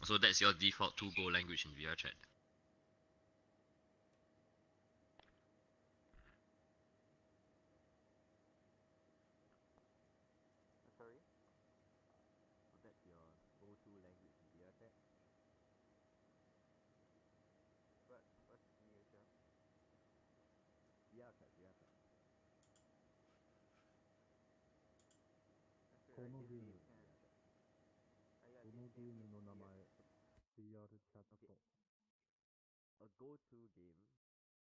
So that's your default to-go language in VRChat. Sorry? So that's your go-to language in VRChat. What's new, Joe? VRChat, VRChat. このゲーム、Yeah, こ this のゲ game ーム is の名 weird. 前、VR チャッ Okay. ト。 A go-to game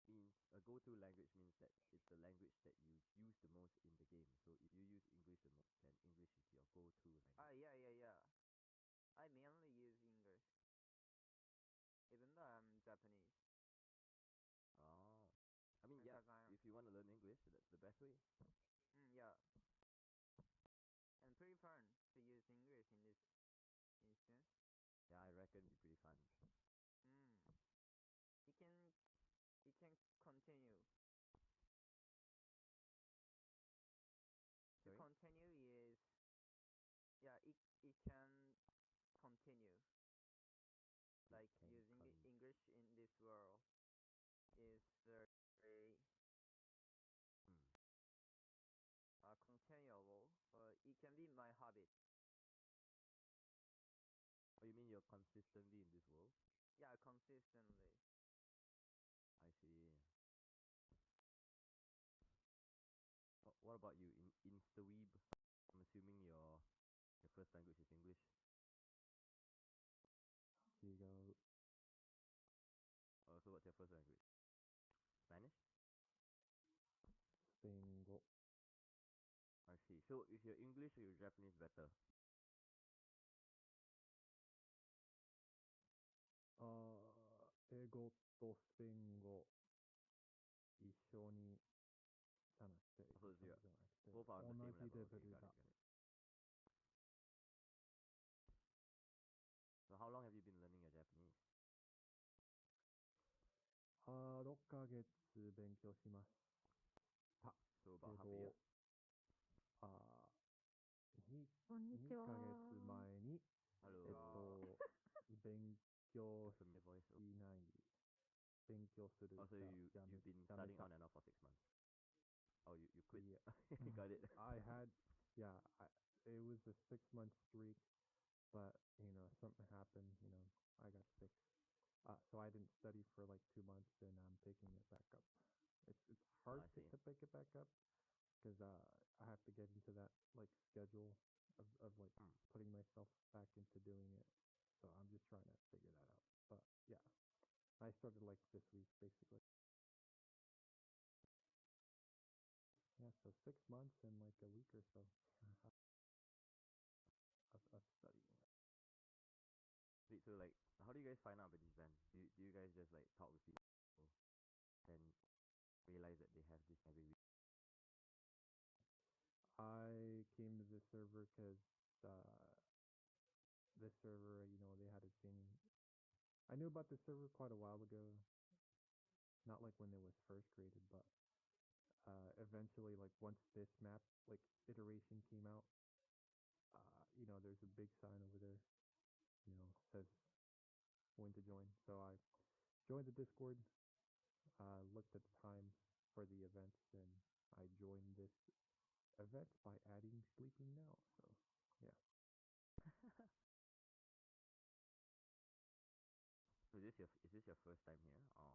means a go-to language means that it's the language that you use the most in the game. So if you use English the most, then English is your go-to language. Yeah. I mainly use English, even though I'm Japanese. Oh, I mean, yeah. If you want to learn English, that's the best way. Yeah. And pretty fun to use English in this instance. Yeah, I reckon it'd be pretty fun. You can continue. To Sorry? continue is it can continue. Like using English in this world is very continuable. It can be my habit. Oh, you mean you're consistently in this world? Yeah, consistently. I see. What about you? In Instaweeb, I'm assuming your first language is English. 違う。 So what's your first language? Spanish? スペイン語。 I see. So is your English or your Japanese better? 英語とスペイン語一緒にじゃなくて、そうですよ。じゃなくて、 Both are on 同 the じ same レ level. ベ Okay, ル got だ。 it, got it. So how long have you been learning your Japanese? 6ヶ月勉強しました。 So about half a year? こんにちは。2ヶ月前に、Hello. 勉強 From your voice. しない、勉強する。Oh, so you've been studying on and off for 6 months? Oh, you quit? Yeah. Got it. It was a 6-month streak, but, something happened, I got sick. So I didn't study for like 2 months, and I'm picking it back up. It's hard to pick it back up, because I have to get into that like schedule of like putting myself back into doing it. So I'm just trying to figure that out. But yeah, I started like this week basically. Yeah, so 6 months and like a week or so of studying. Wait, so like, how do you guys find out about these bands? Do you guys just like talk with people, then realize that they have this every week? I came to this server because this server, they had a thing. I knew about this server quite a while ago. Not like when it was first created, but eventually, like once this map like iteration came out, there's a big sign over there, says when to join. So I joined the Discord, looked at the times for the events, and I joined this event by adding sleeping now. So yeah. So is this your first time here? Or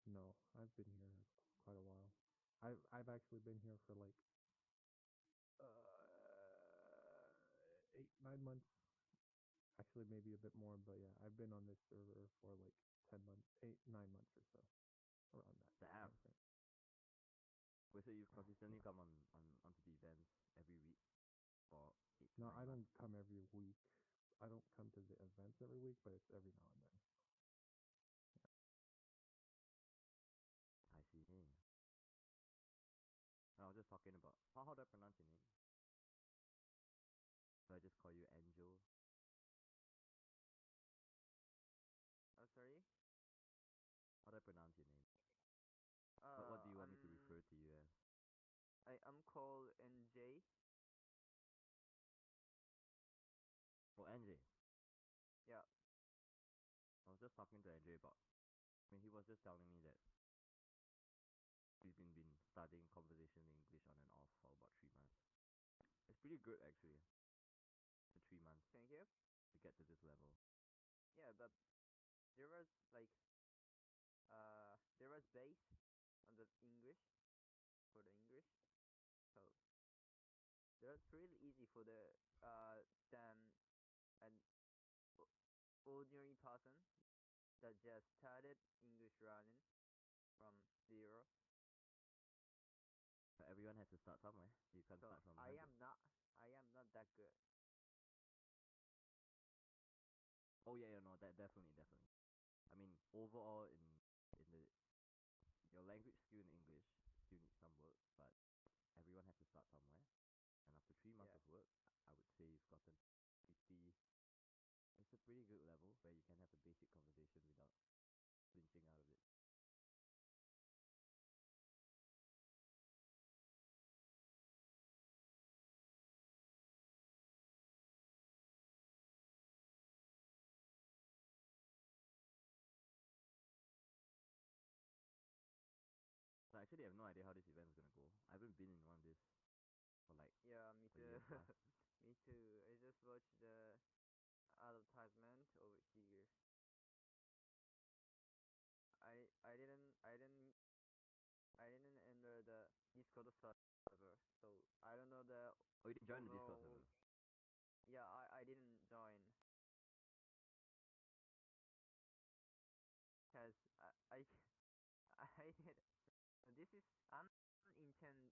No, I've been here quite a while. I've actually been here for like 8-9 months. Actually, maybe a bit more, but yeah, I've been on this server for like 10 months, 8-9 months or so, around that. damn. Wait, so you've consistently come onto the events every week for 8 to 9 No, I don't months? come every week. I don't come to the events every week, but it's every now and then. I see. I was just talking about how do I pronounce your name? Do I just call you Angel? Oh, sorry? How do I pronounce your name? What do you want me to refer to you as? I'm called NJ. Oh, NJ. Yeah. talking to AJ about. I mean, he was just telling me that he's been studying conversation in English on and off for about 3 months. It's pretty good actually. The 3 months. Can you hear? To get to this level. Yeah, but there was like there was base on the English for the English, so that's really easy for the than an ordinary person that just started English learning from zero. But everyone has to start somewhere. You can't So start from I 100. am not that good. Oh yeah, no, that definitely. I mean, overall in the your language skill in English still needs some work, but everyone has to start somewhere. And after 3 months Yeah. of work, I would say you've gotten pretty. It's a pretty good level where you can have a basic conversation without flinching out of it. So I actually have no idea how this event is gonna go. I haven't been in one of this for like Yeah, me a too. year plus. Me too. I just watched the advertisement over here. I didn't enter the Discord server, so I don't know the Oh, you didn't join the Discord overall. server? Yeah, I didn't join because I I did. This is unintended,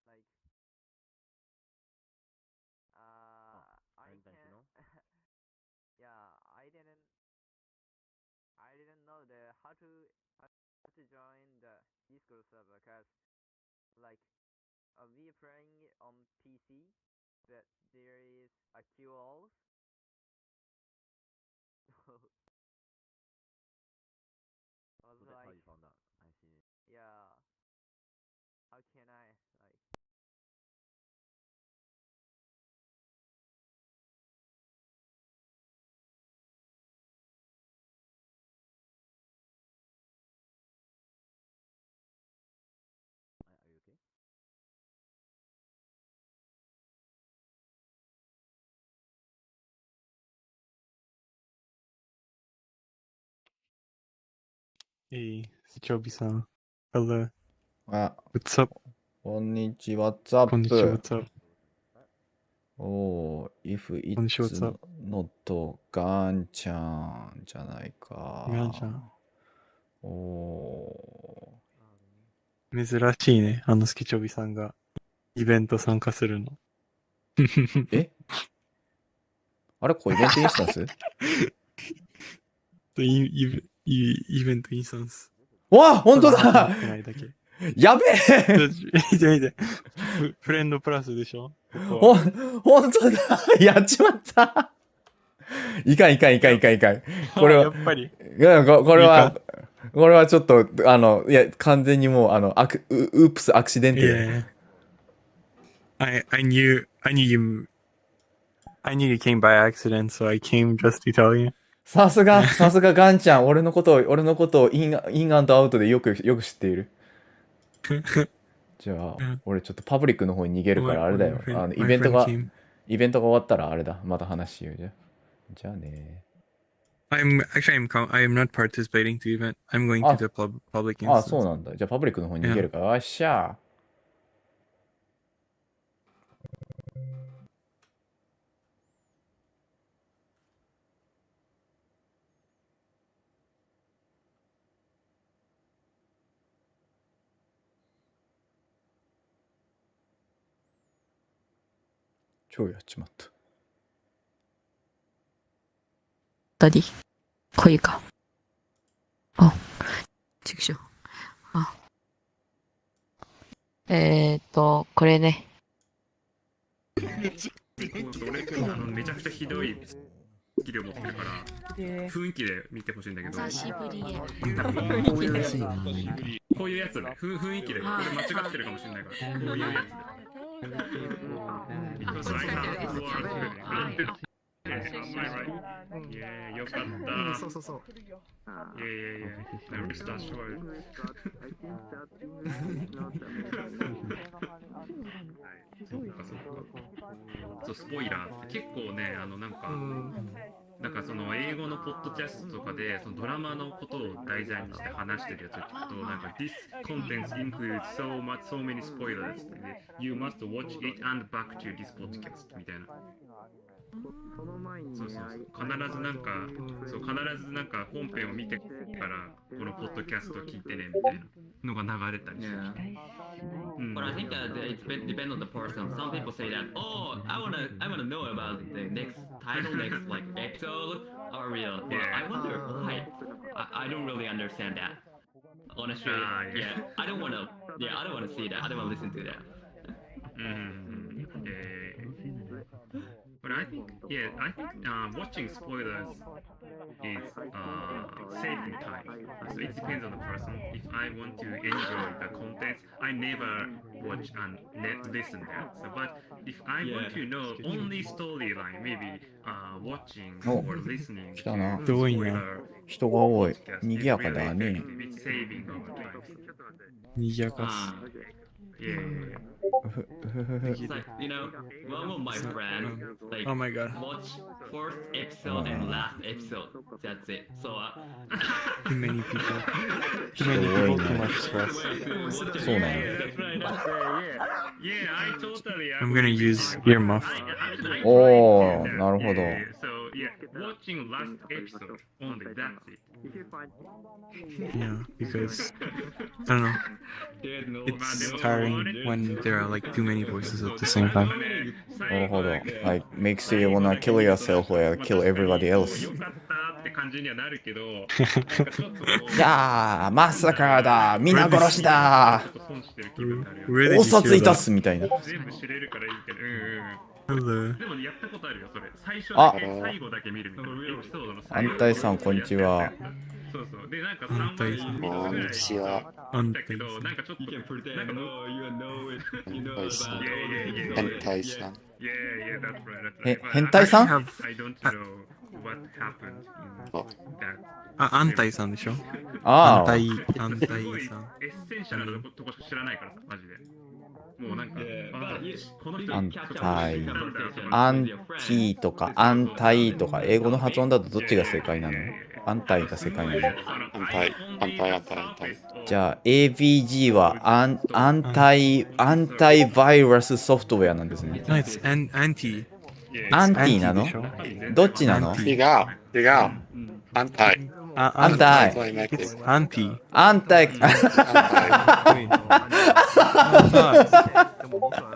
like Oh, I can unintentional. yeah, I didn't know the how to join the Discord server because like we are playing it on PC, but there is a QoS. So I was So that's how like, you found out. I see. yeah, how can I like? Are you okay? Hey, Chobi-san. Hello. あ、What's up? こんにちは、What's こんにちは。 up? What's up? おー、if こんにちは。 it's What's up? not ガンちゃんじゃないガンちゃん。か。お珍しいね。スケチョビさんがイベント参加するの。ー。えあれこれイベントインスタンスイベントインスタンス。わあ本当ただだ始まってないだけ。やべえ見て見て。フレンドプラスでしょここはほんとだやっちまったいかん。これは、やっぱり。これは、これはちょっと、いや、完全にもう、ウープスアクシデント。Yeah. I knew you came by accident, so I came just to tell you. さすがガンちゃん。俺のことをインアンドアウトでよく知っている。じゃあ、俺ちょっとパブリックの方に逃げるからあれだよ。イベントが終わったらあれだ。また話しようじゃあね。I'm not participating to the event. I'm going to the public instance. あ、そうなんだ。じゃあパブリックの方に逃げるから。よっしゃ。超やっちまった。恋か。あ、畜生。あ。これね。俺めちゃくちゃひどいスキルを持ってるから雰囲気で見てほしいんだけど、久しぶりこういうやつね、雰囲気でこれ間違ってるかもしれないからこういうやつで。Because I have worked with I right? Yeah, よかった。そうそうそう。Yeah. I reached that short. そっか。そう、スポイラーって結構ね、なんかその英語のポッドキャストとかでそのドラマのことを題材にして話してるやつを聞くとなんか This content includes so many spoilers って、ね、You must watch it and back to this podcast みたいな。そう必ずなんか本編を見てからこのポッドキャストを聞いてねみたいなのが流れたりする。But I think that it depends on the person. Some people say that, oh, I wanna know about the next title, next like episode or real. But I wonder why. I don't really understand that. Honestly, I don't wanna see that. I don't wanna listen to that. But I think watching spoilers is saving time. So it depends on the person. If I want to enjoy the content, I never watch and listen that. So, but if I want to know only storyline, maybe watching or listening to spoiler 人が多い。 podcast 賑 is やか really だね。 effective. It's saving our time. 賑やかし。Yeah. It's like, you know, one of my friends, like, Oh my god. watch first episode and last episode. That's it. So, Too many people. Too many people, too much stress. そうなの。 Yeah, I totally I'm gonna use earmuff. おー、なるほど。 So, yeah, watching last episode only, that's it. Yeah, because I don't know. It's tiring when there are like too many voices at the same time. なるほど。Like, makes you wanna kill yourself or kill everybody else. よかったって感じにはなるけど、いやー、マサカーだ、皆殺しだ、嘘ついたっすみたいな。全部知れるからいいけど、Hello. でもやったことあるよ、それ。最後だけ見るみたいな。エピソードの最後。安泰さん、こんにちは。そうそう。で、なんか3話3つぐらいだけど、なんかちょっと、なんかもう、変態さん。変態さん？ I don't know what happened in that. 安泰さんでしょ？ああ。安泰さん。エッセンシャルなとこしか知らないからさ、マジで。もうなんか、この人アンタイ、アンティとかアンタイとか、英語の発音だとどっちが正解なの？アンタイが正解なの？じゃあ AVG はアンタイバイラスソフトウェアなんですね。No, it's anti. アンティなの？どっちなの？違う。アンタイ。アンタイ。Anti. アンタイ。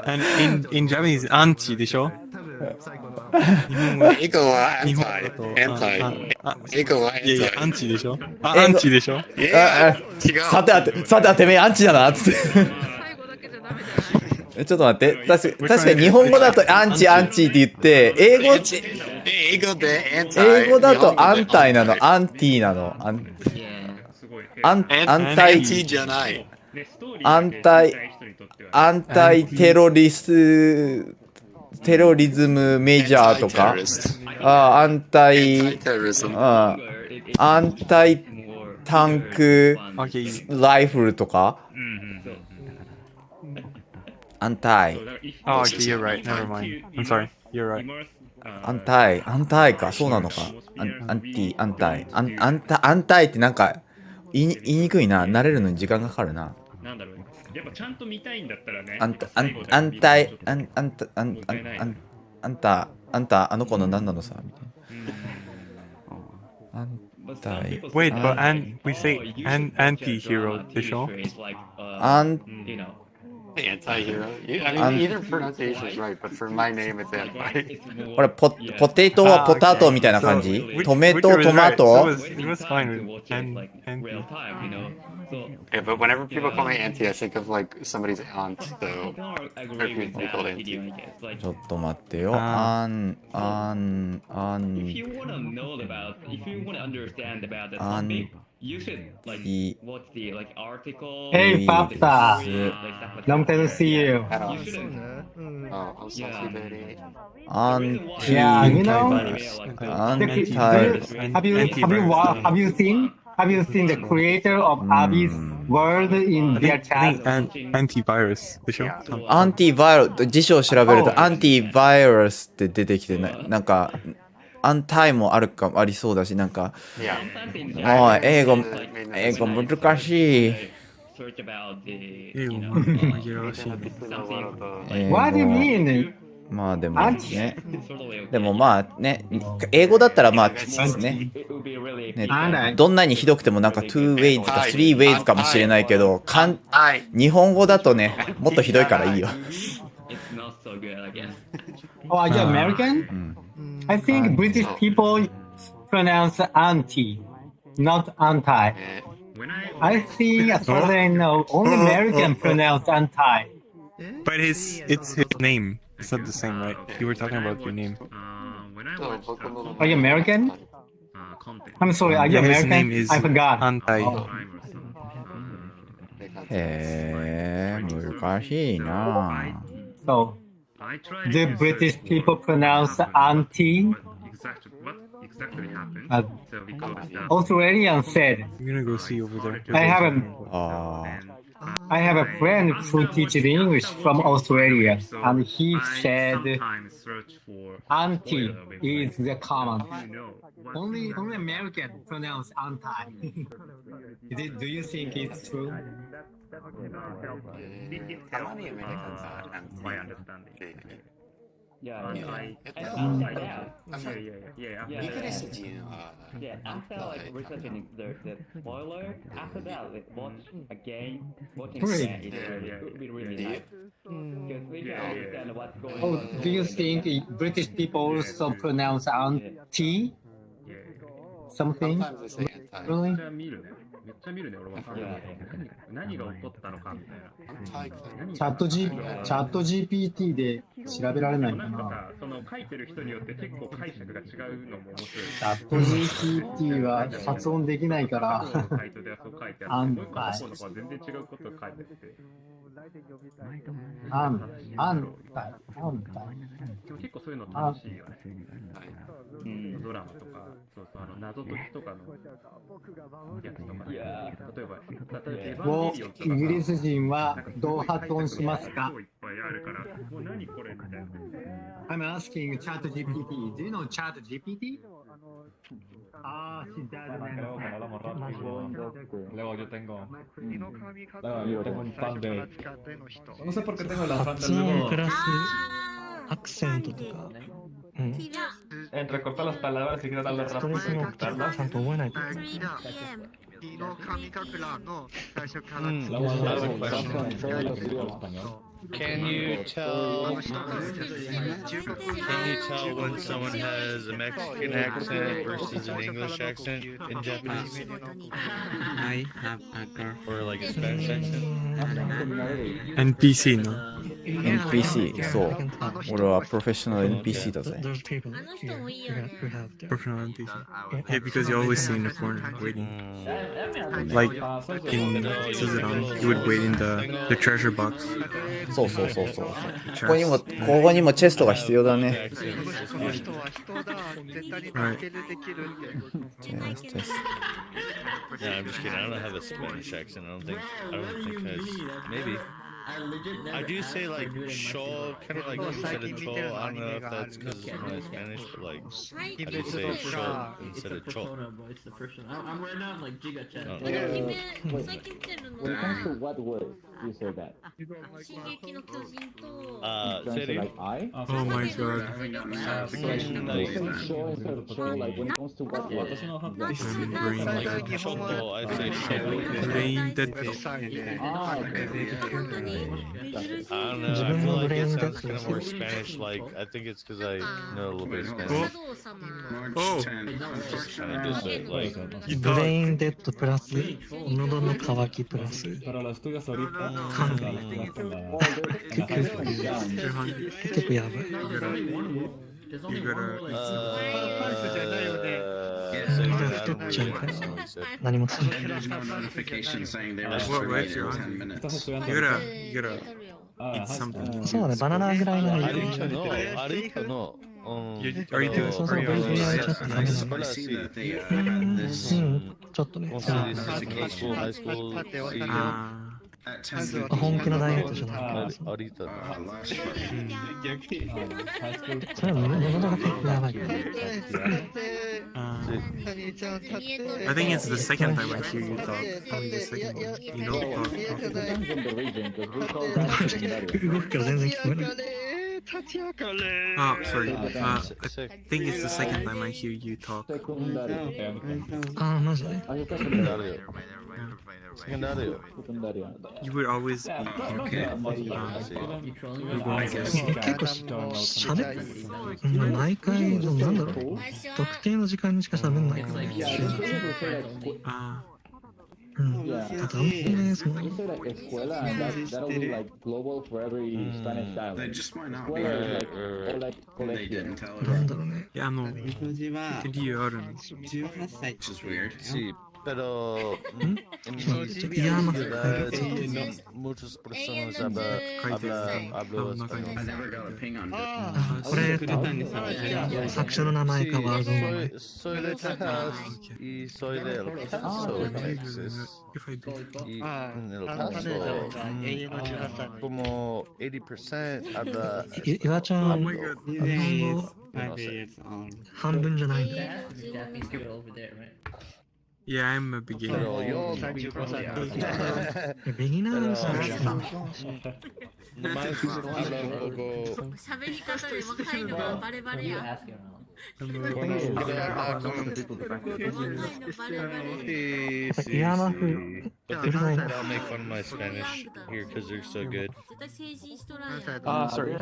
And in Japanese, anti でしょ？英語はアンタイ。英語はアンタイ。いや、アンチでしょ？アンチでしょ？違う。さててめえアンチだなっつって。ちょっと待って、確かに日本語だとアンチって言って、英語だとアンタイなの、アンティなの、アンタイじゃない。アンタイテロリズムメジャーとか、アンタイタンクライフルとか、アンタイ。Oh, okay, you're right. Never mind. I'm sorry. You're right. アンタイか、そうなのか。アンタイってなんか言いにくいな。慣れるのに時間がかかるな。なんだろう。やっぱちゃんと見たいんだったらね。あんた、あの子の何なのさ、みたいな。アンタイ。Wait, but we say anti-hero でしょ？Anti-hero. I mean, either pronunciation is right, but for my name, it's anti. これポテトはポタトみたいな感じ？トメト、トマト？ It was fine with anti. Yeah, but whenever people call me auntie, I think of like somebody's aunt, so I refuse to be called auntie. ちょっと待ってよ。If you want to understand about the topic, you should like T watch the like article. Hey, Papa. Long time to see you. Hello. You shouldn't. Oh, I'm so Yeah. very. Yeah, you know, Antivirus. have you seen the creator of Abyss World in VRChat? Antivirus でしょ？アンティバイオル、辞書を調べるとアンティバイオルスって出てきてなんかアンタイもありそうだし、なんかもう英語難しい。英語も紛らわしいね。What do you mean? まあでもね、でもまあね、英語だったらまあね、どんなにひどくてもなんか2 ways か3 ways かもしれないけど、日本語だとね、もっとひどいからいいよ。Oh, are you American? I think British people pronounce anti, not anti. I think, as far as I know, only American pronounce anti. But it's his name. It's not the same, right? You were talking about your name. Are you American? I'm sorry, are you His American? name is I forgot. Antai. へえ、難しいな。 So, do British people pronounce anti? Australian said, I'm gonna go see over there. I have a friend who teaches English from Australia, and he said anti is the common. Only American pronounce anti. Do you think it's true? たまにアメリカンさ、my understanding. Yeah, yeah. イギリス人は、yeah. After like researching the spoiler, after that, like watching again, it would be really nice. Because we can understand what's going Oh, on. do you think British people also pronounce anti? Something? sometimes they say anti. Really? めっちゃ見るね、俺わかんない。何が起こったのかみたいな。チャット GPT で調べられないかな。なんかさ、その書いてる人によって結構解釈が違うのも面白い。チャット GPT は発音できないから。サイトではそう書いてあって、もう一個の方の子は全然違うことを書いてあって。でも結構そういうの楽しいよね。ドラマとか、そうそう、謎解きとかのやつとか、例えば、をイギリス人はどう発音しますか？ I'm asking ChatGPT. Do you know ChatGPT? Ah, she doesn't. Luego yo tengo. Yo tengo un fan de. No sé por qué tengo la fan del nuevo. Acento とか。Entrecortar las palabras y gritarlas rápido y ejecutarlas. ちゃんと覚えないと。Can you tell when someone has a Mexican accent versus an English accent in Japanese? I have a girl. Or like a Spanish accent? NPC の。NPC、そう。俺はプロフェッショナル NPC だぜ。Professional NPC. Yeah, because you always see in the corner waiting. Like in Suzuran, you would wait in the treasure box. そうそうそうそう。ここにもチェストが必要だね。Right. Chest. Yeah, I'm just kidding. I don't have a Spanish accent. I don't think maybe. I do say like show, kind of like instead of cho. I don't know if that's because it's my Spanish, but like I do say show instead of cho. I'm right now like VRChat. When it comes to what word you say that? Say it again. I? Oh my god. Show instead of cho, like when it comes to what word? I'm brain Like choco, I say show. brain dead. I don't know. I feel like it sounds kind of more Spanish. Like I think it's because I know a little bit of Spanish. Oh. Just kind of just like. ブレインデッドプラス喉の渇きプラス Pero las tuyas ahorita. 結構やばい You gotta So you're 取っちゃうから that's all he said. 何もついて And there's no notification saying they were What streaming if you're in 10 hungry? minutes. You gotta eat something. そうだね、バナナぐらいならいいよ。 Arito no. Are you doing? そうそう、Are you on VRChat ダメだね。 I see that they ちょっとね。 High school. at 10 本気のダイエットじゃない。 Arito. last year. それは喉が結構やばいよね。 I think it's the second time I hear you talk. Only the second one. You know talk. 動くから全然聞こえない。 Oh, sorry. I think it's the second time I hear you talk. ああ、マジで Secundario. You would always eat. I guess. 結構しゃべっ毎回、なんだろう。特定の時間にしか喋んないからね。うん。だってあんまりね、その。 Like escuela, that'll be like global for every Spanish dialect. They just might not be. Escuela is like, or like They didn't colegio. tell her. なんだろうね。 Yeah, no. 理由あるの Which is weird. Sí, pero en mi ciudad muchas personas hablan español. I never got a ping on it. これ、作者の名前かワールドの名前。 Soy de Texas y soy de El Paso, Texas. Y en El Paso, como 80% habla 岩ちゃん、日本語 no sé. 半分じゃないんだよ。 Yeah, I'm a beginner. Pero yo, ビギナーのさ、 nomás hablo un poco. 喋り方で若いのがバレバレや。 Cuando habla con Sí, sí, sí. But they'll make fun of my Spanish here because they're so good. 絶対成人しとらんやん。 sorry.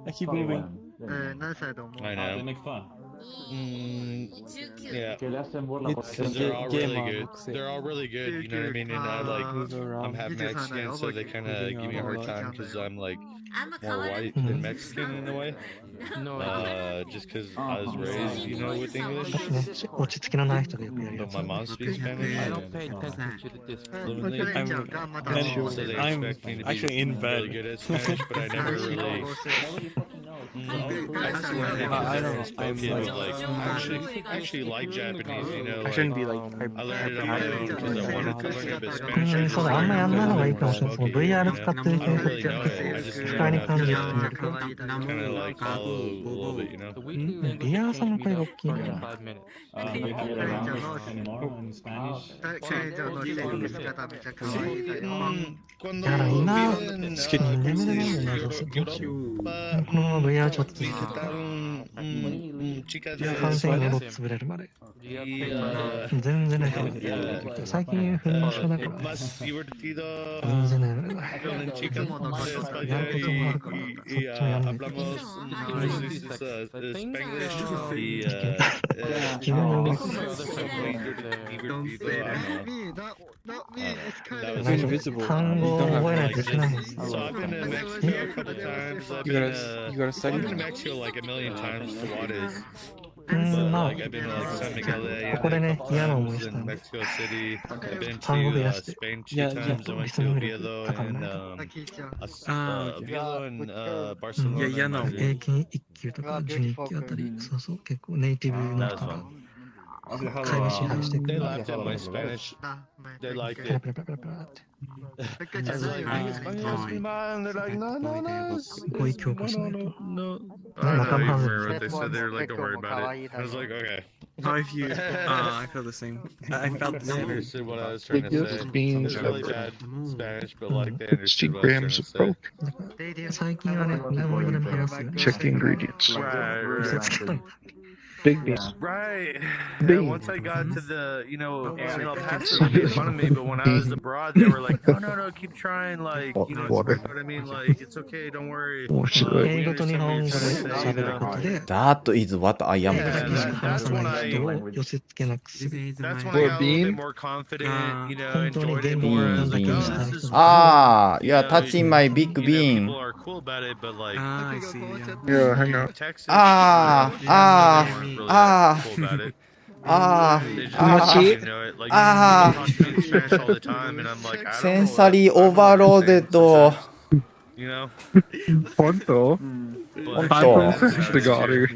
I keep moving. I know. They make fun. Yeah. It's Because they're all really game good. They're all really good, you know what I mean? And I'm half Mexican, so they kind of give me a hard time because I'm like more white than Mexican in a way. Just because I was raised, you know, with English. 落ち着きのない人がよくやるや But つ。 my mom speaks Spanish. Fluently. So they I'm expect me to be actually in bed. really good at Spanish, but I never really. I don't know. I'm Actually like Japanese, you know. I shouldn't be like, like. I learned it on my own because I wanted to learn a bit う Spanish. ん、そうだ、あんまやんない方がいいかもしれない。その VR 使ってる I 人 don't really know it. I just 不 know 快に enough 感じる to 人もいるから。 kind of like follow a little bit, you know. リアさんの声が大きいな。 Do we have it around anymore in Spanish? Cuando だから今、vivo en 眠れないよな、どうしよう。このまま VR ちょっと続ける。 chica de 感染が喉潰れるまで。全然ないから。最近不眠症だから。 más divertido 全然眠れない。 con chicas de やることもあ España るから、そっ y ちもやんないといけない。 hablamos Spanglish y 自分の動き。 単語を覚えないといけない。 So I've been to Mexico a couple times. I've been to Mexico like a million times to what is. まあ、 Like I've been to like San Miguel de ここでね、嫌な思いし Allende た in んで。 Mexico City. I've been 単語増 to やして。 Spain two times. I went to Oviedo and Oviedo and Barcelona. Yeah, yeah, no. 英検1級とか12級あたり、そうそう、結構ネイティブの That 人 was が fun. 会話支配してく They る。 laughed at my Spanish. They liked ペラ it. ペラペラペラって。 I was like, Español es mi mal. And they're like, no, no, no. 語彙強化しないと。 I don't 仲間 even 外 remember れ what they said. They were like, don't worry about it. I was like, okay. How if you? I feel the same. I felt the They same. understood what I was trying to say. It beans was really bad Spanish, but like they understood what I was trying to say. 最近はね、日本語でも話すよね。 Check the ingredients. Right, 嘘 right. つけない。 Big beans. Right. Yeah, once I got to the, you know, El Paso, they made fun of me, but when I was abroad, they were like, no, no, no, keep trying, like, you know, Water. you know what I mean? Like, it's okay, don't worry. 英語と日本語で喋ることで、 That is what I am. 話さない人を寄せつけなくする。 That's when I got a little bit more confident, you know, 本当に enjoyed 言 it 語 more. を I なん was だ like, け oh, にしたい this 人 is も。 Ah, you're touching my big you know, bean. people are cool about it, but like, I see. Yeah, hang on. Texas, Ah, they ah, weren't really ah. cool about it. You know it. Like, people talk to me in Spanish all the time, and I'm like, I don't know. センサリーオーバーローデッド。You know? 本当？本当。センスがある。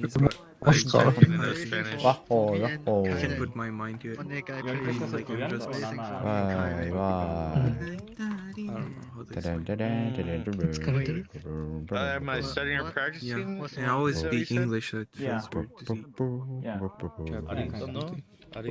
Like, checking to know Spanish. わっほーわっほ I ー。 put my mind to it. I わーいわーい。 don't know how they ダダンダダンダダンダダンダダン Am I studying or Yeah, practicing? and I always Is that what you speak said? English, so it feels weird to see Japanese or No? something. Pero,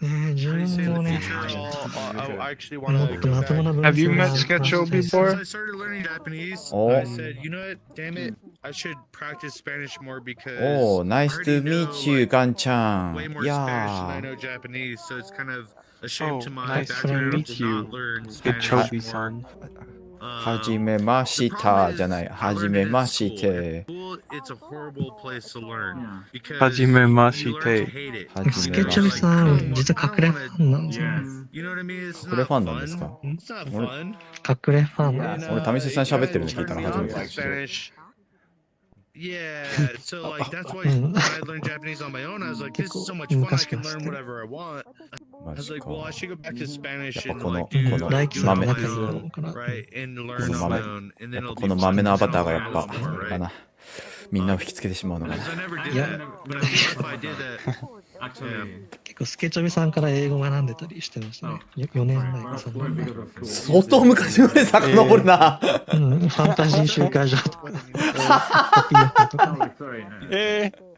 Ne, how do you say in the 15年 future? I actually want to go back. Have you met Sketcho before? I started learning Japanese. Oh. I said, you know what? Damn it. I should practice Spanish more because おー、ナイス I と already ミ know ーチュー、ガンちゃ way ん。 more い Spanish than や I ー。 know Japanese, so it's kind of a shame to my nice to background meet to you. not learn Good Spanish more. Chobi-san. はじめましたじゃない。はじめまして。 School, it's a horrible place to learn because はじめまし you learn to て。 hate it. はじスめましケチョビさん、実は隠れファンなんですよ。 You know what I mean? It's て。これ not ファンなんですか fun. It's not fun. 隠れファンなんですよ。俺、為末さん喋ってるの聞いたの初めてですけど。 Spanish. Yeah, so like that's why when I learned Japanese on my own, I was like, this is so much fun. I can learn whatever I want. I マ was ジ like, か。 well, I should go back to Spanish やっぱ and この、 like do この 大輝さん 豆、仲いいのかな。 right and こ learn の on 豆、 my own, and や then っ it'll ぱ be この fun 豆のア to バターが know やっぱ、 more, か right? な。みんなを引きつけてしまうのかな。 Because I never did いや、 that, but I thought if I did that, yeah. 結構スケチョビさんから英語学んでたりしてましたね。4年前か3年前。相当昔まで遡るな。うん、ファンタジー集会場とか、コピー法とかね。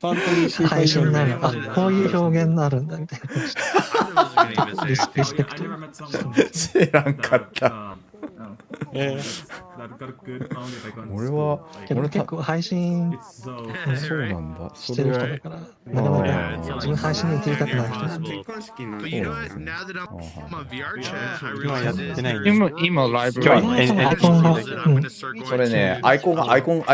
ファンタジー集配会場信になる。あ、こういう表現あるんだみたいな感じで。リスペクト。知らんかった。俺は、けど俺結構配信そうなんだ。しそれは、てる人だから、なかなか自分配信に映りたくない人なんで。 But you know what? Now that I'm on VRChat, I 今 realize やっ that てないん 今、今ライブ今日アイコンが、that I'm gonna start going それね、 to アイ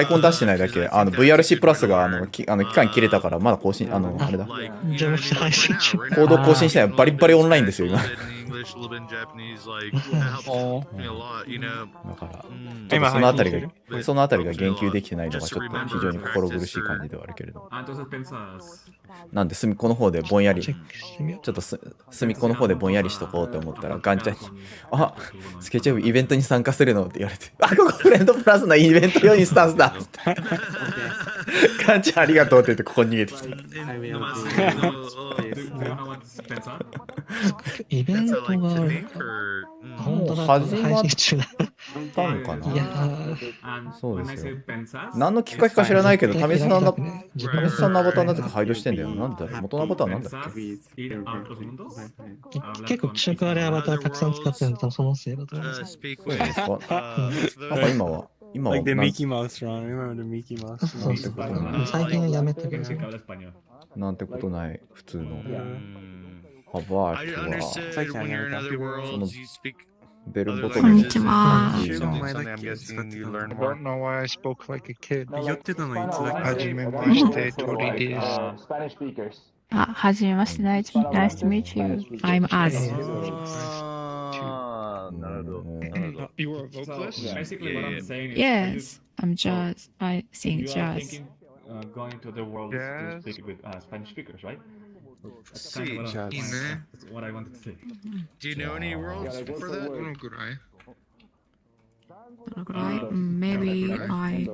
コン出してないだけ。VRC プラスが、期間切れたから、まだ更新、あれだ。じゃなくて配信中。コード更新してない。バリバリオンラインですよ、今。 English, a little bit in Japanese, like that helps me a lot, you know. だから、ちょっとそのあたりが、そのあたりが言及できてないのが、ちょっと非常に心苦しい感じではあるけれど。なんで、隅っこの方でぼんやり、ちょっと隅っこの方でぼんやりしとこうって思ったら、ガンちゃんに、あ、スケチューブイベントに参加するのって言われて、あ、ここフレンドプラスのイベント用インスタンスだって。ガンちゃんありがとうって言ってここに逃げてきて。イベントがある。本当だ、始まっ配信中だ。たのかな。いやそうですよ。何のきっかけか知らないけど、タミスさんのアバターなぜか配慮してんだよ。なんだ元のアバターなんだっけ。結構気色悪いアバターたくさん使ってるの多分そのせいだと思います。そうですか。なんか今は Like the Mickey Mouse run. Remember the Mickey Mouse なんてことない。最近はやめたけど。なんてことない普通の。ハバークは最近はやめた。そのベルボトこんムにちは。 I'm guessing you learn I more. don't know why I spoke like a kid. やってたのいつだっけ。はじめまして、トリです。Spanish speakers. あ、はじめまして。Nice to meet you. I'm Az. なるほど。 You were a vocalist? Basically, what I'm saying is, Yes, I'm jazz. I sing you are jazz. thinking going to the world Yes. to speak with Spanish speakers, right? That's See, kind of what, jazz. that's what I wanted to say. Do you know any worlds for that? どのくらい？ Maybe I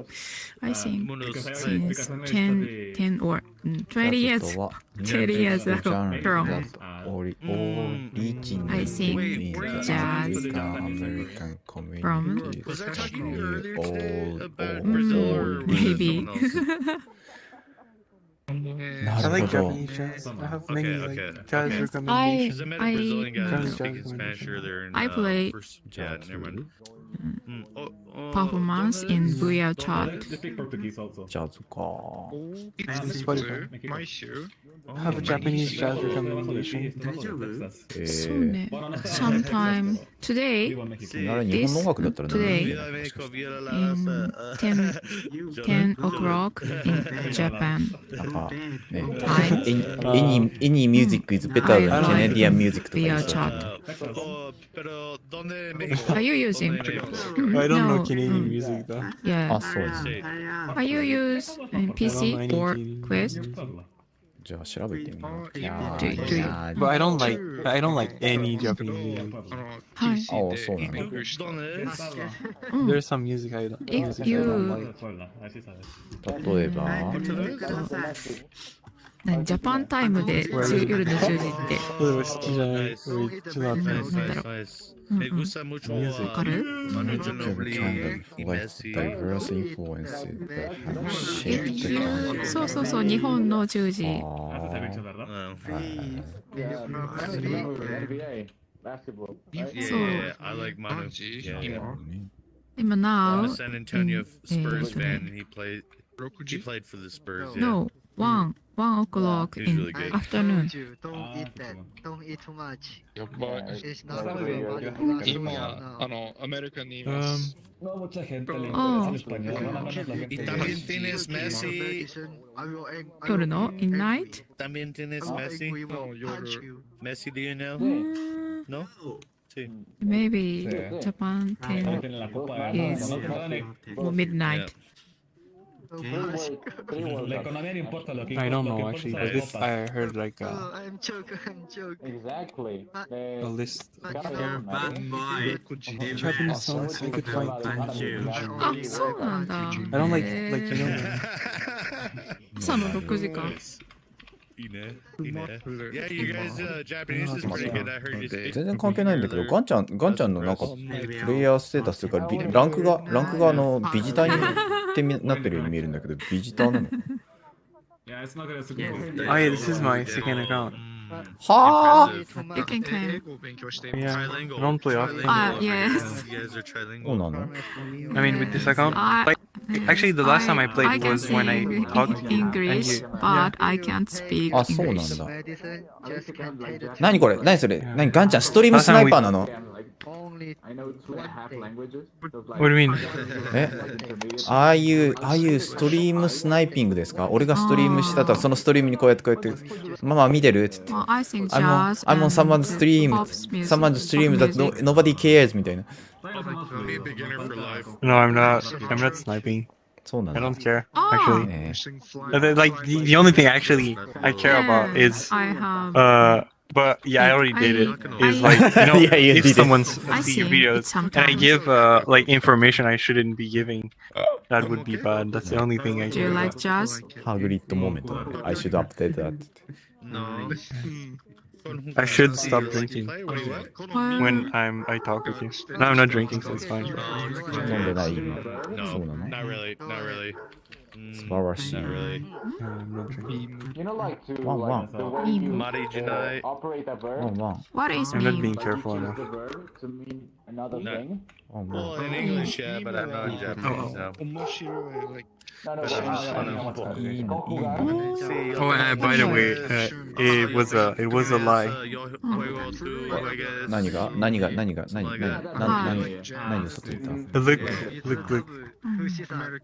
think since 10 or 20 years. 20 years ago from I sing jazz American from community. Was I talking to you earlier today about Mm, Brazil or was it maybe. someone else? I like Japanese jazz. I have many like jazz recommendations. Because I met a Brazilian guy who was Jazz speaking Spanish earlier. And, I play yeah, never mind. performance in VRChat. They speak Portuguese also. ジャズか。 毎週 I have a Japanese jazz recommendation. そうね。Sometime today, なら日本の音楽だったら何でもいい today よね。 in 10 o'clock in Japan. なんかね、はい any music is better than Canadian music とか言うと VRChat. Pero, ¿dónde Are you using? I don't know No. Canadian music though. Yeah. あ、そうです。 Are you use PC or Quest? じゃあ調べてみよう。いや Do ー、 you- いやー But I don't like any Japanese music. はい。ああ、そうなの。 There's some music I don't like. 例えば、ジャパンタイムで夜の10時って。好きじゃない。ちょっと待って。なんだろう。わかる？ diverse influences that have shaped the country. そうそうそう、日本の10時。Yeah, I like Manu. Yeah. 今 now I'm a San Antonio Spurs fan, and he played for the Spurs. Yeah. No, 1 o'clock He's in really good. afternoon. Don't eat that. Don't eat too much. やばい。 It's not 今、アメリカにいます。 Y también tienes Messi. 夜の in night? También tienes Messi. Messi, do you know? No? Sí. Maybe Japan time is midnight. I don't know actually, but this I heard like I'm joking. Exactly. a list of Bad boy. Japanese songs I could find. あ、そうなんだ。 I don't like you know. 朝の6時間。 Yeah, you guys, Japanese is pretty good. I heard you speak. 全然関係ないんだけど、ガンちゃんのなんかプレイヤーステータスというか、ランクがビジターにってなってるように見えるんだけど、ビジターなの？ Oh yeah, this is my second account. はあ。 You can claim. Yeah, I don't play often. Yes. You guys are trilingual. そうなの？ I mean, with this account, like actually the last time I played was when I talked English, but I can't speak あ、そうなんだ。 Medicine, just can't take the 何これ？何それ？何ガンちゃんストリームスナイパーなの？ only I know 2.5 languages. What do you mean? え？ああいうストリームスナイピングですか？俺がストリームしたとそのストリームにこうやってママ見てるって言って。 I think I'm jazz on someone's and stream, pop music. someone's stream that nobody cares みたいな。 Beginner for life. No, I'm not sniping. そうなん I だ。 don't care あー actually. ね Like the only thing actually I care about is I have. but yeah, I already did it. Is I- like you know Yeah, you if did it. someone's I see your see it videos and I sometimes. give like information I shouldn't be giving, that would be bad. That's the only thing I Do you care like about. ジャズ？ハグリッドモーメントだね。I should update that. No. I should stop drinking Well, when I talk with you. No, I'm not drinking, so it's fine. 飲んでない今。 No, そうなの？ not really. Not really. 素晴らしい。 Not really. I'm not drinking. You know, like to Wow, wow. like the way you Mari Junai. operate a ワン verb. ワン。 what is I'm not meme? being Like careful you choose enough. the verb to mean another No. thing. ワンワ Well, ン。 in English, yeah, but I'm not in Japanese, no. 面白い。Like, No, no, But I'm just no, fun no, of no, no, いいの、いい no. の。 See, Oh, by the way, it was a lie. 何が何嘘ついた？ Look. 富士山に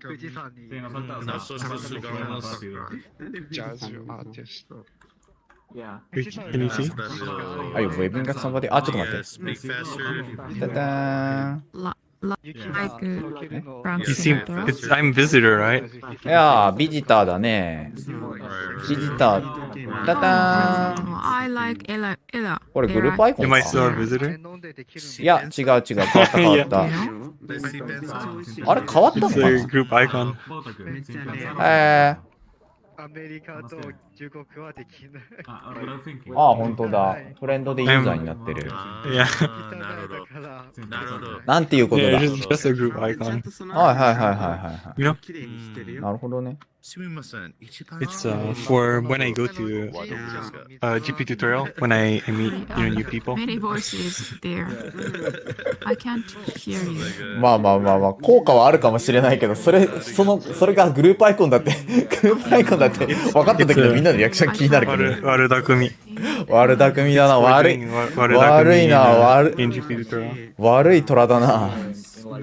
jazz artist. Yeah. Can you see? Are you waving at somebody? あ、ちょっと待って。 Speak faster. ただーん。 Like Frank You seem Sinatra? I'm visitor, right? いやー、ビジターだね。ビジター。ただーん。 I like Ella. これグループアイコン Am か I still a visitor? いや、違う。変わった。あれ変わったの It's か a group icon. なアメリカと中国はできない ああ、本当だ。フレンドでユーザーになってる。 Yeah. なるほど。なるほど。なんていうこと Yeah, だ。 just a group icon. はい。 You know? なるほどね。 すみません。一番 It's for when I go to GP tutorial, when I meet new people. Many voices there. I can't hear you. まあ、効果はあるかもしれないけど、それがグループアイコンだって、グループアイコンだって分かった時のみんなのリアクション気になるけど。悪巧み。悪巧みだな、悪いな、悪い虎だな。I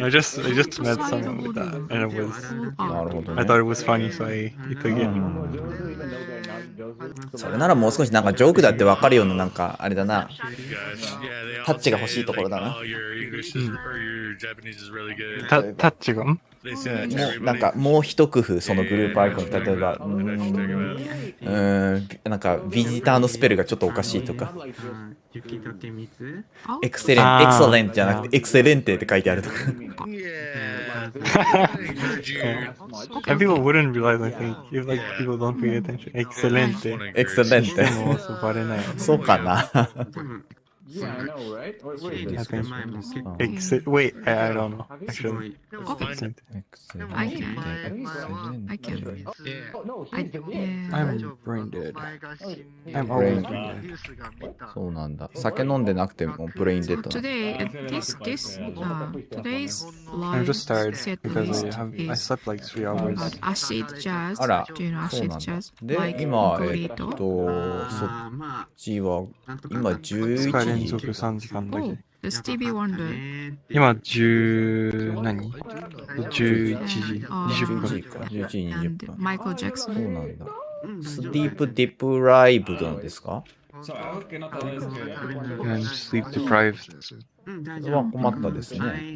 just met someone with that, and it was. なるほどね。 I thought it was funny, so I took it. それならもう少しなんかジョークだって分かるようななんかあれだな。タッチが欲しいところだな。タッチがなんかもう一工夫そのグループアイコン、例えばなんかビジターのスペルがちょっとおかしいとか、エクセレントじゃなくてエクセレンテって書いてあるとか。And people wouldn't realize, I think, if like people don't pay attention. Excelente. エクセレンテ。でもバレない。そうかな。Yeah, I know, right? What is I this? think. Wait, I don't know. Actually. Excellent. I can. I can. I'm brain dead. I'm always brain dead. そうなんだ。酒飲んでなくてもブレインデッド。 Today, today's I'm live just tired set because list I is slept like 3 hours. about acid jazz. あら、 Do you know そう acid なんだ。 jazz? で、 Like 今、Gorito? そっちは、今11 2日連時。続3時間だ Oh, け。 the Stevie Wonder. 今10何 ?11 時20分。 11時20分。 Michael Jackson. そうなんだ。スディープディプライブなんですか？ I'm sleep deprived. それは困ったですね。I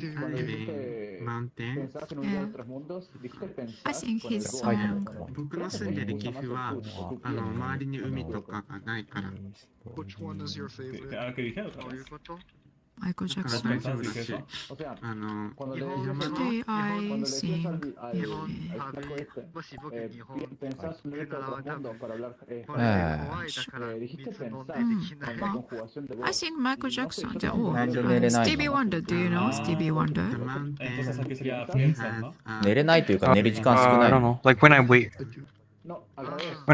think his song. 僕の住んでる岐阜は周りに海とかがないから。 Michael Jackson. Today I sing. I think Michael Jackson. Stevie Wonder. Do you know Stevie Wonder? 寝れないというか寝る時間少 I ない don't know. Like when I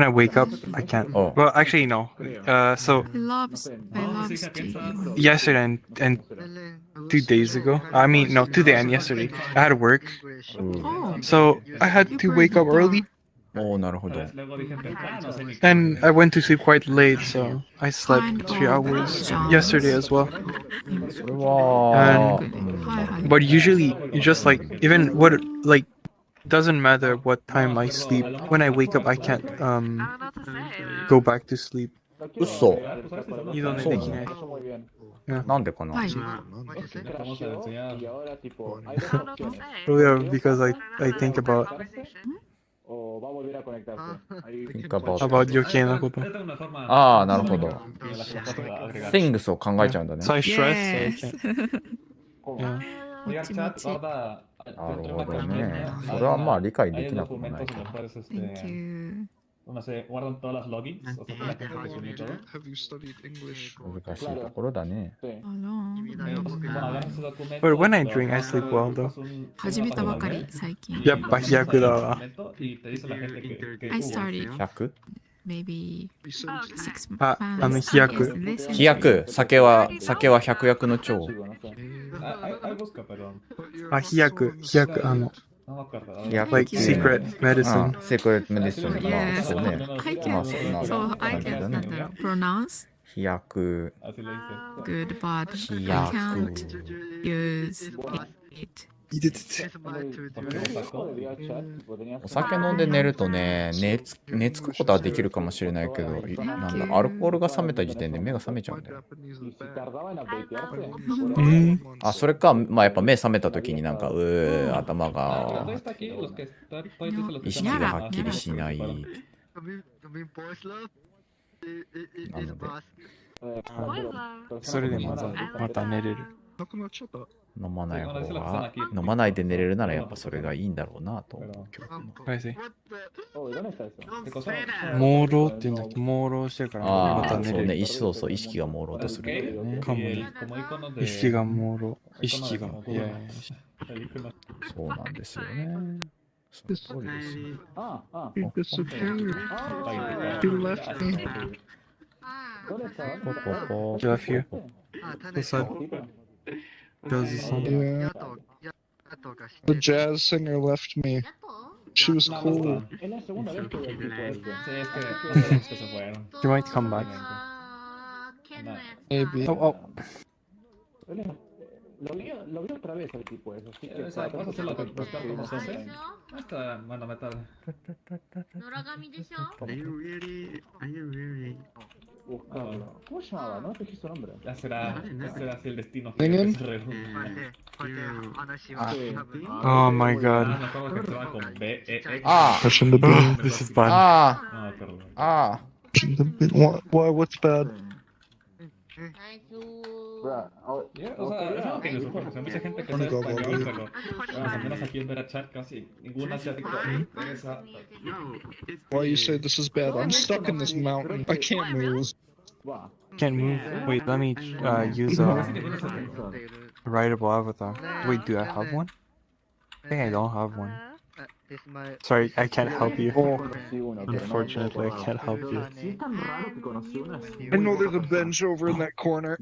wake up, I can't. Oh. Well, actually, no. So I love Stevie Wonder. yesterday and 2 days ago. I mean, no, today and yesterday. I had to work, Oh, so I had to wake up early, おお、なるほど。 and I went to sleep quite late. So I slept 3 hours yesterday as well. それは、 But usually, you just like even what like doesn't matter what time I sleep. When I wake up, I can't go back to sleep. 嘘。二度寝できない。なんでかな。はい。 Yeah, because I think about Think about 余計なこと。ああ、なるほど。Things を考えちゃうんだね。So I stress. Yes. Yeah. なるほどね。それはまあ理解できなくもないか。 Thank you. No sé, guardan todas las logins, o sea, todas las presentaciones y todo. Have you studied English? 難しいところだね。 Hello. Bueno, agarras su documento. But when I drink, I sleep well though. 始めたばかり、最近。やっぱ飛躍だわ。 Y te dice la gente que I started 100? maybe 6 あ、months. 飛躍。 Listen. 飛躍。酒は百薬の長。 Ahí busca, perdón. あ、飛躍。No me acuerdo. 飛躍 Like secret medicine. Secret medicine。まあ Yes. そうね。 I まあ can, そうな so る I 感じ can だね。 pronounce 飛躍。 Así le dice. good, but 飛 I 躍。 can't use it. いててて。お酒飲んで寝るとね、寝つくことはできるかもしれないけど、なんだ、アルコールが冷めた時点で目が覚めちゃうんだよ。あ、それか、まあやっぱ目覚めた時になんか、頭が、意識がはっきりしない。なので、それでまた寝れる。飲まない方が、飲まないで寝れるならやっぱそれがいいんだろうなと思う。朦朧って言うんだっけ、朦朧してからまたああ、そうね、寝れる。そうそう、意識が朦朧とするんだよね。かもね。意識が朦朧。意識が。いやいや。そうなんですよね。その通りですよ。It disappeared. You left me. こ You left you? What's that? Does the song? Yeah. The jazz singer left me. She was cool. You might come back. Maybe. Oh, oh. Lo vi otra vez el tipo ese, así que... Vas a hacer lo que buscar cómo se hace. Hasta, bueno, metal. 野良髪でしょ Are you really buscarlo. ¿Cómo se llamaba? No te dije su nombre. Ya será así el destino. Singing? Oh my god. Me acuerdo que estaba con B, E, X. I shouldn't have been. This is bad. Ah, perdón. Shouldn't have been. Why? What's bad? Yeah, o sea, es algo que nos ocurre. Mucha gente que sabe español, pero al menos aquí en VRChat casi ningún asiático interesa. Why you say this is bad? I'm stuck in this mountain. I can't move. Can't move. Wait, let me use a writable avatar. Wait, do I have one? I think I don't have one. Sorry, I can't help you. Unfortunately, I can't help you. I know there's a bench over in that corner.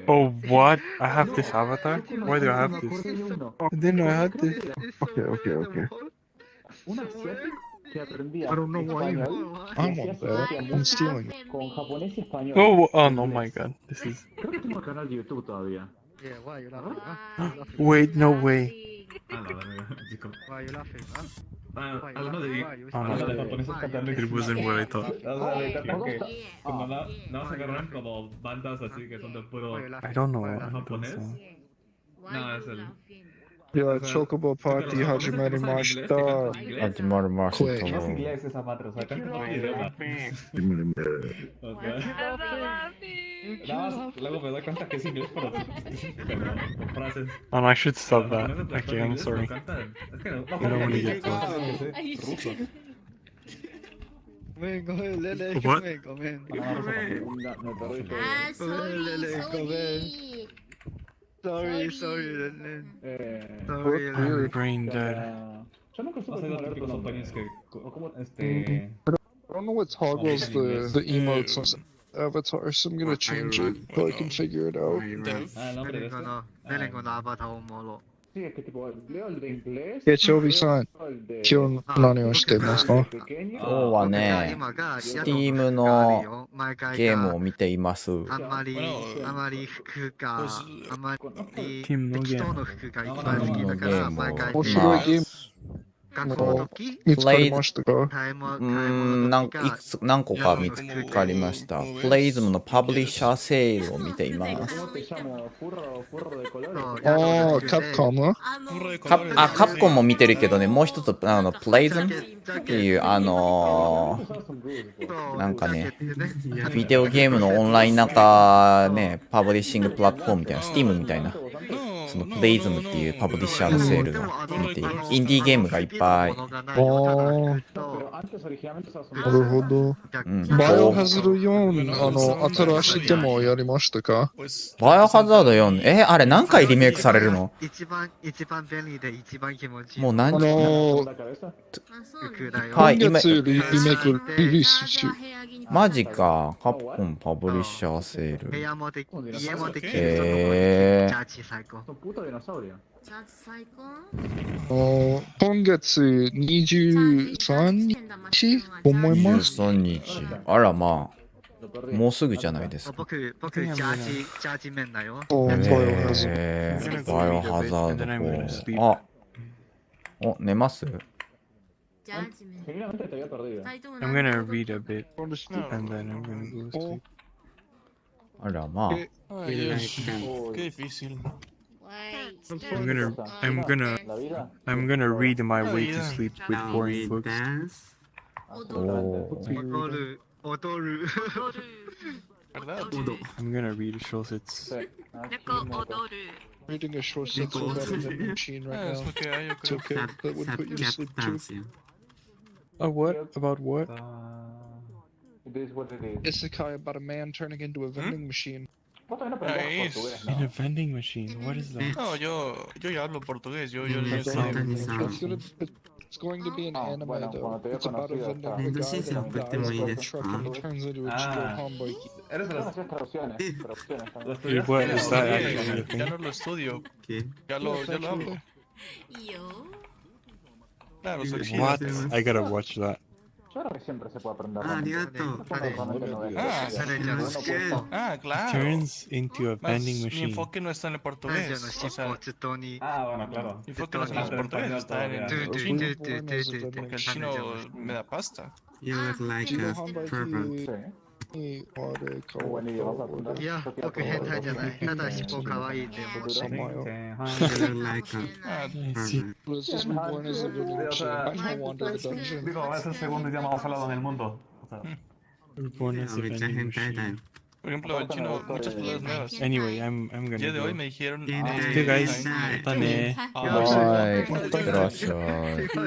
Oh, what? I have this avatar? Why do I have this? I didn't know I had this. Okay. I don't know why you. I want that. I'm stealing it. Oh no, my god. This is. Wait, no way. It wasn't what I thought. I don't know. Yeah, Chocobo Party Hajimarimashita. Luego me doy cuenta que es inglés, pero con frases. Oh, no, I should stop that. Okay, I'm sorry. I don't want to get close. What? Sorry. I'm brain dead. I don't know what toggles the emotes on avatar, so I'm gonna change it so I can figure it out. Chobi-san, 今日何をしてますか？今日はね、Steam のゲームを見ています。Steam のゲーム。面白いゲーム見つかりましたか？何個か見つかりました。プレイズムのパブリッシャーセールを見ています。ああ、カプコム？カプコンも見てるけどね、もう一つプレイズムっていうなんかね、ビデオゲームのオンラインなんかね、パブリッシングプラットフォームみたいな、Steam みたいな。そのプレイズムっていうパブリッシャーのセールが見ている。インディーゲームがいっぱい。なるほど。バイオハザード4、新しいデモやりましたか？バイオハザード4、あれ何回リメイクされるの？一番便利で一番気持ちいい。もう何今月リメイクリリース中。マジか。カプコンパブリッシャーセール。部屋もできる。ジャージ最高。今月23日思います。23日。あらまあ。もうすぐじゃないですか。僕ジャージ面だよ。バイオハザード4。寝ます？I'm gonna read a bit and then I'm gonna go sleep. あらまあ。I'm gonna read my way to sleep with boring books. I'm gonna read a shorts. Reading a short set so bad in the machine right now. It's okay. That would put you to sleep too. What? About what? It is what it is. Isekai about a man turning into a vending machine. In a vending machine? What is that? No, yo ya hablo portugués. It's going to be an anime though. It's about a vending guy that dies on a truck and he turns into a Chico homeboy. What is that actually a Ya no thing? lo estudio. Ya lo hablo. Claro, soy chido. What? I gotta watch that. Claro que siempre se puede aprender. Ah, arigato. Ah, claro. Turns into a vending Mi machine. enfoque no está en el portugués. O sea, Ah, bueno, claro. mi enfoque no está en el portugués, está en el chino. Porque el chino me da pasta. You look like a pervert. いや、僕変態じゃない。ただ尻尾可愛いって思ってる。 You look like a pervert. Let's just be born as a vending machine. I don't wander the dungeon. Digo, es el segundo idioma más hablado en el mundo. O sea, Born as a vending machine. Por ejemplo, el chino, muchas palabras nuevas. Anyway, I'm El gonna día de hoy go. me dijeron. Okay, guys. またね。はい。いってらっしゃい。Es lo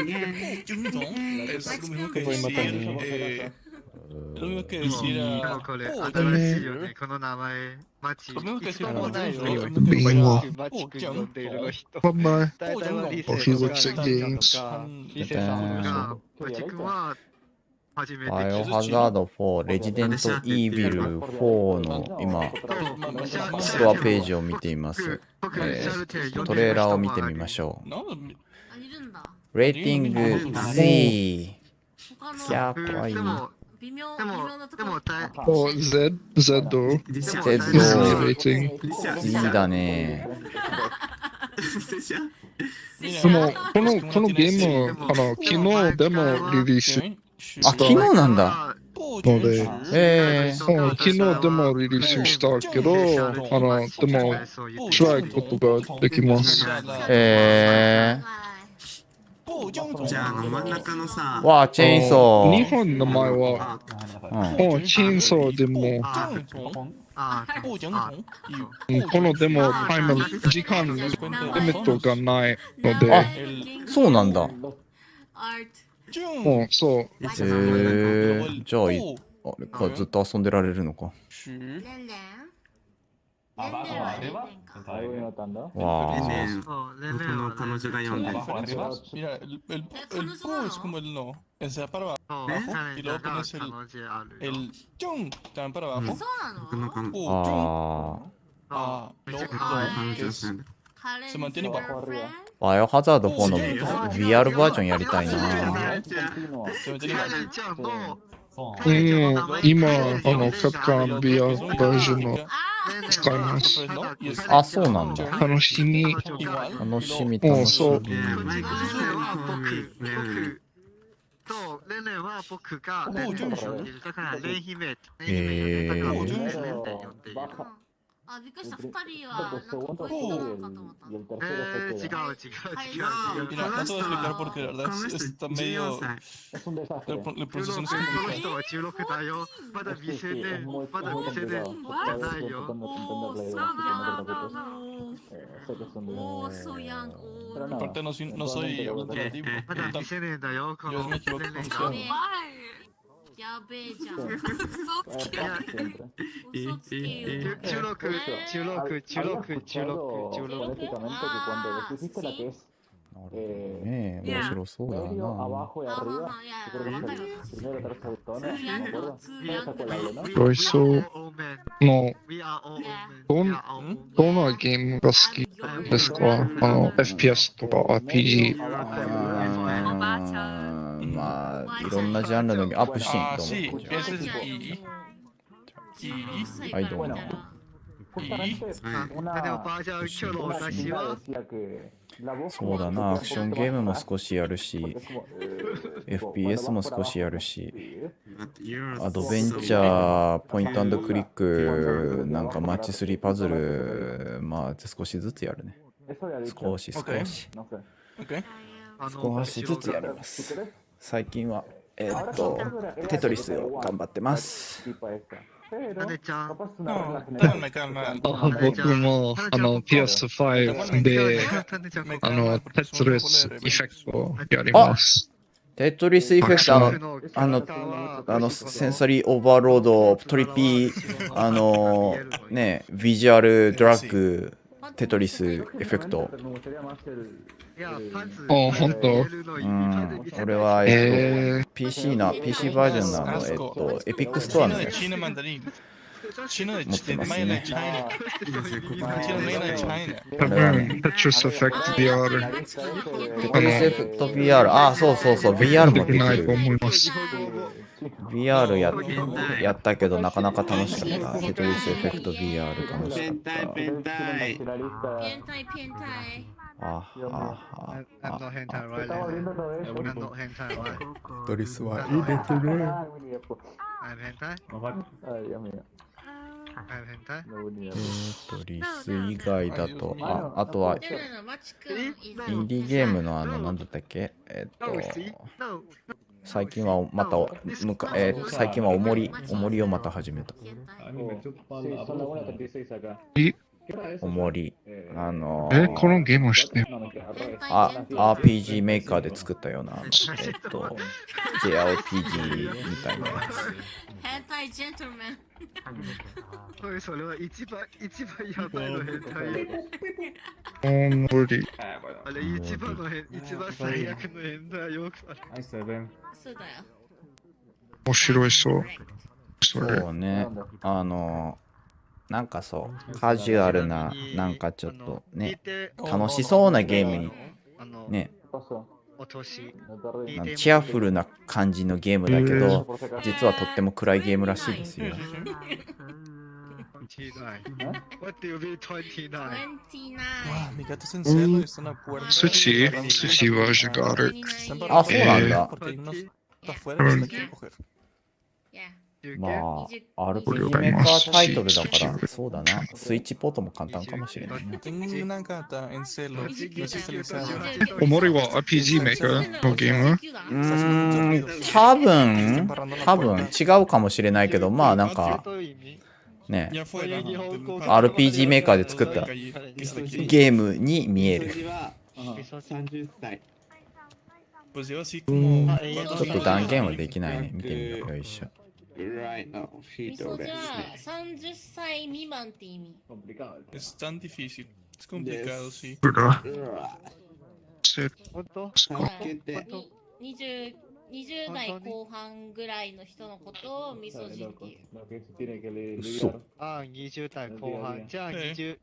mismo que バイバイまた decir. ね。 Es lo mismo que decir. これ新しいよね。この名前、マチ。Lo mismo que いつ decir. もないよ。 Anyway. マチ君呼んでいるの人。 Bye bye. 大体はリセ Oh, he looks と at か games. リセさんが、マチ君は初めてバイオハザード4、レジデントイービル4の今、ストアページを見ています。トレーラーを見てみましょう。レーティング Z。いやー、かわいい。でも、 Oh, Z どう Z rating. Z だね。でも、このゲーム、昨日でもリリース。あ、昨日なんだ。ので、昨日でもリリースしたけど、でも、トライことができます。じゃあ、真ん中のさ。わあ、チェーンソー。日本の前は、チェーンソーでも、このでもタイム、時間リミットがないので、あ、そうなんだ。そう。じゃあ、あれか、ずっと遊んでられるのか。わあ。ね僕の彼女が読んでる。 Mira, el po es como el no. O sea, para abajo. Y luego pones el chung también para abajo. Se mantiene igual. バイオハザード4の VR バージョンやりたいな。Se mantiene igual. 今、カプカン VR バージョンの使います。あ、そうなんだ。楽しみ。楽しみ、楽しみ。レネは僕がレネって呼んでいる。だからレン姫って呼んでいる。あ、びっくりした。二人はなんか恋人なのかと思った。違う。 Mira, no te voy a explicar porque la verdad está medio. El proceso no es この complicado. 人は16だよ。まだ未成年じゃないよ。Aparte, no soy alternativo. まだ未成年だよ。こ Yo の me equivoco レネ con が。 usted. やべえじゃん。嘘つき。嘘つき。 ねえ、面白そうだな。ロイソのどのゲームが好きですか？FPS とか RPG。まあ、いろんなジャンルのアップシーンと Sí, 思う。 ese es I. I. はい、どうも。 そうだな、アクションゲームも少しやるし、FPS も少しやるし、アドベンチャー、ポイント&クリック、なんかマッチ3パズル、まあ少しずつやるね。少し。少しずつやります。最近は、テトリスを頑張ってます。僕もPS5 でテトリスエフェクトをやります。テトリスエフェクト、センサリーオーバーロード、トリピー、ね、ビジュアルドラッグ、テトリスエフェクト。本当？俺は、PC バージョンのエピックストアのやつ。China, 持ってますね。 mainland China. China, mainland China. 多分、Tetris Effect VR。テトリスエフェクト VR。あ、そうそうそう、VR 持ってきないとてる。思います。VR やったけどなかなか楽しかった。テトリスエフェクト VR 楽しかった。变態变態。あ、の変態はの変態は。テトリスはいいですね。変態テトリス以外だと、あとは、インディーゲームのなんだったっけ最近はまた、最近はおもりをまた始めた。おもり。このゲームをしてRPG メーカーで作ったような、JRPG みたいなやつ。変態ジェントルメン。それは一番やばいの変態。無理。あれ一番最悪の変態よくある。そうだよ。面白いそう。そうね。なんかそう、カジュアルな、なんかちょっとね、楽しそうなゲームに、ね、チアフルな感じのゲームだけど、実はとっても暗いゲームらしいですよ。スチは時がある。あ、そうなんだ。まあ、RPG メーカータイトルだから、そうだな。スイッチポートも簡単かもしれないな。おもりは RPG メーカーのゲーム？多分違うかもしれないけど、まあなんか、ね、RPG メーカーで作ったゲームに見える。ちょっと断言はできないね。見てみよう。よいしょ。みそじゃ30歳未満って意味。Es tan difícil. Es complicado, sí. 20代後半ぐらいの人のことをみそじっていう。嘘。20代後半。じゃあ全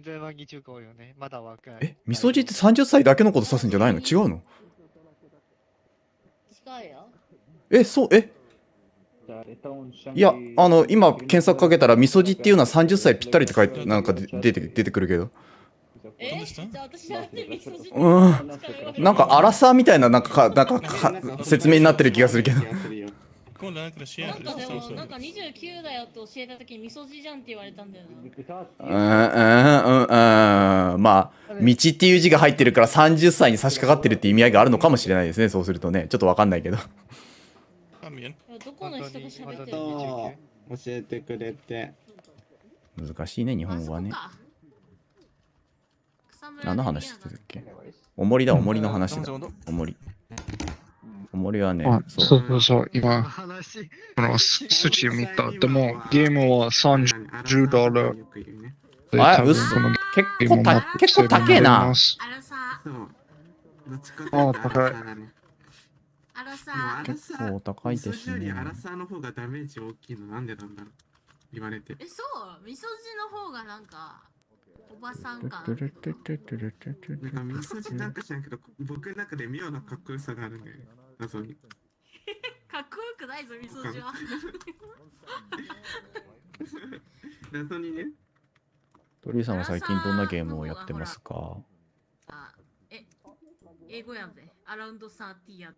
然は25よね。まだ若い。みそじって30歳だけのこと指すんじゃないの？違うの？違うよ。いや、今検索かけたらみそじっていうのは30歳ぴったりって書いて、なんか出てくるけど。じゃあ私なんてみそじなんかアラサーみたいななんか説明になってる気がするけど。なんかでもなんか29だよって教えた時にみそじじゃんって言われたんだよな。まあ道っていう字が入ってるから30歳に差し掛かってるって意味合いがあるのかもしれないですね。そうするとね、ちょっとわかんないけど。どこの人が喋ってるの？教えてくれて。難しいね、日本語はね。何の話してたっけ？おもりだ、おもりの話だ。おもり。おもりはね、そう、今、このスチ見た。でも、ゲームは$30。あ、うっそ。結構高えな。高い。結構高いですね。アラサーの方がダメージ大きいのなんでなんだろう言われて。そうみそじの方がなんかおばさんか。なんかみそじなんか知らんけど、僕の中で妙なかっこよさがあるんだよ。謎に。かっこよくないぞみそじは。謎にね。鳥居さんは最近どんなゲームをやってますか？英語やんぜ。アラウンド30やって。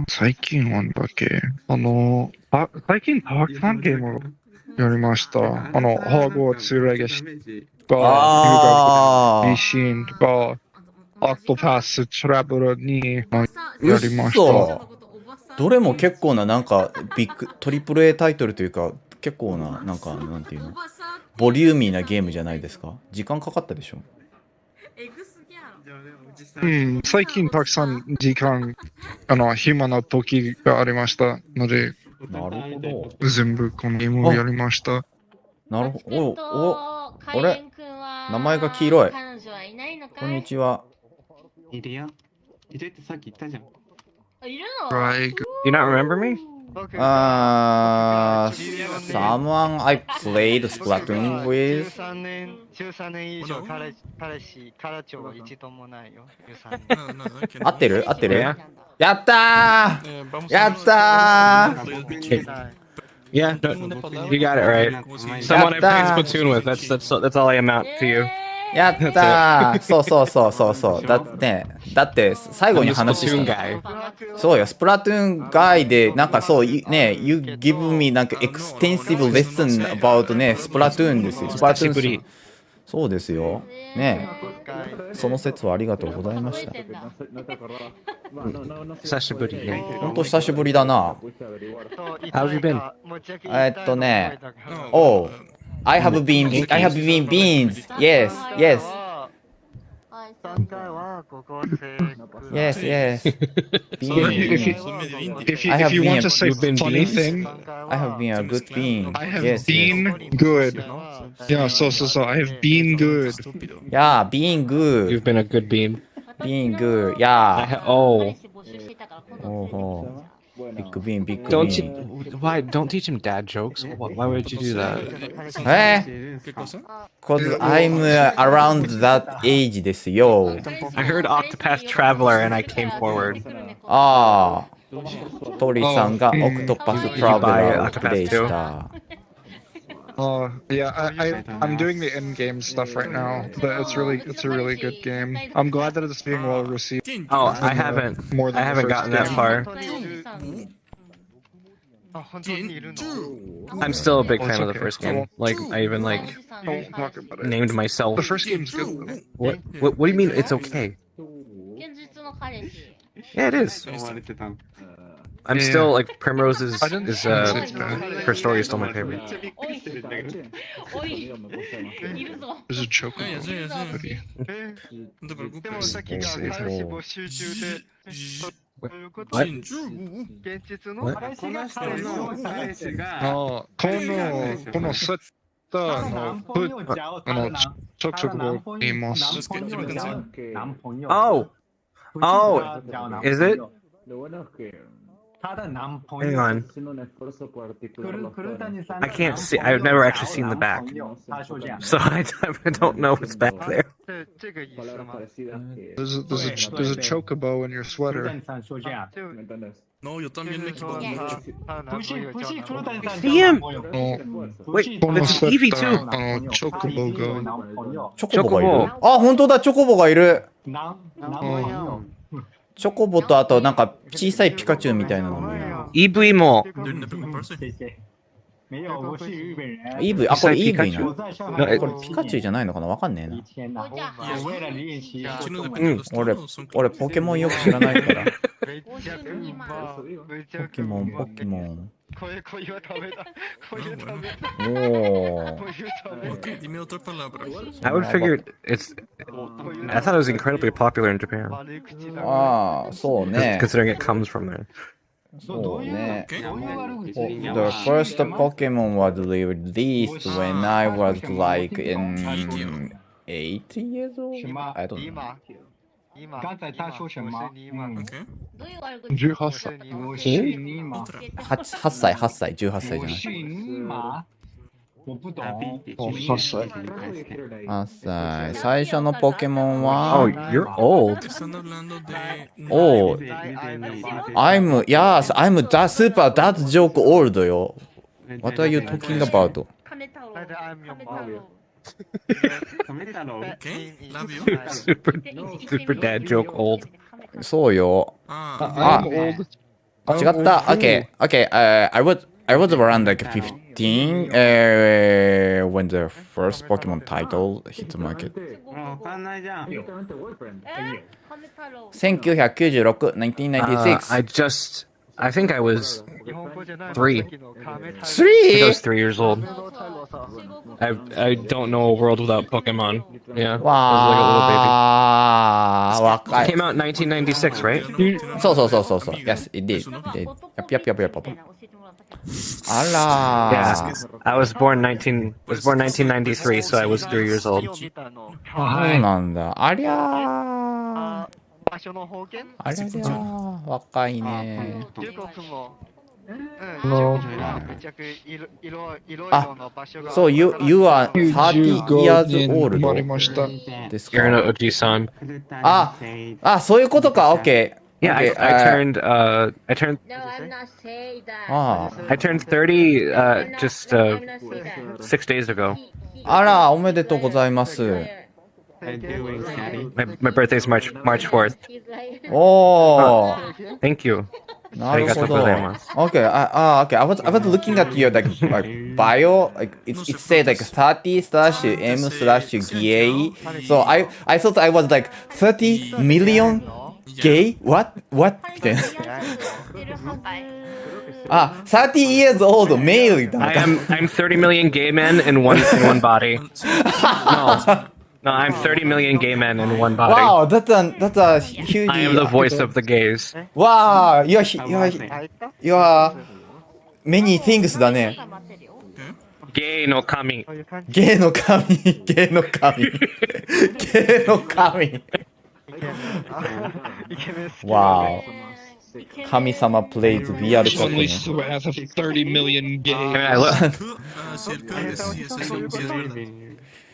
最近なんだっけ最近たくさんゲームをやりました。ハーゴーツレゲシーとか、ビシーンとか、オクトパストラベルにやりました。どれも結構ななんかトリプル A タイトルというか、結構ななんかなんていうの、ボリューミーなゲームじゃないですか。時間かかったでしょ。最近たくさん時間、暇な時がありましたので、なるほど。全部このゲームをやりました。なるほど。あれ？名前が黄色い。こんにちは。いるよ。いるってさっき言ったじゃん。いるの？ Do you not remember me? Someone I played Splatoon with. 13年以上彼氏、彼女は一度もないよ。13年。合ってる合ってる Yeah. やったーやったー Yeah, you got it right. Someone I play Splatoon with. That's all I amount to you. やったーそうそうそうそうそうだって最後に話したのそうよスプラトゥーンガイでなんかそうね You give me なんか extensive lesson about ねスプラトゥーンですよスプラトゥーンそうですよねその説はありがとうございました久しぶりねほんと久しぶりだな How have you been? Oh I have been beans. Yes. Yes. If you want to say funny thing, I have been a good bean. I have been good. Yeah, so I have been good. Yeah, being good. You've been a good bean. Being good. Yeah. Oh. Big bean, big Don't bean. Why? Don't teach him dad jokes. Why would you do that? Cause I'm around that age ですよ I heard Octopath Traveler and I came forward. ああトリさんが Octopath Traveler をプレイした Yeah, I'm doing the in-game stuff right now, but it's a really good game. I'm glad that it's being well received. Oh, I haven't gotten that far. I'm still a big fan of the first game. Like I even named myself. The first game's good. What do you mean it's okay? Yeah, it is. I'm still like Primrose is her story is still my favorite. There's a choke. What? このセッターの直後にいます。Oh, is it? Hang on. I can't see. I've never actually seen the back, so I don't know what's back there. There's a chocobo in your sweater. No, yo también me equivoco mucho. See him? Wait, it's Eevee too. Chocobo go. チョコボがいるあ本当だチョコボがいるチョコボとあとなんか小さいピカチュウみたいなのもいる EV も EV あこれ EV なのこれピカチュウじゃないのかなわかんねえな俺ポケモンよく知らないからポケモンI would figure I thought it was incredibly popular in Japan. ああそうね Considering it comes from there. そうね The first Pokemon was released when I was like in 8 years old? I don't know 刚才他说什么18歳。8歳18歳18歳じゃない8歳。8歳最初のポケモンは Oh, you're old. Oh, I'm that super that joke old よ What are you talking about? super dad joke old. そうよあ違った Okay, I was around like 15 when the first Pokemon title hit the market 1996 1996 I think I was 3. 3? I was 3 years old. I don't know a world without Pokemon. Yeah. I was like a little baby. It came out in 1996, right? So. Yes, it did. Yep. あら Yeah. I was born 1993, so I was 3 years old. そうなんだありゃーありゃりゃー若いね No. So you are 30 years old になりました。です You're an か Oji-san. そういうことか。OK. Yeah, Okay, I turned No, I'm not saying that. I turned 30 just 6 days ago. あら、おめでとうございます。My birthday's March 4th. おー。Thank you. なるほど。Okay, okay. I was looking at your like bio. Like it said like 30/m/gay. So I thought I was like 30 million gay. What? みたいな。30 years old male. I'm 30 million gay men in one body. No, I'm 30 million gay men in one body. Wow, that's a huge. I am the voice of the gays. Wow, you are many things だね。ゲイの神。ゲイの神。ゲイの神。ゲイの神。Wow. 神様 plays VR chat. Unleash the wrath of 30 million gays.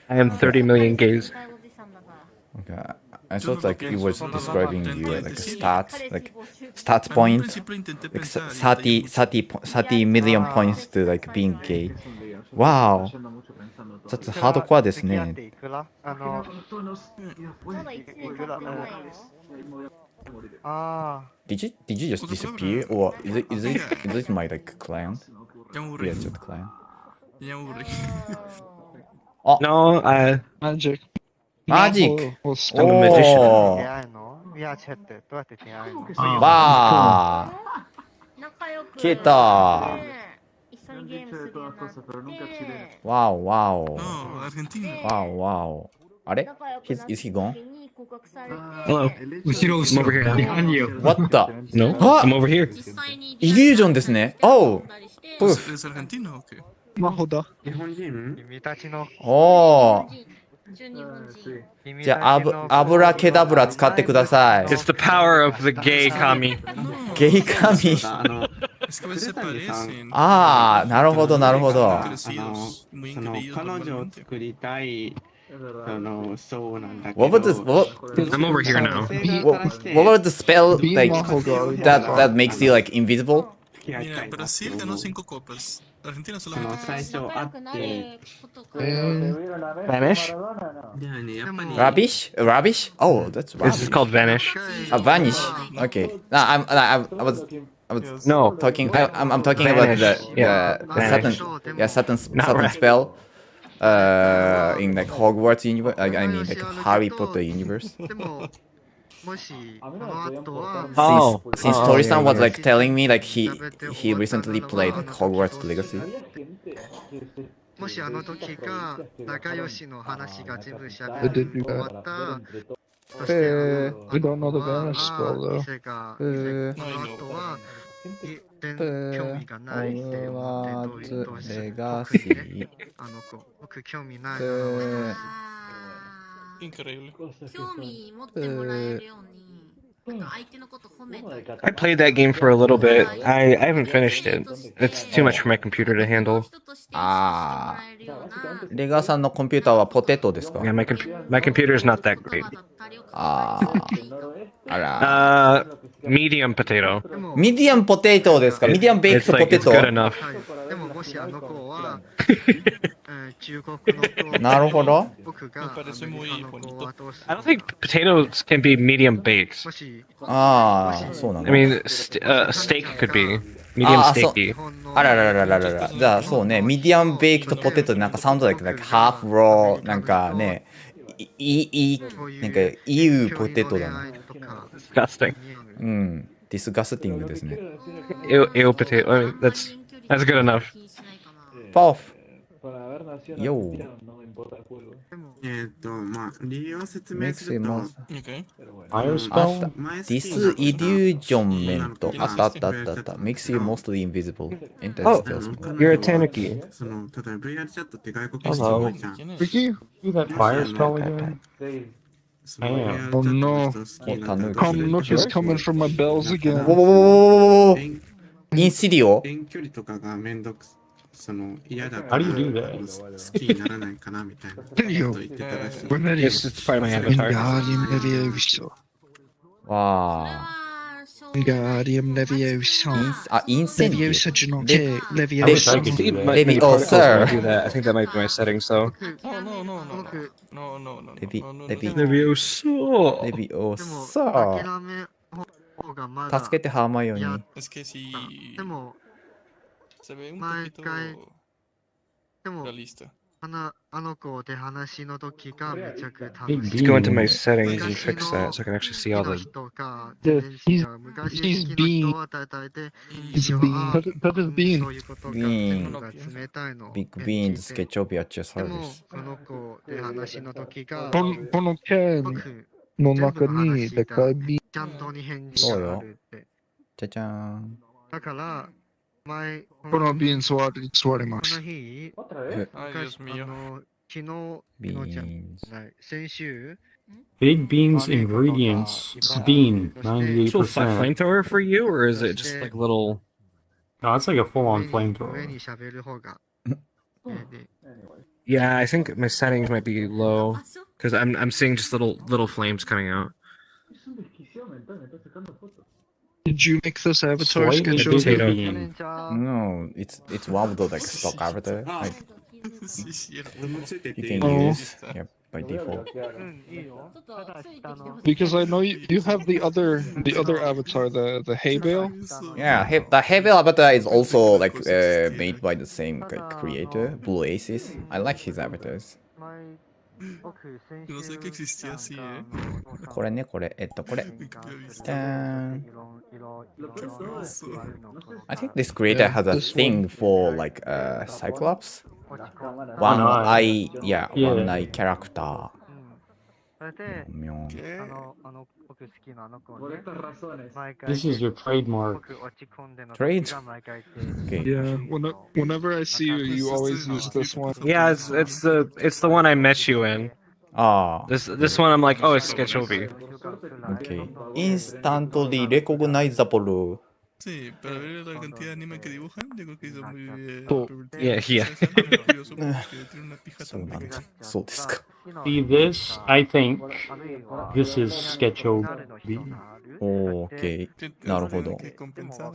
I am 30 million gays. Okay. I thought like it was describing your like stats point, like 30 million points to like being gay. Wow. That's hardcore ですね。Did you just disappear, or is it my like client? VRChat client. No, magic. Magic. I'm a magician. Wow. 消えた。Wow, wow. Wow, wow. あれ is he gone? Hello. I'm over here now. What the? No, I'm over here. イリュージョンですね。Oh! ¿Es argentino o qué? 魔法だ。おー。じゃあ、油ケダブラ使ってください。It's the power of the gay kami. ゲイ神。Es que a veces se parecen. なるほど、なるほど。Muy engreídos normalmente. What was this? I'm over here now. What was the spell like that makes you like invisible? Mira, Brasil ganó 5 copas. Argentina solamente 3. Vanish? Rubbish? Oh, that's rubbish. This is called vanish. Vanish. Okay. I was no talking. I'm talking about the Satan spell. In like Hogwarts universe. I mean like Harry Potter universe. Since Tori-san was like telling me like he recently played like Hogwarts Legacy. もしあの時が仲良しの話が全部喋り終わったそして We don't know the vanish spell though. 店がこの後は全然興味がないって思ってどうして僕興味ないな Increíble. I played that game for a little bit. I haven't finished it. It's too much for my computer to handle. レガーさんのコンピューターはポテトですか Yeah, my computer is not that great. medium potato. Medium potato ですか Medium baked It's like, it's potato. good enough. でももしあの子は中国の子なるほど。僕が Me parece muy bonito. I don't think potatoes can be medium baked. そうなの I mean, steak could be. Medium steaky. あらららららら。じゃあそうね、Medium baked potato なんかサウンドlike half raw なんかね、なんかEU ポテトだね。Disgusting. Disgusting ですね。Ew potato. I mean, that's good enough. Puff. Yo. まあ理由を説明すると、Fire spell? Disillusionment. あった。Makes you mostly invisible. Oh, you're a tanuki. その例えば VR チャットって外国人 Hello. 多いじゃん。 Ricky? You got fire spell again? VR Oh no. チャット好きな Come, look is coming from my bells again. Whoa. インシディオ遠距離とかがめんどくその嫌だ How から do you do 好 that? きにならないかなみたいなこと言ってたらしい。 Yes, it's probably my avatar. Wow. Wingardium Leviosa. Incendio. I wish I could do that. Maybe particles might do that. I think that might be my settings, though. Leviosa. 助けてハーマイオニー。 Es que sí. でも Se ve un 毎 poquito 回でも realista. あの子で話の時がめちゃく楽 Let's しい。 go into my settings and fix that so I can actually see all the. 人か He's 昔 he's 好きな being 人は大体で he's being that is being そういうことが全部が冷たいのをビッグビーンズスケッチオビアッチューサでもービス。その子で話の時がこの剣の中にでかいビちゃんとに返事があるって。じゃじゃーん。だから前このビーン座りまこのす。日 Ay, Dios mío. 昨日じゃない先週 Big Bean's ingredients. Bean, Actual 98%. flamethrower for you, or is it just like little? No, it's like a full-on 上 flamethrower. に喋る方が Yeah, I think my settings might be low because I'm seeing just little flames coming out. Did you make this avatar Slightly schedule? bigger bean. No, it's one of the like stock avatar. Like Sí, cierto. you can Oh. use by default. Because I know you have the other avatar, the hay bale. Yeah, the heavy avatar is also like made by the same like, creator, Blue Aces. I like his avatars. No sé que existía así, ¿eh? これね、これ、これ。じゃーん。I think this creator has a thing for like Cyclops. One eye, yeah, one eye character. それで僕好きなあの子をね毎回 This is your trademark. 僕落ち込んでの Trade? 時が毎回 Okay. Yeah, whenever I see you, you always use this one. Yeah, it's the one I met you in. Ah. This one I'm like, oh, it's Sketchobi. Okay. Instantly recognizable. Sí, pero ver la cantidad de anime que dibujan, yo creo que hizo muy bien. Yeah. Curioso porque tiene una pija tan pequeña. See this? I think this is Sketchobi. Okay. なるほど。 Que compensar.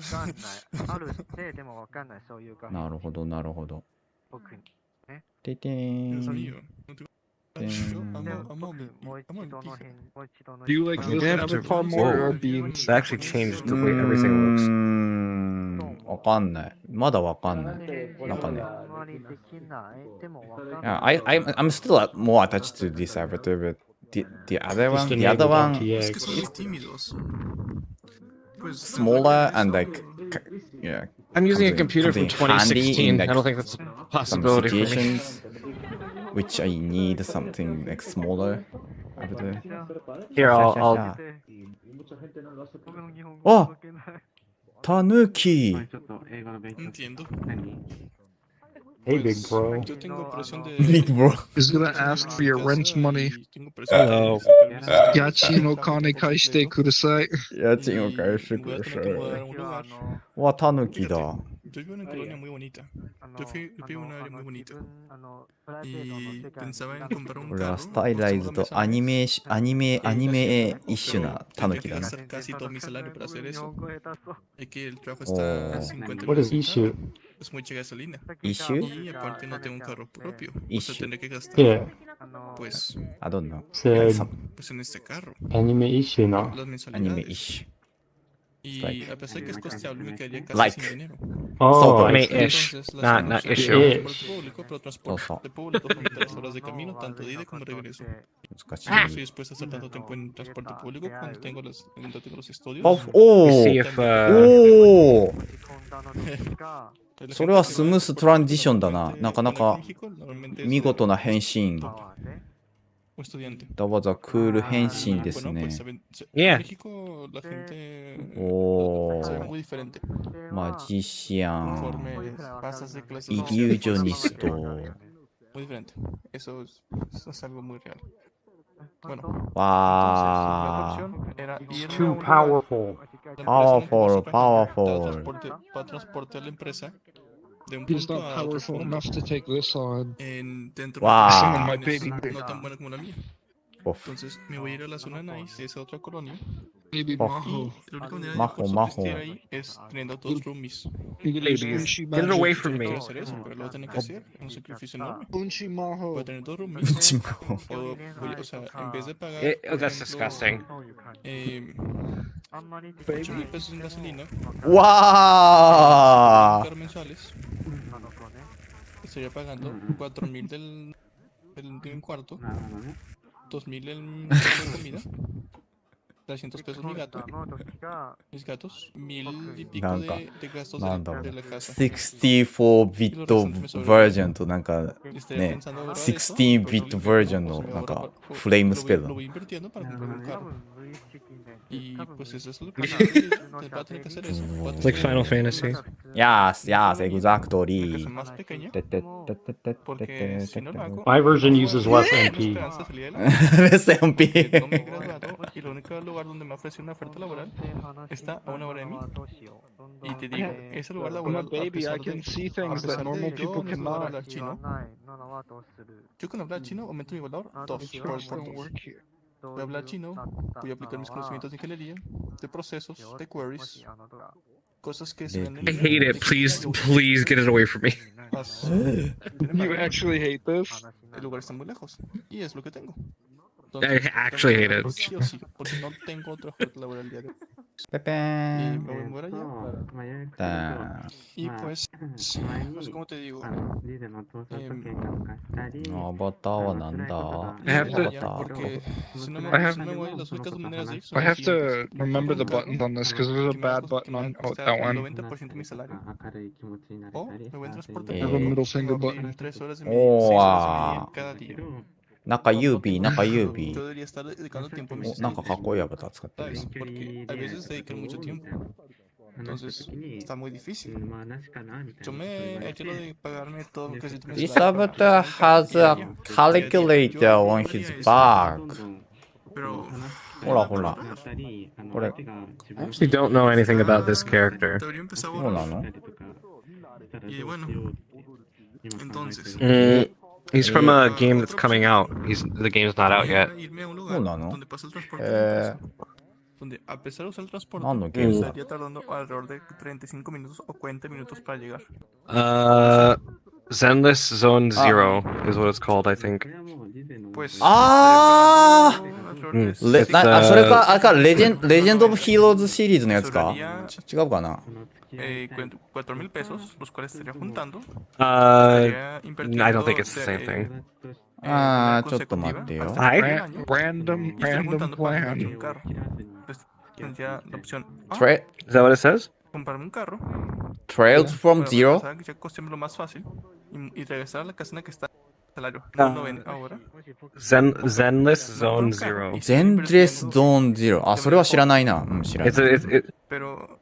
あるってでもわかんないそういう画なるほど、なるほど。僕にねててーん。 Mío. No te- Ding. Amo mi pija. Do you like this avatar more or beans? That actually changed the way everything looks. わかんない。まだわかんない。なんかね。Yeah, I'm still more attached to this avatar, but the other one, Es que son muy tímidos. Pues, smaller and like, yeah. I'm using a computer from something handy 2016. in, like, I don't think that's a some possibility for me. situations, which I need something like smaller avatar. Here, I'll. Oh! Tanuki! entiendo. Hey, big bro. Yo tengo presión de. Big bro. He's gonna ask for your rent money. Tengo presión de. Oh. Yachi no kane kaishite kudasai. 家賃を返してください。わ、タヌキだ。 Yo vivo en una colonia muy bonita. Yo vivo en una área muy bonita. Y pensaba en comprar un これは carro. スタイライズとアニメ一種なタヌキだね。 Gastar casi todo mi salario para hacer eso. Es que el trabajo Oh. está 50 What is issue? Es mucha gasolina. Issue? Y aparte no tengo un carro propio. O sea, Issue. tendré que gastar. Yeah. Pues, I don't know. Said pues en este carro. anime issue, no? Las Anime mensualidades. ish. Y a pesar que es costeable, me quedaría casi Like. sin dinero. Oh, I I mean, see. ish, Entonces, las not semanas issue. de Ish. transporte público, pero Ojo. transporte público son 3 horas de camino, tanto de ida como de regreso. 難しい。No estoy dispuesto a estar tanto tiempo en transporte público cuando tengo los estudios. おお See if おお La それはスムーストランジションだな。なかなか見事な変身。 o estudiante. だわざクール変身ですね。 Yeah. En México la gente お se ve お muy diferente. マジシアン。 Conforme pasas de clases イリュージョニスト。 muy diferente. Eso es algo muy real. Bueno, わ entonces la otra opción era It's irme a too un lugar powerful. Powerful, para powerful. transporte a la empresa de un He's punto not a otro powerful punto enough to take this on. dentro Wow. de Some of my una baby condiciones no tan buena como la mía. Entonces me voy a ir a la zona nice, esa otra colonia. Baby Y Maho. la única manera de Majo, poder subsistir majo. ahí es teniendo dos roomies. Babies, get it away from me. Quiero hacer eso, pero lo voy a tener que hacer. Es un sacrificio enorme. Unchi Maho. Voy a tener dos roomies. Unchi Maho. O sea, en vez de pagar. Oh, that's disgusting. 8,000 pesos en gasolina. ¡Wow! Mensuales. Estaría pagando 4,000 de un cuarto. 2,000 en comida. 300 pesos mi gato. Mis gatos. 1,000 y pico de gastos de la casa. 64-bit version となんかね、16-bit version のなんかフレームスペード。 Lo voy invirtiendo para comprar un carro. Y pues eso es lo que va a tener que hacer eso. It's like Final Fantasy. Yes, yes, exactly. My version uses less MP. Less MP. Y el único lugar donde me ofrece una oferta laboral está a 1 hora de mí. Y te digo, ese lugar laboral, Baby, I can see things that normal people cannot. hablar chino, yo con hablar chino aumento mi valor 2 por 2. Voy a hablar chino, voy a aplicar mis conocimientos de ingeniería, de procesos, de queries, cosas que se ven en I hate it. Please, please get it away from me. You actually hate this? El lugar está muy lejos y es lo que tengo. I actually hate it. Sí o sí, porque no tengo otra oferta laboral el día de hoy. Pepe. Y me voy a mover allá. Y pues, como te digo, アバターはなんだ I have to- porque si no me voy, las únicas maneras de ir son I las have to siguientes. remember the buttons on this because there's a bad button on that El one. 90% de mi salario. O me voy en transporte I have a middle finger público, button. 3 horas de mi お 6 horas de miー día cada día. 中指、中指 Yo debería estar dedicando tiempo a mis おなんかかっこいいアバター使ってる ¿sabes? Porque a veces dedican mucho tiempo. Entonces, está muy difícil. Yo me he hecho lo de pagarme todo lo que se me This avatar has a calculator on his back ほらほらこれ I actually don't know anything about this character. そうなの Y bueno, entonces, He's from a game that's coming out. The game's not out yet. irme a un そう lugar なの donde pasa el transporte de empresa, え donde a pesar de usar el transporte, 何のゲームだ estaría tardando alrededor de 35 minutos o 40 minutos para llegar. Zenless Zone Zero is what it's called, I think. Pues, あー alrededor de レ It's, なあそれ uh, かあれかレジェンド・オブ・ヒーローズシリーズのやつか違うかな 4,000 pesos, los cuales estaría juntando. I don't think it's the same thing. あーちょっと待ってよ Random plan. Tendría la opción A, Tra- Is that what it says? comprarme un carro. Trails from Bueno, Zero pensaba que ya costearme lo más fácil y regresar a la casina que está en el salario. Ah. No ven ahora. Zenless Zone Zero. ゼンレスゾーンゼロあそれは知らないなうん知らない Pero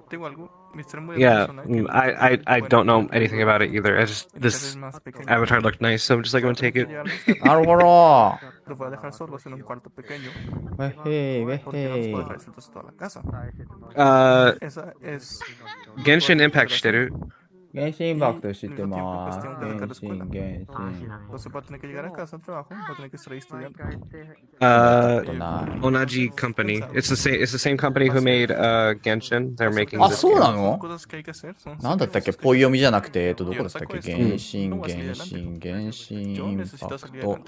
tengo algo, mi historia muy Yeah, personal que- I don't know anything about it either. I just en mi casa this es más pequeño. avatar looked nice, so I'm just like I'm gonna take it. なるほど Los voy a dejar solos en un cuarto pequeño. ウェヘイウェ Porque no los ヘイ puedo dejar sueltos toda la casa. Esa es Genshin Impact してる? 原神インパクト知ってます原神原神 Entonces va a tener que llegar a casa al trabajo, va a tener que estar ahí estudiando. Onaji Company. It's the same company who made Genshin. They're making あ this そう game. なの Cosas que hay que hacer son なんだったっけポイ読みじゃなくてどこだったっけ原神原神原神インパクト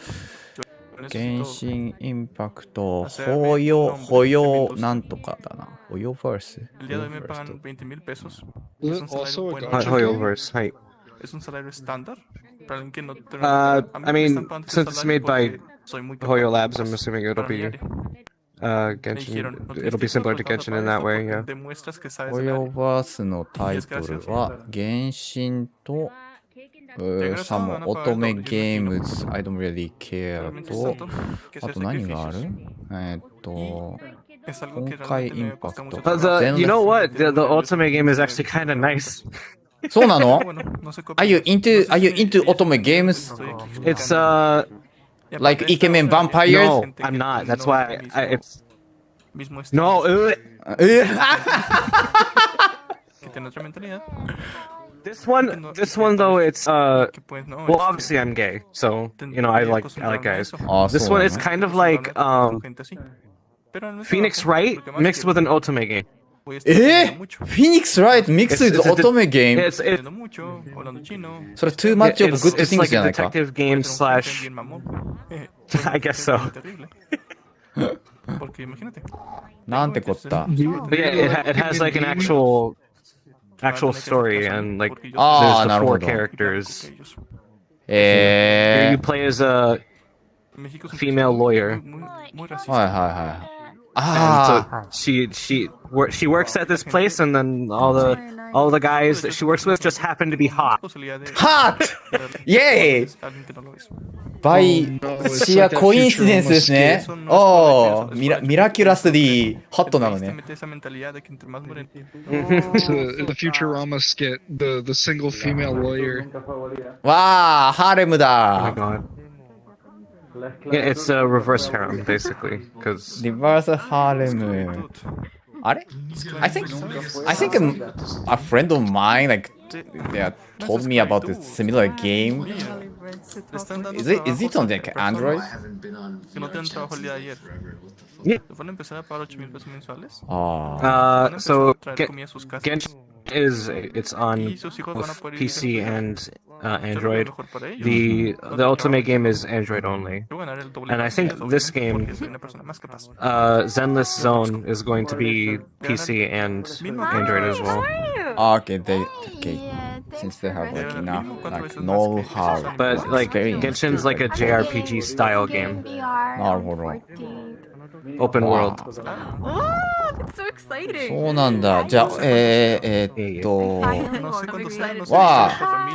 原神インパクト保養なんとかだな保養ファース El día de hoy me pagan 20,000 pesos. Is Es it un salario also a bueno. gacha Hoyoverse, hi. Es un salario estándar para alguien que no tiene. I me mean, están pagando ese since it's salario made by porque soy muy Hoyo capaz Labs, I'm para assuming it'll mi be área. Genshin. It'll be similar to Genshin in that way, yeah. Demuestras que sabes 保 el 養 área. バースのタイトルは原神とサモ乙女ゲームズ I don't really care とあと何がある今回インパクト But you know what? The Ultimate game is actually kind of nice. そうなの Are you into otome games? It's, Like イケメン vampires? No, I'm not. That's why it's... mismo No, que tiene otra mentalidad. This one though, it's well, obviously I'm gay, so you know I like guys. This one is kind of like Phoenix Wright mixed with an otome game. Phoenix Wright mixed with otome game? It's too much of good things like じゃ a ないか。 detective game slash. I guess so.なんてこった。 But yeah, it has like an actual story and like there's Ah, the 4 characters. Here you play as a female lawyer. はいはいはい。 And so she works at this place, and then all the guys that she works with just happen to be hot. Hot! Yay! By sheer coincidence ですね。おー、ミラキュラスリーホットなのね。It's a Futurama skit, the single female lawyer. わー、ハーレムだ。 Oh my god. Yeah, it's a reverse harem, basically, because reverse harem. I think a friend of mine like told me about this similar game. Is it on like Android? Yeah. So Genshin it's on both PC and Android. The Ultimate game is Android only, and I think this game, Zenless Zone, is going to be PC and Android as well. Okay, since they have like enough like know-how. But like Genshin's like a JRPG style game. なるほど。 Open world. Oh, it's so exciting. そうなんだ。じゃあ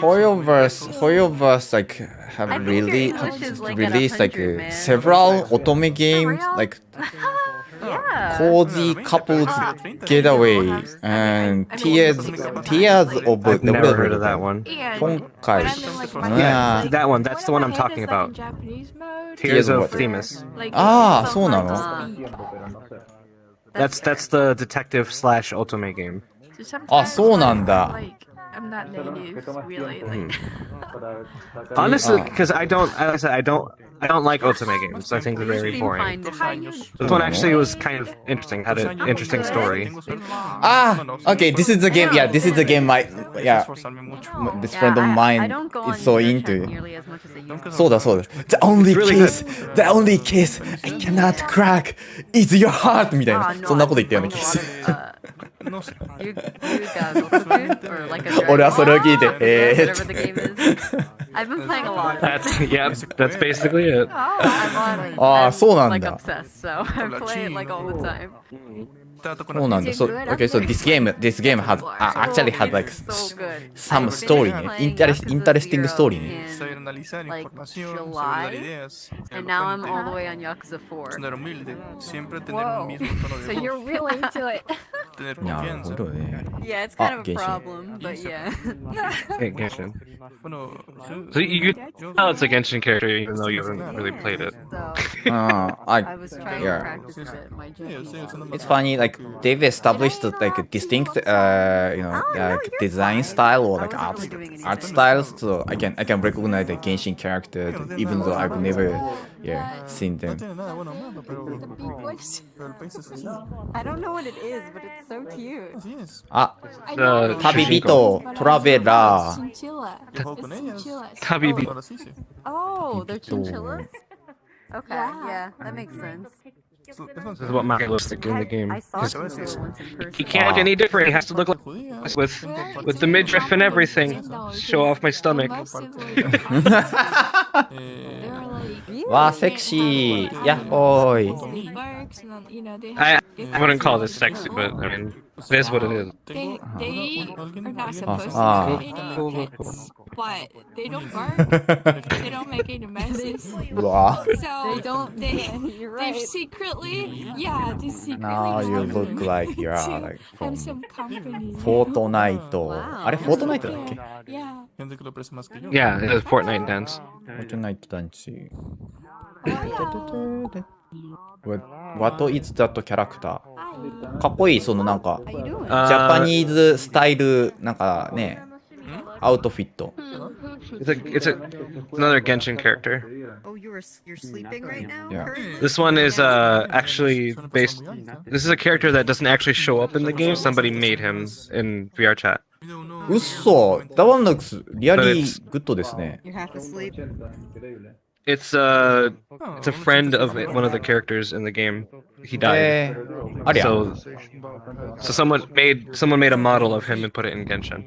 Hoyoverse like have released like several otome games like cozy couples getaway and tears of I've never heard of that one. 今回 Yeah, that one. That's the one I'm talking about. Tears of Themis. ああ、そうなの That's the detective slash otome game. あ、そうなんだ。 I'm not native, really. Like, honestly, because I don't like otome games. I think they're very boring. This one actually was kind of interesting. Had an interesting story. Okay, this is the game. Yeah, this is the game. This friend of mine is so into. そうだそうだ。The only case I cannot crack is your heart みたいな。そんなこと言ったような気がする。俺はそれを聞いて、I've been playing a lot. That's basically it. ああ、そうなん Like だ。 obsessed, so I play it like all the time. そうなんだ。Okay, so this game has actually had like some story ね。interesting story ね。 Like July, and now I'm all the way on Yakuza 4. Whoa. So you're really into it. なるほどね。 Yeah, it's kind of a problem, but yeah. Hey, Genshin. So you could tell it's a Genshin character even though you haven't really played it. I was trying to practice a bit my Japanese. It's funny, like they've established like a distinct, design style or like art styles. So I can recognize the Genshin character even though I've never seen them. The big voice. I don't know what it is, but it's so cute. あ、旅人、トラベラー。 Chinchilla. It's chinchillas. 旅人。 Oh, they're chinchillas? Okay, yeah, that makes sense. This is what my looks like in the game. I saw chinchilla once in person. He can't look any different. He has to look like with the midriff and everything. Show off my stomach. わあ、セクシー。やっほーい。 I wouldn't call this sexy, but I mean, it is what it is. They are not supposed to Ah. be any kids, but they don't bark. They don't make any messes. うわ。 So they secretly, they secretly Now you want look like you are to like have from some company. フォートナイト。あれ、フォートナイトだっけ Yeah. Yeah, it is Fortnite dance. フォートナイト団地。What is that character? かっこいい、そのなんか、ジャパニーズスタイル、なんかね、アウトフィット。It's another Genshin character. Oh, you're sleeping right now? Yeah. This one is actually based. This is a character that doesn't actually show up in the game. Somebody made him in VRChat. うっそ That one looks really good ですね。 You're half asleep. It's a friend of one of the characters in the game. He died. So someone made a model of him and put it in Genshin.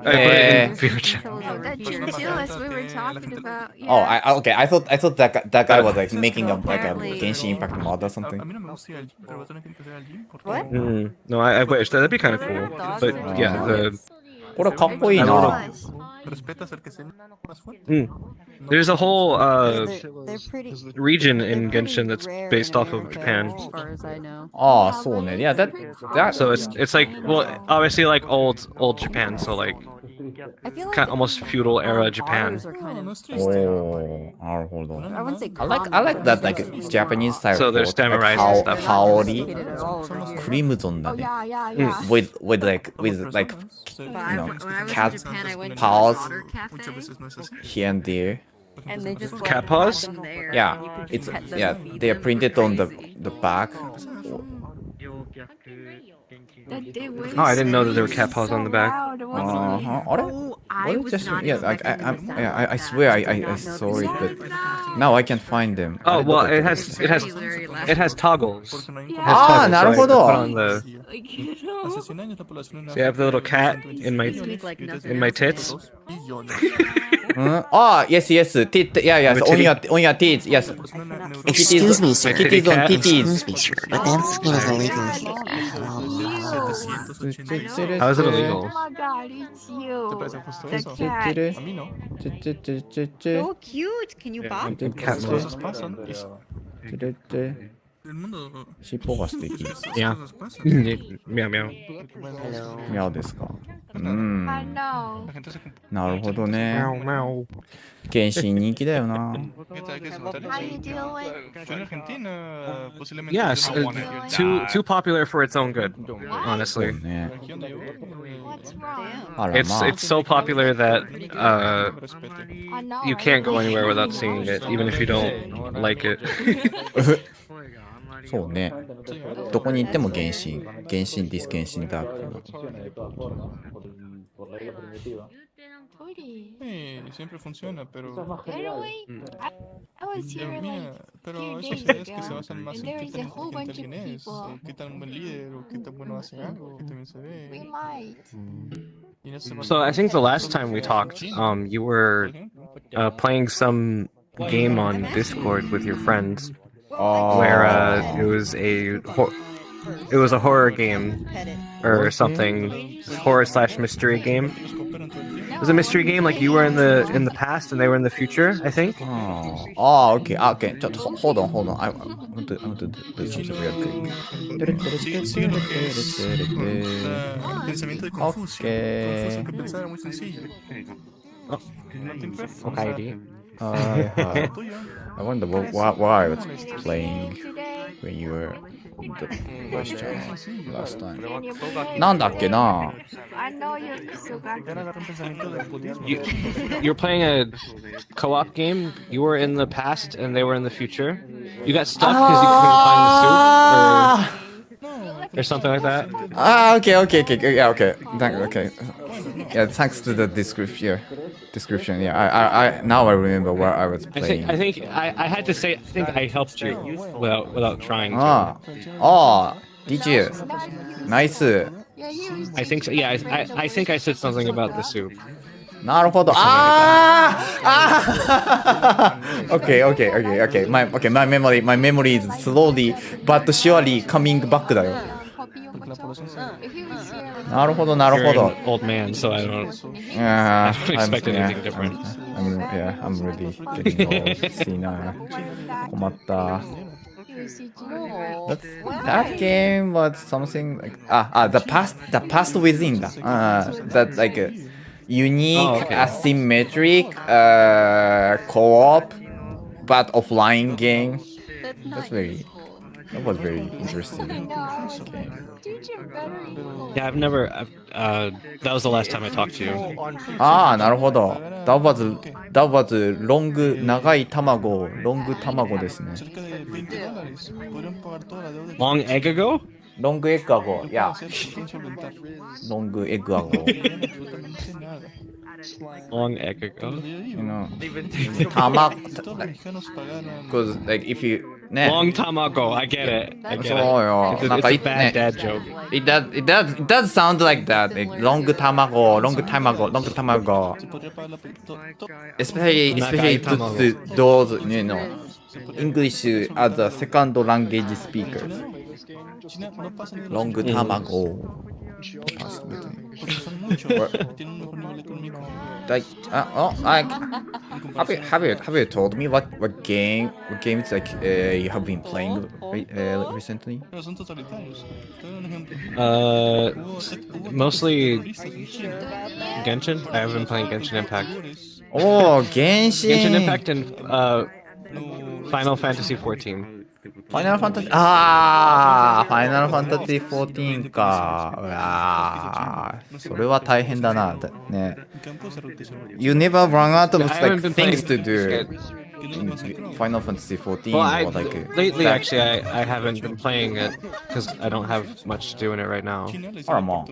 Put it in VRChat. Oh, that Gentilis we were talking about. Yeah. Oh, okay. I thought that guy was like making a Genshin Impact mod or something. What? No, I wish that'd be kind of cool. But yeah, これかっこいいな。There's a whole They're pretty region in Genshin that's based off of Japan. as far as I know. ああ、そうね。Yeah, that So it's like, well, obviously like old Japan, so like I feel like kind of almost feudal era Japan. ours are kind of Oh, なるほど。 I wouldn't say I like that like Japanese style. So there's samurais and stuff. 羽織 complicated at all over here. クリムゾンだ Oh ね。 yeah, yeah, yeah. With like But you I, know when I was cat in Japan, I went to paws a water cafe, here and there. and they just Cat like, paws? had them there. Yeah, You could it's pet them yeah and feed they are them. printed on the back. That day when Oh, I didn't know that there were you cat paws on the back. loud, wasn't it? あれ I What was just not yeah like expecting them to sound I like swear that. I saw it but now I can't find them. Oh あれ well, どこ it has toggles. It has Ah, toggles, so I なるほど。 put on the. Like, you know, So you have the little cat in my speak like nothing in my else. tits. Yes tit yeah The on your tits yes. Excuse me, sir. Titties on titties. Excuse me, sir, but that's kind of illegal here. How is it illegal? Oh my god, it's you. The Tit- cat. tit- A mí no. tit- tit- tit- tit- tit- So cute. Can you pop? Cat Esas mode. cosas pasan. tit- tit- tit. El mundo. 尻尾が素敵。 Yeah. Esas cosas pasan. Meow meow. ミャオですか。I know. La gente se なるほどね。 Meow meow. 原神人気だよな。 ¿Qué tal que se How you doing? Yo en Argentina posiblemente Yes, yo no wanna hear too popular for its own good. そう Honestly, ね。 Aquí donde yo What's wrong? あら it's まあ。 it's so popular that respete. I know. you can't go anywhere without seeing it, even if you don't like it. そうね。どこに行っても原神。原神ディス原神ダーク。 Sí, siempre funciona, pero. Anyway, I was here Pero like mira, pero few esas days ideas que se ago, basan más and en there qué is a tan whole bunch inteligente of alguien es, people. qué tan buen líder, o qué tan bueno hace algo, qué tan bien se We ve. might. Y en eso se basa So I think the last time we talked, you were playing some game on Discord with your friends, where it was a horror game or something, horror/mystery game. It was a mystery game, like you were in the past and they were in the future, I think. Okay. Okay. ちょっとhold on. I want to do something real quick. Sí, lo que es el pensamiento de Confucio. Confucio que pensaba era muy sencillo. ¿No te influencia? Okay. I wonder what I was playing when you were in the voice channel last time. なんだっけな I know you're so bad. You're playing a co-op game. You were in the past and they were in the future. You got stuck because you couldn't find the suit, or something like that. Okay. Yeah, okay. Okay. Yeah, thanks to the description. Yeah, I now I remember where I was playing. I think I had to say. I think I helped you without trying to. Did you? Nice. I think so. Yeah, I think I said something about the soup. なるほど。Okay. My memory is slowly but surely coming back だよ。なるほど。 You're an old man, so I don't expect anything different. I'm really getting old. See now. 困った。That game was something like the past within だ。That like a unique asymmetric co-op but offline game. That's not That's very. useful. That was very interesting. Dude, you're better evil. Yeah, I've never. That was the last time I talked to you. ああ、なるほど。That was long 長い卵、ロング卵ですね。 Cerca de $20. Podrían pagar toda la deuda. Long egg ago? ロングエッグアゴ。いや、 Pueden solventar. ロングエッグアゴ。 No ganan absolutamente nada. Long egg ago? You know, Si todos los mexicanos pagaran. because like if you ね。 Long tamago, I get it. I get そう it. よ。 It's なんか a ね bad dad joke. It does sound like that. Like, ロング卵、ロング卵、ロング卵。 Se podría pagar la Especially to those, you know, English as a second language speakers. China no pasan de los Long 卵。 porque son muchos. Tienen un mejor nivel económico. Like, have you told me what games like you have been playing recently? Pero son totalitarios. Te doy un ejemplo. Mostly Genshin. I have been playing Genshin Impact. Oh, Genshin! Genshin Impact and Final Fantasy 14. ファイナルファンタジー、ああ、ファイナルファンタジー14か。うわー、それは大変だな。ね。You never run out of like things to do in Final Fantasy 14 Well, or like lately that- actually I haven't been playing it because I don't have much to do in it right now. あらまあ。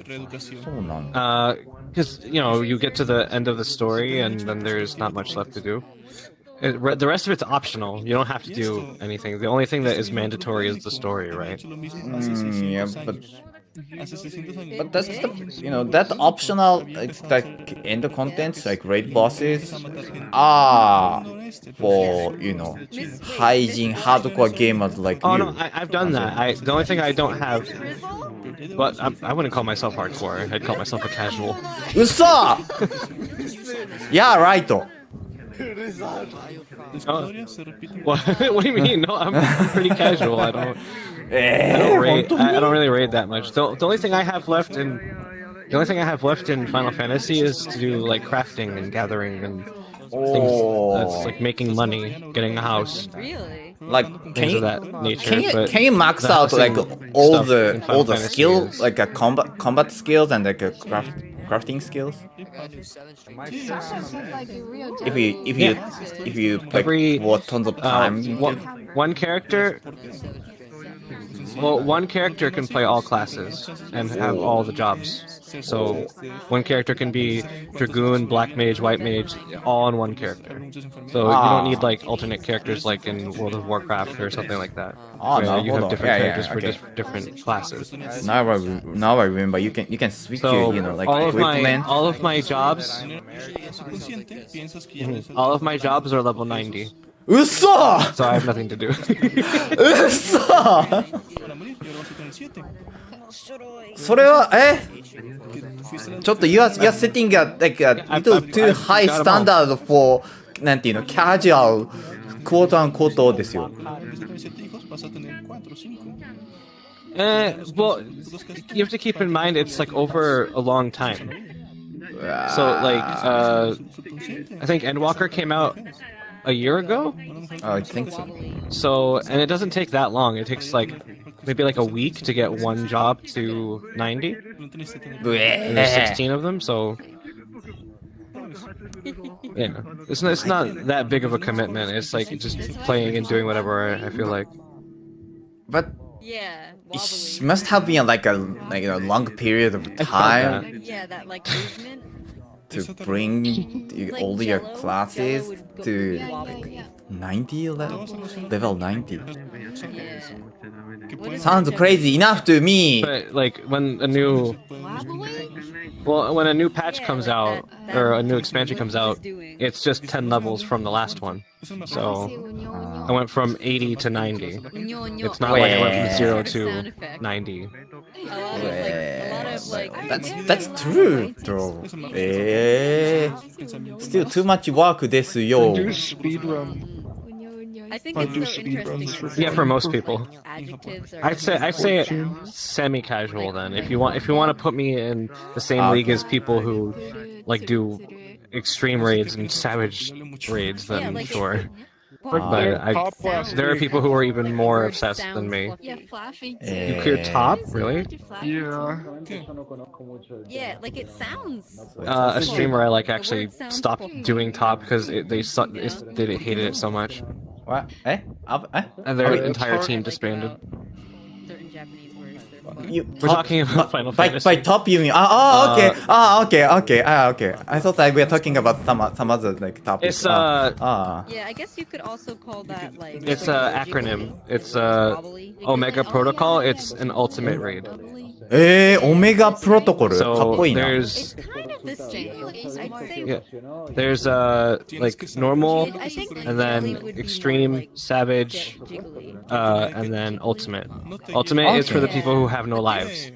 Reeducación. そうなんだ。 Because you know you get to the end of the story and then there's not much left to do. The rest of it's optional. You don't have to do anything. The only thing that is mandatory is the story, right? Yeah, but that's the, you know, that optional like end contents like raid bosses are for, you know, hygiene hardcore gamers like Oh you. no, I've done that. The only thing I don't have, but I wouldn't call myself hardcore. I'd call myself a casual. Usa! Yeah, right. Oh, what do you mean? No, I'm pretty casual. I don't really raid that much. The only thing I have left in Final Fantasy is to do like crafting and gathering and things that's like making money, getting a house. Really? Like Things of that nature. Can you max the out like housing all stuff in the Final Fantasy skills is- like a combat skills and like a crafting skills? If you like pour tons of time into one character. Well, one character can play all classes and have all the jobs. So one character can be Dragoon, Black Mage, White Mage, all in one character. So you don't need like alternate characters like in World of Warcraft or something like that. Where you have different characters for different classes. Now I remember you can switch So your, you know, like equipment. all of my jobs are level 90. Uso! So I have nothing to do. Uso! それはちょっと you are setting a like a little too high standard for なんていうの casual quote unquote ですよ。Well, you have to keep in mind it's like over a long time. So like I think Endwalker came out a year ago. I think so. So and it doesn't take that long. It takes like maybe like a week to get one job to 90. And there's 16 of them, so yeah, it's not that big of a commitment. It's like just playing and doing whatever I feel like. But yeah, it must have been like a long period of time. Yeah, that like movement. To bring all your classes to like 90 level 90. Sounds crazy enough to me. But like when a new patch comes out or a new expansion comes out, it's just 10 levels from the last one. So I went from 80 to 90. It's not like I went from 0 to 90. That's true, though. Still too much work ですよ。 I think it's so interesting. Yeah, for most people. Adjectives are I'd say semi-casual then. If you want to put me in the same league as people who like do extreme raids and savage raids, then sure. there are people who are even more obsessed than me. Yeah, fluffy too. You cleared top, really? Yeah. Yeah, like it sounds. A streamer I like actually stopped doing top because they hated it so much. What? And their entire team disbanded. Certain Japanese words. We're talking about Final Fantasy. By top you mean? Okay. I thought that we were talking about some other like topics. It's Yeah, I guess you could also call that like. It's a acronym. It's Omega Protocol. It's an ultimate raid. Omega Protocol. So there's kind of the same. I'd say. yeah, there's like normal, and then extreme, savage, and then ultimate. Ultimate is for the people who have no lives.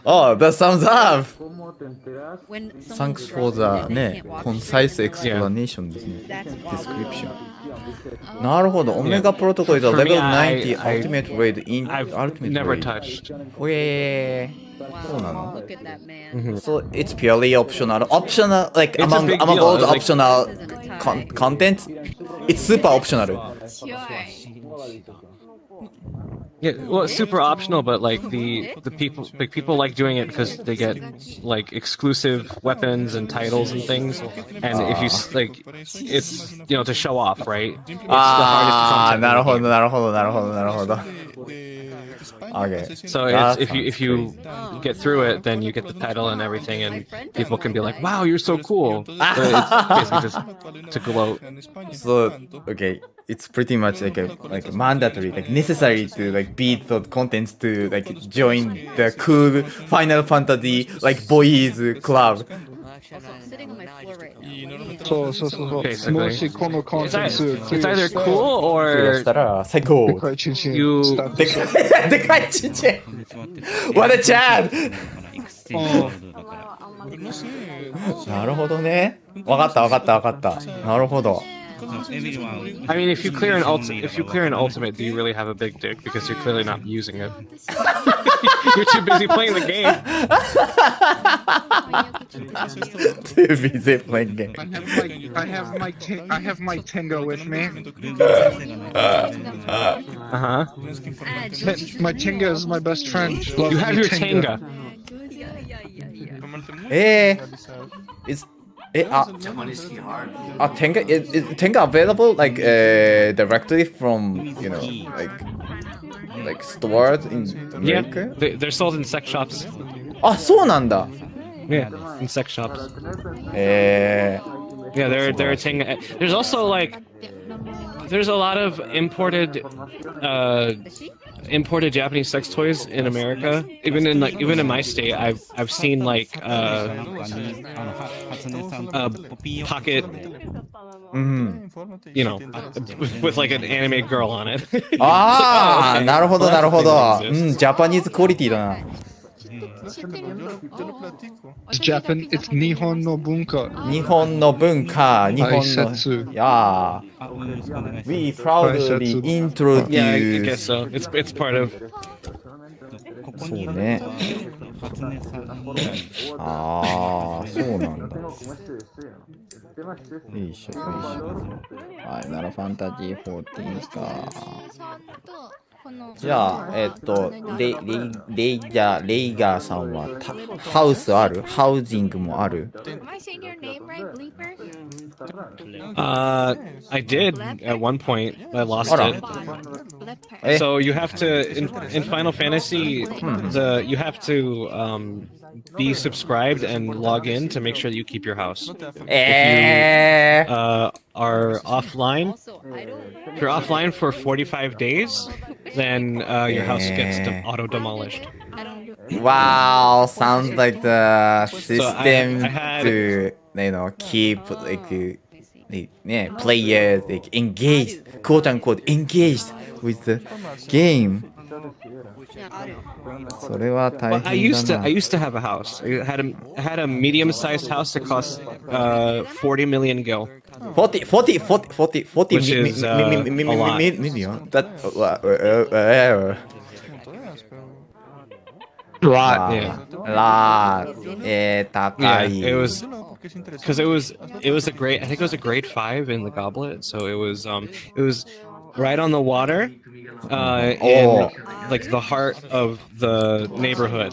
Oh, that sounds up. When Thanks for the ね concise explanation ですね。description. なるほど。Omega Protocol is a level 90 ultimate raid in ultimate never raid. touched. そうなの Look at that man. So it's purely optional. Optional, like It's a among big all deal. the Like- optional content, it's super optional. Yeah, well, it's super optional, but like the people like doing it because they get like exclusive weapons and titles and things. And if you like, it's to show off, right? It's the hardest content. なるほど。Okay. So it's, if you get through it, then you get the title and everything, and people can be like, "Wow, you're so cool." So it's basically just to gloat. So okay, it's pretty much like mandatory, like necessary to like beat the contents to like join the cool Final Fantasy like boys club. Sitting on my floor right now. そう。Basically. もしこのコン It's テンツ it's either cool クリア or したら最高。でかいチンチン you でかいちっちゃい。What a Chad! なるほどね。わかった。なるほど。I mean, if you clear an ultimate, do you really have a big dick? Because you're clearly not using it. You're too busy playing the game. Too busy playing game. I have my Tenga with me. My Tenga is my best friend. You have your Tenga. It's Tenga is Tenga available like directly from like stores in America? Yeah, they're sold in sex shops. そうなんだ。 Yeah, in sex shops. Yeah, they're a Tenga. There's also like there's a lot of imported Japanese sex toys in America. Even in my state, I've seen like pocket, with like an anime girl on it. なるほど。ジャパニーズクオリティだな。It's 日本の文化。日本の。Yeah. We proudly introduce. Yeah, I guess so. It's part of. そうね。そうなんだ。よいしょ。はい、ならファンタジー14か。じゃあ、レイガーさんはハウスある？ハウジングもある？ Am I saying your name right, Bleeper? I did at one point. I lost it. So you have to in Final Fantasy, you have to be subscribed and log in to make sure that you keep your house. If you are offline, if you're offline for 45 days, then your house gets auto demolished. Wow, sounds like the system to keep like players like engaged, quote unquote engaged with the game. それは大変だな。I used to have a house. I had a medium-sized house that cost 40 million gil. 40 Which is a lot. million. That Lot. Yeah. Lot. 高 Yeah, い。 it was because it was a grade. I think it was a grade 5 in the goblet, so it was right on the water, in like the heart of the neighborhood.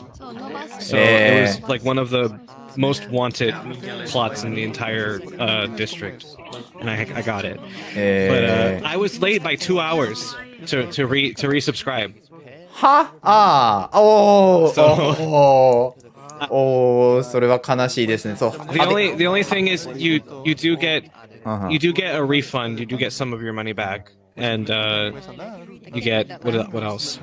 So it was like one of the most wanted plots in the entire district, and I got it. But I was late by 2 hours to resubscribe. はああ、おー、 So- おー、おー、それは悲しいですね。そう。 The only thing is you do get a refund. You do get some of your money back, and you get what else?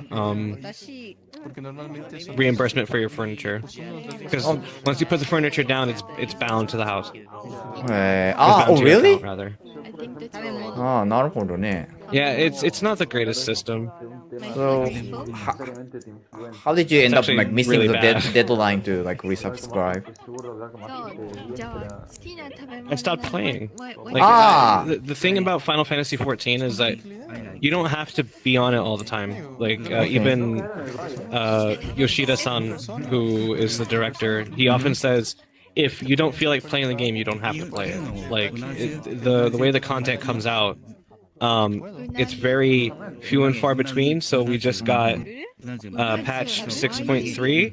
Reimbursement for your furniture. Because once you put the furniture down, it's bound to the house. Oh, really? Rather. ああ、なるほどね。 Yeah, it's not the greatest system. So, how did you end up actually like missing really the bad. deadline to like resubscribe? I stopped playing. Like, Ah! The thing about Final Fantasy XIV is that you don't have to be on it all the time. Like even Yoshida-san, who is the director, he often says, if you don't feel like playing the game, you don't have to play it. Like the way the content comes out, it's very few and far between. So we just got patch 6.3.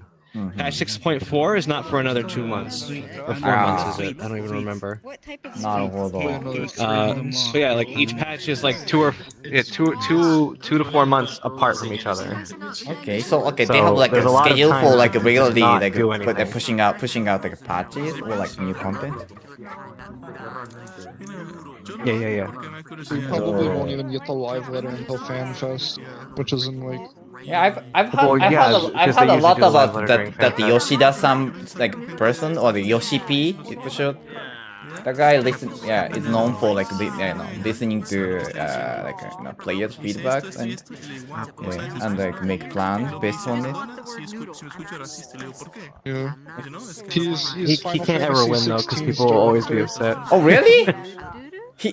Patch 6.4 is not for another 2 months or 4 months, is it? I don't even remember. But yeah, like each patch is like 2 to 4 months apart from each other. Okay, so they have like a schedule for like regularly like pushing out like patches or like new content. Yeah. We probably won't even get the live letter until FanFest, which is in like. Yeah, I've heard a lot about that the Yoshida-san like person or the Yoshi P for sure. The guy is known for like listening to players' feedback and like make plans based on it. Yeah. He can't ever win though because people will always be upset. Oh really?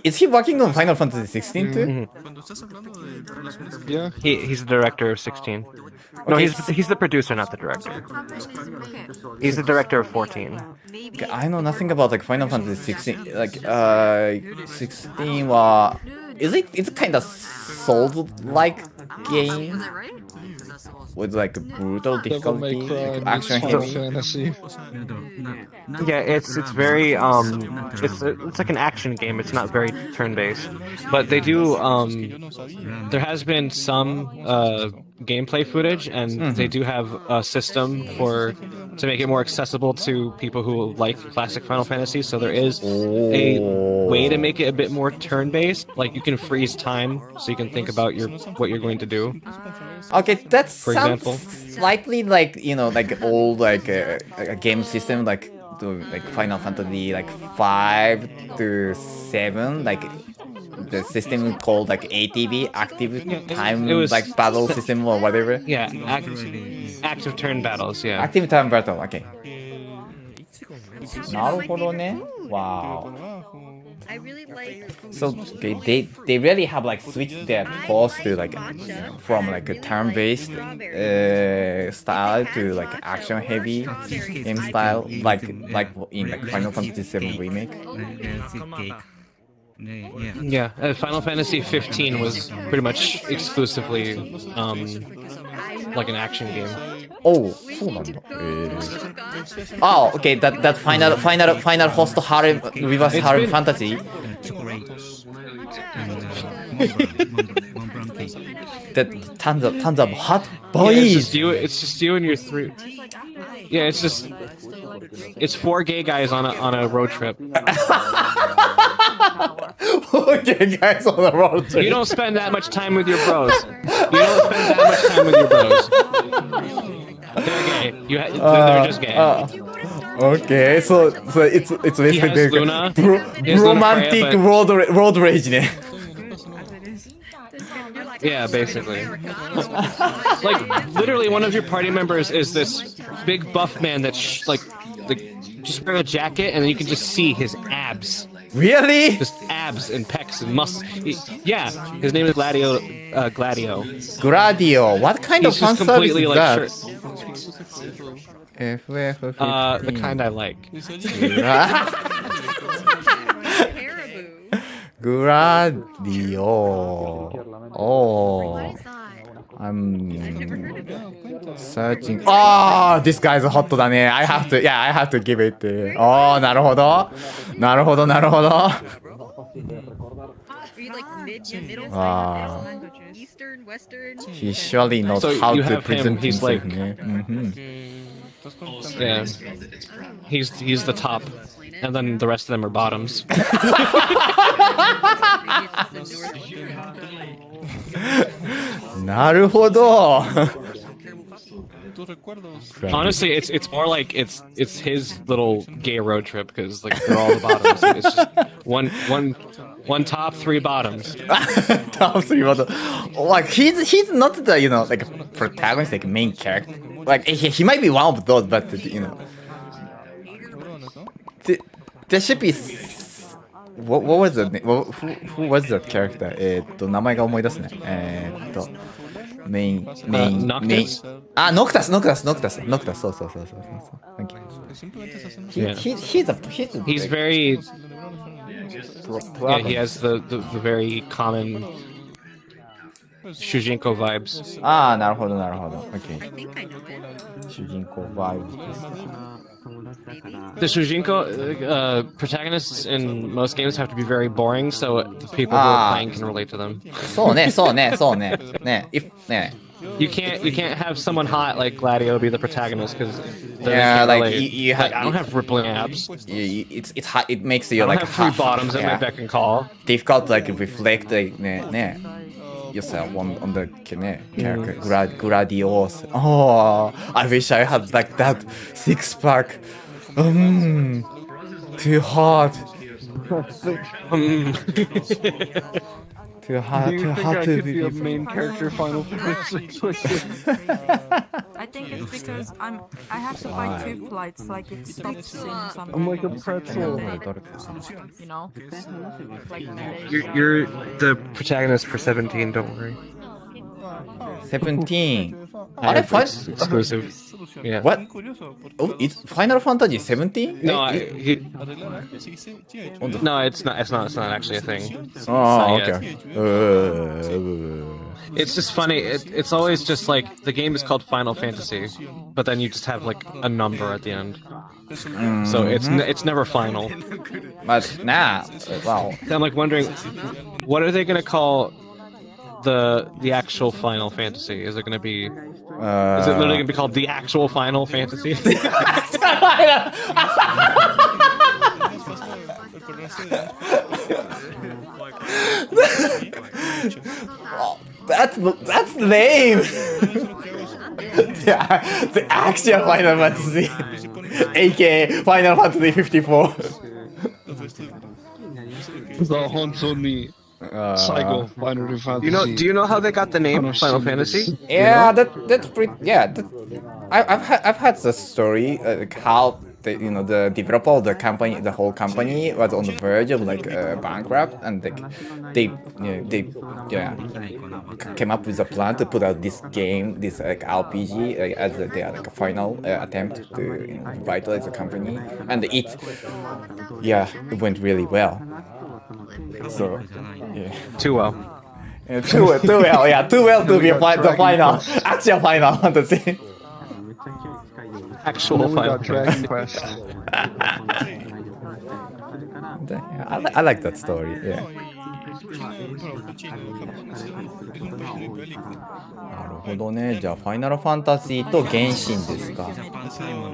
Is he working on Final Fantasy 16 too? Mm-hmm. Yeah. He's the director of 16. No, he's the producer, not the director. He's the director of 14. Okay, I know nothing about like Final Fantasy 16. Like 16 it's kind of Souls-like game with like brutal difficulty, like action heavy. Yeah, it's very it's like an action game. It's not very turn-based, but they do there has been some gameplay footage, and they do have a system to make it more accessible to people who like classic Final Fantasy. So there is a way to make it a bit more turn-based. Like you can freeze time, so you can think about what you're going to do. Okay, that for sounds example, slightly like like old like a game system like Final Fantasy like 5 to 7 like the system called like ATB, active time like battle system or whatever. Yeah, active turn battles. Yeah. Active time battle. Okay. なるほどね. Wow. I really like. So okay, they really have like switched their course to like from like a turn-based style to like action-heavy game style, like in like Final Fantasy VII Remake. Yeah, Final Fantasy 15 was pretty much exclusively like an action game. Oh, そうなんだ。Oh, okay, that final host harem reverse harem fantasy. That tons of hot boys. Yeah, it's just you and your 3. Yeah, it's 4 gay guys on a road trip. 4 gay guys on a road trip. You don't spend that much time with your bros. You don't spend that much time with your bros. They're gay. They're just gay. Okay, so it's basically Luna. romantic road rage ね。 Yeah, basically. Like literally, one of your party members is this big buff man that's like just wearing a jacket, and then you can just see his abs. Really? Just abs and pecs and muscles. Yeah, his name is Gladio. Gladio. What kind of fan service is that? FF15. The kind I like. Gladio. Oh. I'm searching. Oh, this guy's hot だね。I have to, yeah, I have to give it. Oh, なるほど。なるほど、なるほど。Eastern, Western. He surely knows So how you to have him, present he's himself. like- Mhm. Yeah. He's the top, and then the rest of them are bottoms. なるほど。 Honestly, it's more like it's his little gay road trip because like they're all the bottoms. It's just one top, 3 bottoms. Top 3 bottom. Like he's not the like protagonist, like main character. Like he might be one of those, but there should be. What was the name? Who was that character? 名前が思い出すね。メイン。あ、ノクタス。そう。Thank you. He's very. Yeah, he has the very common Shujinko vibes. ああ、なるほど。Okay. 主人公 vibes. The Shujinko protagonists in most games have to be very boring, so the people who are playing can relate to them. そうね。You can't have someone hot like Gladio be the protagonist because you have. I don't have rippling abs. It's hot. It makes you I don't like have 3 bottoms at my beck and call. Difficult to like reflect yourself on the character Gladios. Oh, I wish I had like that 6-pack. Too hot. Too hot to be a main character Final Fantasy. I think it's because I have to buy 2 flights, like it stops in some. I'm like a pretzel. You know? Like You're the protagonist for 17. Don't worry. 17. It's exclusive. Yeah. What? Oh, it's Final Fantasy 17? No, no, it's not. It's not actually a thing. Oh, okay. It's just funny. It's always just like the game is called Final Fantasy, but then you just have like a number at the end. So it's never final. But wow. I'm like wondering, what are they gonna call the actual Final Fantasy? Is it gonna be? Is it literally gonna be called the actual Final Fantasy? That's lame. The actual Final Fantasy, aka Final Fantasy 54. 本当に Cycle Final Fantasy. Do you know how they got the name Final Fantasy? Yeah, that's pretty. Yeah, I've had the story like how the developer of the company, the whole company was on the verge of like bankrupt, and they came up with a plan to put out this game, this like RPG as their like a final attempt to revitalize the company, and it went really well. So yeah, too well. Too well. Yeah, too well to be the final, actual Final Fantasy. Actual Final Dragon Quest. I like that story. Yeah. なるほどね。じゃあ、ファイナルファンタジーと原神ですか。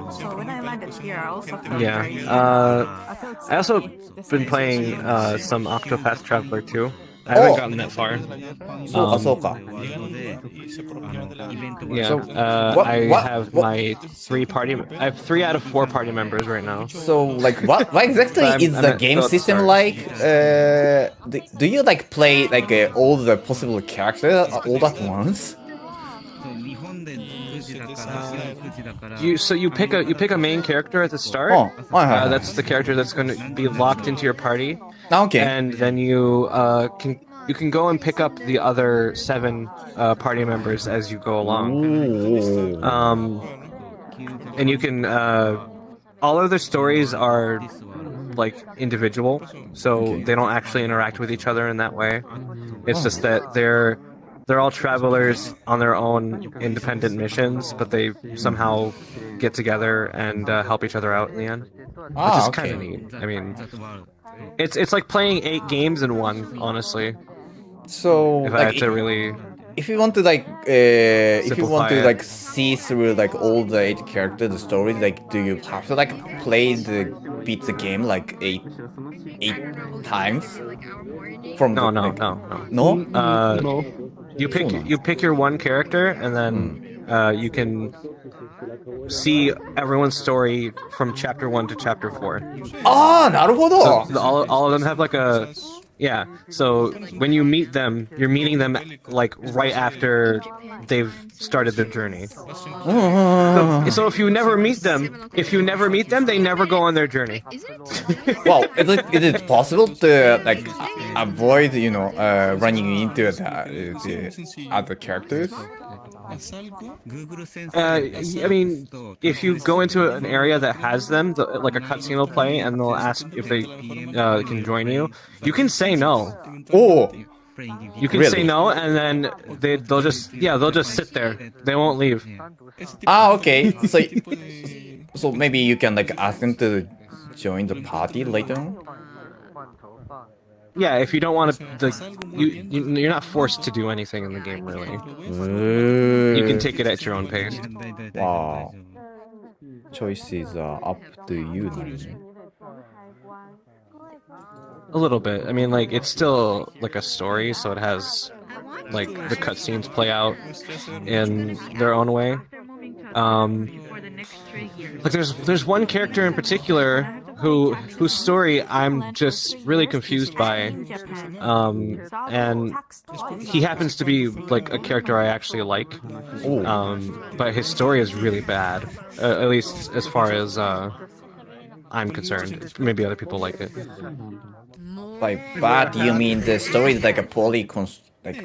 So when I landed here, I also felt Yeah. very, I also been playing some Octopath Traveler too. I haven't gotten that far. So Yeah. So, I have my 3 party. I have 3 out of 4 party members right now. So like what exactly is the game system like? Do you like play like all the possible characters all at once? You pick a main character at the start. That's the character that's going to be locked into your party. Okay. And then you can go and pick up the other 7 party members as you go along. and you can all of their stories are like individual, so they don't actually interact with each other in that way. It's just that they're all travelers on their own independent missions, but they somehow get together and help each other out in the end, which is kind of neat. I mean, it's like playing 8 games in one, honestly. So if I had to really, if you want to like if you want to it. like see through like all the 8 characters, the story, like do you have to like beat the game like 8 times? From no. You pick your one character, and then you can see everyone's story from chapter 1 to chapter 4. Ah, なるほど. So all of them have like a So when you meet them, you're meeting them like right after they've started their journey. So if you never meet them, they never go on their journey. Well, is it possible to like avoid running into the other characters? I mean, if you go into an area that has them, like a cutscene will play, and they'll ask if they can join you. You can say no. Oh, you can say no, and then they'll just sit there. They won't leave. Ah, okay. So maybe you can like ask them to join the party later on. Yeah, if you don't want to, you're not forced to do anything in the game, really. You can take it at your own pace. Wow. Choices are up to you. A little bit. I mean, like, it's still like a story, so it has like the cutscenes play out in their own way. Like there's one character in particular whose story I'm just really confused by, and he happens to be like a character I actually like, but his story is really bad, at least as far as I'm concerned. Maybe other people like it. By bad, you mean the story is like a poorly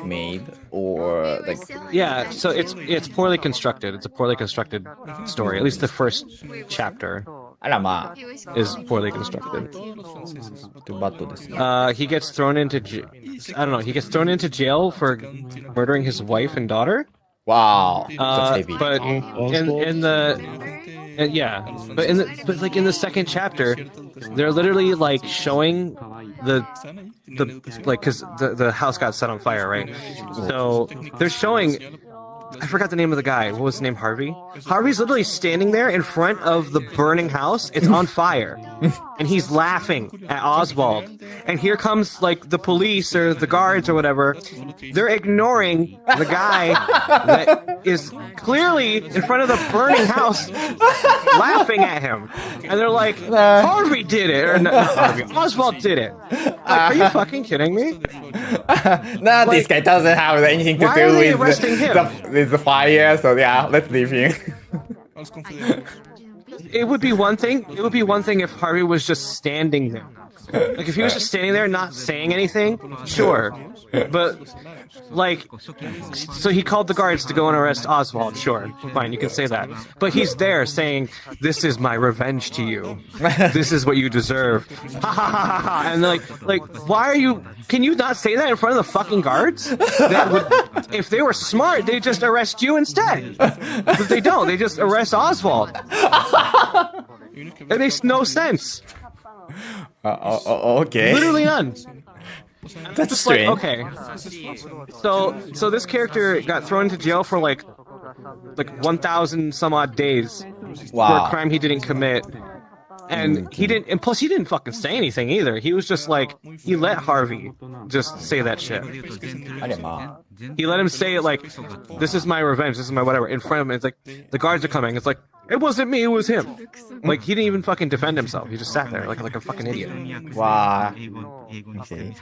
made, or like? Yeah, so it's poorly constructed. It's a poorly constructed story. At least the first chapter is poorly constructed. He gets thrown into he gets thrown into jail for murdering his wife and daughter. Wow, but in the second chapter, they're literally like showing the like, because the house got set on fire, right? So they're showing, I forgot the name of the guy. What was his name? Harvey? Harvey's literally standing there in front of the burning house. It's on fire. And he's laughing at Oswald. And here comes, like, the police or the guards or whatever. They're ignoring the guy that is clearly in front of the burning house laughing at him. And they're like, Harvey did it. Or not Harvey, Oswald did it. Like, are you fucking kidding me? No, this guy doesn't have anything to do with the fire, so yeah, let's leave him. It would be one thing. It would be one thing if Harvey was just standing there. Like, if he was just standing there not saying anything, sure. But, like, so he called the guards to go and arrest Oswald, sure. Fine, you can say that. But he's there saying, this is my revenge to you. This is what you deserve. Ha ha ha ha ha. And like, why are you, can you not say that in front of the fucking guards? That would, if they were smart, they'd just arrest you instead. But they don't, they just arrest Oswald. It makes no sense. Okay. Literally none. That's strange. Like, okay. So this character got thrown into jail for like 1,000 some odd days for a crime he didn't commit. And and plus he didn't fucking say anything either. He was just like, he let Harvey just say that shit. He let him say it like, this is my revenge, this is my whatever, in front of him. It's like, the guards are coming. It's like, it wasn't me, it was him. Like, he didn't even fucking defend himself. He just sat there like a fucking idiot. Wow. Okay.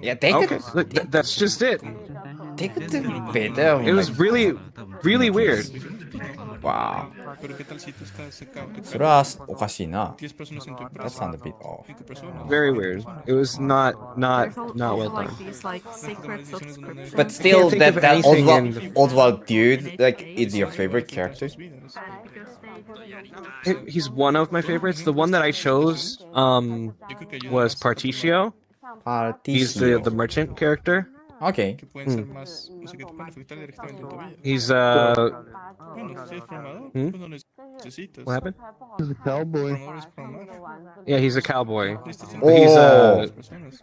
Yeah, that's just it. Take it to better. It was really, really weird. Wow. Pero ¿qué tal si tú estás acá? ¿Qué So that's おかしいな. 10 personas en tu That empresa? sounds a bit off. 5 personas. Very weird. It was not There's well also done. like these like secret subscriptions. But still, think of that anything Oswald dude, like, is your favorite character? He's one of my favorites. The one that I chose was Particio. He's the merchant character. Okay. Que pueden ser más, o sea, que te pueden afectar directamente en tu vida. He's Bueno, si eres programador, pues no necesitas. What happened? He's a cowboy. Programador es programar. Yeah, he's a cowboy. Oh. He's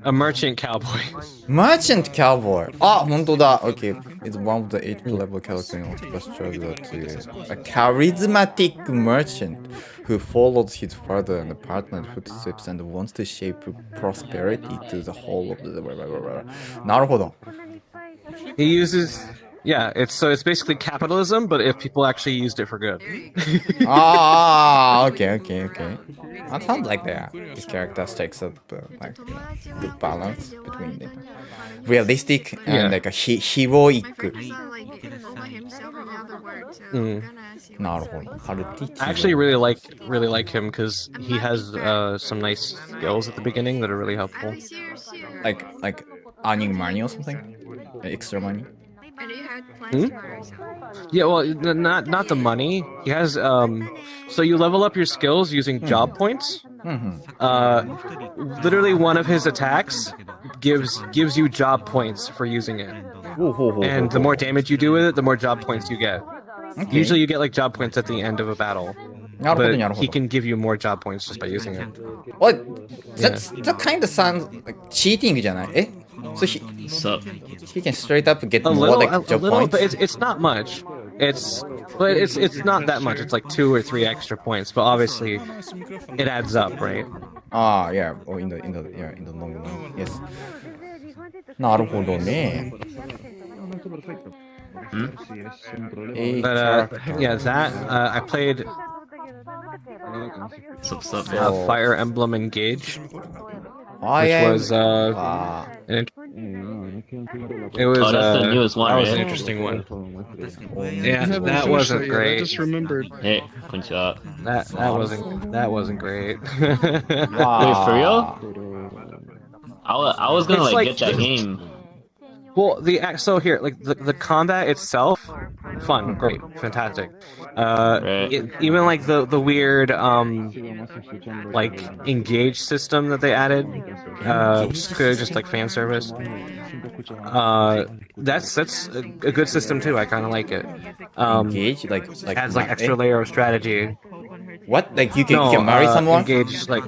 a merchant cowboy. Merchant cowboy. Ah, 本当だ. Okay. It's one of the 8th level characters in Octopus Traveler 2. A charismatic merchant who follows his father and partner's footsteps and wants to shape prosperity to the whole of the... なるほど. He uses... Yeah, it's basically capitalism, but if people actually used it for good. Okay. That sounds like this character takes up like good balance between the realistic and like a heroic. なるほど. I actually really like him because he has some nice skills at the beginning that are really helpful. Like earning money or something? Extra money? Yeah, well, not the money. He has so you level up your skills using job points. Literally, one of his attacks gives you job points for using it, and the more damage you do with it, the more job points you get. Okay. Usually, you get like job points at the end of a battle, but he can give you more job points just by using it. What? That kind of sounds like cheating, じゃない? Eh? So he can straight up get more like job points. But it's not much. It's not that much. It's like 2 or 3 extra points, but obviously it adds up, right? Yeah. Or in the long run. Yes. なるほどね. But yeah, that I played Fire Emblem Engage, which was it was that's the newest one, that was right? an interesting one. Yeah, that wasn't great. I just remembered. Hey, konnichiwa. That wasn't great. Wait, for real? I was gonna It's like like get that game. Well, so here, like the combat itself, fun, great, fantastic. Even like the weird like engage system that they added, just like fan service. That's a good system too. I kind of like it. Engage like adds like extra layer of strategy. What? Like you can marry someone? Engage like.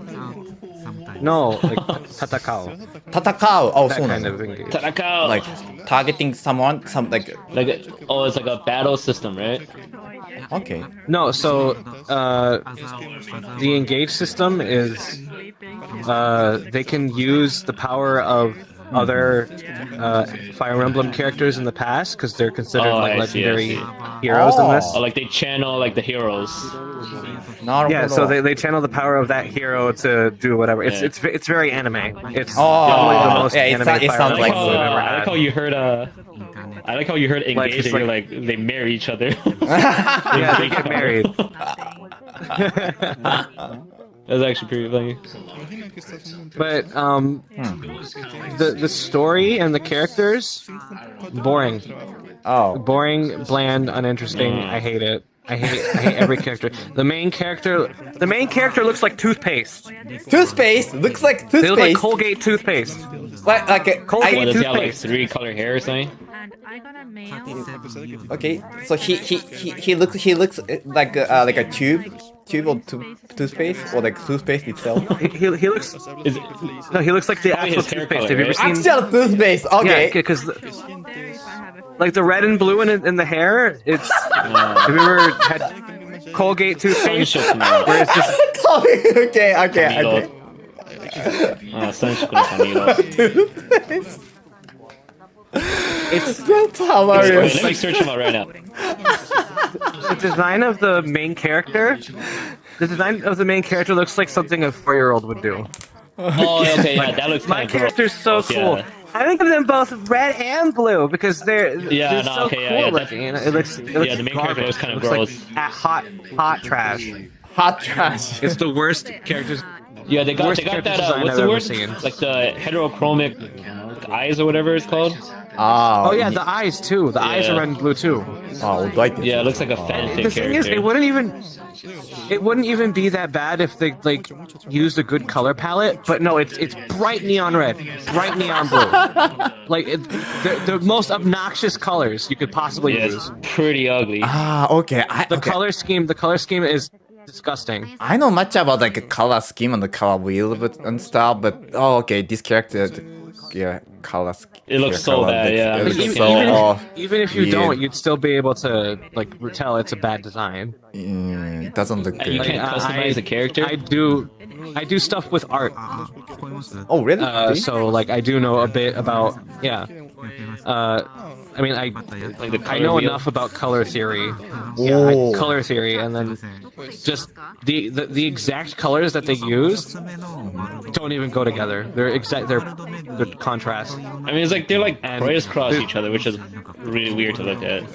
No, like tatakao. Tatakao. Oh, that so kind of engage. Tatakao. Like targeting someone, it's like a battle system, right? Okay. No, so the engage system is they can use the power of other Fire Emblem characters in the past because they're considered legendary heroes in this. Oh, like they channel like the heroes. Yeah, so they channel the power of that hero to do whatever. It's very anime. It's probably the most anime it sounds like I've ever had. I like how you heard engage and you're like they marry each other. Yeah, they get married. That's actually pretty funny. But the story and the characters, boring. Boring, bland, uninteresting. I hate it. I hate every character. The main character looks like toothpaste. Toothpaste looks like toothpaste. They look like Colgate toothpaste. Like Colgate does he have like toothpaste. 3 color hair or something? Okay, so he looks like a tube of toothpaste or like toothpaste itself. He looks he looks like the actual toothpaste. Have you ever seen actual toothpaste? Okay. Yeah, because like the red and blue in the hair, it's have you ever had Colgate toothpaste where it's just okay. That's hilarious. Let me search him out right now. The design of the main character looks like something a 4-year-old would do. Oh, okay, yeah, that looks My kind of character's so cool. Yeah. I think of them both red and blue because they're so cool yeah, looking. It looks the main character looks kind of gross. Like hot trash. Hot trash. It's the worst characters. Yeah, they got that. What's the word? Like the heterochromic eyes or whatever it's called. Oh yeah, the eyes too. The eyes are red and blue too. Oh, like yeah, it looks like a fanfic The thing is, it wouldn't even be that bad if they like used a good color palette. But no, it's bright neon red, bright neon blue. Like the most obnoxious colors you could possibly use. It's pretty ugly. Okay. The color scheme is disgusting. I know much about like a color scheme and the color wheel and stuff, but okay, this character, color scheme. It looks so bad, yeah. Even if you don't, you'd still be able to like tell it's a bad design. It doesn't look good. You can't customize the character. I do stuff with art. Oh really? So like I do know a bit about I mean, I know enough about color theory. Color theory, and then just the exact colors that they use don't even go together. They're contrast. I mean, it's like they're like crisscross each other, which is really weird to look at.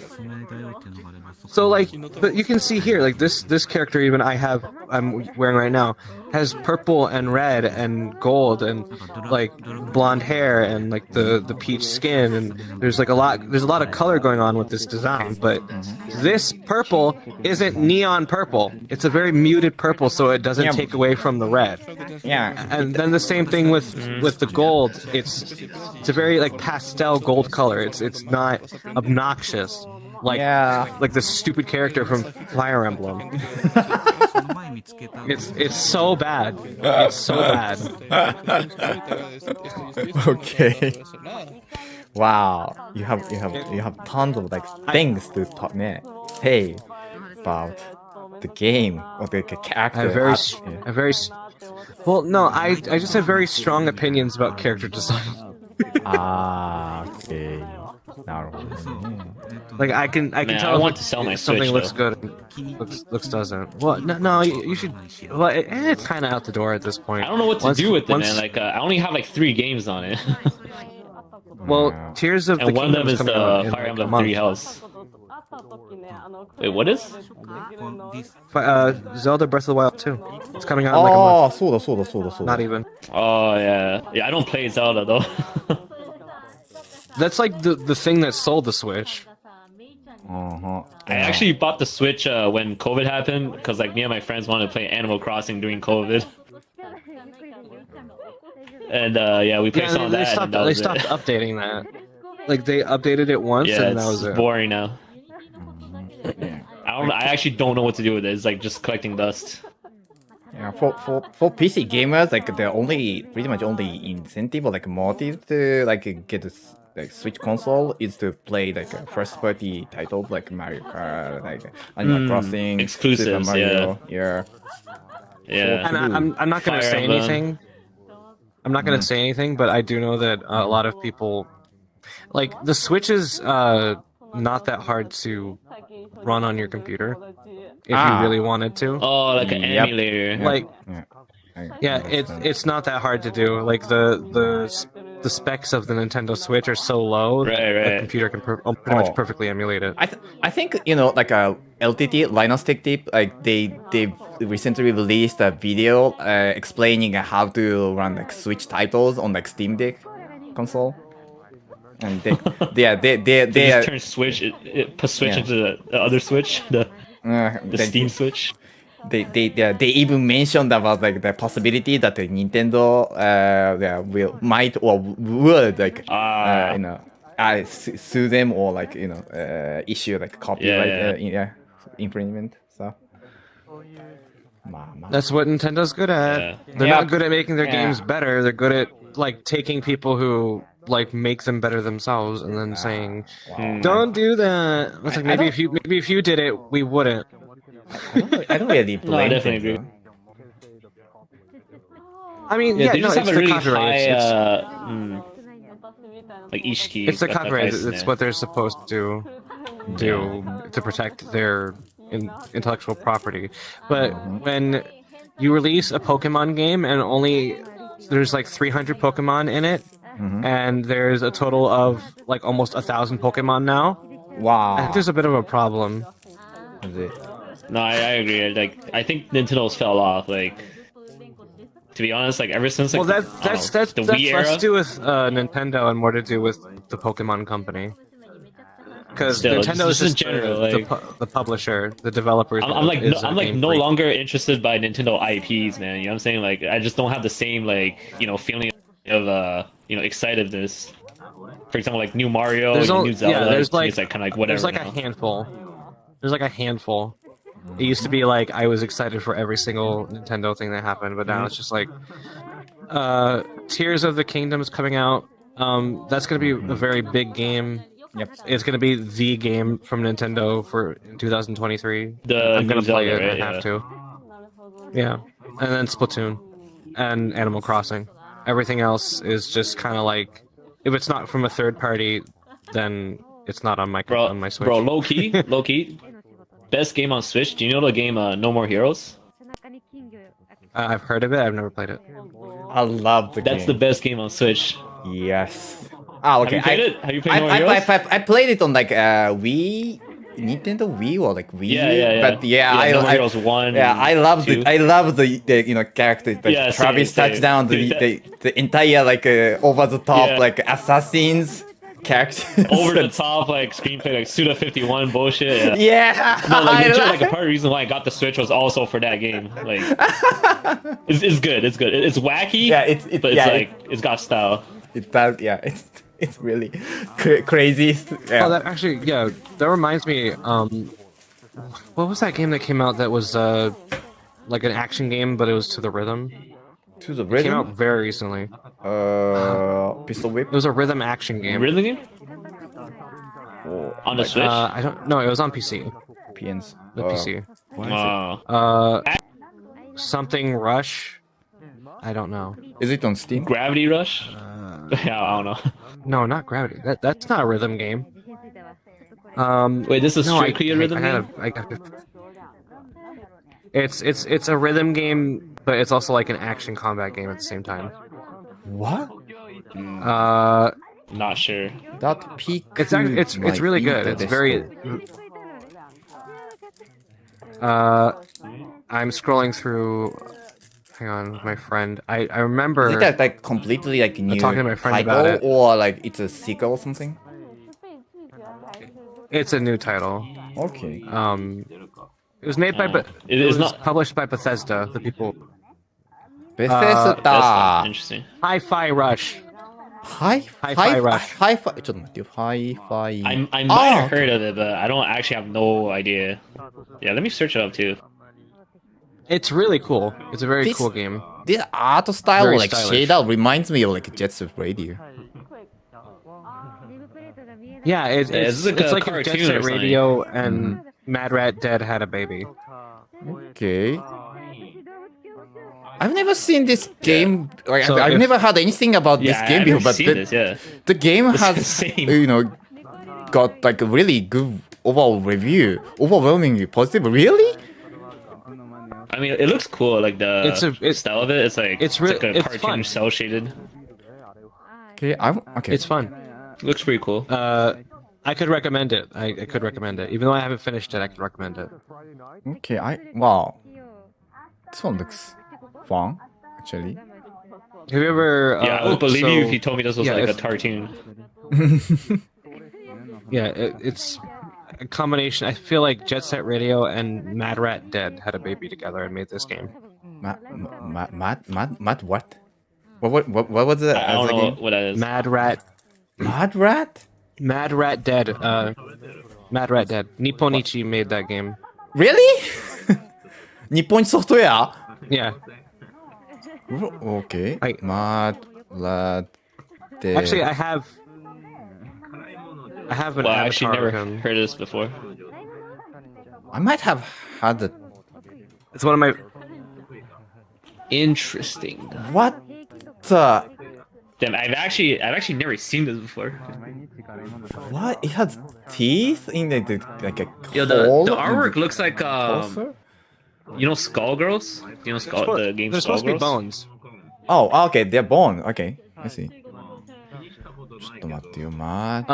So like, but you can see here, like this character even I'm wearing right now has purple and red and gold and like blonde hair and like the peach skin, and there's a lot of color going on with this design. But this purple isn't neon purple. It's a very muted purple, so it doesn't take away from the red. Yeah. And then the same thing with the gold. It's a very like pastel gold color. It's not obnoxious. Like the stupid character from Fire Emblem. It's so bad. It's so bad. Okay. Wow. You have tons of like things to say about the game or the character. Well, no, I just have very strong opinions about character design. Okay. Like I can tell I want to sell my something Switch, looks good, and looks doesn't. Well, no, you should. Well, it's kind of out the door at this point. I don't know what to do with it, man. Like I only have like 3 games on it. Well, Tears of the and one of them Kingdom is the Fire Emblem 3 House. Wait, what is? Zelda Breath of the Wild 2. It's coming out in like a month. So. Not even. Oh yeah, I don't play Zelda though. That's like the thing that sold the Switch. I actually bought the Switch when COVID happened because like me and my friends wanted to play Animal Crossing during COVID. And we played some of that. They stopped updating that. Like they updated it once, and that was it. It's boring now. I actually don't know what to do with it. It's like just collecting dust. Yeah, for PC gamers, like the pretty much only incentive or like motive to like get a Switch console is to play like a first party titles like Mario Kart, like Animal Crossing, exclusives, Super Mario. Yeah. And I'm not gonna say anything. I'm not gonna say anything, but I do know that a lot of people like the Switch is not that hard to run on your computer if you really wanted to. Oh, like an emulator. Like, it's not that hard to do. Like the specs of the Nintendo Switch are so low that the computer can pretty much perfectly emulate it. I think like a LTT Linux Tech Tip, like they recently released a video explaining how to run like Switch titles on like Steam Deck console. And they just turn Switch into the other Switch, the Steam Switch. They even mentioned about like the possibility that the Nintendo might or would like sue them or like issue like copyright infringement. So that's what Nintendo's good at. They're not good at making their games better. They're good at like taking people who like make them better themselves and then saying, "Don't do that." It's like maybe if you did it, we wouldn't. I don't really blame No, I definitely agree. I mean, they just have it's a the really copyright. high, like ishiki. It's the copyright. It's what they're supposed to do to protect their intellectual property. But when you release a Pokemon game and only there's like 300 Pokemon in it, and there's a total of like almost 1,000 Pokemon now. Wow. I think there's a bit of a problem. Is it? No, I agree. Like, I think Nintendo's fell off. Like, to be honest, like ever since like Well, the that's Wii era, less to do with Nintendo and more to do with the Pokemon Company. Because Still, Nintendo is just just in general, like, the publisher, the developers. I'm like no longer interested by Nintendo IPs, man. You know what I'm saying? Like, I just don't have the same like feeling of excitedness. For example, like new Mario, new Zelda. There's like it's like kind of like whatever. There's like a handful. There's like a handful. It used to be like I was excited for every single Nintendo thing that happened, but now it's just like Tears of the Kingdom is coming out. That's gonna be a very big game. Yep. It's gonna be the game from Nintendo for 2023. The I'm gonna new play Zelda, it. right? I have to. Yeah, and then Splatoon, and Animal Crossing. Everything else is just kind of like, if it's not from a third party, then it's not on my Switch. Bro, low key. Best game on Switch. Do you know the game No More Heroes? I've heard of it. I've never played it. I love the game. That's the best game on Switch. Yes. Oh, okay. Have you played it? Have you played No More Heroes? I played it on like Wii, Nintendo Wii or like Wii. Yeah. But yeah, No More Heroes 1. Yeah, I love 2. the characters like Yeah, Travis same. Touchdown, the entire like over the top like assassins characters. Over the top like screenplay like Suda 51 bullshit. Yeah. No, like legit, like a part of the reason why I got the Switch was also for that game. Like, it's good. It's good. It's wacky. Yeah, but it's got style. It's really crazy. Yeah. Oh, that reminds me. What was that game that came out that was like an action game, but it was to the rhythm? To the It rhythm? came out very recently. Pistol Whip. It was a rhythm action game. Rhythm game? On the Switch? I don't. No, it was on PC. PNs. The PC. Wow. Something Rush. I don't know. Is it on Steam? Gravity Rush? Yeah, I don't know. No, not Gravity. That's not a rhythm game. Wait, this is strictly a rhythm game? It's a rhythm game, but it's also like an action combat game at the same time. What? Not sure. That peak. It's really good. It's very. I'm scrolling through. Hang on, my friend. I remember. Is it that like completely like new talking to my friend title, about it. or like it's a sequel or something? It's a new title. Okay. It was made by. It was not published by Bethesda. The people. Bethesda. Interesting. Hi-Fi Rush. Hi-Fi Rush. Hi-Fi. Hi-Fi. I might have heard of it, but I don't actually have no idea. Yeah, let me search it up too. It's really cool. It's a very cool game. This art style, Very like stylish. shader, reminds me of like Jet Set Radio. Yeah, it's like a like if Jet cartoon Set or something. Radio and Mad Rat Dead had a baby. Okay. I've never seen this game. Like, So I've if- never heard anything about this Yeah, game I've before, never but seen this, yeah. the game It's has, insane. got like a really good overall review. Overwhelmingly positive. Really? I mean, it looks cool. Like the style of it. It's like it's like a it's cartoon fun. cell shaded. Okay, okay. It's fun. Looks pretty cool. I could recommend it. I could recommend it. Even though I haven't finished it, I could recommend it. Okay, wow. This one looks fun, actually. Have you ever? Yeah, I would believe you if you told me this was like a if- cartoon. Yeah, it's a combination. I feel like Jet Set Radio and Mad Rat Dead had a baby together and made this game. Mad what? What was it? I don't know what that is. Mad Rat. Mad Rat? Mad Rat Dead. Mad Rat Dead. Nipponichi made that game. Really? Nippon Software? Yeah. Okay. Mad Rat Dead. Actually, I have an Well, I avatar actually never of him. heard of this before. I might have had it. It's one of my. Interesting. What the? Damn, I've actually never seen this before. What? It has teeth in the like a Yo, hole the in artwork the looks like torso? you know Skullgirls? Do you know the game They're supposed to be Skullgirls? bones. Oh, okay, they're bone. Okay, I see. ちょっと待ってよ、ま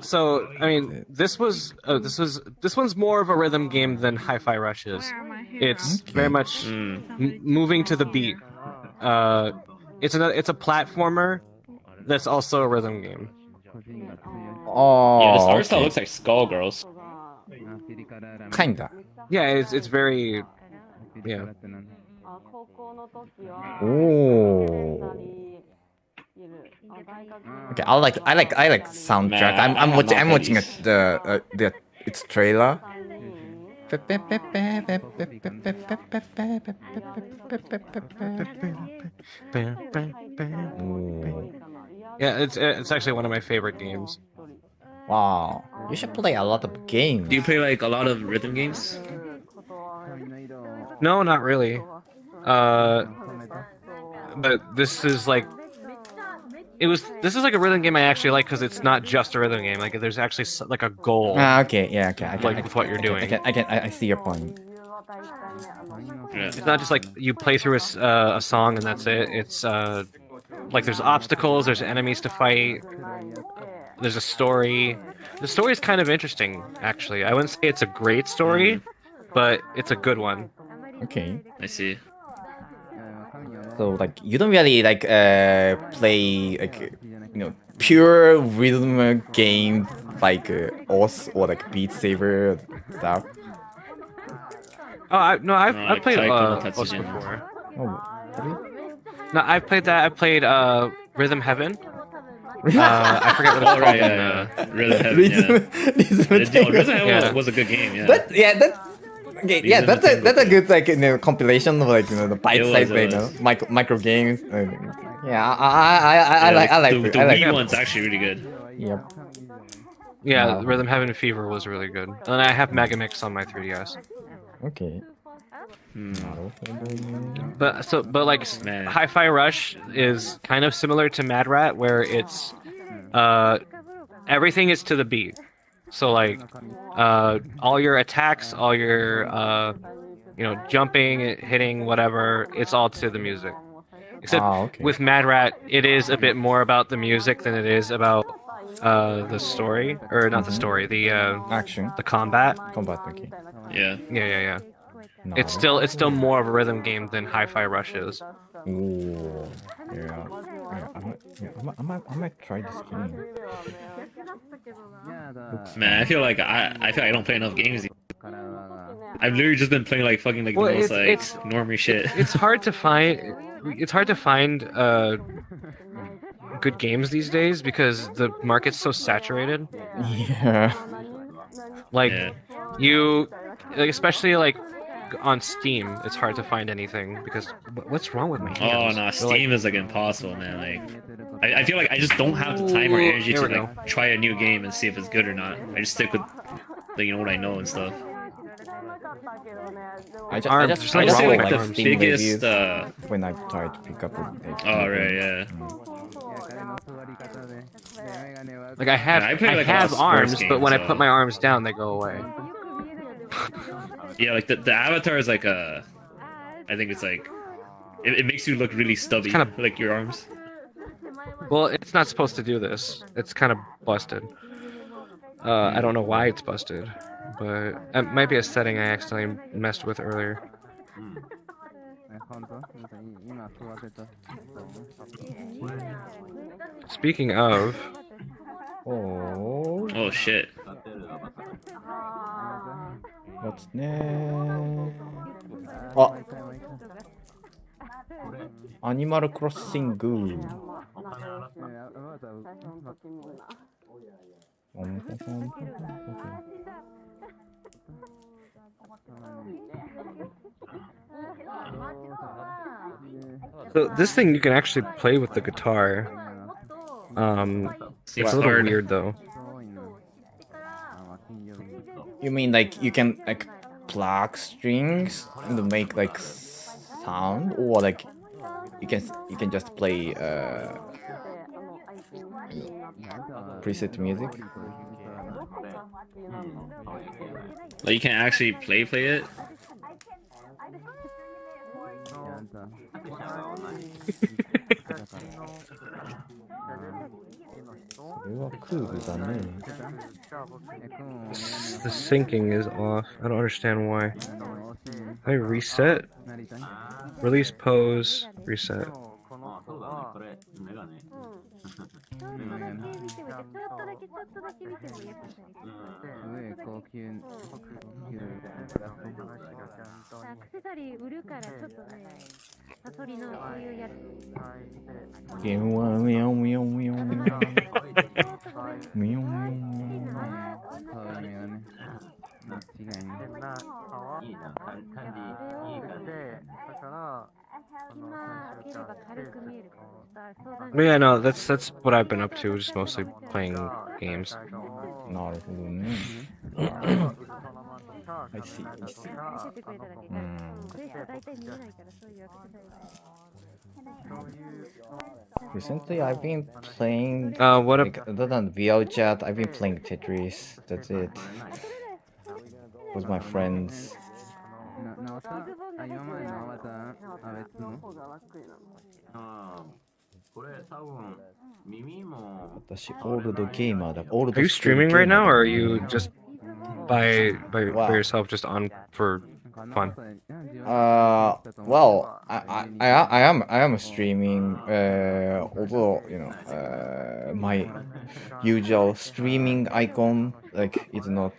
So I mean, this one's more of a rhythm game than Hi-Fi Rush is. It's very much moving to the beat. It's a platformer that's also a rhythm game. Yeah, this art style okay. looks like Skullgirls. Kinda. Yeah, it's very yeah. Oh. Okay, I like soundtrack. Man, I'm I'm watching not the its trailer. Yeah, it's actually one of my favorite games. Wow, you should play a lot of games. Do you play like a lot of rhythm games? No, not really. But this is like this is like a rhythm game I actually like because it's not just a rhythm game. Like there's actually like a goal. Okay, yeah, okay. With what you're doing. I see your point. It's not just like you play through a song and that's it. It's like there's obstacles, there's enemies to fight, there's a story. The story is kind of interesting, actually. I wouldn't say it's a great story, but it's a good one. Okay. I see. So like you don't really like play like pure rhythm games like Oz or like Beat Saber stuff. Oh, I've played Oz before. Oh, really? No, I've played that. I played Rhythm Heaven. I forget what it's called. Right, yeah. Rhythm Heaven. Rhythm Heaven was a good game. Yeah. That's a good like compilation of like the bite-sized micro games. Yeah, I like the Wii one's actually really good. Yep. Yeah, Rhythm Heaven Fever was really good, and I have Megamix on my 3DS. Okay. But like Hi-Fi Rush is kind of similar to Mad Rat, where it's everything is to the beat. So like all your attacks, all your jumping, hitting, whatever, it's all to the music. Except with Mad Rat, it is a bit more about the music than it is about the story, or not the story, the action, the combat. Okay. Yeah. No. It's still more of a rhythm game than Hi-Fi Rush is. Ooh, yeah. I might try this game. Man, I feel like I don't play enough games. I've literally just been playing like fucking like the most like normie shit. It's hard to find. It's hard to find good games these days because the market's so saturated. Yeah. Like especially like on Steam, it's hard to find anything because what's wrong with my hands? Oh no, Steam is like impossible, man. Like I feel like I just don't have the time or energy to like try a new game and see if it's good or not. I just stick with what I know and stuff. I just say like the biggest when I try to pick up oh right, yeah. Like I have arms, but when I put my arms down, they go away. Yeah, like the avatar is like I think it's like it makes you look really stubby, kind of like your arms. Well, it's not supposed to do this. It's kind of busted. I don't know why it's busted, but it might be a setting I accidentally messed with earlier. Speaking of... Oh shit. What's next? Oh! Animal Crossing. So this thing you can actually play with the guitar. It's a little weird though. You mean like you can like pluck strings and make like sound, or like you can just play preset music? Like you can actually play it? The syncing is off. I don't understand why. I reset? Release pose, reset. ゲームはミヤオミヤオミヤオミヤオミヤオミヤオミヤBut yeah, no, that's what I've been up to, just mostly playing games. なるほどね。I see, I see. Recently, I've been playing. What like, other than VRChat, I've been playing Tetris. That's it. With my friends. 私、オールドゲーマーだ。オールド Are you streaming right now, or are you just by yourself, just on for fun? Well, I am streaming. Although my usual streaming icon it's not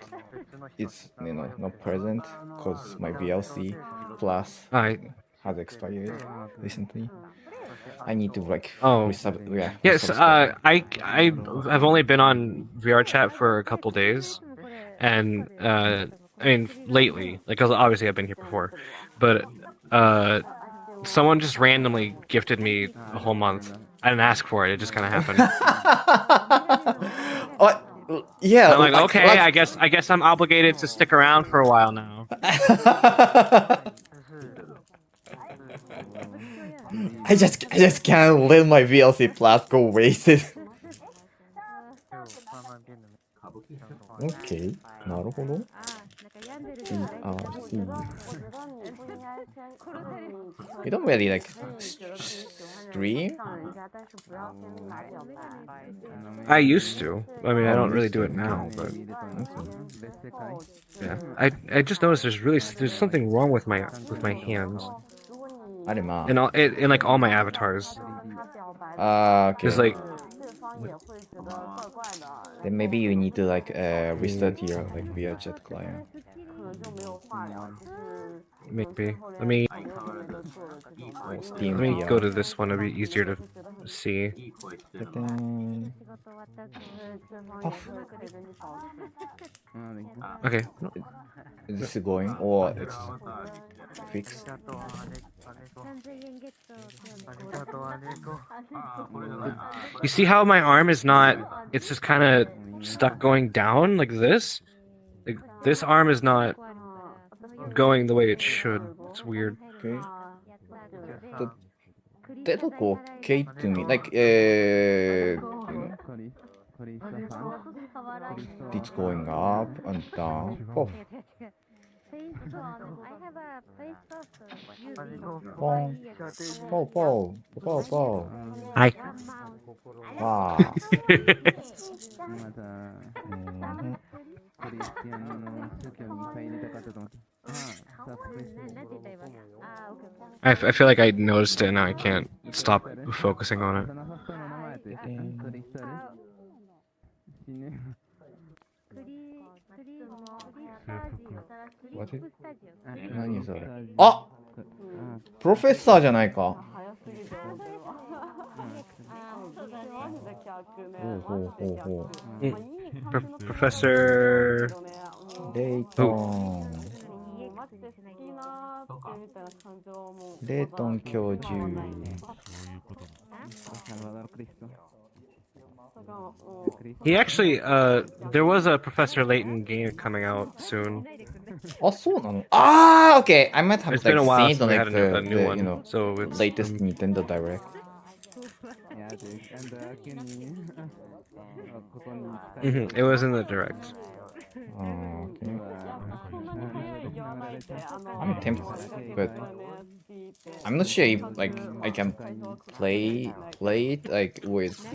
present because my VLC Plus has expired recently. I need to Yes, I've only been on VRChat for a couple days, and I mean lately, because obviously I've been here before, but someone just randomly gifted me a whole month. I didn't ask for it; it just kind of happened. Yeah, I'm like, okay, I guess I'm obligated to stick around for a while now. I just can't let my VLC Plus go wasted. Okay, なるほど。VRC. You don't really stream? I used to. I mean, I don't really do it now, but yeah. I just noticed there's something wrong with my hands. In like all my avatars. Okay. Just like. Then maybe you need to restart your VRChat client. Maybe. Let me go to this one. It'll be easier to see. Okay. Is this going or it's fixed? You see how my arm is not, it's just kind of stuck going down like this? Like, this arm is not going the way it should. It's weird. Okay. That look okay to me. It's going up and down. Oh. Pow. Hi. Wow. I feel like I noticed it and now I can't stop focusing on it. What? 何それ？あ、プロフェッサーじゃないか。ほう。Professor レイトン。レイトン教授。He actually, there was a Professor Layton game coming out soon. あ、そうなの? Ah, okay. I might have It's been a while seen since we had a new one, so it's latest Nintendo Direct. It was in the Direct. Oh, okay. I'm tempted, but I'm not sure if like I can play it like with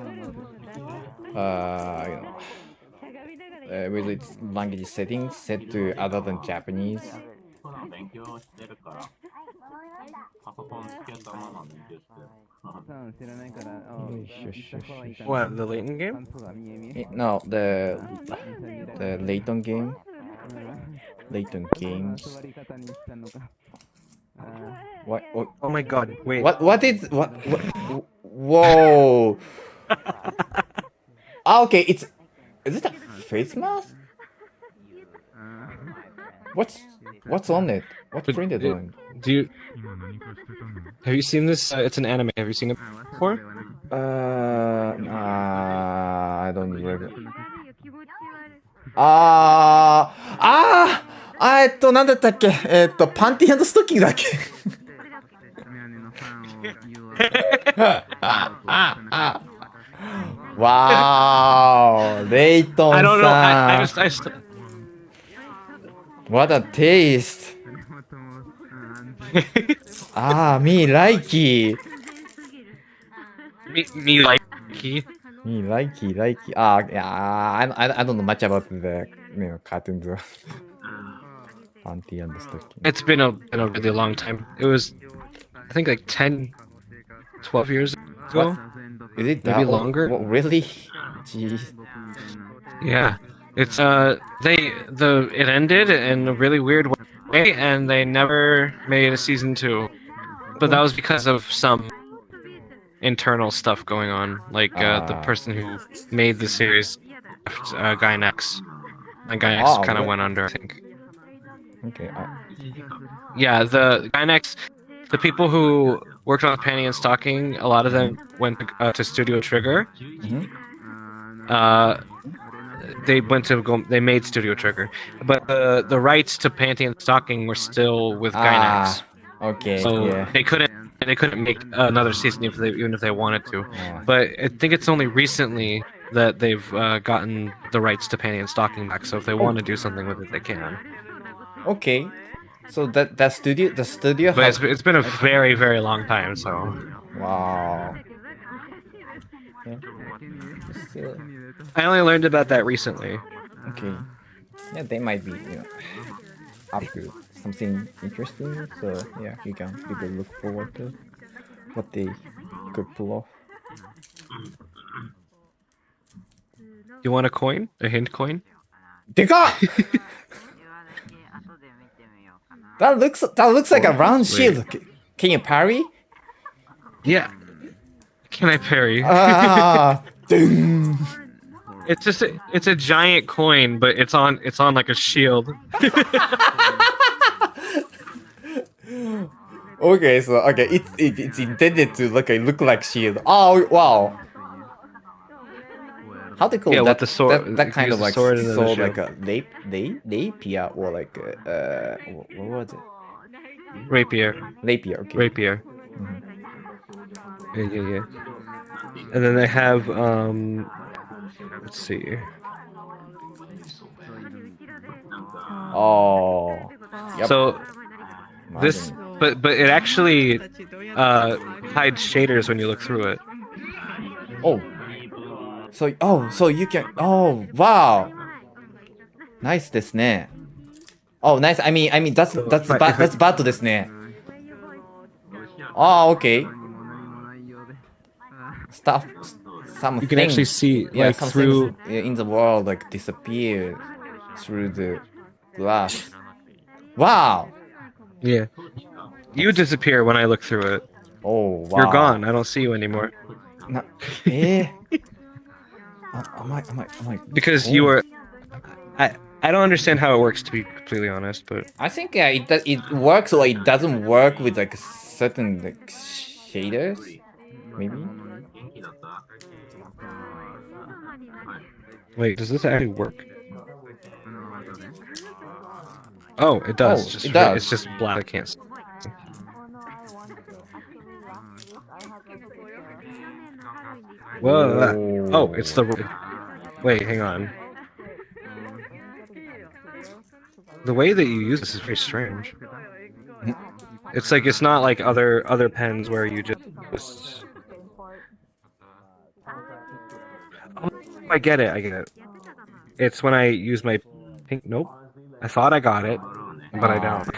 with its language settings set to other than Japanese. What, the Leighton game? No, the Leighton game. Leighton games. What? Oh my god, wait. What is what? Whoa! Okay, is it a face mask? What's on it? What's printed on it? Have you seen this? It's an anime. Have you seen it before? I don't remember. なんだったっけパンティー&ストッキングだっけWow, Leighton-san. I don't know. I just... What a taste. Me likey. Me likey. Me likey. I don't know much about the cartoons. Panty and stocking. It's been a really long time. It was, I think, like 10, 12 years ago. What? Is it maybe longer? Really? Jeez. Yeah. It's it ended in a really weird way, and they never made a season 2. But that was because of some internal stuff going on, like the person who made the series, Gainax, and Gainax kind of went under, I think. Okay. Yeah, the Gainax, the people who worked on Panty and Stocking, a lot of them went to Studio Trigger. They made Studio Trigger, but the rights to Panty and Stocking were still with Gainax. Okay. So yeah. they couldn't make another season even if they wanted to. But I think it's only recently that they've gotten the rights to Panty and Stocking back. So if they want to do something with it, they can. Okay. So the studio. But it's been a very, very long time. So. Wow. Yeah. I only learned about that recently. Okay. Yeah, they might be, up to something interesting. So yeah, you can look forward to what they could pull off. You want a coin? A hint coin? Deka! That looks like a round shield. Can you parry? Yeah. Can I parry? It's a giant coin, but it's on like a shield. Okay, it's intended to look like shield. Oh wow. How they call that? The sword. That kind of like sword, like a rapier or like what was it? Rapier. Okay. Rapier. Yeah. And then they have let's see. Oh. Yep. So this, but it actually hides shaders when you look through it. So you can. Oh wow. Nice ですね. Oh nice. I mean that's bad ですね. Oh okay. Some you can actually see like through in the world like disappear through the glass. Wow. Yeah. You disappear when I look through it. Oh wow. You're gone. I don't see you anymore. Am I because you were. I don't understand how it works, to be completely honest, but I think it works or it doesn't work with like certain like shaders, maybe. Wait, does this actually work? Oh, it does. It does. It's just black. I can't see. Whoa! Oh, it's the. Wait, hang on. The way that you use this is very strange. It's like it's not like other pens where you just. Oh, I get it. It's when I use my pink. Nope. I thought I got it, but I don't.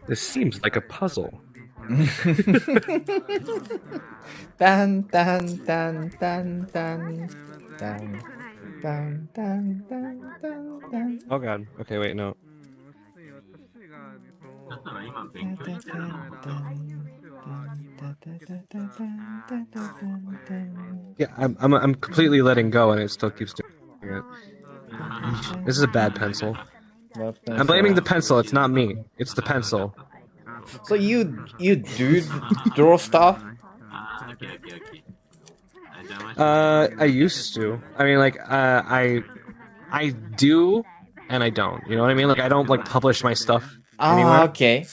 This seems like a puzzle. Dun, dun, dun, dun, dun, dun, dun, dun, dun, dun, dun. Oh god. Okay, wait, no. Yeah, I'm completely letting go, and it still keeps doing it. This is a bad pencil. I'm blaming the pencil. It's not me. It's the pencil. So you do draw stuff? I used to. I mean, like, I do, and I don't. You know what I mean? Like, I don't like publish my stuff anywhere. Okay.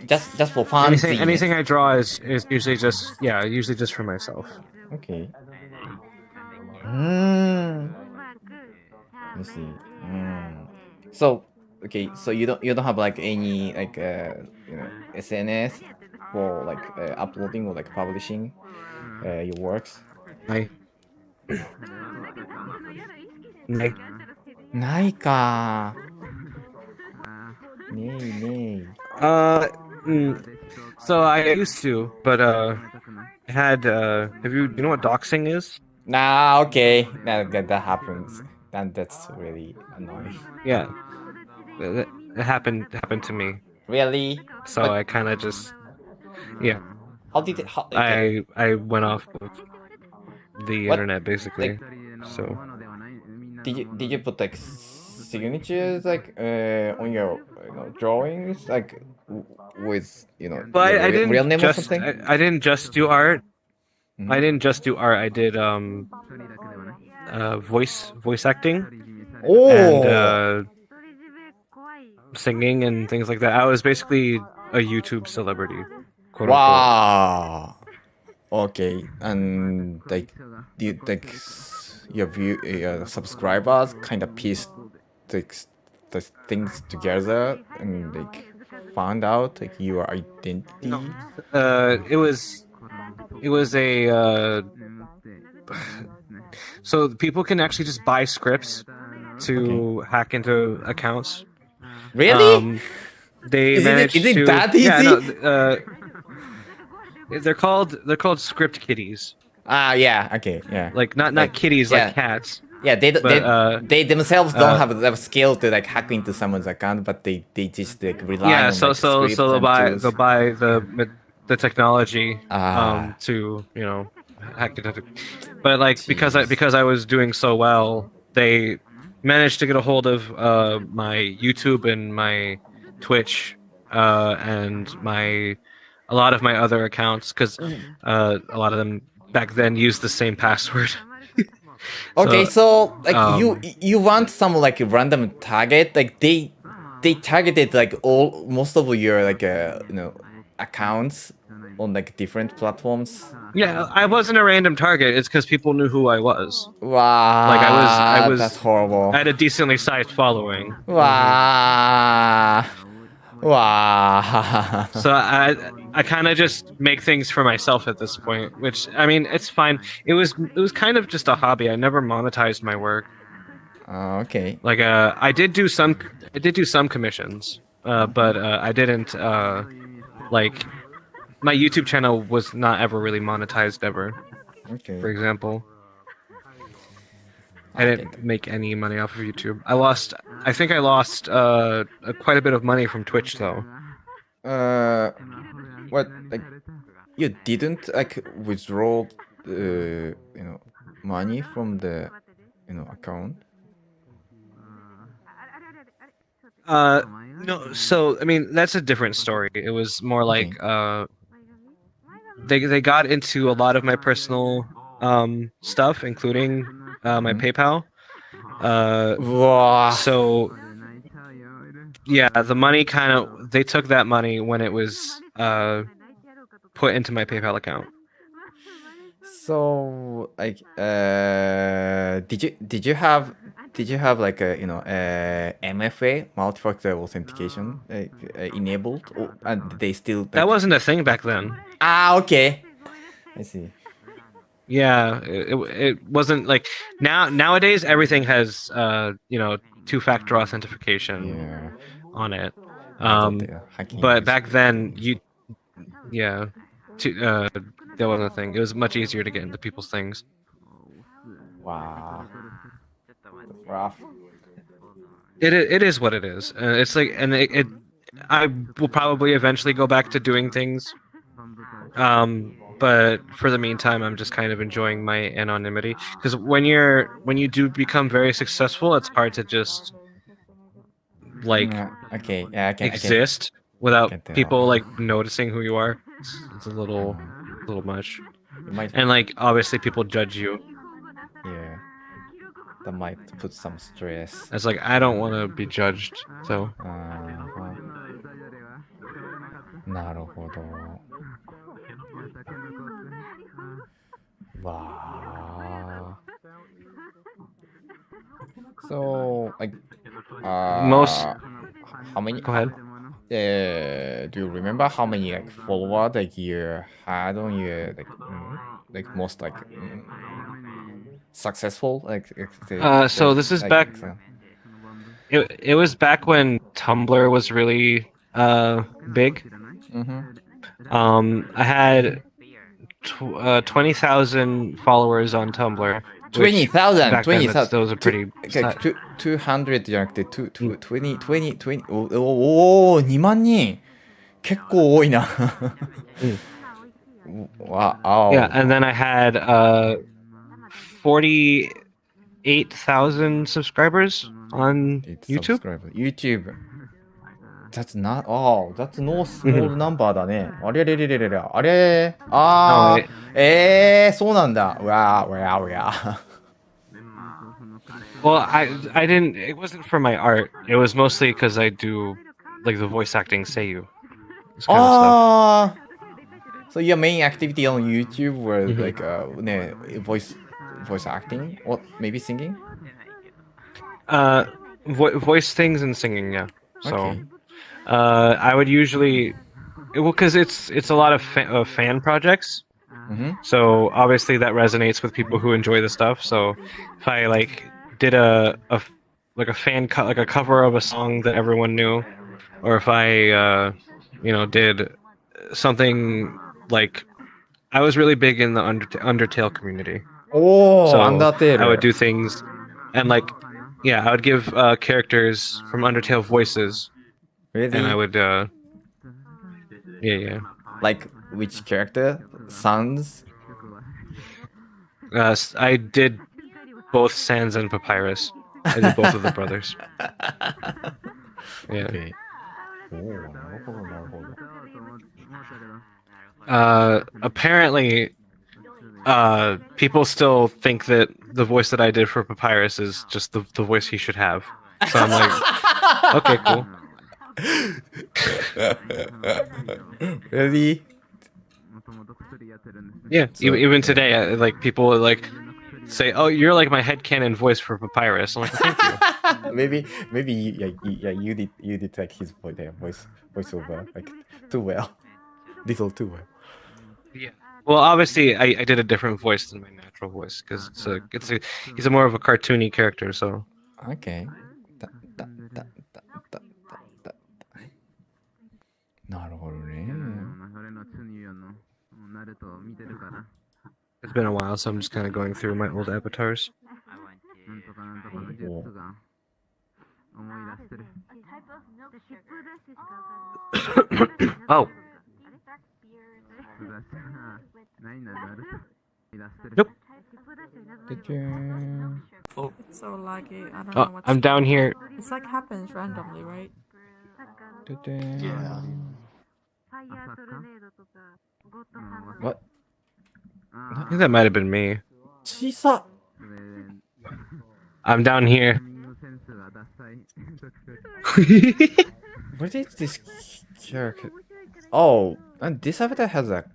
Just for fun. Anything I draw is usually just for myself. Okay. Let's see. So you don't have like any like SNS for like uploading or like publishing your works? ないか。ねえ。So I used to, but I had you know what doxing is? Nah, okay. That happens. That's really annoying. Yeah. It happened to me. Really? So I kind of just How did it? I went off of the internet basically. So did you put like signatures like on your drawings like with But your I didn't real name just or something? I didn't just do art. I didn't just do art. I did voice acting. Oh. And singing and things like that. I was basically a YouTube celebrity. Quote Wow. Okay, and like, do you like your subscribers kind of pieced the things together and like found out like your identity? It was a so people can actually just buy scripts to hack into accounts. Really? They is it to, that easy? Yeah, no, they're called script kiddies. Yeah, okay, yeah. Like not kitties like cats. Yeah, they themselves don't have the skill to like hack into someone's account, but they just like rely on so like, scripts they'll and buy tools. they'll buy the technology to hack it. But like because I was doing so well, they managed to get a hold of my YouTube and my Twitch and a lot of my other accounts because a lot of them back then used the same password. Okay, so like you want some like random target, like they targeted like most of your like accounts on like different platforms. Yeah, I wasn't a random target. It's because people knew who I was. Wow, like I was. That's horrible. I had a decently sized following. Wow. Wow. So I kind of just make things for myself at this point, which I mean it's fine. It was kind of just a hobby. I never monetized my work. Okay. Like I did do some commissions, but I didn't like my YouTube channel was not ever really monetized ever. Okay. For example, I didn't make any money off of YouTube. I think I lost quite a bit of money from Twitch though. What, like you didn't like withdraw money from the account? No, so I mean that's a different story. It was more like they got into a lot of my personal stuff, including my PayPal. So yeah, the money they took that money when it was put into my PayPal account. So like did you have did you have like a MFA, multi-factor authentication, enabled, and they still? That wasn't a thing back then. Ah, okay. I see. Yeah, it wasn't like nowadays everything has two-factor authentication on it. But back then that wasn't a thing. It was much easier to get into people's things. Wow. Rough. It is what it is. It's like, and I will probably eventually go back to doing things. But for the meantime, I'm just kind of enjoying my anonymity, because when you do become very successful, it's hard to just like exist without people like noticing who you are. It's a little much, and like obviously people judge you. Yeah, that might put some stress. It's like I don't want to be judged, so. なるほど。Wow. So, like, most. How many? Go ahead. Do you remember how many like followers like you had on your like most like successful so this is back. It was back when Tumblr was really big. I had 20,000 followers on Tumblr. 20,000. 20,000. Those are pretty. 200 じゃなくて20おー2万人結構多いな。Wow. Yeah, and then I had 48,000 subscribers on YouTube. YouTube. That's not. Oh, that's no small number だね。あれれれれれれ。あれ。ああ。そうなんだ。わあ。Well, I didn't. It wasn't for my art. It was mostly because I do like the voice acting seiyu. So your main activity on YouTube was like voice acting or maybe singing? Voice things and singing, yeah. So I would usually, because it's a lot of fan projects. So obviously that resonates with people who enjoy the stuff. So if I like did a fan like a cover of a song that everyone knew, or if I did something like, I was really big in the Undertale community. Oh, so Undertale. I would do things, and like, I would give characters from Undertale voices. Really? And I would, yeah. Like which character? Sans? I did both Sans and Papyrus. I did both of the brothers. Yeah. Okay. Apparently, people still think that the voice that I did for Papyrus is just the voice he should have. So I'm like, okay, cool. Really? Yeah, even today, like people like say, "Oh, you're like my headcanon voice for Papyrus." I'm like, "Thank you." maybe you did like his voiceover like too well, little too well. Yeah. Well, obviously, I did a different voice than my natural voice because he's a more of a cartoony character. So. Okay. なるほどね。It's been a while, so I'm just kind of going through my old avatars. Oh. Nope. Oh. It's so laggy. I don't know what's I'm down here. It's like happens randomly, right? Yeah. What? I think that might have been me. I'm down here. What is this character? Oh, and this avatar has a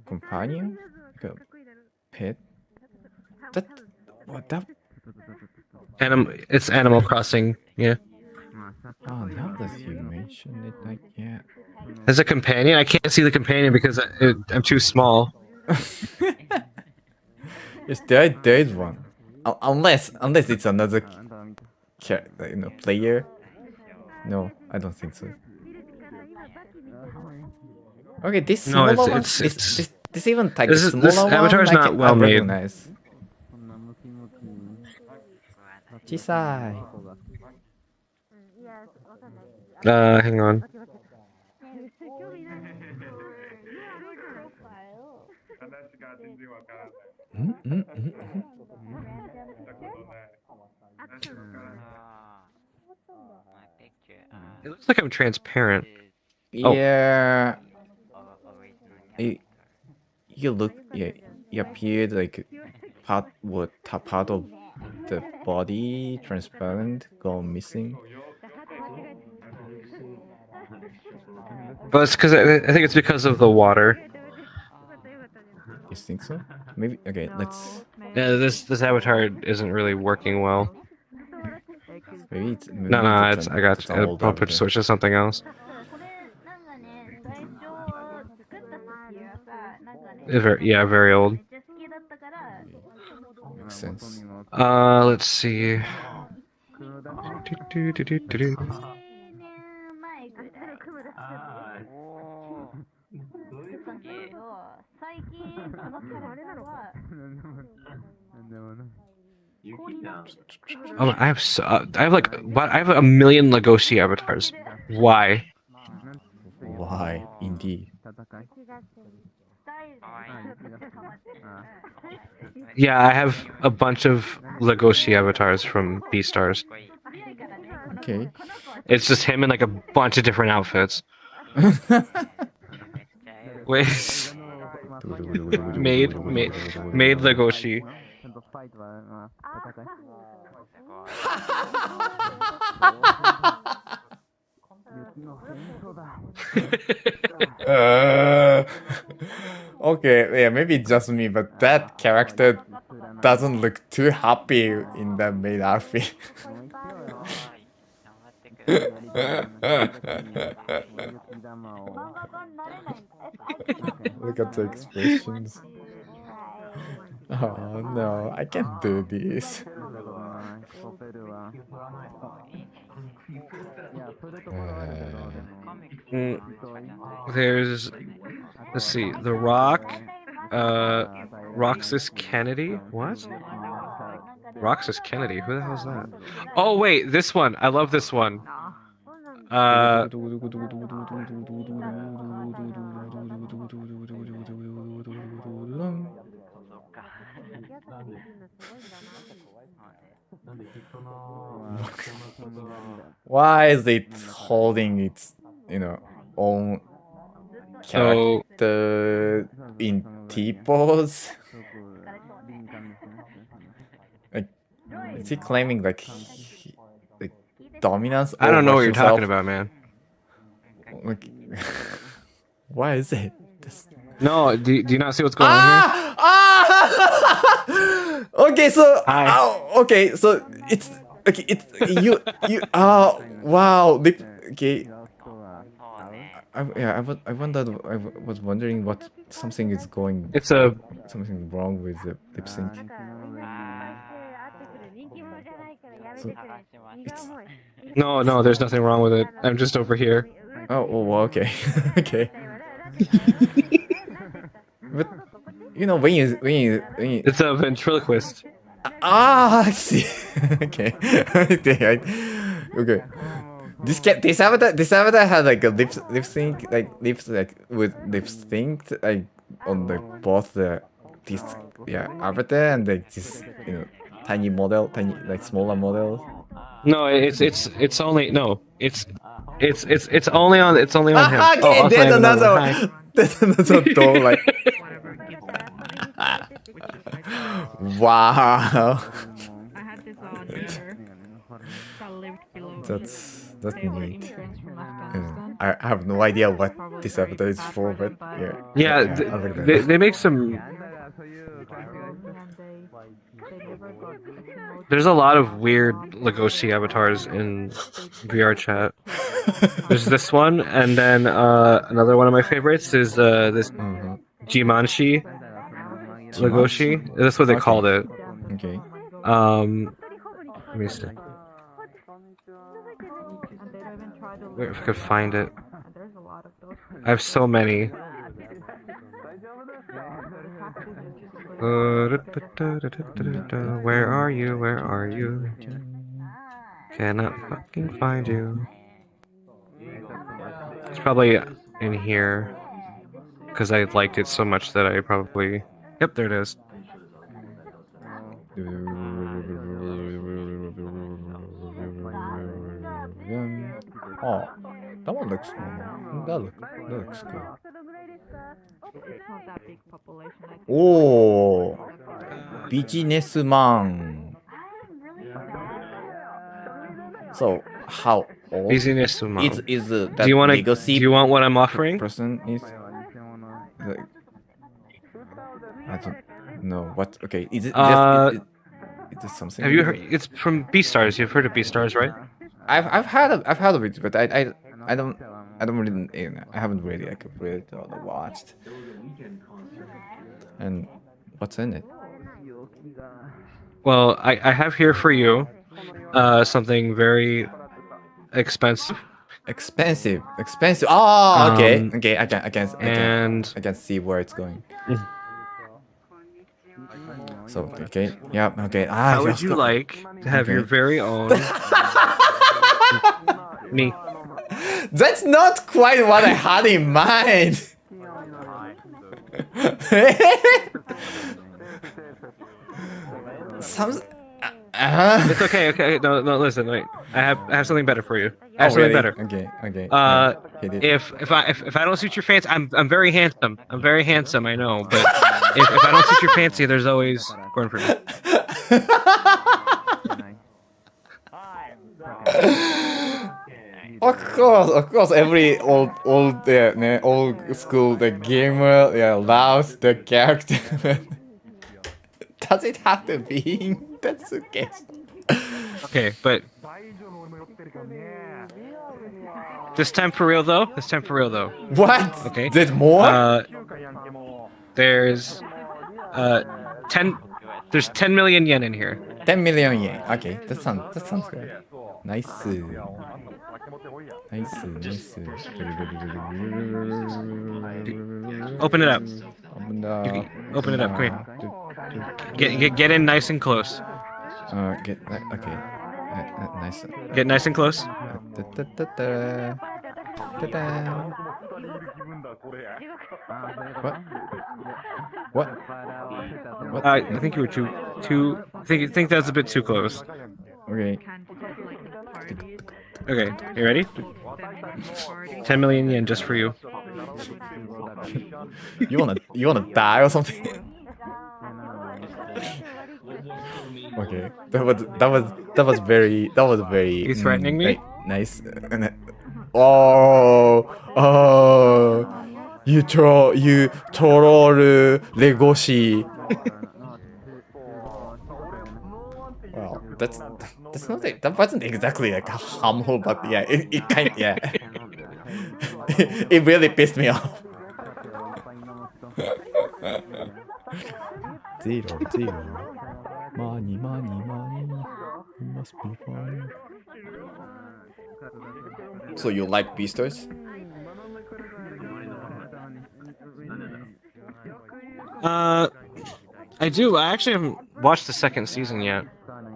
companion? Like a pet? That It's Animal Crossing. Yeah. Oh, now that you mention it, like yeah. As a companion, I can't see the companion because I'm too small. Yes, there is one. Unless it's another player. No, I don't think so. Okay, this smaller one, this even like this avatar is not well made. Chisai. Hang on. It looks like I'm transparent. Yeah. You look. Yeah. You appeared like part of the body transparent gone missing. But it's because I think it's because of the water. You think so? Maybe. Okay, let's. Yeah, this avatar isn't really working well. Maybe it's. No, I got you. I'll switch to something else. Very old. Makes sense. Let's see. Oh, I have a million Legoshi avatars. Why? Why, indeed. Yeah, I have a bunch of Legoshi avatars from Beastars. Okay. It's just him in like a bunch of different outfits. Wait. made Legoshi. Okay, yeah, maybe it's just me, but that character doesn't look too happy in that maid outfit. Look at the expressions. Oh no, I can't do this. There's, let's see, The Rock, Roxas Kennedy. What? Roxas Kennedy? Who the hell's that? Oh wait, this one. I love this one. Why is it holding its, own character in T-pose? Like, is he claiming like dominance? I don't know what you're talking about, man. Like, why is it? No, do you not see what's going on here? Okay, so okay, so it's okay. It's you. Wow. Okay. I wondered. I was wondering what something is going. Something wrong with the lip sync. So No, there's nothing wrong with it. I'm just over here. Oh, okay, okay. But when you it's a ventriloquist. I see. Okay. Okay. This avatar had like a lip sync with lip sync on both this avatar and this tiny smaller model. No, it's only on him. Okay, there's another one. There's another door Wow. That's neat. I have no idea what this avatar is for, but yeah. They make some. There's a lot of weird Legoshi avatars in VRChat. There's this one, and then another one of my favorites is this Jimanshi Legoshi. That's what they called it. Okay. Let me see. Where if I could find it. I have so many. Where are you? Where are you? Cannot fucking find you. It's probably in here. Because I liked it so much that I probably... Yep, there it is. Oh, that one looks normal. That looks good. Oh, businessman. So how old Businessman. is that do you want legacy? Do you want what I'm offering? Person is like, I don't know what. Okay, is it? Is it something? Have you heard? It's from Beastars. You've heard of Beastars, right? I've heard of it, but I don't really, you know, I haven't really like read or watched. And what's in it? Well, I have here for you something very expensive. Expensive. Oh, okay. Okay, I can see where it's going. So okay, yeah, okay. How would you like to have your very own me? That's not quite what I had in mind. It's okay. Okay, no, listen, wait. I have something better for you. I have something better. Okay. If I don't suit your fancy, I'm very handsome. I'm very handsome, I know. But if I don't suit your fancy, there's always corn for me. Of course, every old school the gamer loves the character. Does it have to be in Tetsuke? Okay, but this time for real though. What? Okay. There's more? There's 10 million yen in here. 10 million yen. Okay, that sounds good. Nice. Open it up. Open it up. Come here. Get in nice and close. Okay. Nice. Get nice and close. What? I think you were too. Think that's a bit too close. Okay. Okay, you ready? 10 million yen just for you. You wanna die or something? Okay, that was very. You threatening me? Nice. You troll Legoshi. Well, that's not it. That wasn't exactly like harmful, but yeah, it kind it really pissed me off. Zero. Money. Must be fine. So you like Beastars? I do. I actually haven't watched the second season yet.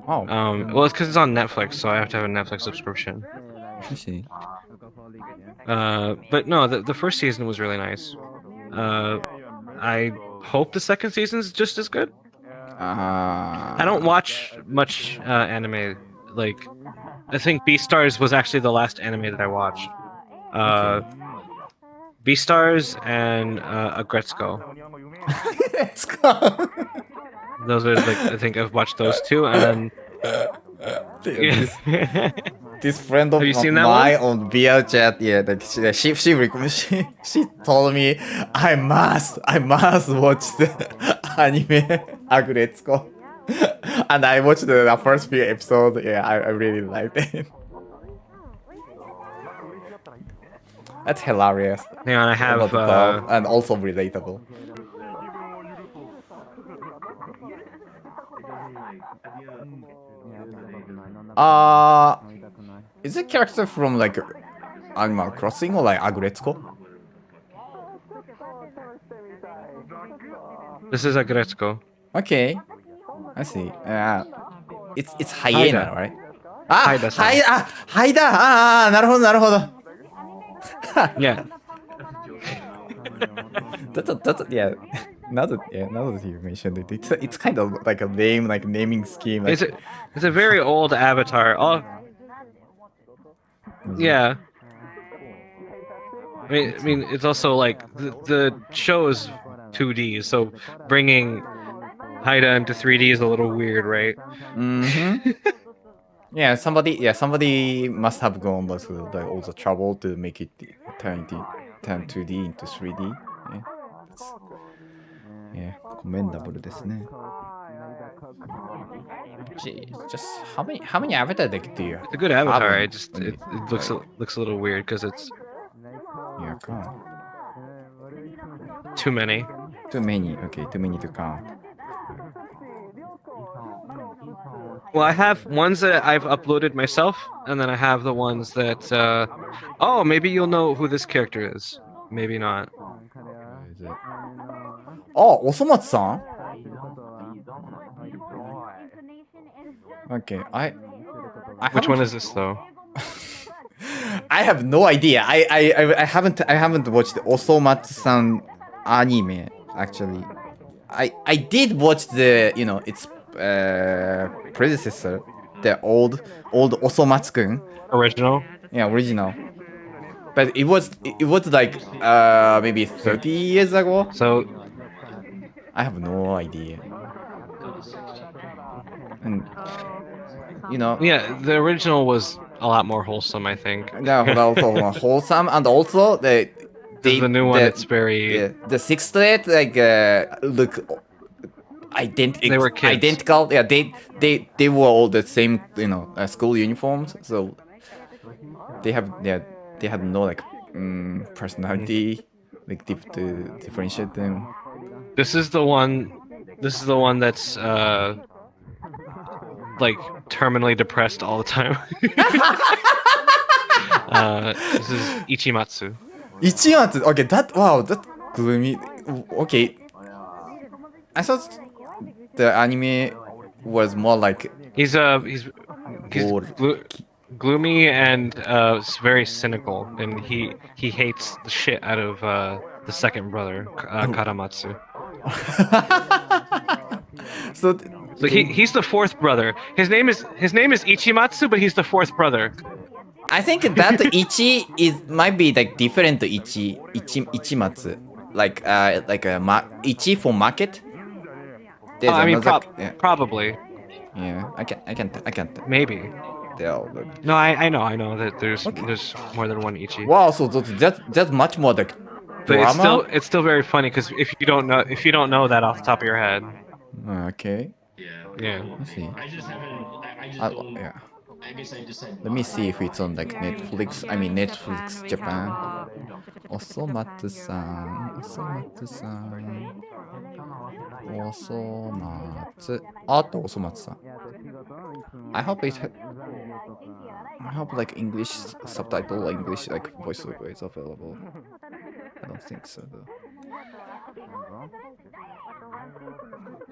Oh. Well, it's because it's on Netflix, so I have to have a Netflix subscription. I see. But no, the first season was really nice. I hope the second season's just as good. I don't watch much anime. Like, I think Beastars was actually the last anime that I watched. Beastars and Agretsuko. Those are like, I think I've watched those two, and then this friend of mine on VRChat, she told me I must watch the anime Agretsuko. And I watched the first few episodes. Yeah, I really liked it. That's hilarious. Hang on, I have Over the top and also relatable. Is it character from like Animal Crossing or like Agretsuko? This is Agretsuko. Okay, I see. It's hyena, Haida. right? Haida-san. Haida! なるほど、なるほど。Yeah. Yeah. Now that you mentioned it, it's kind of like a name, like naming scheme. Like... It's a very old avatar. Oh, yeah. I mean, it's also like the show is 2D, so bringing Haida into 3D is a little weird, right? Mm-hmm. Yeah, somebody must have gone through all the trouble to make it turn 2D into 3D. Yeah, commendable ですね。Just how many avatar deck do you? It's a good avatar. It looks a little weird because it's too many. Too many. Okay, too many to count. Well, I have ones that I've uploaded myself, and then I have the ones that. Oh, maybe you'll know who this character is. Maybe not. Oh, Osomatsu-san? Okay, Which one is this though? I have no idea. I haven't watched the Osomatsu-san anime actually. I did watch the its predecessor, the old Osomatsu-kun. Original. Yeah, original. But it was like maybe 30 years ago. So I have no idea. And yeah, the original was a lot more wholesome, I think. Yeah, also wholesome, and also the new one. It's very the sixth grade look They were kids. identical. Yeah, they were all the same school uniforms, so they had no like personality like to differentiate them. This is the one that's like terminally depressed all the time. This is Ichimatsu. Ichimatsu. Okay, that gloomy. Okay, I thought the anime was more like he's gloomy and very cynical, and he hates the shit out of the second brother, Karamatsu. So he's the fourth brother. His name is Ichimatsu, but he's the fourth brother. I think that Ichi might be like different to Ichimatsu, like Ichi for market. I mean, probably. Yeah, I can't. Maybe. No, I know that there's more than one Ichi. Wow, so that's much more like drama. But it's still very funny because if you don't know that off the top of your head. Okay. Yeah. Let's see. Yeah. I guess I just said. Let me see if it's on like Netflix. I mean Netflix Japan. Osomatsu-san. Osomatsu-san. I hope like English subtitle, English like voiceover is available. I don't think so though.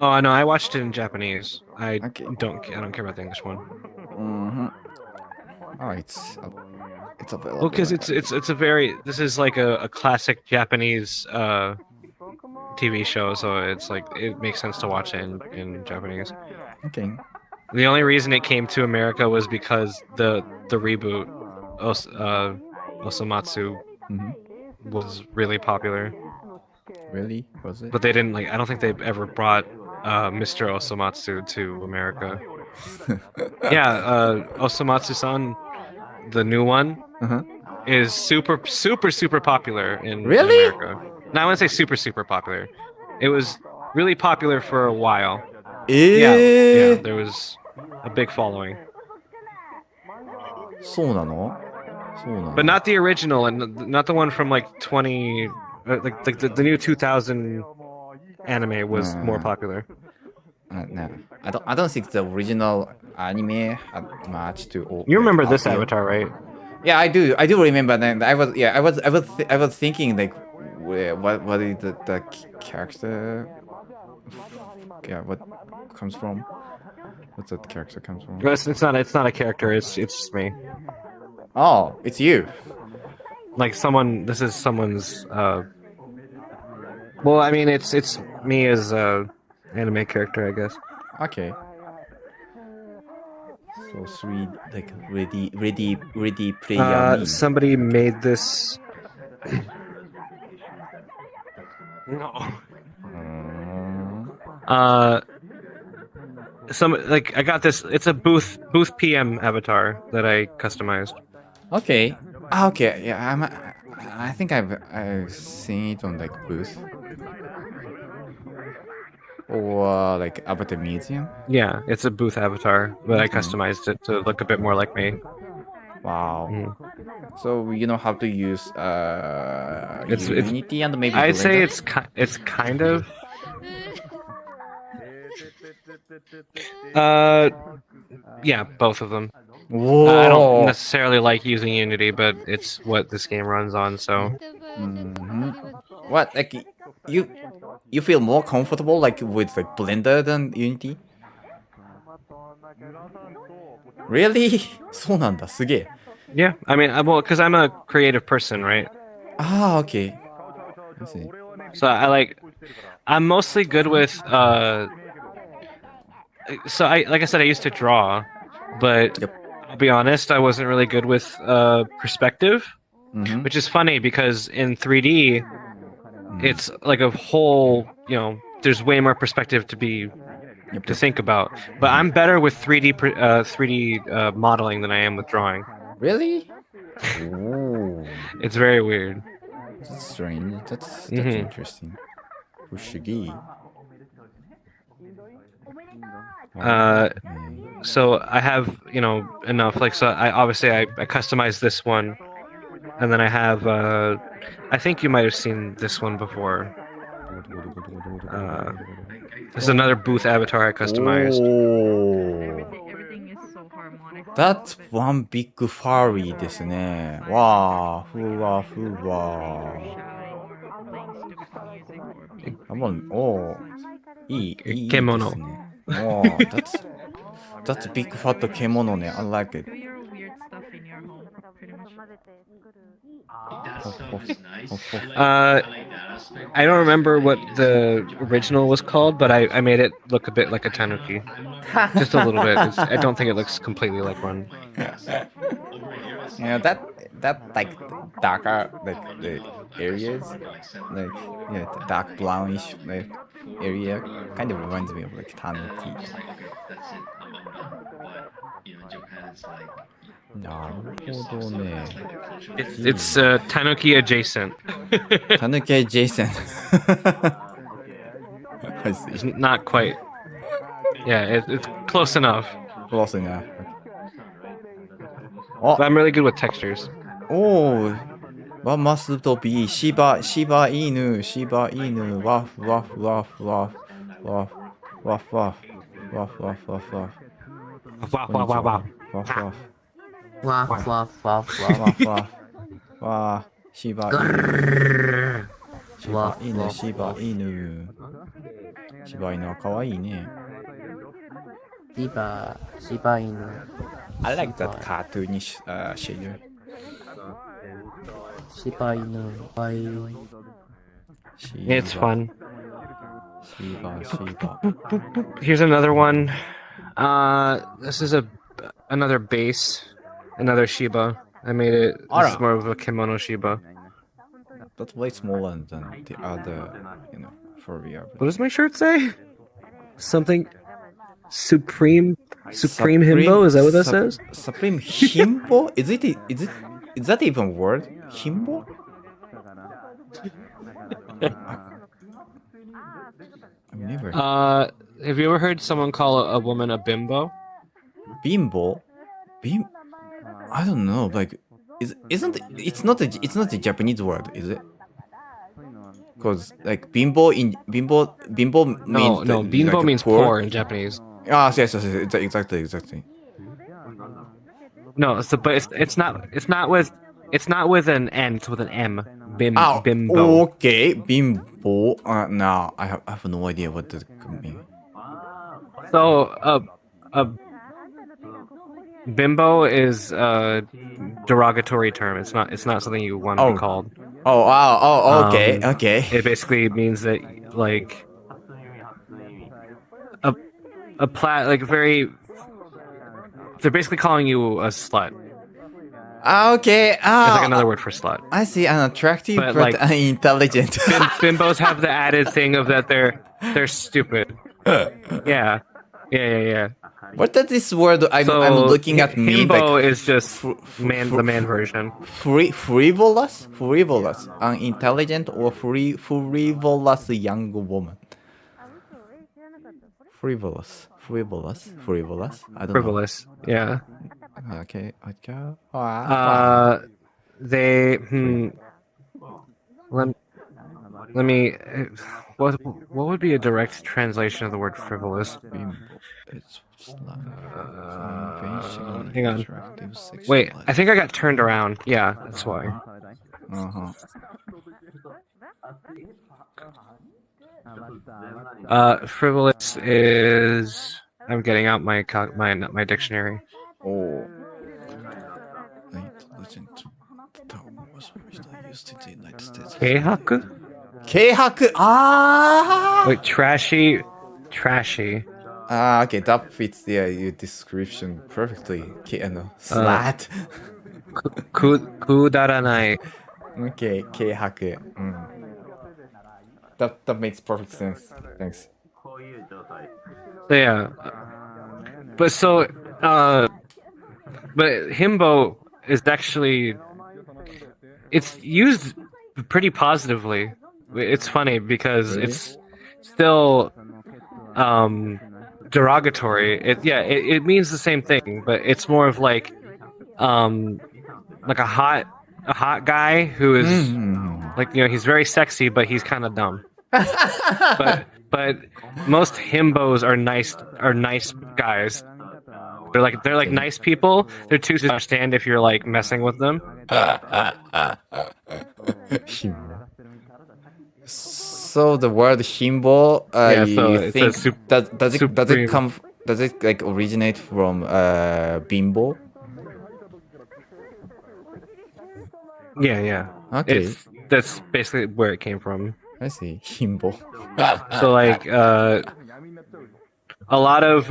Oh no, I watched it in Japanese. I don't care about the English one. Oh, it's available. Well, because this is like a classic Japanese TV show, so it's like it makes sense to watch it in Japanese. Okay. The only reason it came to America was because the reboot Osomatsu was really popular. Really? Was it? But they didn't I don't think they've ever brought Mr. Osomatsu to America. Yeah, Osomatsu-san, the new one, is super popular in America. Now I want to say super popular. It was really popular for a while. Yeah, there was a big following. そうなの？そうなの？ But not the original, and not the one from like 20, like the new 2000 anime was more popular. No, I don't think the original anime had much to. You remember this avatar, right? Yeah, I do. I do remember that. I was thinking like, what is the character? Yeah, what comes from? What's that character comes from? It's not a character. It's just me. Oh, it's you. Like someone. This is someone's. Well, I mean, it's me as a anime character, I guess. Okay. So 3 like ready player me. Somebody made this. No. I got this. It's a booth PM avatar that I customized. Okay. Okay. Yeah, I think I've seen it on like booth or like Avatar Museum. Yeah, it's a booth avatar, but I customized it to look a bit more like me. Wow. So you know how to use Unity and maybe I'd say Blender? it's kind of. Yeah, both of them. I don't necessarily like using Unity, but it's what this game runs on, so. What, like you feel more comfortable like with like Blender than Unity? Really? そうなんだ、すげえ。 Yeah, I mean, well, because I'm a creative person, right? Ah, okay. I see. So I'm mostly good with so like I said, I used to draw, but I'll be honest, I wasn't really good with perspective, which is funny because in 3D, it's like a whole, there's way more perspective to think about. But I'm better with 3D modeling than I am with drawing. Really? Ooh. It's very weird. That's strange. That's interesting. 不思議. So I have, enough. Like, so I customized this one, and then I have, I think you might have seen this one before. This is another booth avatar I customized. That's one big furry ですね。わあ、ふわふわ。おいいですね。Oh, that's big fat kemono ね。I like it. I don't remember what the original was called, but I made it look a bit like a tanuki. Just a little bit. I don't think it looks completely like one. That like darker like the areas, like dark brownish like area kind of reminds me of like tanuki. It's tanuki adjacent. Tanuki adjacent. I see. It's not quite. Yeah, it's close enough. Close enough. But I'm really good with textures. Oh, what must be Shiba Inu, waf waf waf waf waf waf waf waf waf waf waf. Waf waf waf waf. Waf waf. Waf waf waf waf waf. Waf. Shiba Inu. Shiba Inu, Shiba Inu. Shiba Inu は可愛いね。Shiba Inu. I like that cartoonish shader. Shiba Inu. It's fun. Shiba. Here's another one. This is another base, another Shiba. I made it. It's more of a kimono Shiba. That's way smaller than the other, furrier. What does my shirt say? Something Supreme Himbo? Is that what that says? Supreme Himbo? Is that even a word? Himbo? I've never. Have you ever heard someone call a woman a bimbo? Bimbo? I don't know. Like, it's not a Japanese word, is it? Because like bimbo means No, bimbo like means poor in Japanese. Ah, yes, exactly. No, but it's not with an N. It's with an M. Bimbo. Okay, bimbo. No, I have no idea what that could mean. So bimbo is a derogatory term. It's not something you want to be called. Okay. It basically means that like they're basically calling you a slut. Okay. It's like another word for slut. I see. An attractive but like, intelligent. Bimbos have the added thing of that they're stupid. Yeah. What does this word? I'm looking at mean. Himbo is just the man version. Frivolous, unintelligent, or frivolous young woman. Frivolous. I don't know. Yeah. Okay. Let me. What would be a direct translation of the word frivolous? Hang on. Wait, I think I got turned around. Yeah, that's why. Frivolous is. I'm getting out my dictionary. Oh. Keihaku? Wait, trashy. Okay, that fits your description perfectly. Slat. Kudaranai. Okay, keihaku. That makes perfect sense. Thanks. So yeah, but himbo is actually it's used pretty positively. It's funny because it's still derogatory. It means the same thing, but it's more of like a hot guy who is like he's very sexy, but he's kind of dumb. but most himbos are nice guys. They're like nice people. They're too to understand if you're like messing with them. So the word himbo, you think does it like originate from bimbo? Yeah. Okay. That's basically where it came from. I see. Himbo. So like a lot of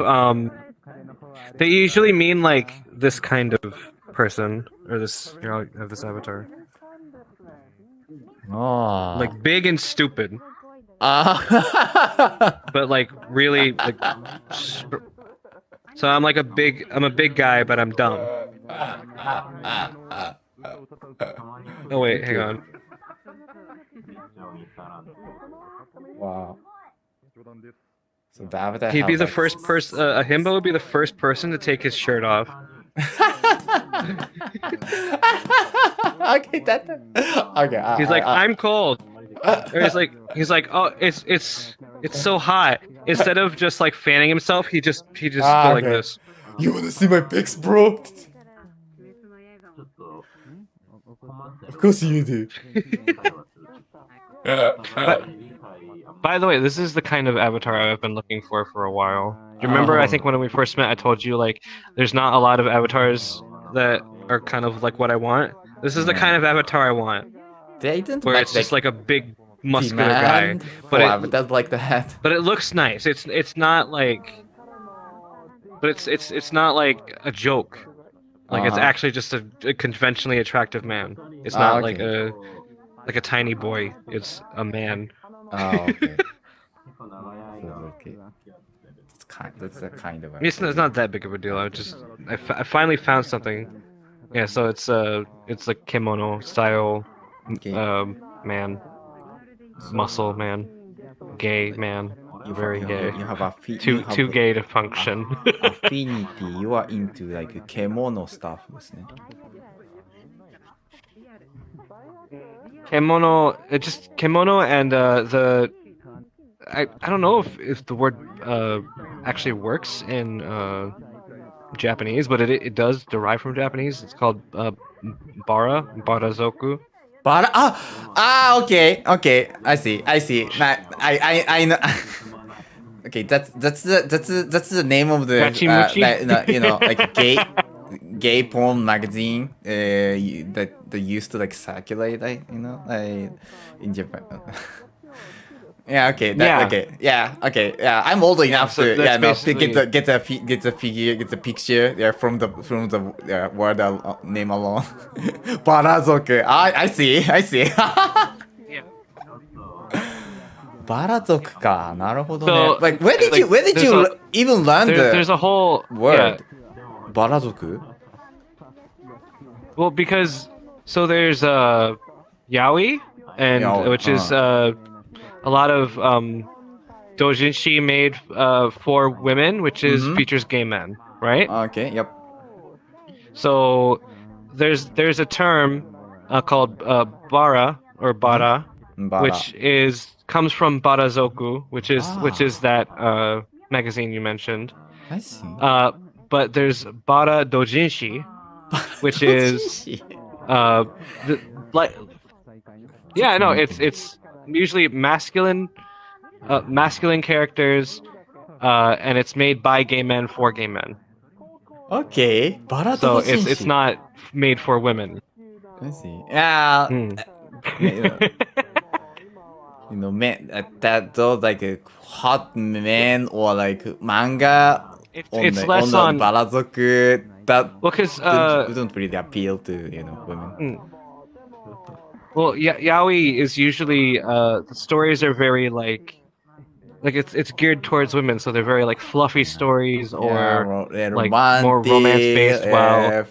they usually mean like this kind of person or this of this avatar. Oh. Like big and stupid. But like really like so I'm a big guy, but I'm dumb. Oh wait, hang on. Wow. So the avatar He'd be the first person. A himbo would be the first person to take his shirt off. Okay, okay. He's like, I'm cold. Or he's like, oh, it's so hot. Instead of just like fanning himself, he just go like this. You wanna see my pics, bro? Of course you do. By the way, this is the kind of avatar I've been looking for a while. Do you remember? I think when we first met, I told you like there's not a lot of avatars that are kind of like what I want. This is the kind of avatar I want. Where it's just like a big muscular guy, but it does like that. But it looks nice. It's not like, but it's not like a joke. Like it's actually just a conventionally attractive man. It's not like a tiny boy. It's a man. Oh, okay. That's a kind of. It's not that big of a deal. I finally found something. Yeah, so it's like kimono style, man, muscle man, gay man. Very gay. You have too gay to function. Affinity. You are into like kemono stuff ですね。Kemono, just kimono and the I don't know if the word actually works in Japanese, but it does derive from Japanese. It's called barazoku. Okay. I see. I know. Okay, that's the name of the like gay porn magazine that used to like circulate, in Japan. Yeah. Okay. Yeah. I'm old enough to get the figure, get the picture. Yeah, from the word name alone. Barazoku. I see. Barazoku か。なるほどね。So, like, where did you even learn there's a whole word? Barazoku? Well, because there's yaoi, and which is a lot of doujinshi made for women, which is features gay men, right? Okay. Yep. So there's a term called bara or bara, which comes from barazoku, which is that magazine you mentioned. I see. But there's bara dojinshi, which is it's usually masculine characters, and it's made by gay men for gay men. Okay, bara so it's not made for women. I see. Yeah. That those like hot men or like manga it's less on barazoku that because don't really appeal to women. Well, yaoi is usually the stories are very like it's geared towards women, so they're very like fluffy stories or like more romance based. While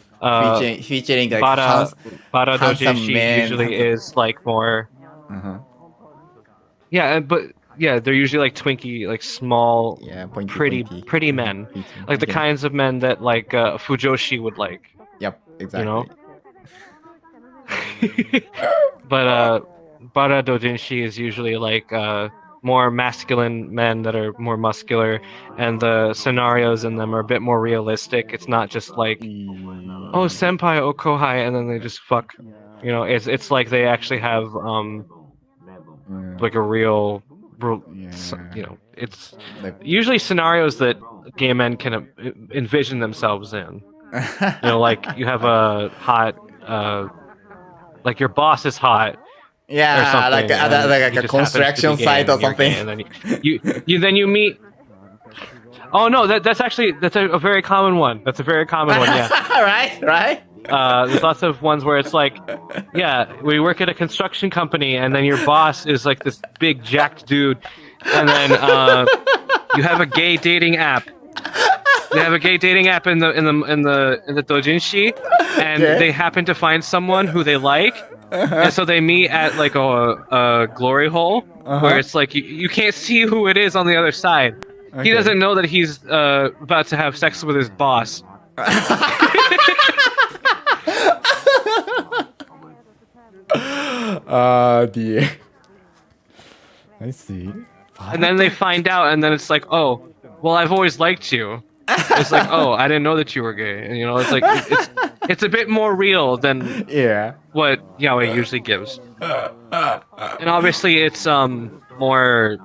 featuring like bara handsome dojinshi men usually is like more. Yeah, but they're usually like twinky, like small, pretty men, like the kinds of men that like Fujoshi would like. Yep, exactly. You know. But bara dojinshi is usually like more masculine men that are more muscular, and the scenarios in them are a bit more realistic. It's not just like, oh, senpai, oh, kohai, and then they just fuck. It's like they actually have like a real, it's usually scenarios that gay men can envision themselves in. Like you have a hot, like your boss is hot. Yeah, or something, like a construction site or something. And then you meet. Oh no, that's a very common one. That's a very common one. Yeah. Right. There's lots of ones where it's like, we work at a construction company, and then your boss is like this big jacked dude, and then you have a gay dating app. They have a gay dating app in the doujinshi, and they happen to find someone who they like, and so they meet at like a glory hole where it's like you can't see who it is on the other side. Okay. He doesn't know that he's about to have sex with his boss. Dear. I see. And then they find out, and then it's like, oh, well, I've always liked you. It's like, oh, I didn't know that you were gay. And, it's like it's a bit more real than what yaoi usually gives. And obviously, it's more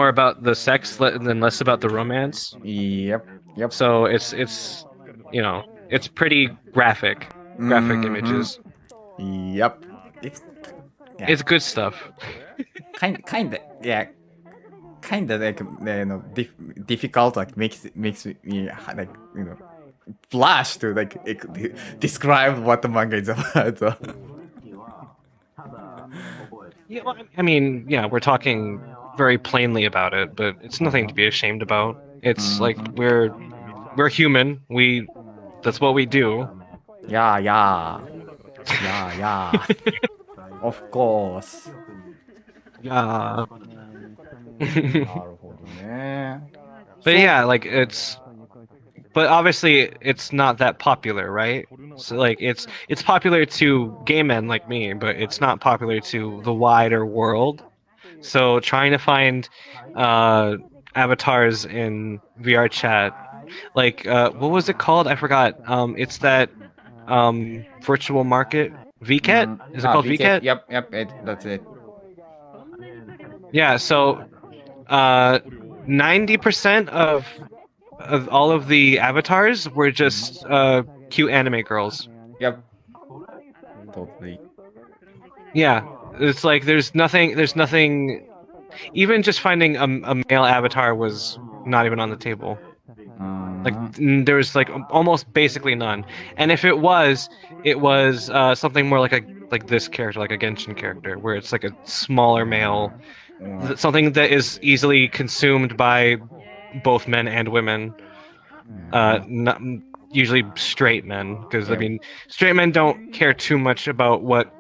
about the sex than less about the romance. Yep. So it's pretty graphic images. Yep. It's good stuff. Kind of like difficult, like makes me like blush to like describe what the manga is about. Yeah, well, I mean, we're talking very plainly about it, but it's nothing to be ashamed about. It's like we're human. That's what we do. Yeah. Of course. Yeah. But yeah, like it's. But obviously, it's not that popular, right? So like, it's popular to gay men like me, but it's not popular to the wider world. So trying to find avatars in VRChat, like what was it called? I forgot. It's that virtual market. VCat? Is it called VCat? Yep, that's it. Yeah. So 90% of all of the avatars were just cute anime girls. Yep. Totally. Yeah, it's like there's nothing. Even just finding a male avatar was not even on the table. Like there was like almost basically none. And if it was something more like this character, like a Genshin character, where it's like a smaller male, something that is easily consumed by both men and women. Not usually straight men, because I mean, straight men don't care too much about what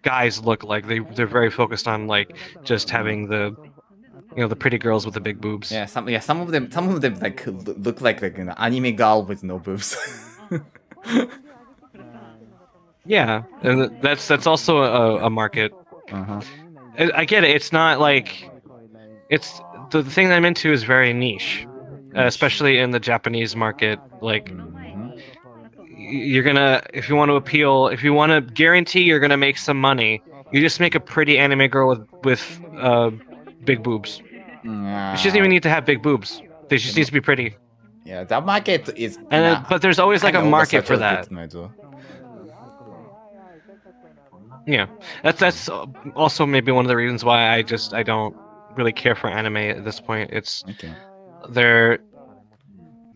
guys look like. They're very focused on like just having the the pretty girls with the big boobs. Yeah, some of them like look like an anime girl with no boobs. Yeah, and that's also a market. I get it. It's not like it's the thing that I'm into is very niche, especially in the Japanese market. Like you're gonna, if you want to guarantee you're gonna make some money, you just make a pretty anime girl with big boobs. She doesn't even need to have big boobs. They just need to be pretty. Yeah, that market is. But there's always like a market for that. Yeah, that's also maybe one of the reasons why I don't really care for anime at this point. It's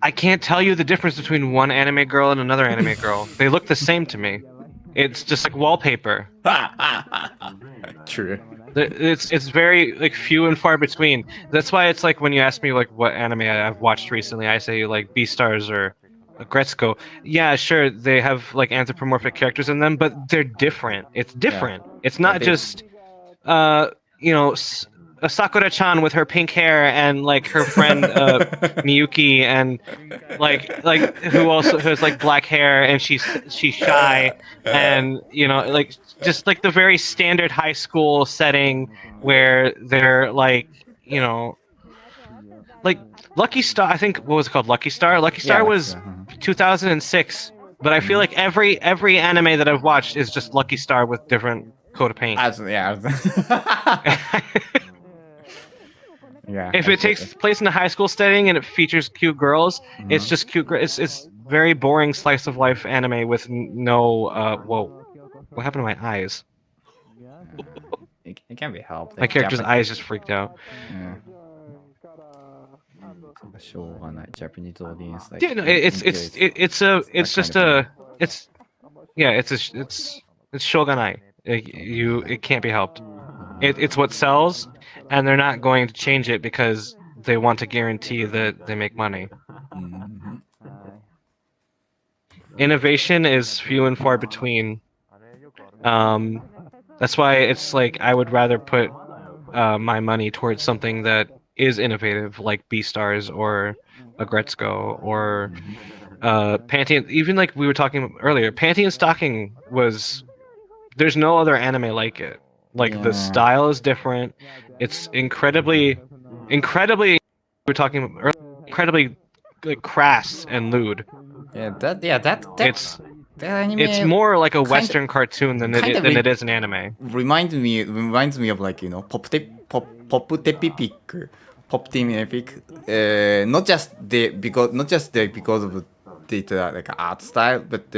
I can't tell you the difference between one anime girl and another anime girl. They look the same to me. It's just like wallpaper. True. It's very like few and far between. That's why it's like when you ask me like what anime I've watched recently, I say like Beastars or Gretzko. Yeah, sure, they have like anthropomorphic characters in them, but they're different. It's different. Yeah. It's not just a Sakura-chan with her pink hair and like her friend Miyuki and like who has like black hair and she's shy and like just like the very standard high school setting where they're like like Lucky Star. I think what was it called? Lucky Star. Lucky Star was 2006, but I feel like every anime that I've watched is just Lucky Star with different coat of paint. Yeah. If it takes place in a high school setting and it features cute girls, it's just cute. It's very boring slice of life anime with no. Whoa, what happened to my eyes? It can't be helped. My character's eyes just freaked out. Yeah. Japanese audience. Like, yeah, no, it's shogunai. It can't be helped. It's what sells, and they're not going to change it because they want to guarantee that they make money. Innovation is few and far between. That's why it's like I would rather put my money towards something that is innovative, like Beastars or a Gretzko or Panty. Even like we were talking earlier, Panty and Stocking was. There's no other anime like it. Like the style is different. It's incredibly. We were talking earlier, incredibly like crass and lewd. It's more like a Western cartoon than it is an anime. Reminds me of like Pop Team Epic. Not just because of the like art style, but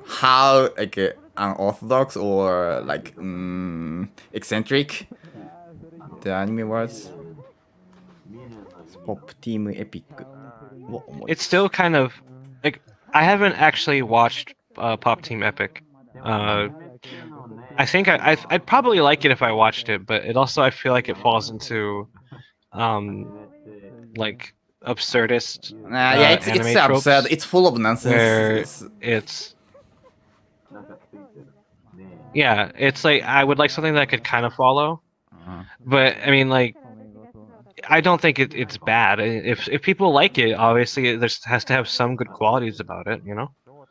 how like unorthodox or like eccentric the anime was. Pop Team Epic. It's still kind of like I haven't actually watched Pop Team Epic. I think I'd probably like it if I watched it, but it also I feel like it falls into like absurdist. It's absurd. It's full of nonsense. It's like I would like something that I could kind of follow, but I mean like I don't think it's bad. If people like it, obviously there has to have some good qualities about it, you know.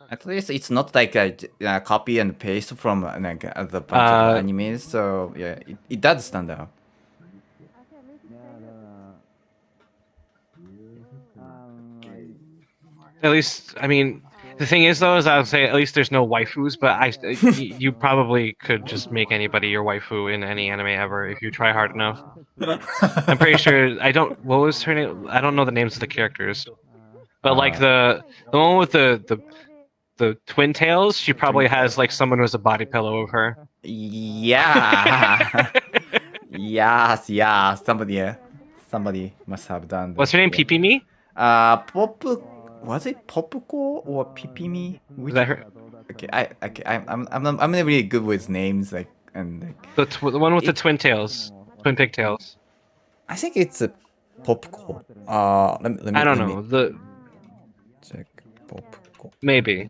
At least it's not like a copy and paste from like other bunch of animes. So yeah, it does stand out. At least, I mean, the thing is though, is I would say at least there's no waifus, but you probably could just make anybody your waifu in any anime ever if you try hard enough. I'm pretty sure. What was her name? I don't know the names of the characters, but like the one with the twin tails, she probably has like someone who has a body pillow of her. Yeah. Yeah. Somebody must have done that. What's her name? Pipimi? Pop. Was it Popco or Pipimi? Is that her? Okay, I'm not really good with names, like the one with the twin tails, twin pigtails. I think it's a Popco. I don't know. Check Popco. Maybe.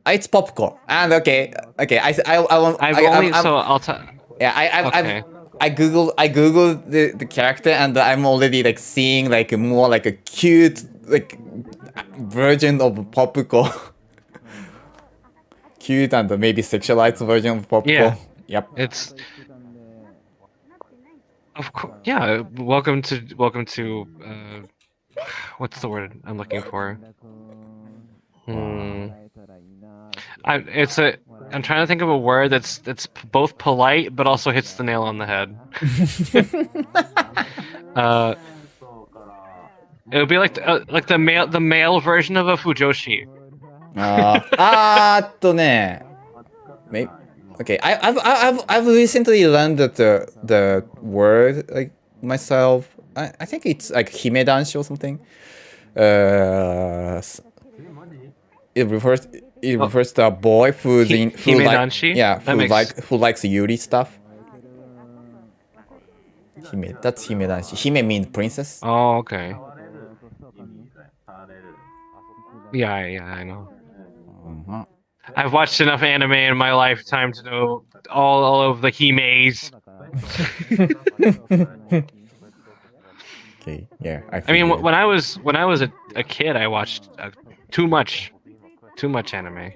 It's Popco. And okay. Yeah, I googled the character, and I'm already like seeing like more like a cute like version of Popco. Cute and maybe sexualized version of Popco. Yeah. Yep. It's of course. Yeah. Welcome to what's the word I'm looking for? I'm trying to think of a word that's both polite but also hits the nail on the head. It would be like the male version of a fujoshi. Maybe. Okay, I've recently learned that the word like myself. I think it's like himedanshi or something. It refers to a boy who likes Yuri stuff. That's himedanshi. Hime means princess. Oh, okay. Yeah, I know. I've watched enough anime in my lifetime to know all of the himes. Okay, yeah. I mean, when I was a kid, I watched too much anime.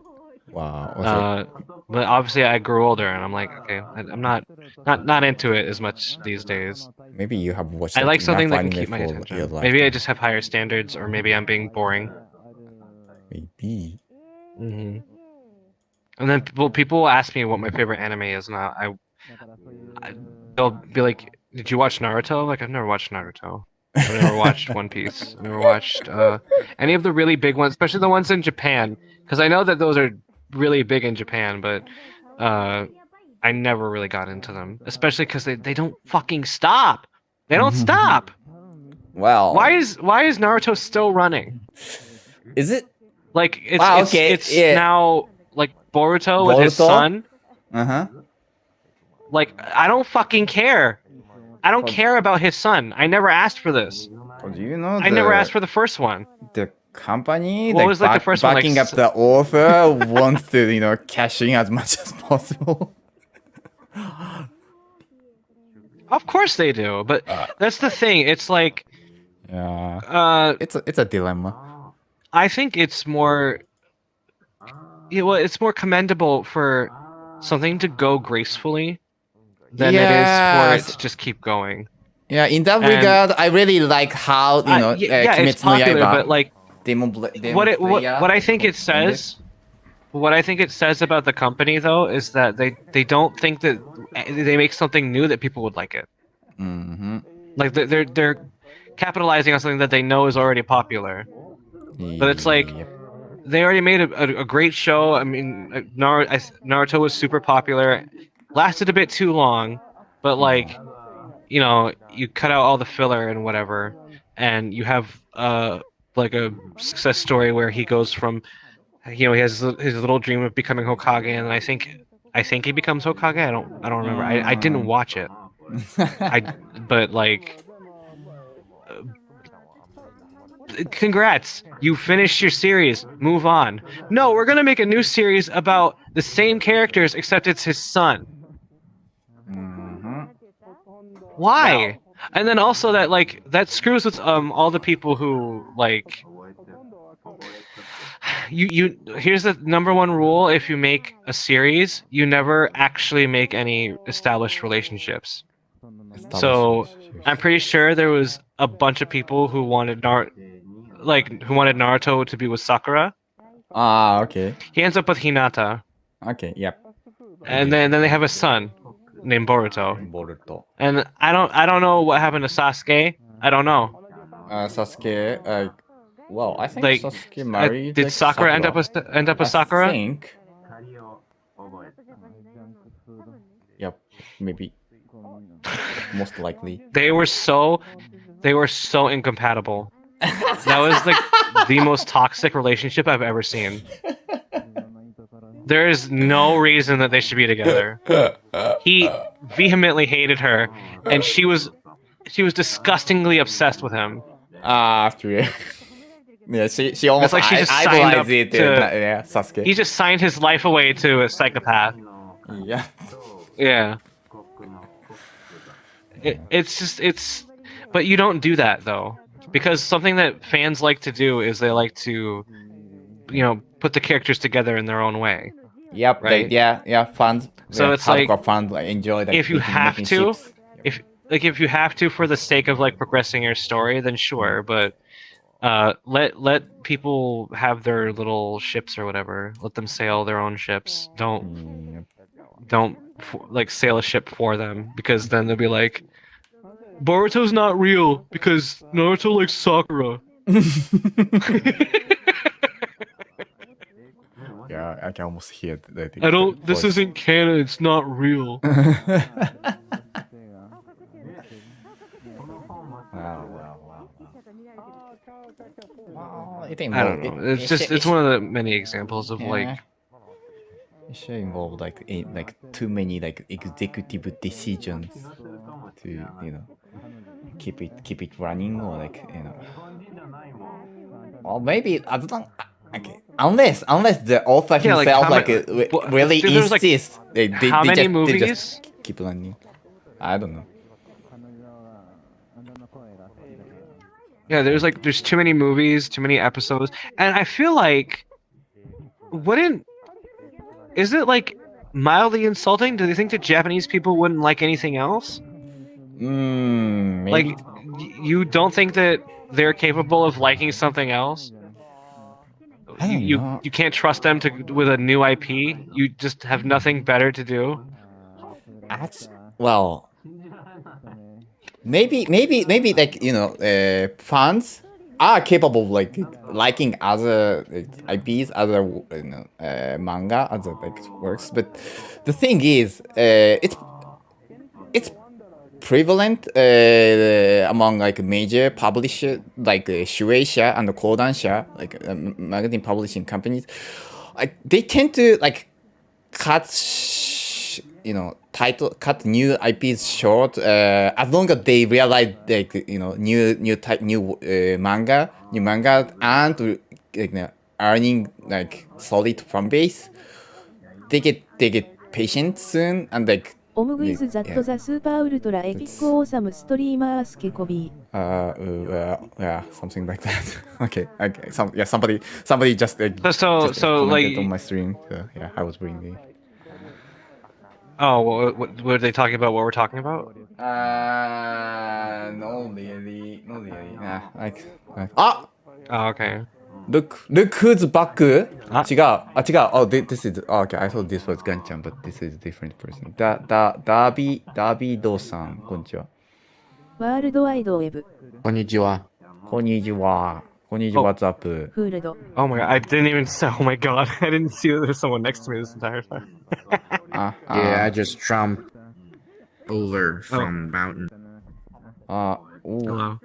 Wow. But obviously, I grew older, and I'm like, okay, I'm not into it as much these days. Maybe you have watched. I like something that can keep my attention. Maybe I just have higher standards, or maybe I'm being boring. Maybe. Mm-hmm. And then people will ask me what my favorite anime is, and they'll be like, "Did you watch Naruto?" Like, I've never watched Naruto. I've never watched One Piece. I've never watched any of the really big ones, especially the ones in Japan, because I know that those are really big in Japan, but I never really got into them, especially because they don't fucking stop. They don't stop. Well, why is Naruto still running? Is it like it's now like Boruto with his son? Like, I don't fucking care. I don't care about his son. I never asked for this. Do you know? I never asked for the first one. The company, what was like the first one, backing up the author, wants to cash in as much as possible. Of course they do, but that's the thing. It's like, it's a dilemma. I think it's more, it's more commendable for something to go gracefully than it is for it to just keep going. Yeah, in that regard, I really like how it's popular, but like what I think it says. What I think it says about the company, though, is that they don't think that they make something new that people would like it. Mm-hmm. Like they're capitalizing on something that they know is already popular. But it's like they already made a great show. I mean, Naruto was super popular, lasted a bit too long, but like, you cut out all the filler and whatever, and you have like a success story where he goes from. He has his little dream of becoming Hokage, and I think he becomes Hokage. I don't remember. I didn't watch it. But like, congrats, you finished your series. Move on. No, we're gonna make a new series about the same characters, except it's his son. Mm-hmm. Why? And then also that like that screws with all the people who like you here's the number one rule: if you make a series, you never actually make any established relationships. So I'm pretty sure there was a bunch of people who wanted Naruto to be with Sakura. Ah, okay. He ends up with Hinata. Okay, yep. And then they have a son named Boruto. Boruto. And I don't know what happened to Sasuke. I don't know. Sasuke, well, I think Like, Sasuke married. did Sakura end up with Sakura? I think. Yep, maybe. Most likely. They were so incompatible. That was like the most toxic relationship I've ever seen. There is no reason that they should be together. He vehemently hated her, and she was disgustingly obsessed with him. After yeah, she almost like she just idolized it. Yeah, Sasuke. He just signed his life away to a psychopath. Yeah. Yeah. It's but you don't do that though, because something that fans like to do is they like to, put the characters together in their own way. Yep. Right. Fans. So it's like fans enjoy that. If you have to, if you have to for the sake of like progressing your story, then sure. But let people have their little ships or whatever. Let them sail their own ships. Don't like sail a ship for them, because then they'll be like, Boruto's not real because Naruto likes Sakura. Yeah, I can almost hear that. I don't. This isn't canon. It's not real. I think I don't know. It's one of the many examples of like. It should involve like too many like executive decisions to keep it running, or or maybe I don't know. Okay, unless the author himself really insists they just keep running. I don't know. Yeah, there's too many movies, too many episodes, and I feel like is it like mildly insulting? Do they think that Japanese people wouldn't like anything else? Maybe. Like, you don't think that they're capable of liking something else? You can't trust them with a new IP. You just have nothing better to do. Well, maybe like fans are capable of liking other IPs, other manga, other works. But the thing is, it's prevalent among major publisher Shueisha and Kodansha, magazine publishing companies. They tend to cut cut new IPs short as long as they realize new manga and earning solid fan base. They get patient soon and Omg is that the super ultra epic awesome streamer Skekobi. Yeah, something like that. Okay. Somebody just so commented on my stream. So yeah, I was bringing. Oh, what were they talking about? What we're talking about? No, really. Oh, okay. Look who's back. 違う。Oh, this is. Oh, okay, I thought this was Ganchan, but this is a different person. Darby Do-san, こんにちは。ワールドワイドウェブ。こんにちは。What's up? Oh my god, I didn't even say. Oh my god, I didn't see that there's someone next to me this entire time. Yeah, I just jumped over from mountain. Hello.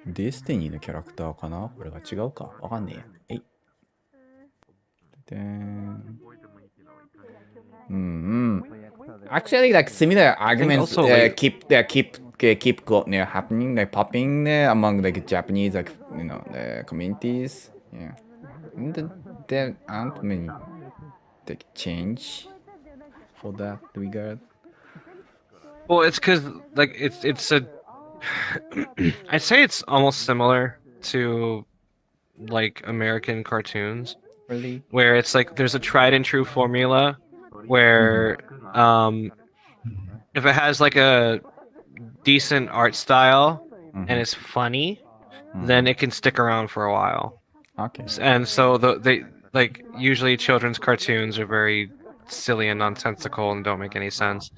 デスティニーのキャラクターかな？これが違うか？わかんねえや。Actually, similar arguments keep happening, popping among Japanese communities. Yeah, and there aren't many change for that regard. Well, it's because like it's a. I'd say it's almost similar to like American cartoons. Really? Where it's like there's a tried and true formula where if it has like a decent art style and it's funny, then it can stick around for a while. Okay. And so they like usually children's cartoons are very silly and nonsensical and don't make any sense.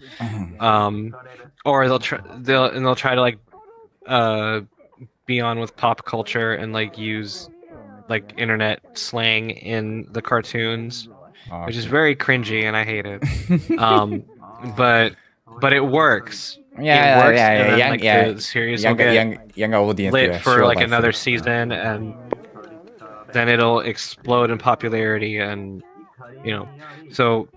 Or they'll try to like be on with pop culture and like use like internet slang in the cartoons, which is very cringy and I hate it. But it works. Yeah, it works, yeah, and then, yeah, like, yeah. the series will get younger audience lit yeah, for sure, like that's another it. season, and then it'll explode in popularity, and so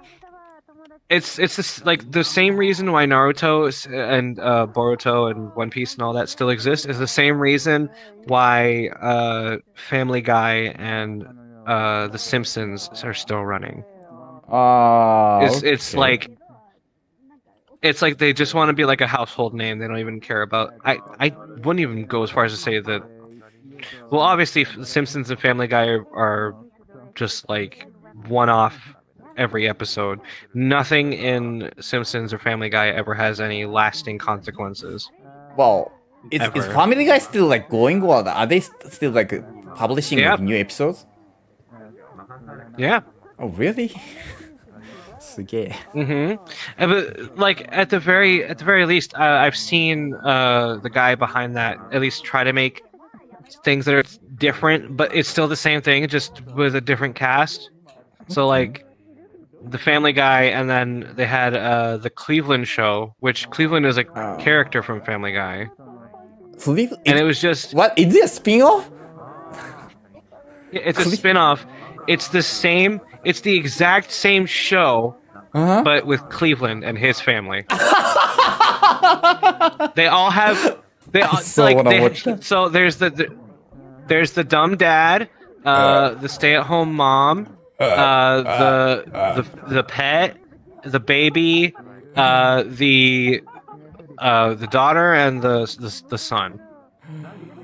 it's just like the same reason why Naruto and Boruto and One Piece and all that still exist is the same reason why Family Guy and The Simpsons are still running. It's like they just want to be like a household name. They don't even care about. I wouldn't even go as far as to say that. Well, obviously, The Simpsons and Family Guy are just like one-off every episode. Nothing in Simpsons or Family Guy ever has any lasting consequences. Well, is Family Guy still like going, or are they still like publishing like, new episodes? Yeah. Oh, really? But like at the very least, I've seen the guy behind that at least try to make things that are different, but it's still the same thing, just with a different cast. So like the Family Guy, and then they had the Cleveland show, which Cleveland is a character from Family Guy. And it was just what? Is it a spin-off? Yeah, it's a spin-off. It's the same. It's the exact same show, but with Cleveland and his family. They all have. They all so there's the dumb dad, the stay-at-home mom, the pet, the baby, the daughter, and the son.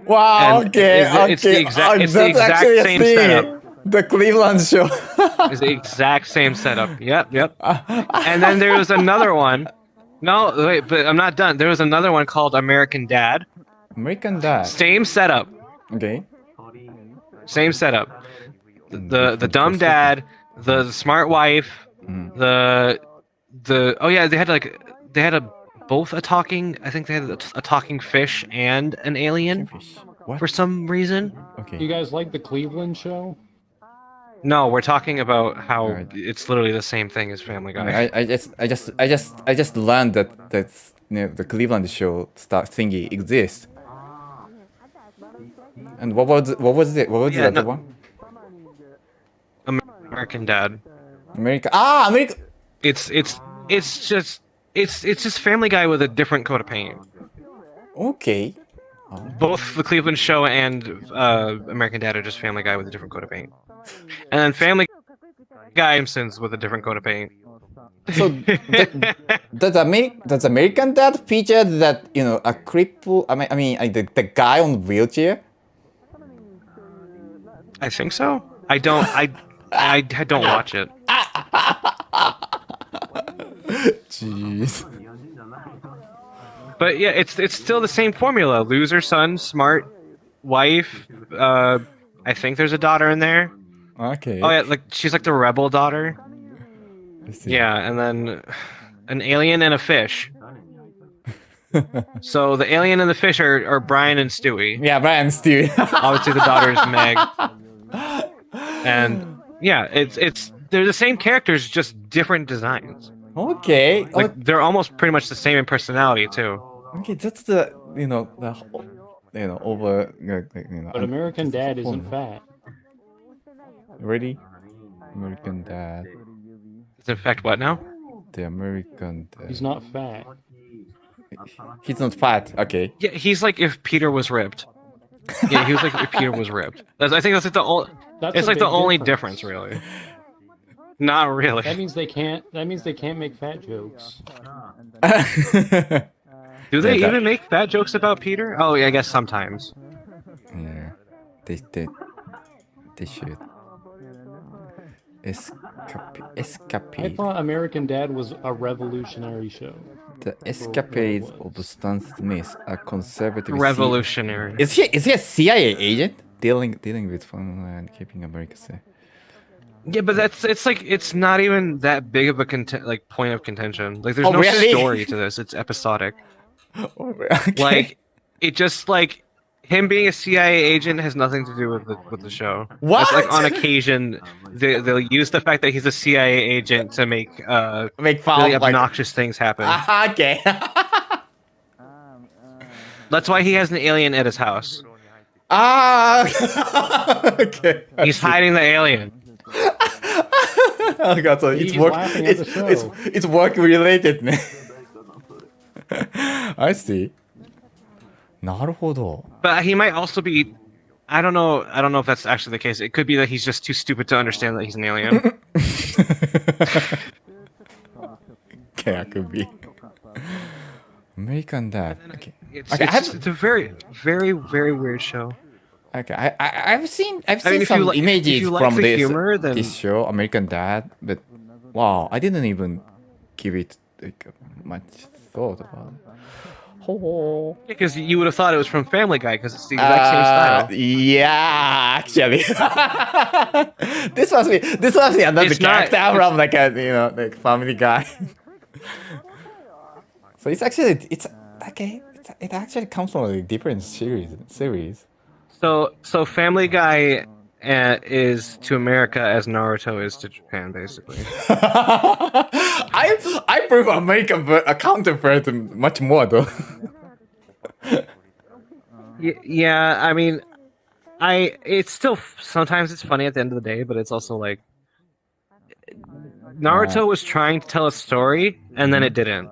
Wow. And Okay. it's the exact that's same actually setup. The Cleveland show. It's the exact same setup. Yep. And then there was another one. No, wait, but I'm not done. There was another one called American Dad. American Dad. Same setup. Okay. Same setup. The dumb dad, the smart wife, the oh yeah, they had both a talking. I think they had a talking fish and an alien for some reason. Okay. You guys like the Cleveland show? No, we're talking about how it's literally the same thing as Family Guy. I just learned that the Cleveland show thingy exists. And what was the other one? American Dad. America. It's just Family Guy with a different coat of paint. Okay. Both the Cleveland show and American Dad are just Family Guy with a different coat of paint. And then Family Guy Simpsons with a different coat of paint. So does American Dad feature that a cripple? I mean the guy on the wheelchair? I think so. I don't watch it. Jeez. But yeah, it's still the same formula: loser son, smart wife. I think there's a daughter in there. Okay. Oh yeah, like she's like the rebel daughter. Yeah, and then an alien and a fish. So the alien and the fish are Brian and Stewie. Yeah, Brian and Stewie. Obviously, the daughter is Meg. And yeah, they're the same characters, just different designs. Okay. Like they're almost pretty much the same in personality too. Okay, that's the over But American Dad isn't fat. Ready? American Dad. It's in fact what now? The American Dad. He's not fat. He's not fat. Okay. Yeah, he's like if Peter was ripped. Yeah, he was like if Peter was ripped. I think that's like the only. It's like the only difference, really. Not really. That means they can't. That means they can't make fat jokes. Do they even make fat jokes about Peter? Oh, yeah, I guess sometimes. Yeah, they should. Escapade. I thought American Dad was a revolutionary show. The escapades of Stan Smith, a conservative. Revolutionary. Is he a CIA agent dealing with fun and keeping America safe? Yeah, but it's not even that big of a point of contention. Like, there's no really? story to this. It's episodic. Okay. Like, it just like him being a CIA agent has nothing to do with the show. What? It's like on occasion they'll use the fact that he's a CIA agent to make really obnoxious things happen. Okay. That's why he has an alien at his house. Okay. He's hiding the alien. Oh god, so it's work. It's work related. I see. なるほど. But he might also be. I don't know if that's actually the case. It could be that he's just too stupid to understand that he's an alien. Okay, that could be. American Dad. Okay. It's a very, very, very weird show. Okay, I've seen if some you like- images if you like from the this humor, then- this show, American Dad, but wow, I didn't even give it like much thought about it. Oh. Because you would have thought it was from Family Guy because it's the exact same style. Yeah, actually, this must be another It's not- character from like a like Family Guy. So it's okay. It actually comes from a different series. So Family Guy is to America as Naruto is to Japan, basically. I prefer American counterpart much more though. Yeah, I mean, it's still sometimes it's funny at the end of the day, but it's also like Naruto was trying to tell a story and then it didn't.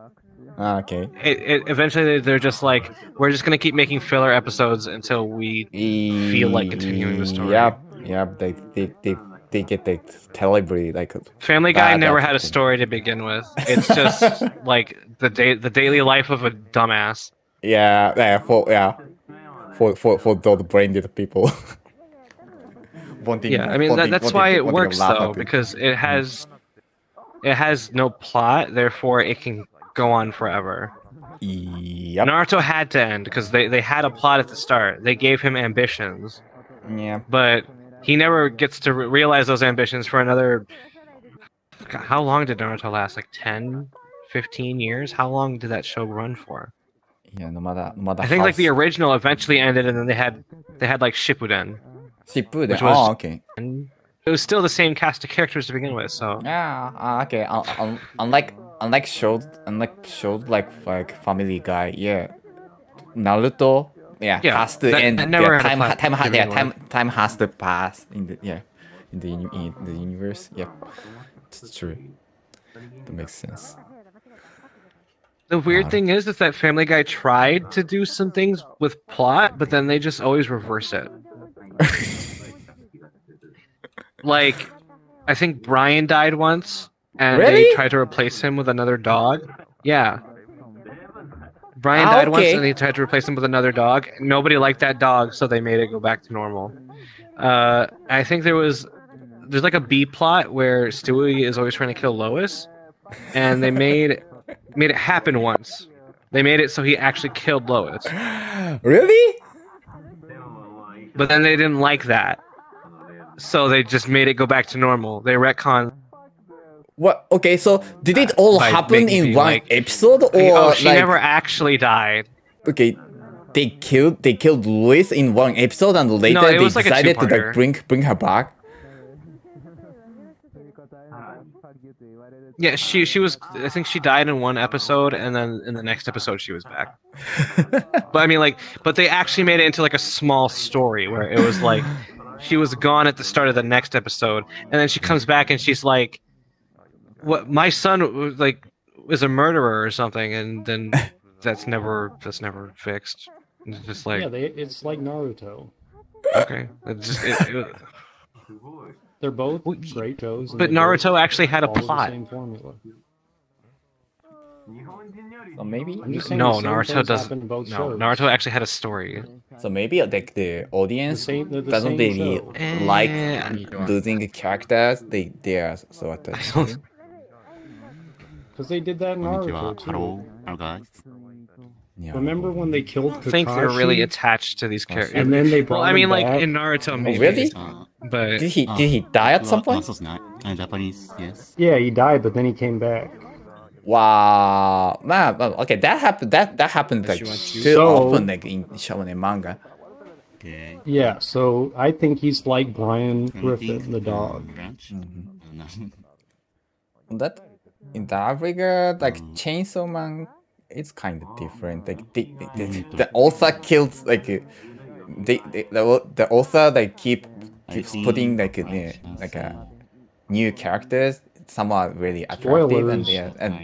Okay. It eventually they're just like, we're just gonna keep making filler episodes until we feel like continuing the story. Yep. They get the terribly like. Family Guy never had a story to begin with. It's just like the daily life of a dumbass. For those brain-dead people. That's why it works though, because it has no plot, therefore it can go on forever. Yep. Naruto had to end because they had a plot at the start. They gave him ambitions. Yeah. But he never gets to realize those ambitions for another. God, how long did Naruto last? Like 10, 15 years? How long did that show run for? Yeah, no matter. I think like the original eventually ended, and then they had like Shippuden. Which was, okay. And it was still the same cast of characters to begin with, so. Yeah. Okay. Unlike shows like Family Guy, yeah. Naruto, has to end. Time has to pass in the universe. Yep, it's true. That makes sense. The weird thing is that Family Guy tried to do some things with plot, but then they just always reverse it. Like, I think Brian died once, and they tried to replace him with another dog. Yeah. Brian died once, and they tried to replace him with another dog. Nobody liked that dog, so they made it go back to normal. I think there's like a B plot where Stewie is always trying to kill Lois, and they made it happen once. They made it so he actually killed Lois. Really? But then they didn't like that, so they just made it go back to normal. They retconned. What? Okay, so did it all happen in one episode, or she never actually died? Okay, they killed Lois in one episode, and later they decided to bring her back. Yeah, she was. I think she died in one episode, and then in the next episode she was back. But I mean, but they actually made it into like a small story where it was like she was gone at the start of the next episode, and then she comes back and she's like, "What? My son was a murderer or something," and then that's never fixed. It's just like it's like Naruto. Okay, They're both great shows. and But they both Naruto actually had a follow the plot. same formula. So maybe I'm just saying No, the same Naruto things doesn't. happen in both No, shows. Naruto actually had a story. so maybe like the audience they're the doesn't same really show. like losing characters. They are so attached. Because they did that in Naruto too. Hello guys. Remember when they killed I Kakashi? don't think they're really attached to these characters. And then they brought Well, I mean, him like back? in Naruto, Oh, maybe. really? But Did he die at some point? Japanese, yes. Yeah, he died, but then he came back. Wow, man. Okay, that happened. That happened like too often, like in shonen manga. Okay. Yeah, so I think he's like Brian Griffin, the dog. That in that regard, like Chainsaw Man, it's kind of different. Like the author kills like the author like keeps putting like new characters. Some are really attractive, and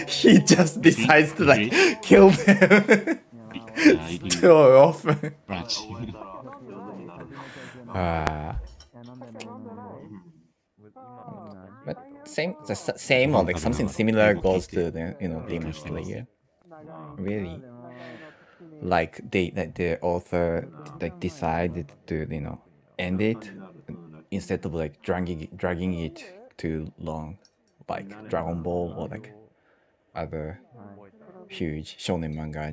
he just decides to like kill them too often. But same or like something similar goes to the Demon Slayer. Really, like the author like decided to end it instead of like dragging it too long, like Dragon Ball or like other huge shonen manga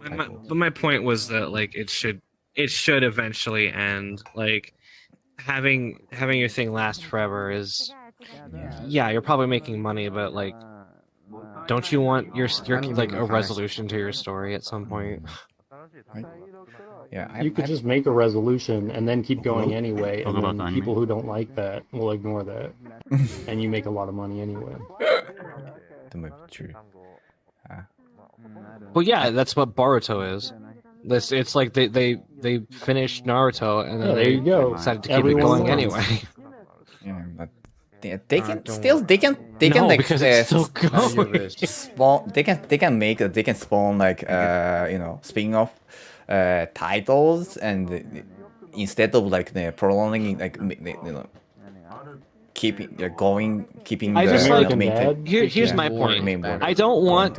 titles. But my point was that like it should eventually end. Like having your thing last forever is yeah, you're probably making money, but like don't you want your like a resolution to your story at some point? Yeah, you could just make a resolution and then keep going anyway, and then people who don't like that will ignore that, and you make a lot of money anyway. That might be true. Well, yeah, that's what Boruto is. It's like they finished Naruto and then there you go. decided to keep it going anyway. Yeah, but they can like because it's still going. spawn. They can spawn like spin-off titles, and instead of like prolonging like keeping I just the like main here's my point. I don't want.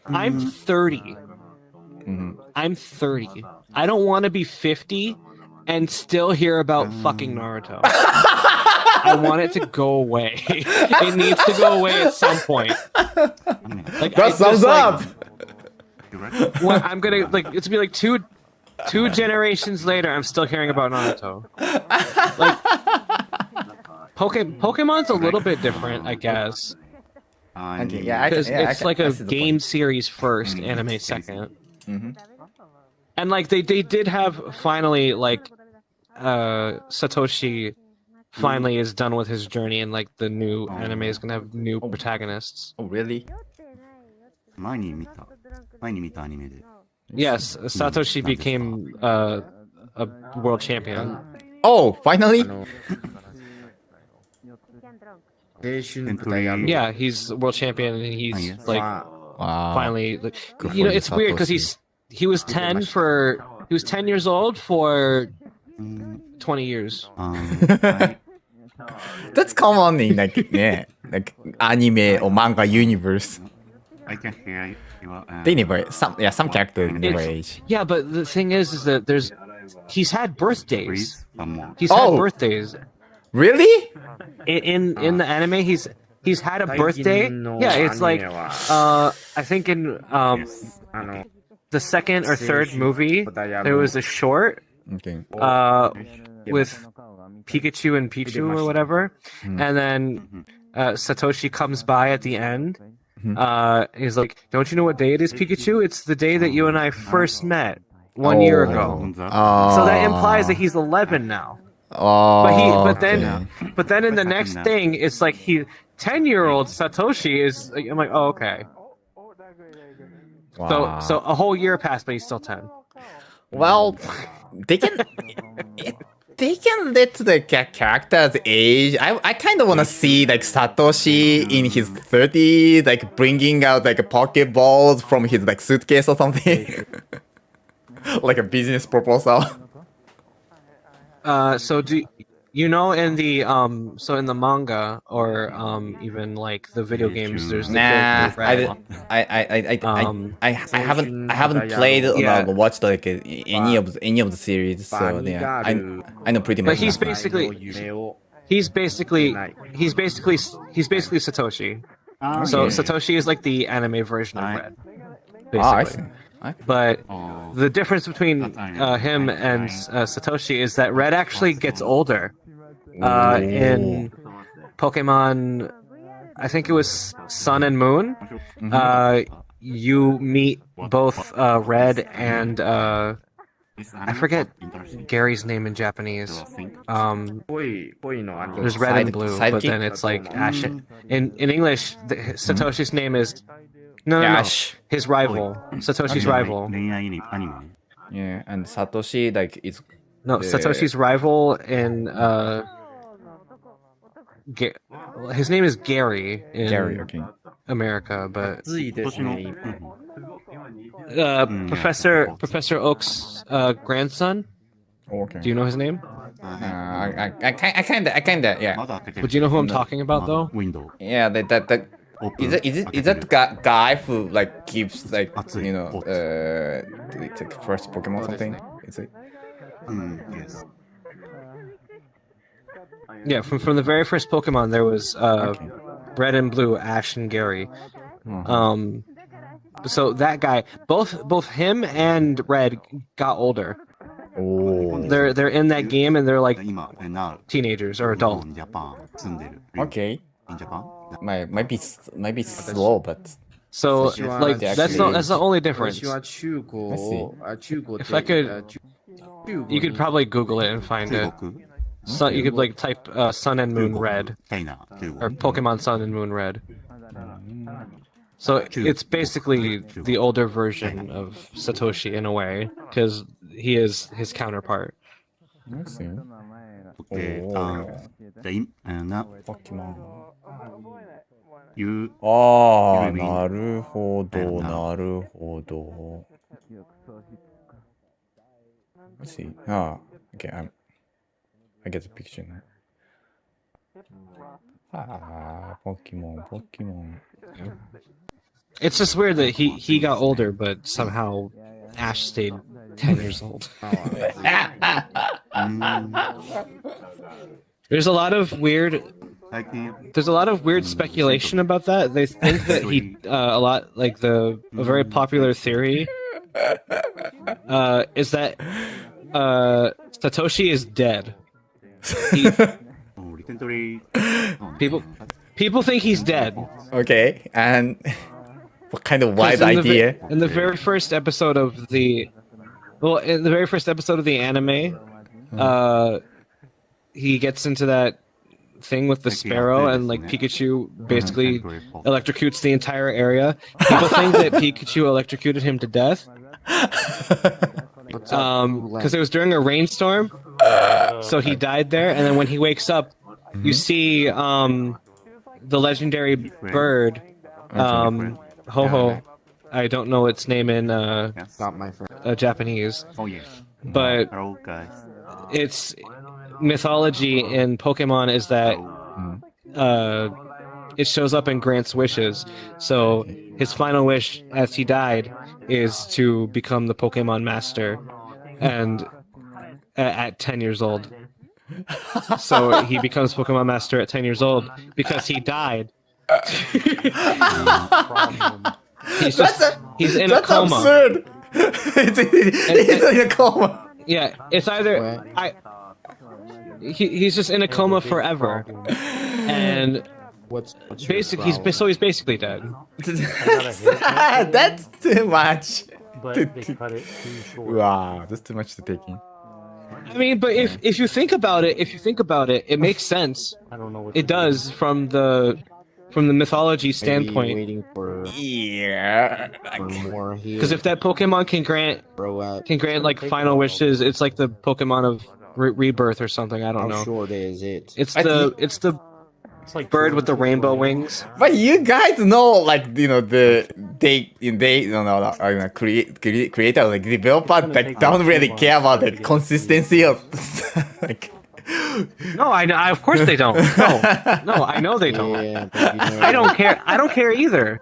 I'm 30. I'm 30. I don't want to be 50 and still hear about fucking Naruto. I want it to go away. It needs to go away at some point. Like, that sums up. Well, I'm gonna like it's gonna be like two generations later. I'm still hearing about Naruto. Like Pokemon's a little bit different, I guess. Okay, yeah, because it's like a see the game point. series first, anime second. And like they did have finally like Satoshi finally is done with his journey, and like the new anime is gonna have new protagonists. Oh really? Yes, Satoshi became a world champion. Oh, finally! Yeah, he's world champion, and he's like finally. Like, Good you know, for you, it's weird because Satoshi. he was 10 years old for 20 years. That's common in like anime or manga universe. I can hear you. They never some characters never age. Yeah, but the thing is that he's had birthdays. He's Oh! had birthdays. Really? In the anime, he's had a birthday. Yeah, it's like I think in the second or third movie there was a short Okay. with Pikachu and Pichu or whatever, and then Satoshi comes by at the end. He's like, "Don't you know what day it is, Pikachu? It's the day that you and I first met 1 year ago." So that implies that he's 11 now. Oh, But then in the next thing, it's like 10-year-old Satoshi is. I'm like, oh, okay. Wow. So a whole year passed, but he's still 10. Well, they can let the characters age. I kind of want to see like Satoshi in his 30s, like bringing out like Pokeballs from his like suitcase or something, like a business proposal. So do you know in the in the manga or even like the video games, there's the Nah, character Red. I haven't played or Yeah. watched like any of the series, so yeah, I know pretty much. But he's basically Satoshi. So Satoshi is like the anime version of Red. Basically. But the difference between him and Satoshi is that Red actually gets older. In Pokemon, I think it was Sun and Moon. You meet both Red and I forget Gary's name in Japanese. There's Red and Blue, but then it's like Ash. In English, Satoshi's name is no. His rival, Satoshi's rival. Yeah, and Satoshi like it's Satoshi's rival in his name is Gary in America, but Professor Oak's grandson. Okay. Do you know his name? I kinda yeah. Would you know who I'm talking about though? Yeah, that is that guy who like gives like the first Pokemon something? Is it? Yes. Yeah, from the very first Pokemon, there was Red and Blue, Ash and Gary. So that guy, both him and Red got older. Oh. They're in that game and they're like teenagers or adult. Okay. Might be slow, but so like that's the only difference. I see. If I could, you could probably Google it and find it. So you could like type Sun and Moon Red or Pokemon Sun and Moon Red. So it's basically the older version of Satoshi in a way, because he is his counterpart. I see. Pokemon. ああ、なるほど、なるほど。I see. Okay, I get the picture now. Pokemon. It's just weird that he got older, but somehow Ash stayed 10 years old. There's a lot of weird speculation about that. They think that he a very popular theory is that Satoshi is dead. People think he's dead. Okay, and what kind of wild idea? In the very first episode of the anime, he gets into that thing with the sparrow, and like Pikachu basically electrocutes the entire area. People think that Pikachu electrocuted him to death. Because it was during a rainstorm, so he died there, and then when he wakes up, you see the legendary bird, Ho-Ho. I don't know its name in Japanese, but its mythology in Pokemon is that it shows up and grants wishes. So his final wish as he died is to become the Pokemon Master, and at 10 years old. So he becomes Pokemon Master at 10 years old because he died. He's in a coma. Absurd. He's in a coma. Yeah, it's either he's just in a coma forever, and he's basically dead. That's too much. But they cut it too short. Wow, that's too much to take in. I mean, but if you think about it, it makes sense. I don't know what it does from the mythology standpoint. Yeah. Because if that Pokemon can grant like final wishes, it's like the Pokemon of rebirth or something. I don't know. How short is it? It's the bird with the rainbow wings. But you guys know, like, the creator, like developer, like don't really care about the consistency of like. No, of course they don't. No, I know they don't. I don't care. I don't care either.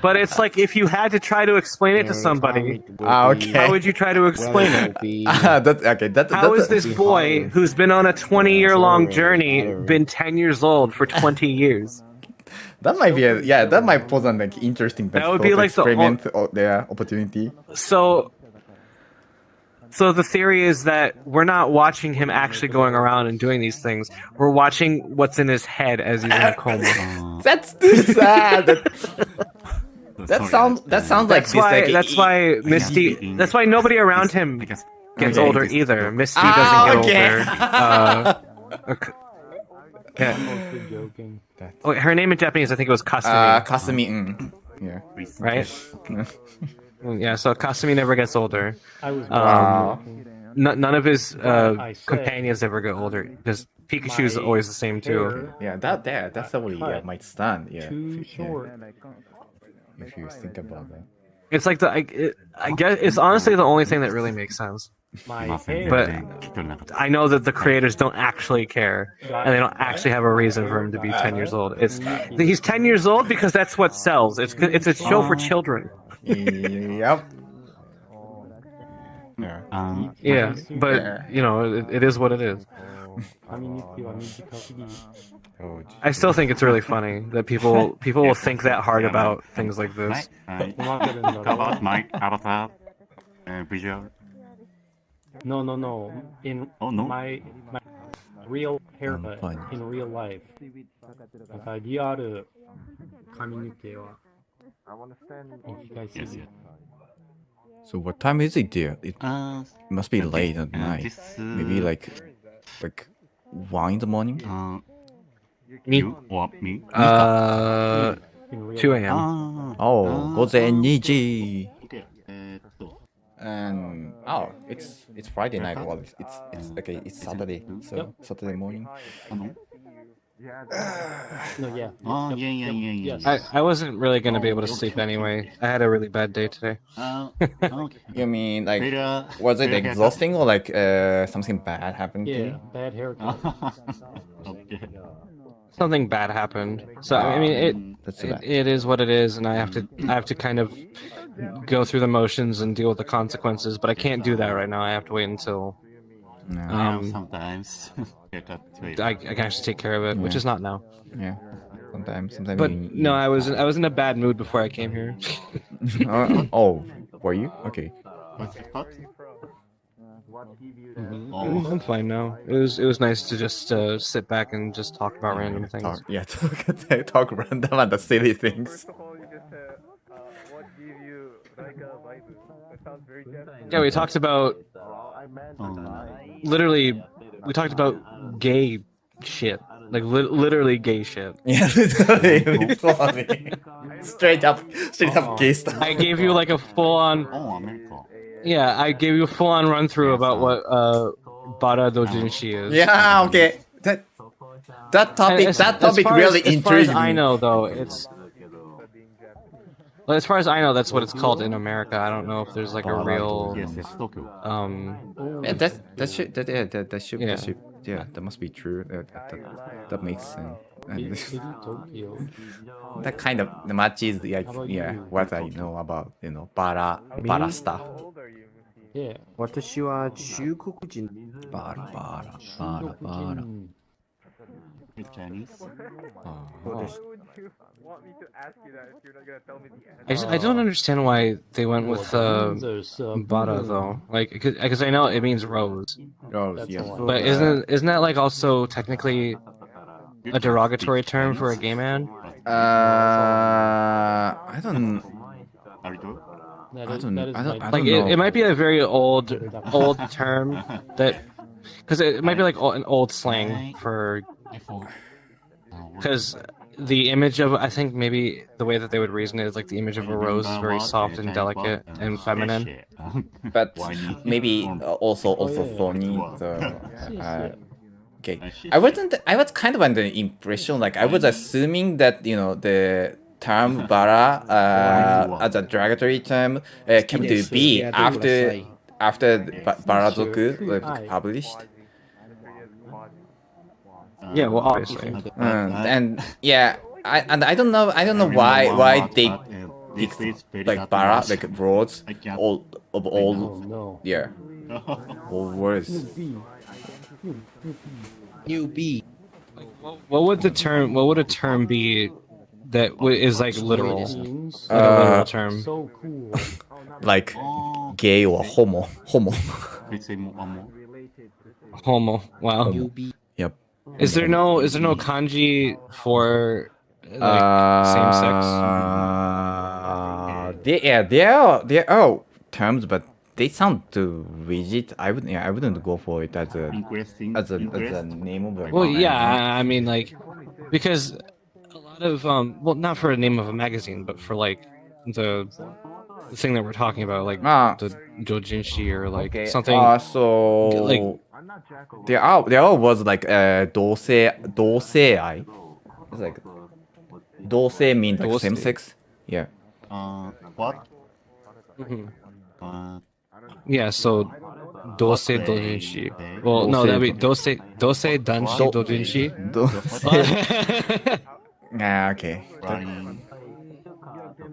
But it's like if you had to try to explain it to somebody, okay. how would you try to explain it? How is this boy who's been on a 20-year-long journey been 10 years old for 20 years? That might be that might pose an like interesting. That would be like experiment the opportunity. So the theory is that we're not watching him actually going around and doing these things. We're watching what's in his head as he's in a coma. That's too sad. That sounds like that's why Misty. That's why nobody around him gets older either. Misty doesn't get older. Yeah. Oh, her name in Japanese, I think it was Kasumi. Kasumi. Yeah. Right. Yeah. So Kasumi never gets older. None of his companions ever get older because Pikachu's always the same too. Yeah, that's the way might stand. Yeah. Too short. If you think about that. It's like I guess it's honestly the only thing that really makes sense. But I know that the creators don't actually care, and they don't actually have a reason for him to be 10 years old. He's 10 years old because that's what sells. It's a show for children. Yep. Yeah, but you know, it is what it is. I still think it's really funny that people will think that hard about things like this. About my avatar visual. No. My real haircut in real life. なんかリアル髪の毛は。So what time is it there? It must be late at night. Maybe like 1 in the morning. Me? 2 a.m. Oh, 午前2時. And it's Friday night. Well, it's okay. It's Saturday. So Saturday morning. I wasn't really gonna be able to sleep anyway. I had a really bad day today. You mean like was it exhausting or like something bad happened to you? Bad haircut. Something bad happened. So I mean it is what it is, and I have to kind of go through the motions and deal with the consequences. But I can't do that right now. I have to wait until sometimes I can actually take care of it, which is not now. Yeah. Sometimes. But no, I was in a bad mood before I came here. Oh, were you? Okay. I'm fine now. It was nice to just sit back and just talk about random things. Talk random and the silly things. Yeah, we talked about literally. We talked about gay shit, like literally gay shit. Yeah, literally. Straight up gay stuff. I gave you like a full-on. Yeah, I gave you a full-on run-through about what Bara Dojinshi is. Yeah, okay. That topic really intrigued me. As far as I know, though, well, as far as I know, that's what it's called in America. I don't know if there's like a real. Yeah, that must be true. That makes sense. That kind of matches what I know about para stuff. Yeah. 私は中国人。バラ。Chinese. I don't understand why they went with Bara though. Like, because I know it means rose. Rose, yes. But isn't that like also technically a derogatory term for a gay man? I don't. Like it might be a very old term that, because it might be like an old slang for, because the image of, I think maybe the way that they would reason it is like the image of a rose is very soft and delicate and feminine. But maybe also for me okay. I was kind of under the impression, like I was assuming that the term bara as a derogatory term came to be after Barazoku was published. Yeah, well, obviously. And yeah, I don't know why they picked like bara like words all of all all words. Newbie. What would a term be that is like literal? Like a literal term. So cool. Like gay or homo. Homo. Wow. Yep. Is there no kanji for like same sex? There are terms, but they sound too rigid. I wouldn't go for it as a name of a. Well, yeah, I mean like because a lot of well, not for a name of a magazine, but for like the thing that we're talking about, like the dojinshi or like something. So like there was like dosei. It's like dosei means like same sex. Yeah. What? Yeah, so dosei dojinshi. Well, no, that'd be dosei danshi dojinshi. Okay.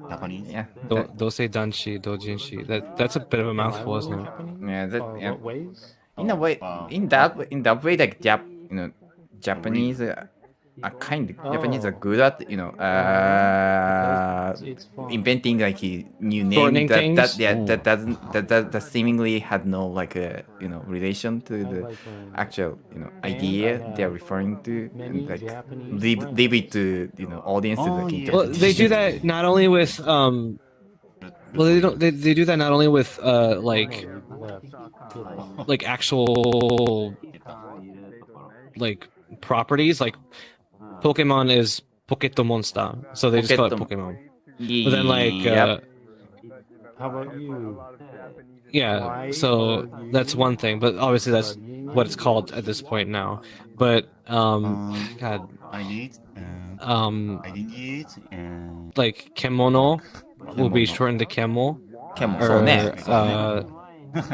Japanese. Yeah. Dosei danshi dojinshi. That's a bit of a mouthful, isn't it? Yeah. What ways? In a way, in that way, like Japanese Japanese are good at inventing like new names that seemingly had no like relation to the actual idea they're referring to, and like leave it to audiences like interpretation. Well, they do that not only with they do that not only with like actual like properties, like Pokemon is Pocket Monster, so they just call it Pokemon. But then like how about you? Yeah, so that's one thing, but obviously that's what it's called at this point now. But God, I need like kemono will be shortened to kemo. Or,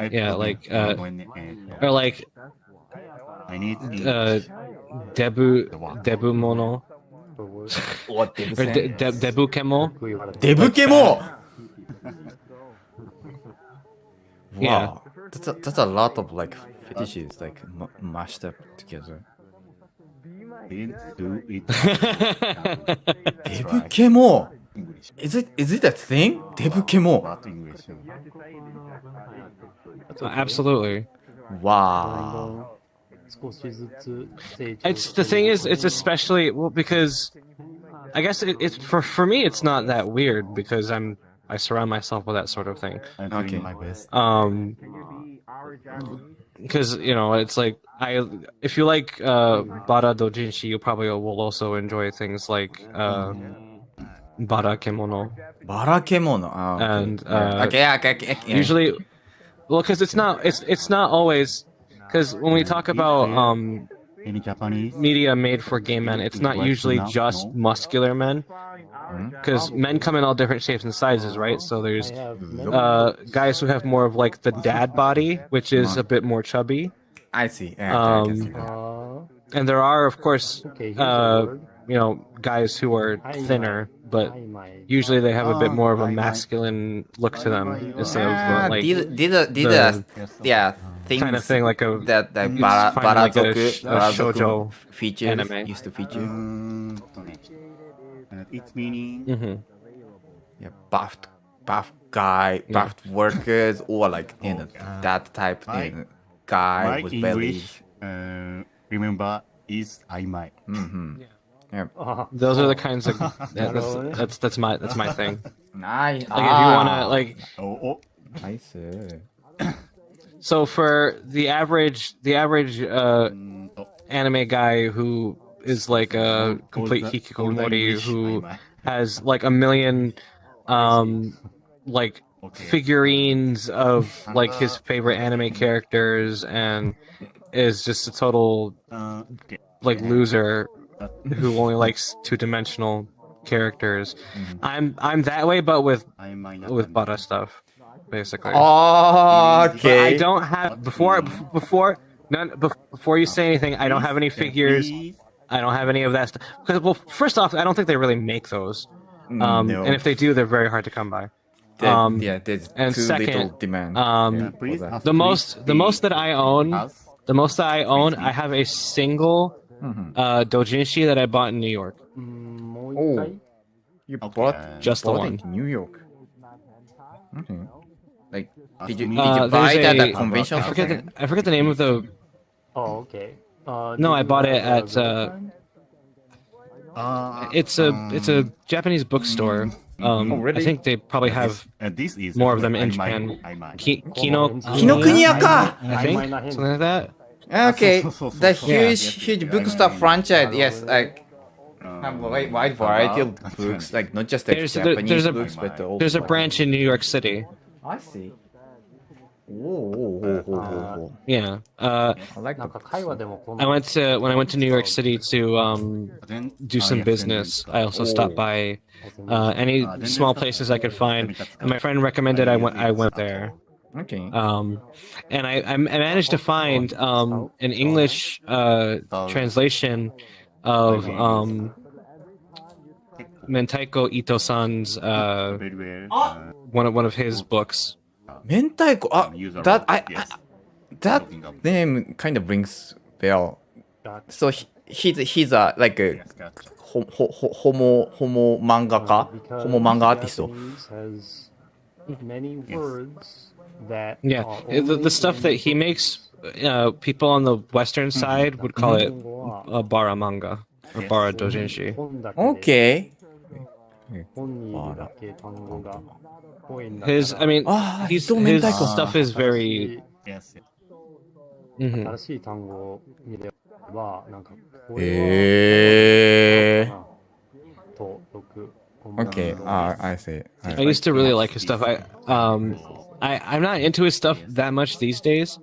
yeah, like or like I need debu mono. What or debu kemo. Debu kemo. Yeah. Wow, that's a lot of like fetishes like mashed up together. Debu kemo. Is it a thing? Debu kemo. Absolutely. Wow. It's the thing is, it's especially well because I guess it's for me it's not that weird because I surround myself with that sort of thing. I'm doing my best. Because it's like if you like bara dojinshi, you probably will also enjoy things like bara kemono. Bara kemono. Oh, okay. And okay. Usually, well, because it's not always. Because when we talk about media made for gay men, it's not usually just muscular men. Because men come in all different shapes and sizes, right? So there's guys who have more of like the dad body, which is a bit more chubby. I see. And there are, of course, guys who are thinner, but usually they have a bit more of a masculine look to them instead of like things kind of thing like a that Barazoku shoujo features anime used to feature. Its meaning. Yeah, buffed guy, buffed workers, or like that type guy with belly. Remember is aimai. Yeah. Those are the kinds of that's my thing. Nice. Like if you wanna like. Nice. So for the average anime guy who is like a complete hikikomori who has like a million like figurines of like his favorite anime characters and is just a total like loser who only likes two-dimensional characters. I'm that way, but with Bada stuff, basically. Okay. But I don't have before you say anything. I don't have any figures. I don't have any of that stuff. Because, well, first off, I don't think they really make those. No. And if they do, they're very hard to come by. There's and too second, little demand. the most that I own, I have a single doujinshi that I bought in New York. Oh, you bought just the one in New York. Okay. Like, did you buy it at a convention? I forget the name of the. Oh, okay. No, I bought it at. It's a Japanese bookstore. really? I think they probably have more of them in Japan. Kinokuniya! I think something like that. Okay, the huge bookstore franchise. Yes, like have a wide variety of books, like not just like Japanese books, but also. There's a branch in New York City. I see. Yeah. I like the when I went to New York City to do some business. I also stopped by any small places I could find, and my friend recommended I went there. Okay. And I managed to find an English translation of Mentaiko Ito-san's one of his books. Mentaiko. That name kind of rings bell. So he's a like a homo mangaka, homo manga artist. Has many words that the stuff that he makes, people on the Western side would call it bara manga or bara dojinshi. Okay. His stuff is very. Okay, I see. I used to really like his stuff. I'm not into his stuff that much these days.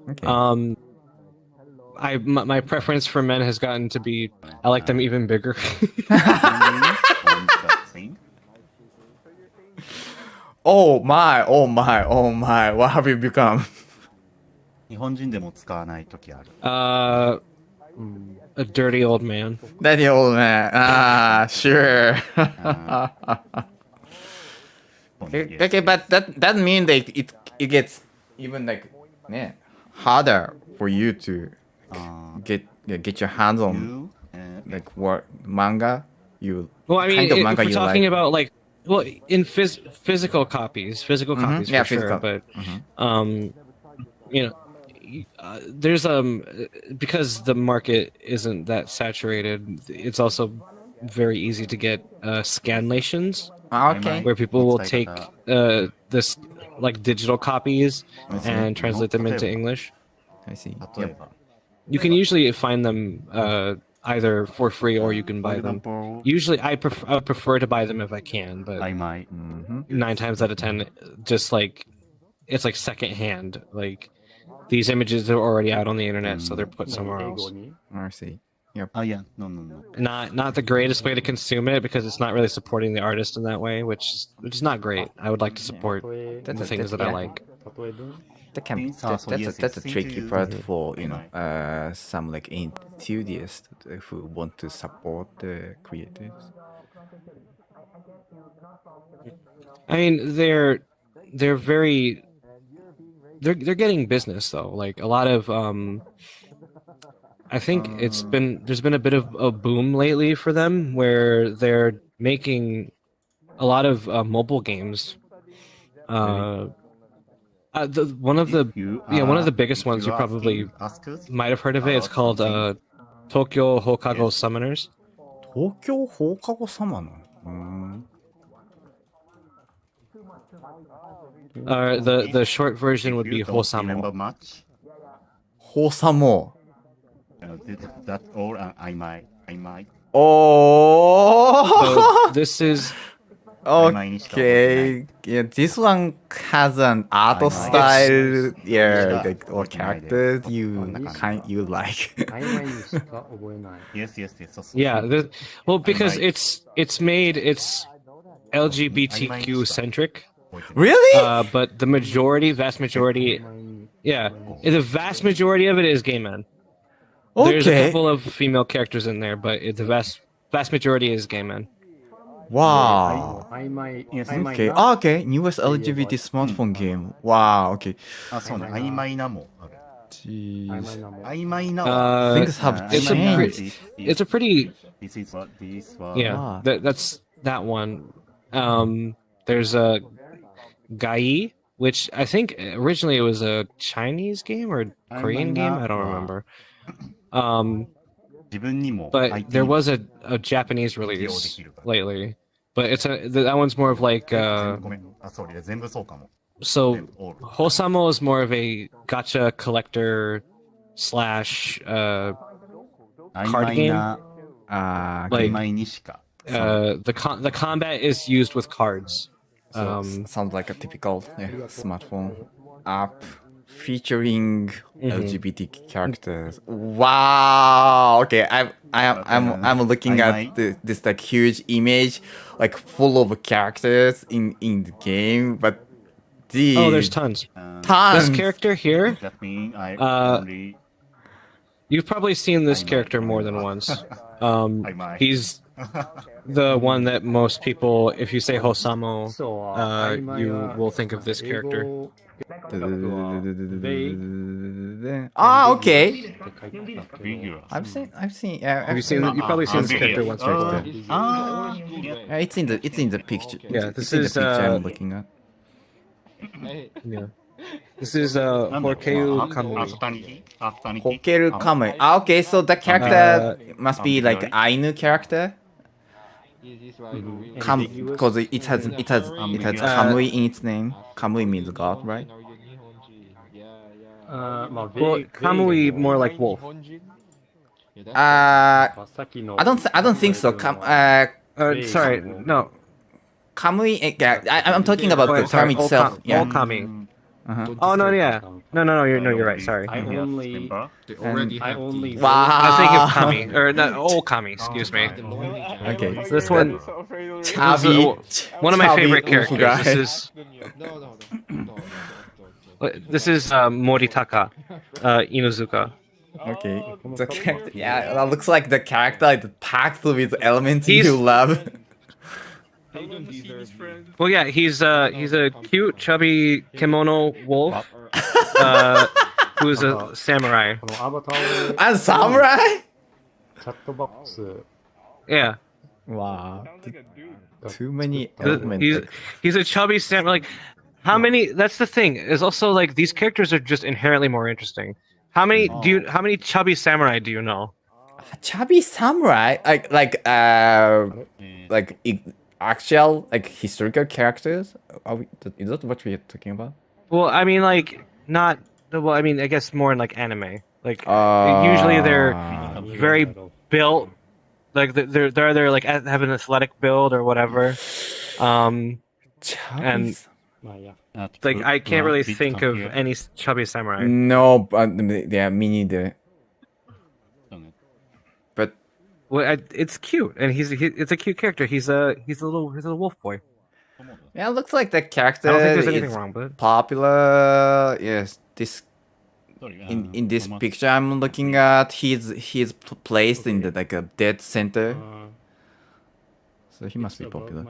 Okay. My preference for men has gotten to be I like them even bigger. Oh my, what have you become? A dirty old man. Dirty old man. Sure. Okay, but that means that it gets even like harder for you to get your hands on like what manga you. Well, I mean, kind of manga if we're you talking like. about like, well, in physical copies for Yeah, sure, physical. but there's because the market isn't that saturated. It's also very easy to get scanlations. Okay. Where people will take this like digital copies and translate them into English. I see. You can usually find them either for free or you can buy them. Usually, I prefer to buy them if I can, but 9 times out of 10, just like it's like secondhand. Like these images are already out on the internet, so they're put somewhere else. I see. Yep. Oh yeah, no. Not the greatest way to consume it because it's not really supporting the artist in that way, which is not great. I would like to support the things that I like. That's a tricky part for some like enthusiasts who want to support the creators. I mean, they're getting business though. Like a lot of I think there's been a bit of a boom lately for them where they're making a lot of mobile games. One of the biggest ones you probably might have heard of it. It's called Tokyo Hokago Summoners. Tokyo Hokago Summoner. The short version would be Hosamo. Hosamo. That's all I might. Oh. So this is Okay, yeah, this one has an art style, yeah, like, or characters you like. Yes, yes, yes. Yeah, well, because it's LGBTQ centric. Really? But the vast majority, yeah, the vast majority of it is gay men. There's a couple of female characters in there, but the vast majority is gay men. Wow. Okay. Okay. Newest LGBT smartphone game. Wow. Okay. Things have changed. It's a pretty. This is what this was. Yeah, that's that one. There's a Gai, which I think originally it was a Chinese game or Korean game. I don't remember. But there was a Japanese release lately. But that one's more of like. So Hosamo is more of a gacha collector / card game. Like the combat is used with cards. Sounds like a typical smartphone app featuring LGBT characters. Wow. Okay, I'm looking at this like huge image, like full of characters in the game, but there's tons. This character here. You've probably seen this character more than once. He's the one that most people, if you say Hosamo, you will think of this character. Okay. I've seen. You've probably seen this character once or twice. It's in the picture. Yeah, this is is the picture I'm looking at. Yeah. This is Horkeu Kamui. Hokeru Kamui. Okay, so the character must be like Ainu character. Because it has Kamui in its name. Kamui means god, right? Well, Kamui more like wolf. I don't think so. Sorry, no. Kamui. I'm talking about the term itself. Yeah. Okami. Oh no, yeah, no, you're right. Sorry. I only. Wow. I think of Kami or not Okami. Excuse me. Okay. This one. One of my favorite characters. This is Moritaka, Inuzuka. Okay. The character, yeah, that looks like the character is packed with elements you love. Well, yeah, he's a cute, chubby kimono wolf, who's a samurai. A samurai? Yeah. Wow. Too many elements. He's a chubby samurai. Like, how many? That's the thing. Is also like these characters are just inherently more interesting. How many chubby samurai do you know? Chubby samurai, like actual like historical characters? Is that what we're talking about? Well, I mean, like not. Well, I mean, I guess more in like anime. Like usually they're very built. Like they're either like have an athletic build or whatever. And like I can't really think of any chubby samurai. No, but yeah, me neither. But well, it's cute, and it's a cute character. He's a little wolf boy. Yeah, it looks like the character I don't think there's anything wrong with it. Popular. Yes, this in this picture I'm looking at, he's placed in the like a dead center. So he must be popular.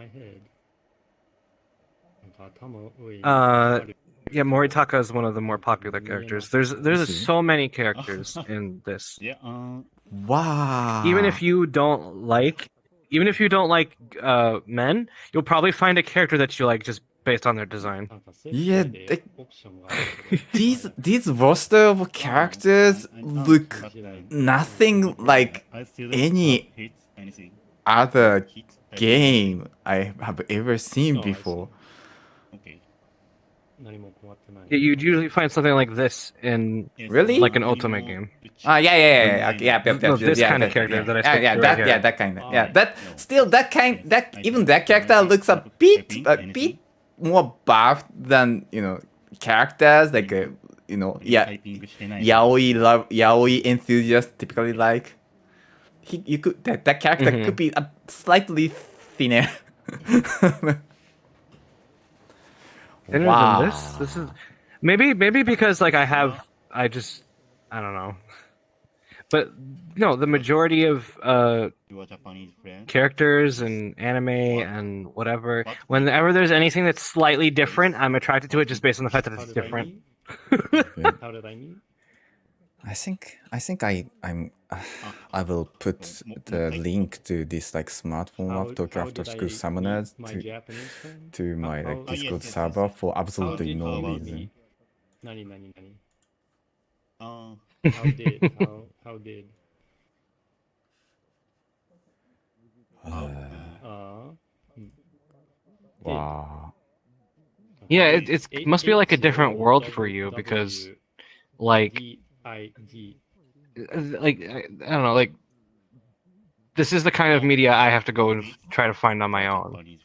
Yeah, Moritaka is one of the more popular characters. There's so many characters in this. Yeah. Wow. Even if you don't like men, you'll probably find a character that you like just based on their design. Yeah, these roster of characters look nothing like any other game I have ever seen before. You'd usually find something like this in Really? like an ultimate game. Yeah. This kind of character that I spoke to right here. That kind of. Yeah, that even that character looks a bit more buff than characters like yaoi enthusiasts typically like. You could that character could be a slightly thinner. Thinner than this? This is maybe because like I don't know. But no, the majority of characters and anime and whatever, whenever there's anything that's slightly different, I'm attracted to it just based on the fact that it's different. How did I meet? I think I will put the link to this like smartphone app Tokyo After School Summoners to my like Discord server for absolutely no reason. Nani. Uh, How did? Wow. Yeah, it must be like a different world for you because, like, I don't know, like, this is the kind of media I have to go and try to find on my own,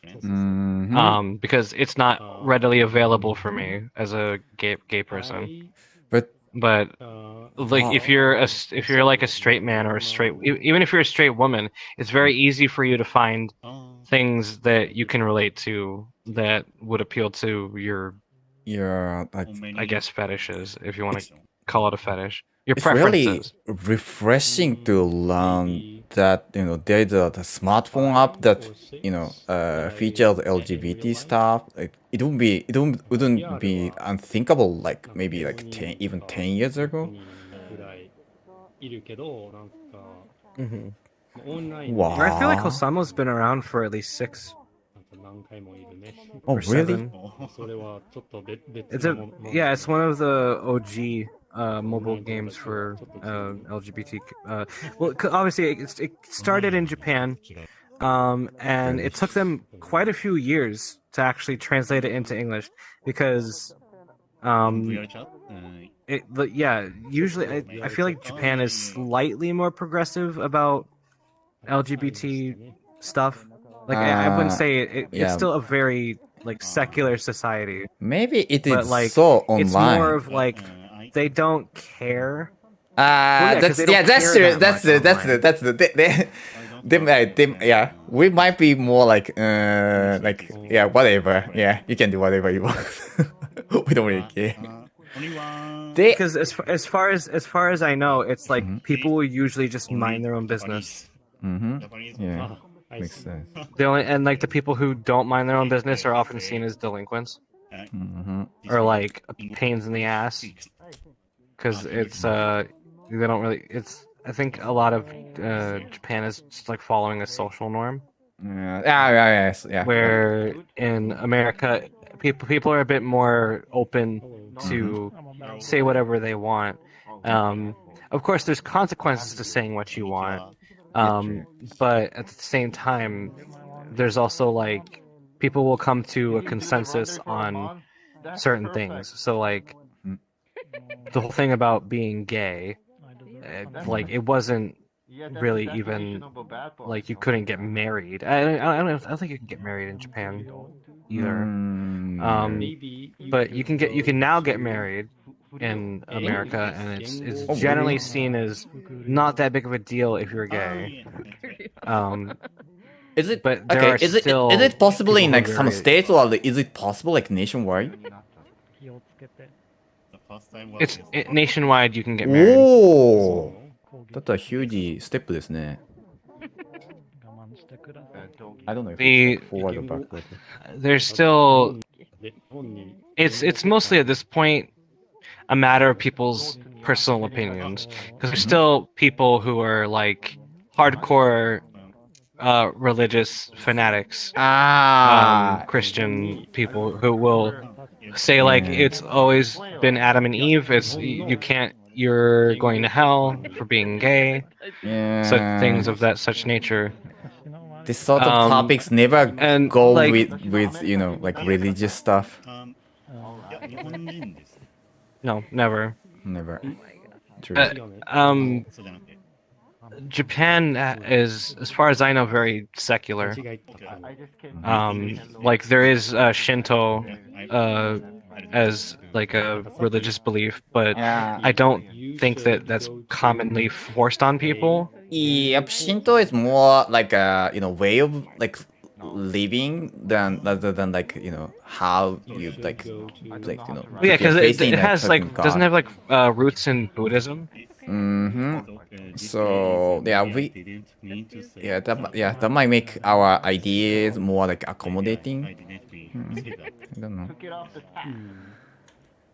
because it's not readily available for me as a gay person. But like if you're like a straight man or even if you're a straight woman, it's very easy for you to find things that you can relate to that would appeal to your I guess fetishes, if you want to call it a fetish. Your preferences. Really refreshing to learn that there's the smartphone app that features LGBT stuff. Like it wouldn't be unthinkable like maybe like 10 years ago. Wow. I feel like Osamu's been around for at least 6. Oh, really? 7. It's one of the OG mobile games for LGBT. Obviously, it started in Japan, and it took them quite a few years to actually translate it into English because, usually I feel like Japan is slightly more progressive about LGBT stuff. Like I wouldn't say it's still a very like secular society. Maybe it is like, so online. It's more of like they don't care. That's true. We might be more like whatever. Yeah, you can do whatever you want. We don't really care. Because as far as I know, it's like people will usually just mind their own business. Yeah, makes sense. The people who don't mind their own business are often seen as delinquents, or like pains in the ass, because it's they don't really. I think a lot of Japan is just like following a social norm. Where in America, people are a bit more open to say whatever they want. Of course, there's consequences to saying what you want. But at the same time, there's also like people will come to a consensus on certain things. So like the whole thing about being gay, like it wasn't really even like you couldn't get married. I don't think you can get married in Japan either. But you can now get married in America, and it's generally seen as not that big of a deal if you're gay. Is it? But Is it possible in like some states, or is it possible like nationwide? It's nationwide. You can get married. Oh, that's a huge step ですね. I don't know if it's forward or backward. There's still. It's mostly at this point a matter of people's personal opinions, because there's still people who are like hardcore religious fanatics, Christian people who will say like it's always been Adam and Eve. You're going to hell for being gay. So things of such nature. This sort of topics never go with like religious stuff. No, never. Never. True. Japan is, as far as I know, very secular. Like there is Shinto as like a religious belief, but Yeah. I don't think that that's commonly forced on people. Yep, Shinto is more like a way of like living than rather than like how you like Yeah, because facing it a has certain like doesn't god. have like roots in Buddhism. So yeah, that might make our ideas more like accommodating. I don't know.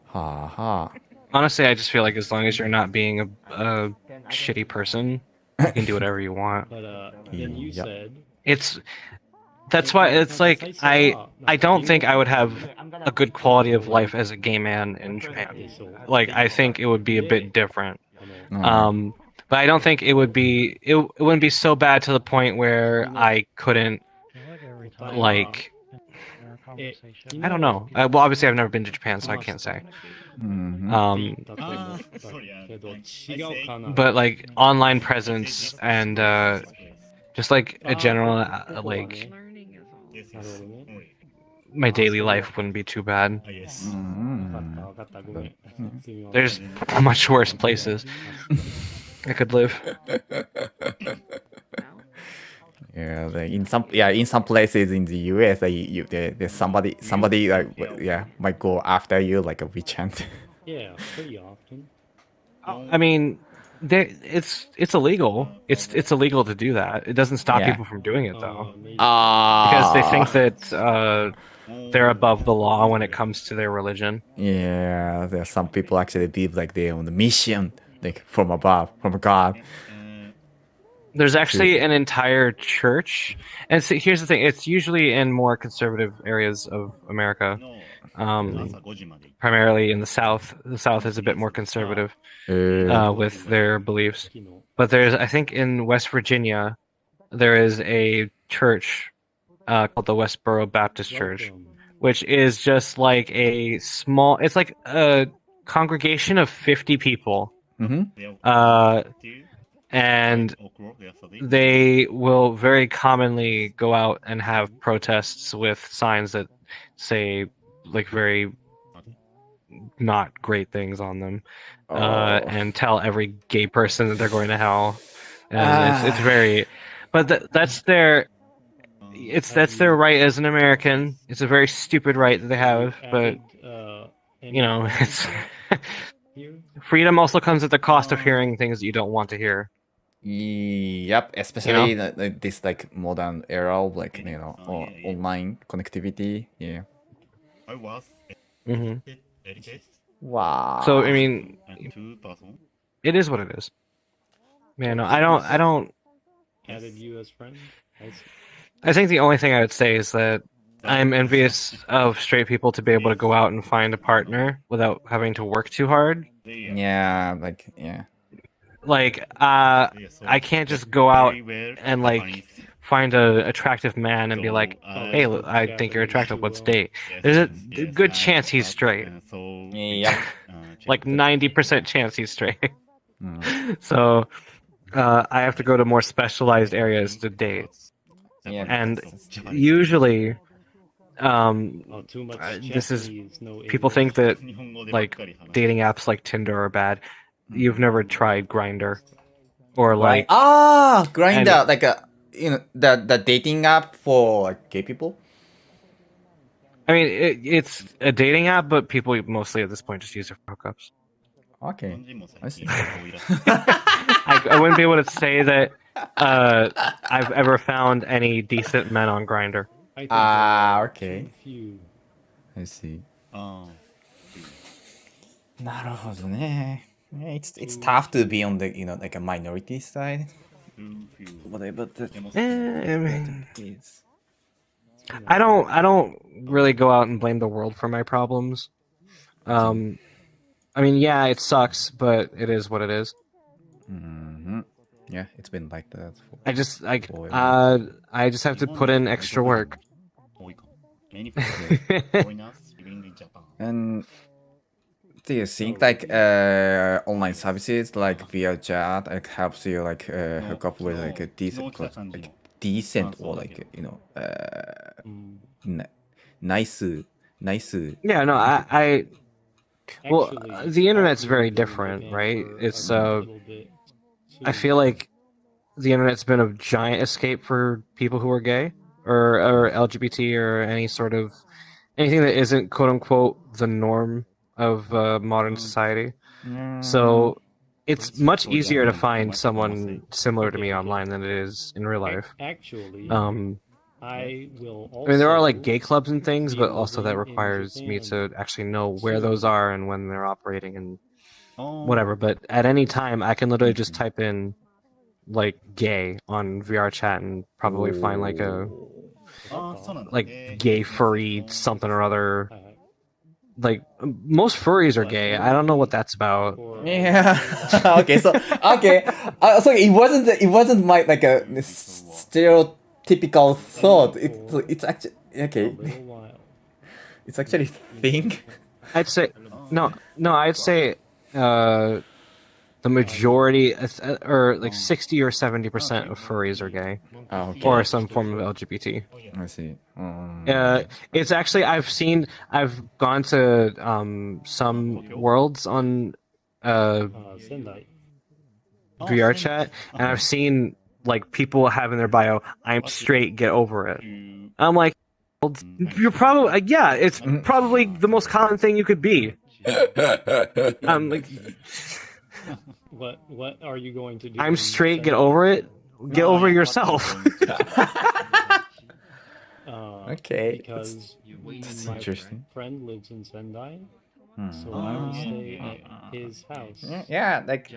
Ha ha. Honestly, I just feel like as long as you're not being a shitty person, you can do whatever you want. But then you said That's why it's like I don't think I would have a good quality of life as a gay man in Japan. Like I think it would be a bit different. But I don't think it wouldn't be so bad to the point where I couldn't like I don't know. Well, obviously I've never been to Japan, so I can't say. But like online presence and just like a general like my daily life wouldn't be too bad. There's much worse places I could live. Yeah, in some places in the US, there's somebody like might go after you like a VRChat. Yeah, pretty often. I mean, it's illegal. It's illegal to do that. It doesn't stop people from doing it though, because they think that they're above the law when it comes to their religion. Yeah, there are some people actually believe like they're on the mission, like from above, from God. There's actually an entire church, and so here's the thing: it's usually in more conservative areas of America, primarily in the South. The South is a bit more conservative with their beliefs. But I think in West Virginia, there is a church called the Westboro Baptist Church, which is just like it's like a congregation of 50 people. And they will very commonly go out and have protests with signs that say like very not great things on them, and tell every gay person that they're going to hell. And it's very, but that's their right as an American. It's a very stupid right that they have, but it's freedom also comes at the cost of hearing things that you don't want to hear. Yep, especially this like modern era of like online connectivity. Yeah. Wow. So I mean, it is what it is. Man, no, I don't. Added you as friend. I think the only thing I would say is that I'm envious of straight people to be able to go out and find a partner without having to work too hard. Yeah, Like, I can't just go out and like find a attractive man and be like, "Hey, I think you're attractive. Let's date." There's a good chance he's straight. Yeah, like 90% chance he's straight. So, I have to go to more specialized areas to date. Yeah, and usually, this is people think that like dating apps like Tinder are bad. You've never tried Grindr, or like Grindr, like the dating app for like gay people. I mean, it's a dating app, but people mostly at this point just use it for hookups. Okay, I see. I wouldn't be able to say that I've ever found any decent men on Grindr. Okay. I see. なるほどね。It's tough to be on the like a minority side. Whatever. I mean, I don't really go out and blame the world for my problems. I mean, yeah, it sucks, but it is what it is. Yeah, it's been like that. I just have to put in extra work. And do you think like online services like VRChat like helps you like hook up with like a decent or like nice Yeah, no, I well, the internet's very different, right? It's I feel like the internet's been a giant escape for people who are gay or LGBT or any sort of anything that isn't quote unquote the norm of modern society. So it's much easier to find someone similar to me online than it is in real life. Actually, I will also. I mean, there are like gay clubs and things, but also that requires me to actually know where those are and when they're operating and whatever. But at any time, I can literally just type in like gay on VRChat and probably find like a gay furry something or other. Like most furries are gay. I don't know what that's about. Yeah. Okay. So it wasn't my like a stereotypical thought. It's actually okay. It's actually a thing. I'd say no. I'd say the majority, or like 60 or 70% of furries are gay, or some form of LGBT. I see. It's actually I've gone to some worlds on VRChat, and I've seen like people have in their bio, "I'm straight, get over it." I'm like, well, you're probably it's probably the most common thing you could be. I'm like. What are you going to do? I'm straight, get over it. Get over yourself. Okay. Because That's my interesting. friend lives in Sendai, so I will stay at his house. Yeah, like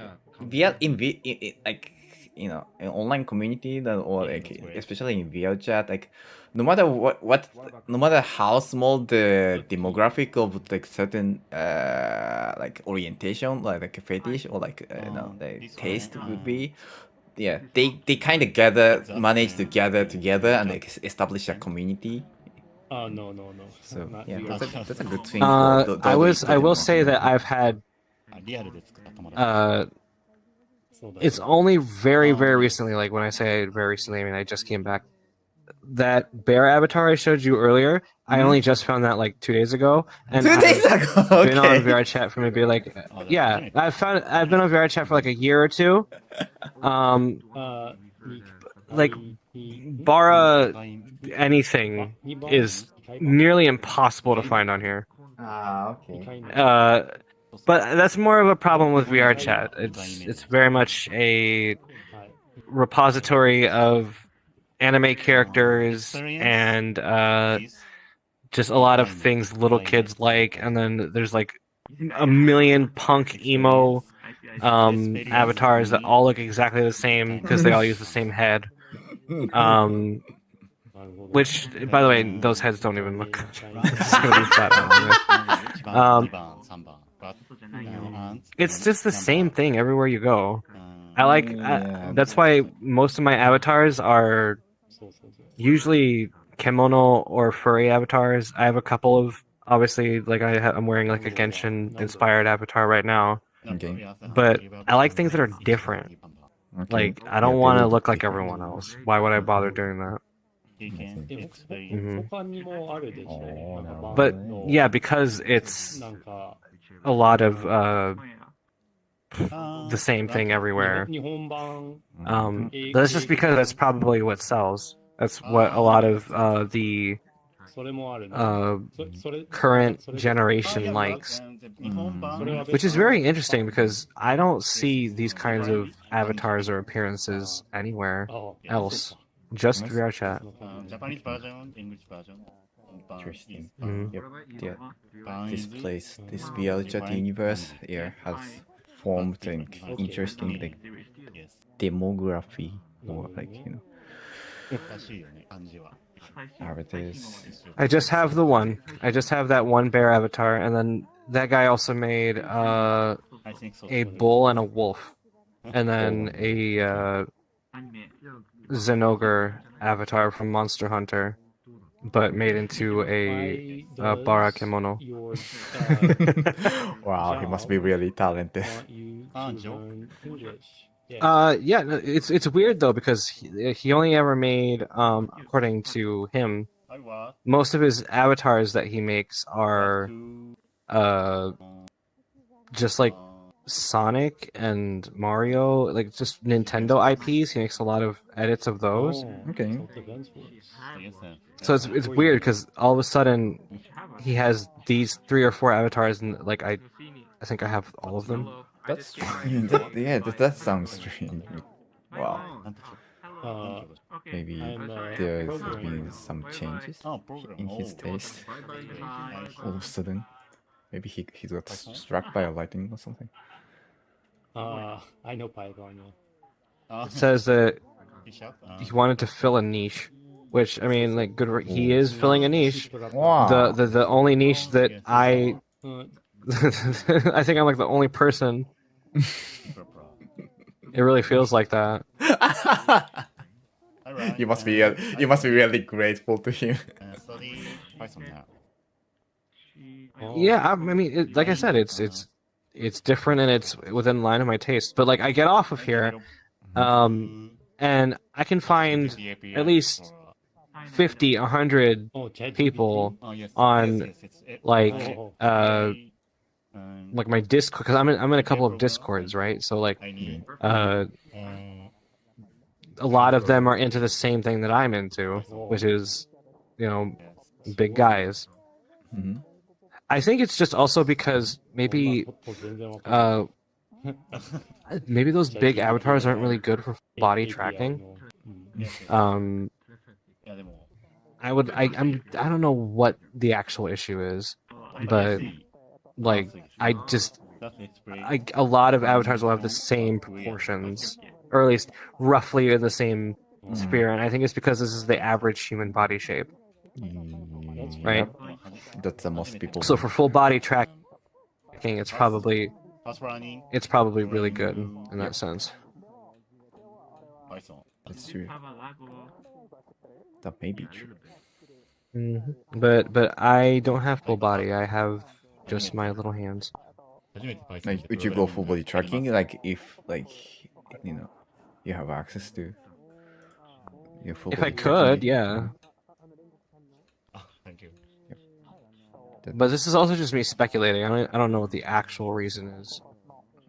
like in online community or like especially in VRChat, like no matter no matter how small the demographic of like certain like orientation, like a fetish or like the taste would be, yeah, they kind of manage to gather together and like establish a community. No. So Not yeah, VR. that's a good thing. I will say that I've had it's only very, very recently, like when I say very recently, I mean I just came back. That bear avatar I showed you earlier, I only just found that like 2 days ago. And 2 days ago? Okay. Been on VRChat for maybe like I've been on VRChat for like a year or two. Like Bara anything is nearly impossible to find on here. Okay. But that's more of a problem with VRChat. It's very much a repository of anime characters and just a lot of things little kids like, and then there's like a million punk emo avatars that all look exactly the same because they all use the same head. Which, by the way, those heads don't even look good. It's gonna be flat on it's just the same thing everywhere you go. That's why most of my avatars are usually kimono or furry avatars. I have a couple of, obviously, like I'm wearing like a Genshin inspired avatar right now. Okay. But I like things that are different. Okay. Like I don't want to look like everyone else. Why would I bother doing that? But yeah, because it's a lot of the same thing everywhere. That's just because that's probably what sells. That's what a lot of the current generation likes. Which is very interesting because I don't see these kinds of avatars or appearances anywhere else. Just VRChat. Japanese version, English version. Interesting. Yep. Yeah. This place, this VRChat universe, has formed an interesting like demography or like avatars. I just have the one. I just have that one bear avatar, and then that guy also made a bull and a wolf, and then a Zenogre avatar from Monster Hunter. but made into a bara kimono. Wow, he must be really talented. Yeah, no, it's weird though because he only ever made, according to him, most of his avatars that he makes are just like Sonic and Mario, like just Nintendo IPs. He makes a lot of edits of those. Okay. So it's weird because all of a sudden he has these 3 or 4 avatars, and like I think I have all of them. That's strange. That sounds strange. Wow. Maybe there's been some changes in his taste. All of a sudden, maybe he got struck by a lightning or something. I know Python. It says that he wanted to fill a niche, which I mean, like, good. He is filling a niche. Wow. The only niche that I I think I'm like the only person. It really feels like that. You must be really grateful to him. Yeah, I mean, like I said, it's different and it's within line of my taste. But like, I get off of here, and I can find at least 50, 100 people on like my Discord, because I'm in a couple of Discords, right? So like, a lot of them are into the same thing that I'm into, which is, big guys. Mm-hmm. I think it's just also because maybe those big avatars aren't really good for body tracking. I don't know what the actual issue is, but like a lot of avatars will have the same proportions, or at least roughly in the same sphere, and I think it's because this is the average human body shape. Right? That's the most people. So for full body tracking, it's probably really good in that sense. That's true. That may be true. Mm-hmm. But I don't have full body. I have just my little hands. Like, would you go full body tracking? Like, if you have access to your full if body I could, tracking? yeah. Thank you. But this is also just me speculating. I don't know what the actual reason is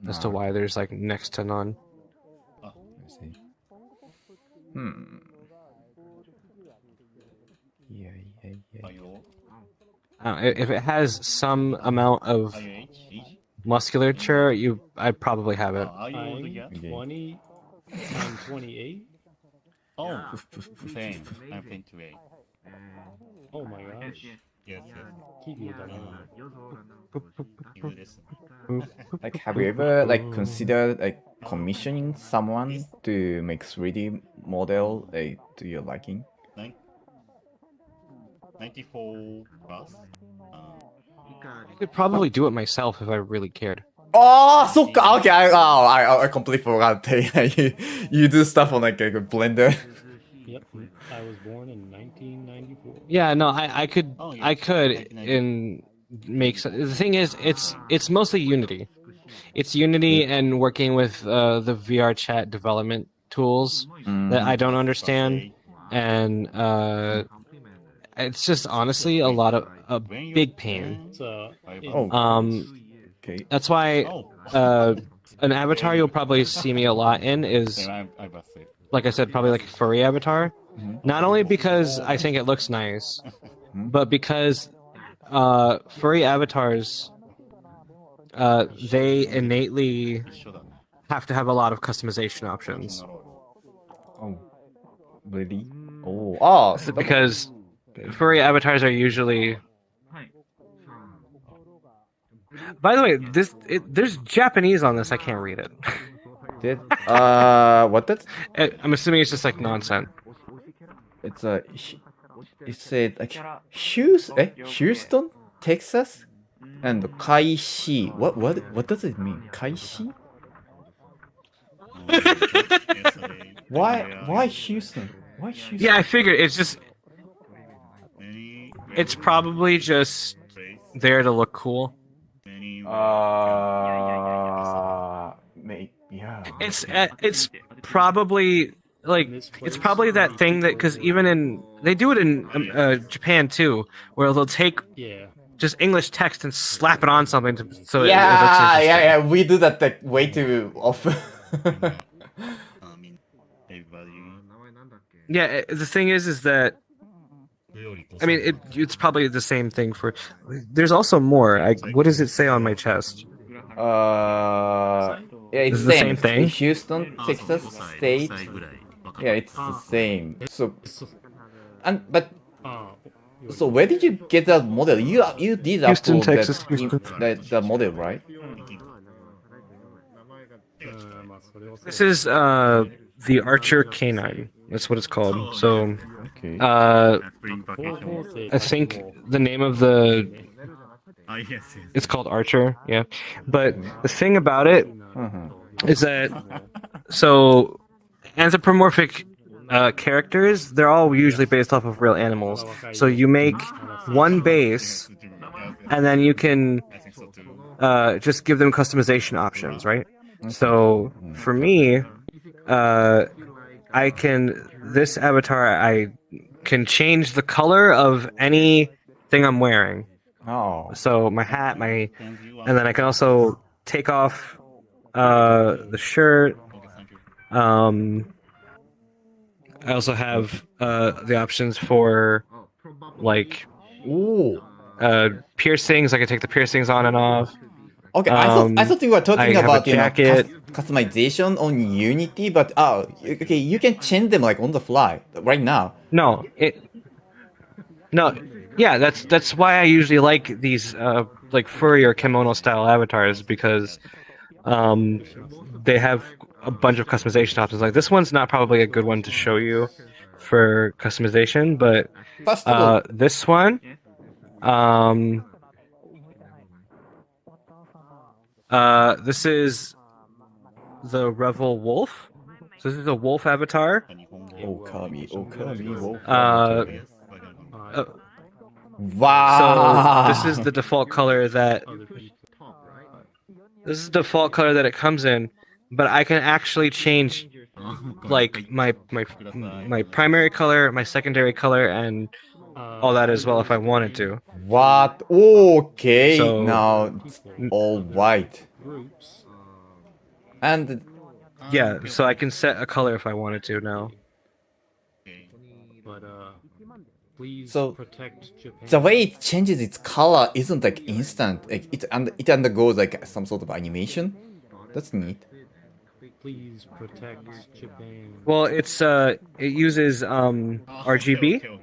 as to why there's like next to none. I see. Yeah. If it has some amount of musculature, I'd probably have it. I'm 20. I'm 28. Oh, same. I'm 28. Oh my gosh. Yes. Like, have you ever considered commissioning someone to make 3D model to your liking? 94 plus. I could probably do it myself if I really cared. Oh, so okay. I completely forgot. You do stuff on like a Blender. Yep, I was born in 1994. Yeah, no, I could make. The thing is, it's mostly Unity. It's Unity and working with the VRChat development tools that I don't understand, and it's just honestly a big pain. Okay. That's why an avatar you'll probably see me a lot in is, like I said, probably like a furry avatar. Not only because I think it looks nice, but because furry avatars, they innately have to have a lot of customization options. Oh, really? Oh, because furry avatars are usually. By the way, there's Japanese on this. I can't read it. What that? I'm assuming it's just like nonsense. It said like Houston, Texas, and Kaishi. What does it mean? Kaishi? Why Houston? Why Houston? Yeah, I figured it's just. It's probably just there to look cool. Yeah. It's probably like it's probably that thing that because even they do it in Japan too, where they'll take just English text and slap it on something so it looks interesting. Yeah. We do that like way too often. Yeah, the thing is that I mean it's probably the same thing for. There's also more. What does it say on my chest? It's the same thing. Houston, Texas State. Yeah, it's the same. So where did you get that model? You did Houston, upload Texas, the model, right? This is the Archer K9. That's what it's called. So, I think the name of it's called Archer. Yeah, but the thing about it is that so anthropomorphic characters, they're all usually based off of real animals. So you make one base, and then you can just give them customization options, right? So for me, this avatar, I can change the color of anything I'm wearing. Oh. So my hat, and then I can also take off the shirt. I also have the options for like piercings. I can take the piercings on and off. Okay, I thought you were talking about jacket. Customization on Unity, but okay, you can change them like on the fly right now. No. Yeah, that's why I usually like these like furry or kimono style avatars, because they have a bunch of customization options. Like this one's not probably a good one to show you for customization, but this one, this is the Revel Wolf. So this is a wolf avatar. Okami wolf. Wow. So this is the default color that it comes in, but I can actually change like my primary color, my secondary color, and all that as well if I wanted to. What? Okay, So, now it's all white. And yeah, so I can set a color if I wanted to now. So the way it changes its color isn't like instant. Like it undergoes like some sort of animation. That's neat. Please protect Japan. Well, it uses RGB.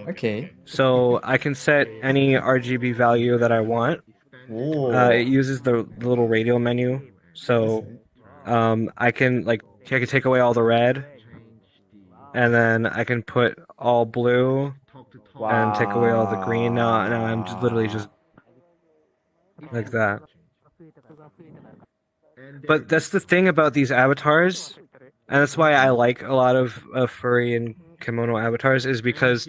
Okay. So I can set any RGB value that I want. It uses the little radial menu. So I can take away all the red, and then I can put all blue, and take away all the green. Now I'm literally just like that. But that's the thing about these avatars, and that's why I like a lot of furry and kimono avatars, is because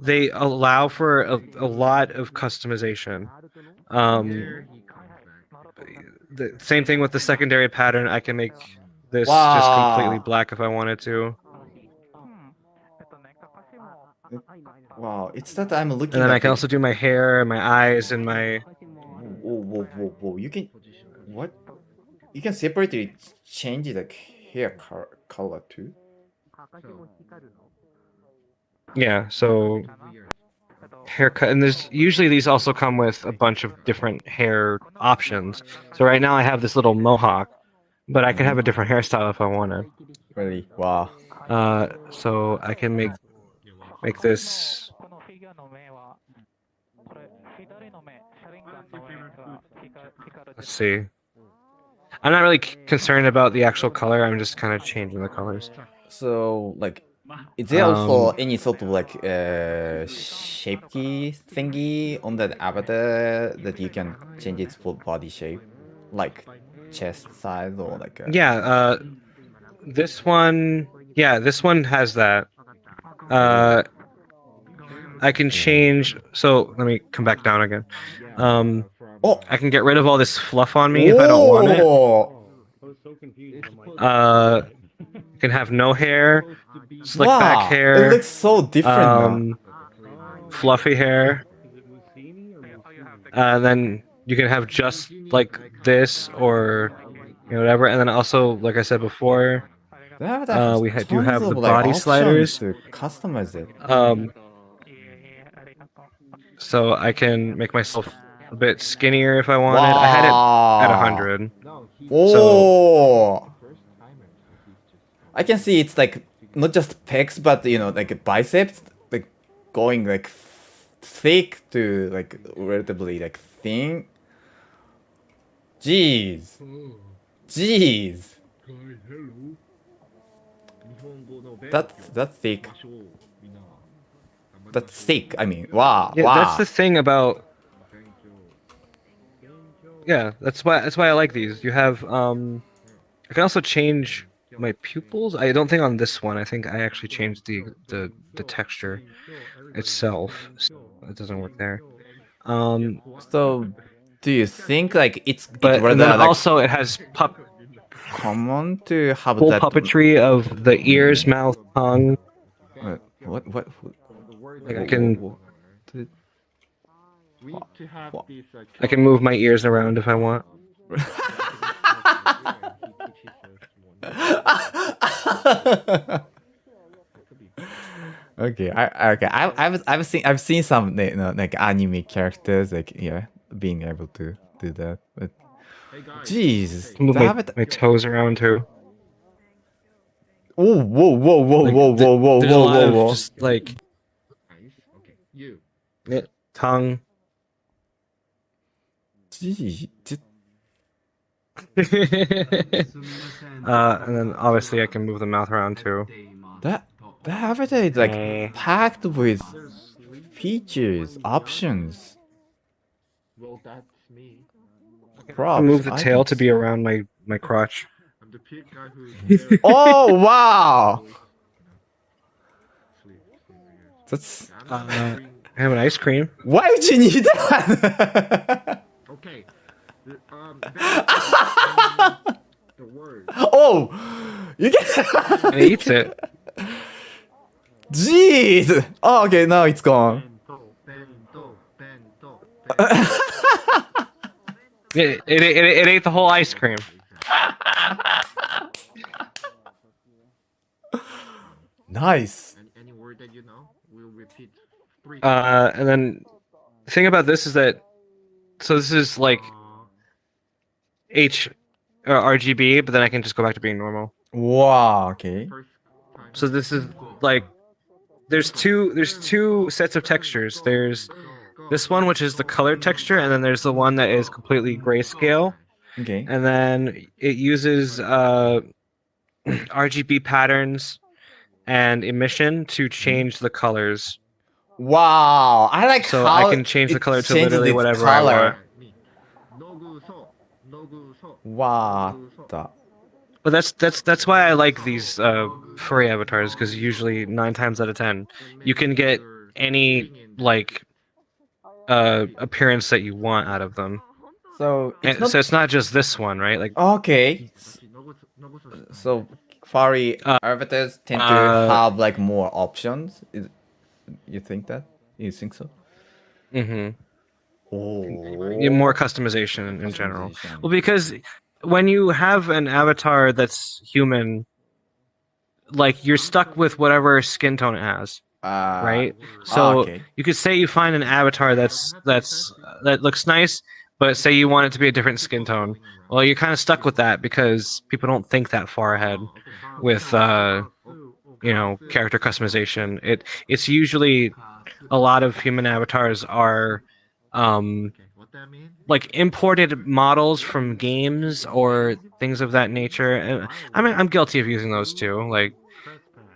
they allow for a lot of customization. The same thing with the secondary pattern. I can make this just completely black if I wanted to. Wow, it's that I'm looking. And then I can also do my hair, and my eyes, and my. Whoa! You can what? You can separately change the hair color too. Yeah, so haircut, and these also come with a bunch of different hair options. So right now I have this little mohawk, but I can have a different hairstyle if I wanted. Really? Wow. So I can make this. Let's see. I'm not really concerned about the actual color. I'm just kind of changing the colors. So, like, is there also any sort of like shape key thingy on that avatar that you can change its body shape, like chest size or like? Yeah. This one. Yeah, this one has that. I can change. So let me come back down again. I can get rid of all this fluff on me if I don't want it. I can have no hair, slick back hair. It looks so different fluffy hair. Then you can have just like this or whatever. And then also, like I said before, we do have the body sliders to customize it. So I can make myself a bit skinnier if I wanted. I had it at 100. Oh! I can see it's like not just pecs, but like biceps, like going like thick to like relatively like thin. Jeez. That's thick. That's thick. I mean, wow. Yeah, that's the thing about. Yeah, that's why I like these. You have I can also change my pupils. I don't think on this one. I think I actually changed the texture itself. So it doesn't work there. So do you think like it's but rather, and then like, also it has common to have full that puppetry of the ears, mouth, tongue. What? Like I can. I can move my ears around if I want. Okay, I've seen some like anime characters like being able to do that. But jeez, Move my toes around too. Oh, whoa! There's a lot of just like tongue. Gee, and then obviously I can move the mouth around too. That avatar is like packed with features, options. Well, that's me. I move the tail to be around my crotch. I'm the pig guy who's Oh wow! That's. I have an ice cream. Why would you need that? Okay. The word. Oh, you get. And he eats it. Jeez. Oh, okay. Now it's gone. It ate the whole ice cream. Nice. Any word that you know, we'll repeat 3 And then the thing about this is that, so this is like RGB, but then I can just go back to being normal. Wow. Okay. So this is like there's two sets of textures. There's this one which is the color texture, and then there's the one that is completely grayscale. Okay. And then it uses RGB patterns and emission to change the colors. Wow, I like so how I can change the color to changes literally its whatever color. I want. Wow. But that's why I like these furry avatars, because usually 9 times out of 10 you can get any like appearance that you want out of them. So so it's not just this one, right? Like okay. So furry avatars tend to have like more options. You think that? You think so? Mm-hmm. Oh. More customization in general. Well, because when you have an avatar that's human, like you're stuck with whatever skin tone it has, right? So you could say you find an avatar that looks nice, but say you want it to be a different skin tone. Well, you're kind of stuck with that because people don't think that far ahead with character customization. It's usually a lot of human avatars are like imported models from games or things of that nature. And I'm guilty of using those too, like,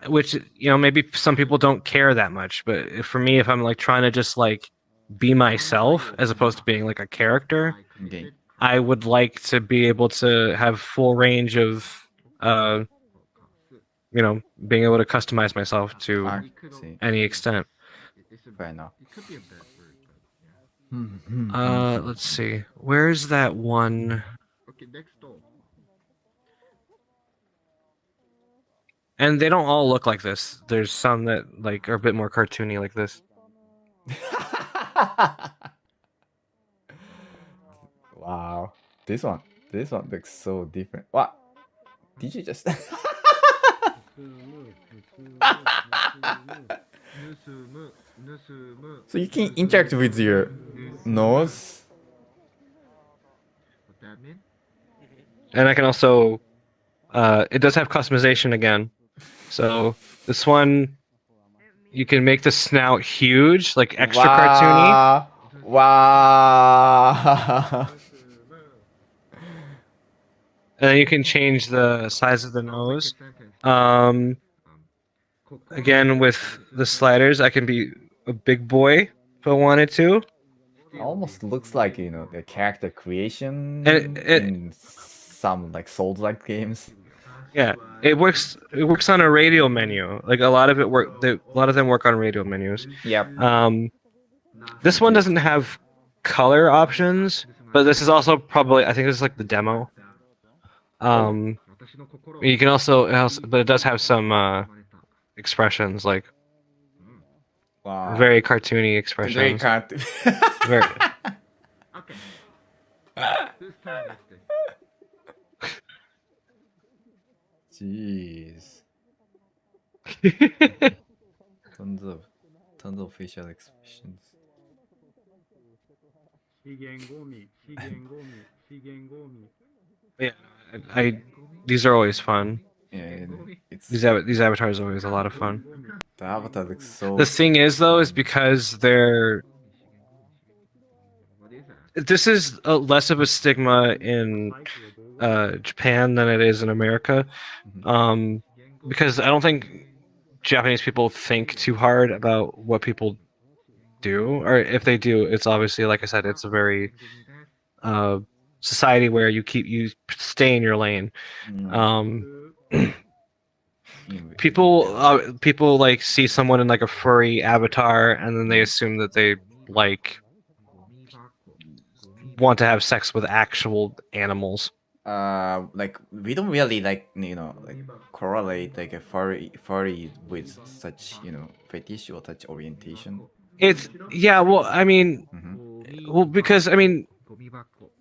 which maybe some people don't care that much, but for me, if I'm like trying to just like be myself as opposed to being like a character, I would like to be able to have full range of being able to customize myself to any extent. Fair enough. Let's see. Where's that one? And they don't all look like this. There's some that like are a bit more cartoony like this. Wow. This one looks so different. What? Did you just So you can interact with your nose? And I can also it does have customization again. So this one you can make the snout huge, like extra cartoony. Wow. And then you can change the size of the nose. Again, with the sliders, I can be a big boy if I wanted to. Almost looks like, the character creation And in some like Souls-like games. Yeah, it works on a radial menu. Like a lot of them work on radial menus. Yep. This one doesn't have color options, but this is also probably, I think this is like the demo. You can also, but it does have some expressions, like very cartoony expressions. Very cartoon. Very. Jeez. tons of facial expressions. Yeah, these are always fun. Yeah, These avatars are always a lot of fun. The avatar looks so. The thing is, though, is because this is less of a stigma in Japan than it is in America, because I don't think Japanese people think too hard about what people do, or if they do, it's obviously, like I said, it's a very society where you stay in your lane. People like see someone in like a furry avatar, and then they assume that they like want to have sex with actual animals. Like we don't really like correlate like a furry with such fetish or such orientation. Because I mean,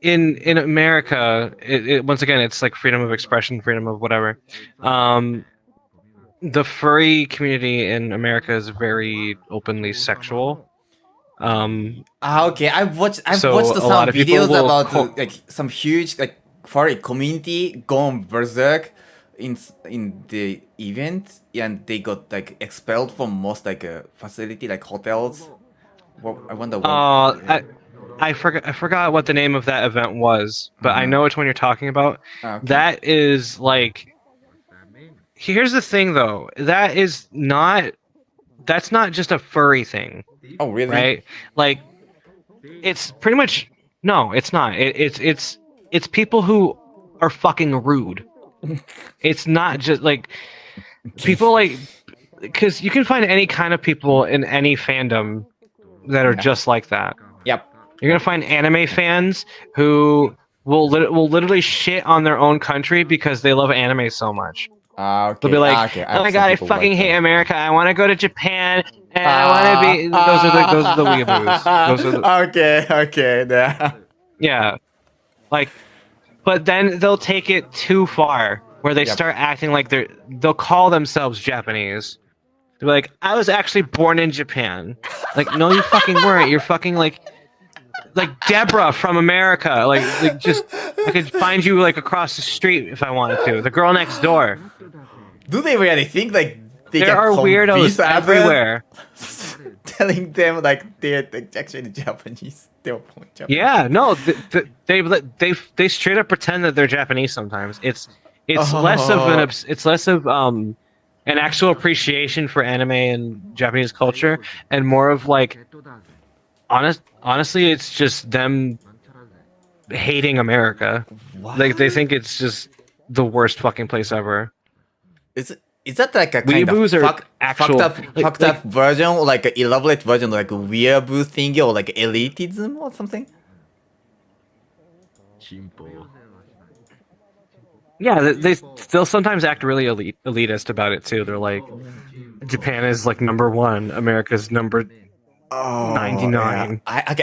in America, once again, it's like freedom of expression, freedom of whatever. The furry community in America is very openly sexual. Okay, I've watched some videos about like some huge like furry community gone berserk in the event, and they got like expelled from most like a facility like hotels. Well, I wonder what. I forgot what the name of that event was, but I know which one you're talking about. Okay. That is like. Here's the thing, though. That's not just a furry thing. Oh, really? Right? Like, it's pretty much no. It's not. It's people who are fucking rude. It's not just like people like, because you can find any kind of people in any fandom that are just like that. Yep. You're gonna find anime fans who will literally shit on their own country because they love anime so much. Okay. They'll be like, okay. "Oh my god, I fucking hate America. I want to go to Japan, and I want to be." Those are the weeaboos. Okay. Yeah, like, but then they'll take it too far, where they start acting like they'll call themselves Japanese. They're like, "I was actually born in Japan." Like, no, you fucking weren't. You're fucking like Deborah from America. Like just I could find you like across the street if I wanted to. The girl next door. Do they really think like there are weirdos everywhere? Telling them like they're actually Japanese. They're Japanese. Yeah, no, they straight up pretend that they're Japanese sometimes. It's less of an actual appreciation for anime and Japanese culture, and more of like honestly, it's just them hating America. What? Like they think it's just the worst fucking place ever. Is that like a kind Weeaboos of are actual fucked up version, or like an elaborate version, like a weeaboo thingy, or like elitism or something? Yeah, they'll sometimes act really elitist about it too. They're like, Japan is like #1, America's number 99. I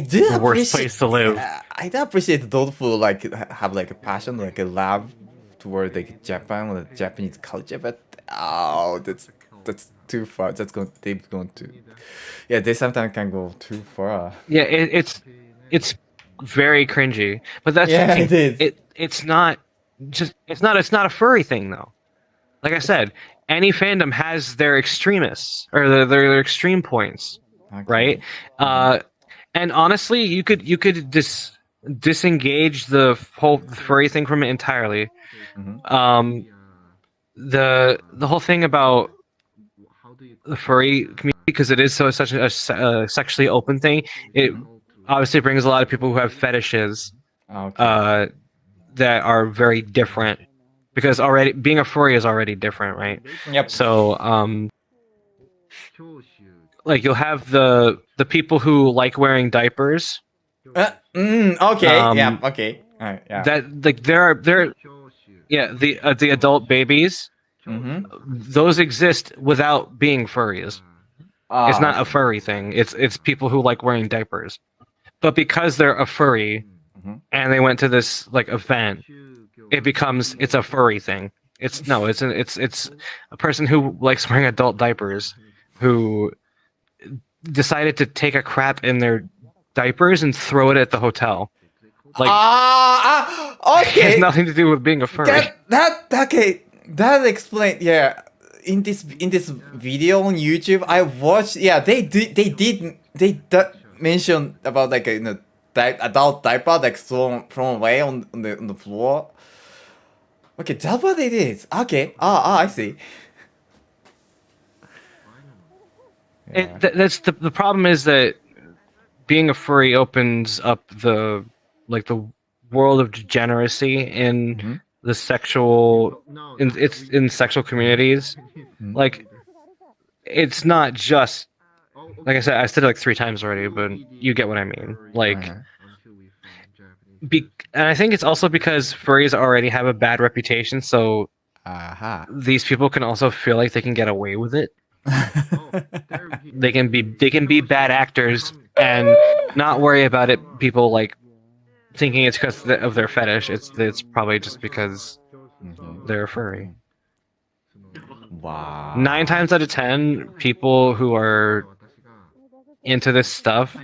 do the worst place to live. I do appreciate those who like have like a passion, like a love toward like Japan or the Japanese culture, but that's too far. They've gone too. Yeah, they sometimes can go too far. Yeah, it's very cringy, but that's Yeah, the thing. it is. It's not a furry thing though. Like I said, any fandom has their extremists or their extreme points, right? And honestly, you could disengage the whole furry thing from it entirely. The whole thing about the furry community, because it is such a sexually open thing, it obviously brings a lot of people who have fetishes that are very different, because already being a furry is already different, right? Yep. So like you'll have the people who like wearing diapers. Okay. Yeah. Okay. Alright. Yeah. That like there yeah, the adult babies, those exist without being furries. It's not a furry thing. It's people who like wearing diapers, but because they're a furry and they went to this like event, it's a furry thing. It's a person who likes wearing adult diapers who decided to take a crap in their diapers and throw it at the hotel. Like, okay. It has nothing to do with being a furry. That explains. Yeah, in this video on YouTube, I watched. Yeah, they did mention about like adult diaper like thrown away on the floor. Okay, that's what it is. Okay. I see. That's the problem is that being a furry opens up the world of degeneracy in the sexual in sexual communities. Like, it's not just like I said it like 3 times already, but you get what I mean. Like, and I think it's also because furries already have a bad reputation, so these people can also feel like they can get away with it. They can be bad actors and not worry about it. People like thinking it's because of their fetish. It's probably just because they're a furry. Wow. 9 times out of 10, people who are into this stuff,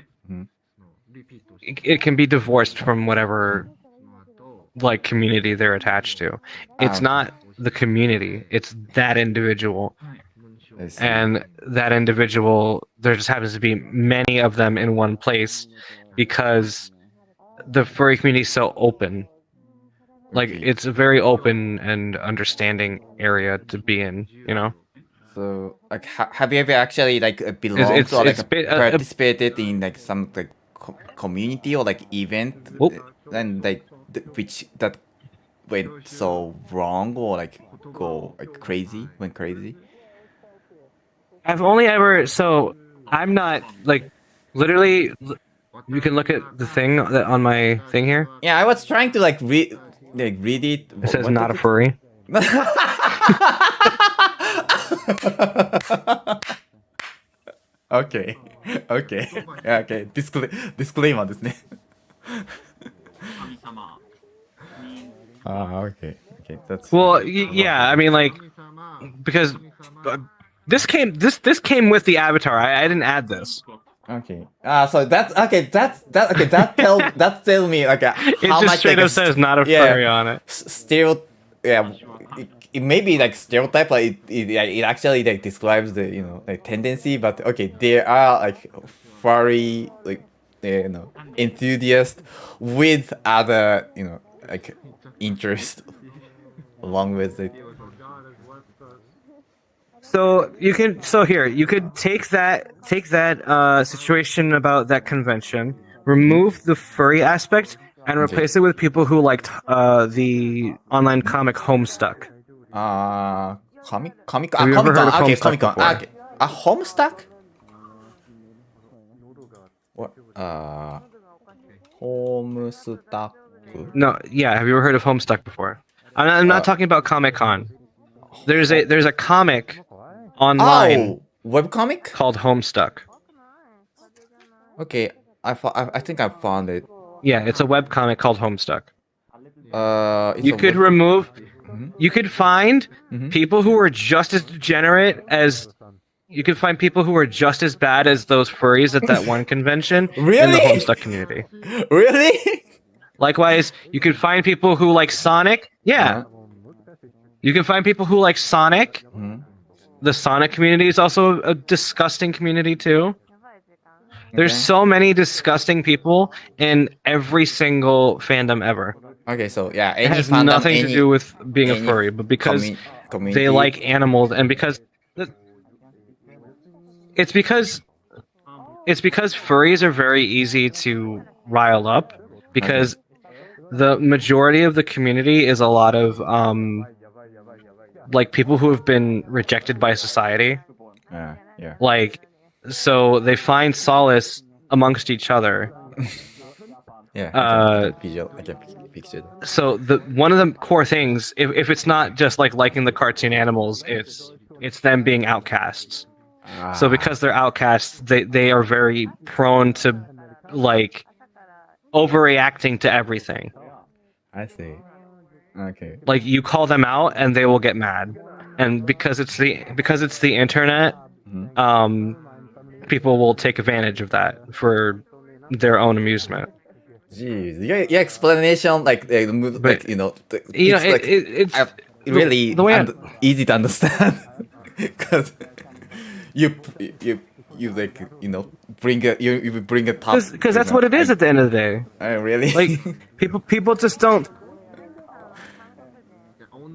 it can be divorced from whatever like community they're attached to. It's not the community; it's that individual. And that individual, there just happens to be many of them in one place because the furry community is so open. Like, it's a very open and understanding area to be in, you know? So, like, have you ever actually like belonged or like participated in like some like community or like event and like which that went so wrong or like went crazy? I've only ever, so I'm not like literally. You can look at the thing that on my thing here. Yeah, I was trying to like read it. It says not a furry. Okay. Yeah, okay. Disclaimer ですね。Okay. That's well, yeah. I mean, like, because this came with the avatar. I didn't add this. Okay. So that's okay. That tell me like how it just much straight like up says not a furry on it. It may be like stereotype, but it actually like describes the like tendency. But okay, there are like furry like enthusiasts with other like interest along with it. So you could take that situation about that convention, remove the furry aspect, and replace it with people who liked the online comic Homestuck. Have you ever heard of Homestuck before? Homestuck? What? Homestuck? No, yeah. Have you ever heard of Homestuck before? I'm not talking about Comic Con. There's a comic online. Webcomic called Homestuck. Okay, I think I found it. Yeah, it's a webcomic called Homestuck. You could remove. You could find people who are just as degenerate as. You could find people who are just as bad as those furries at that one convention in the Homestuck community. Really? Likewise, you could find people who like Sonic. Yeah. You can find people who like Sonic. The Sonic community is also a disgusting community too. There's so many disgusting people in every single fandom ever. Okay, so yeah, it has nothing to do with being a furry, but because they like animals and because it's because furries are very easy to rile up because the majority of the community is a lot of like people who have been rejected by society. Yeah. Like, so they find solace amongst each other. Yeah. I can picture that. So one of the core things, if it's not just like liking the cartoon animals, it's them being outcasts. So because they're outcasts, they are very prone to like overreacting to everything. I see. Okay. Like you call them out and they will get mad, and because it's the internet, people will take advantage of that for their own amusement. Jeez, your explanation it's really easy to understand because you bring a topic because that's what it is at the end of the day. Really? Like people just don't.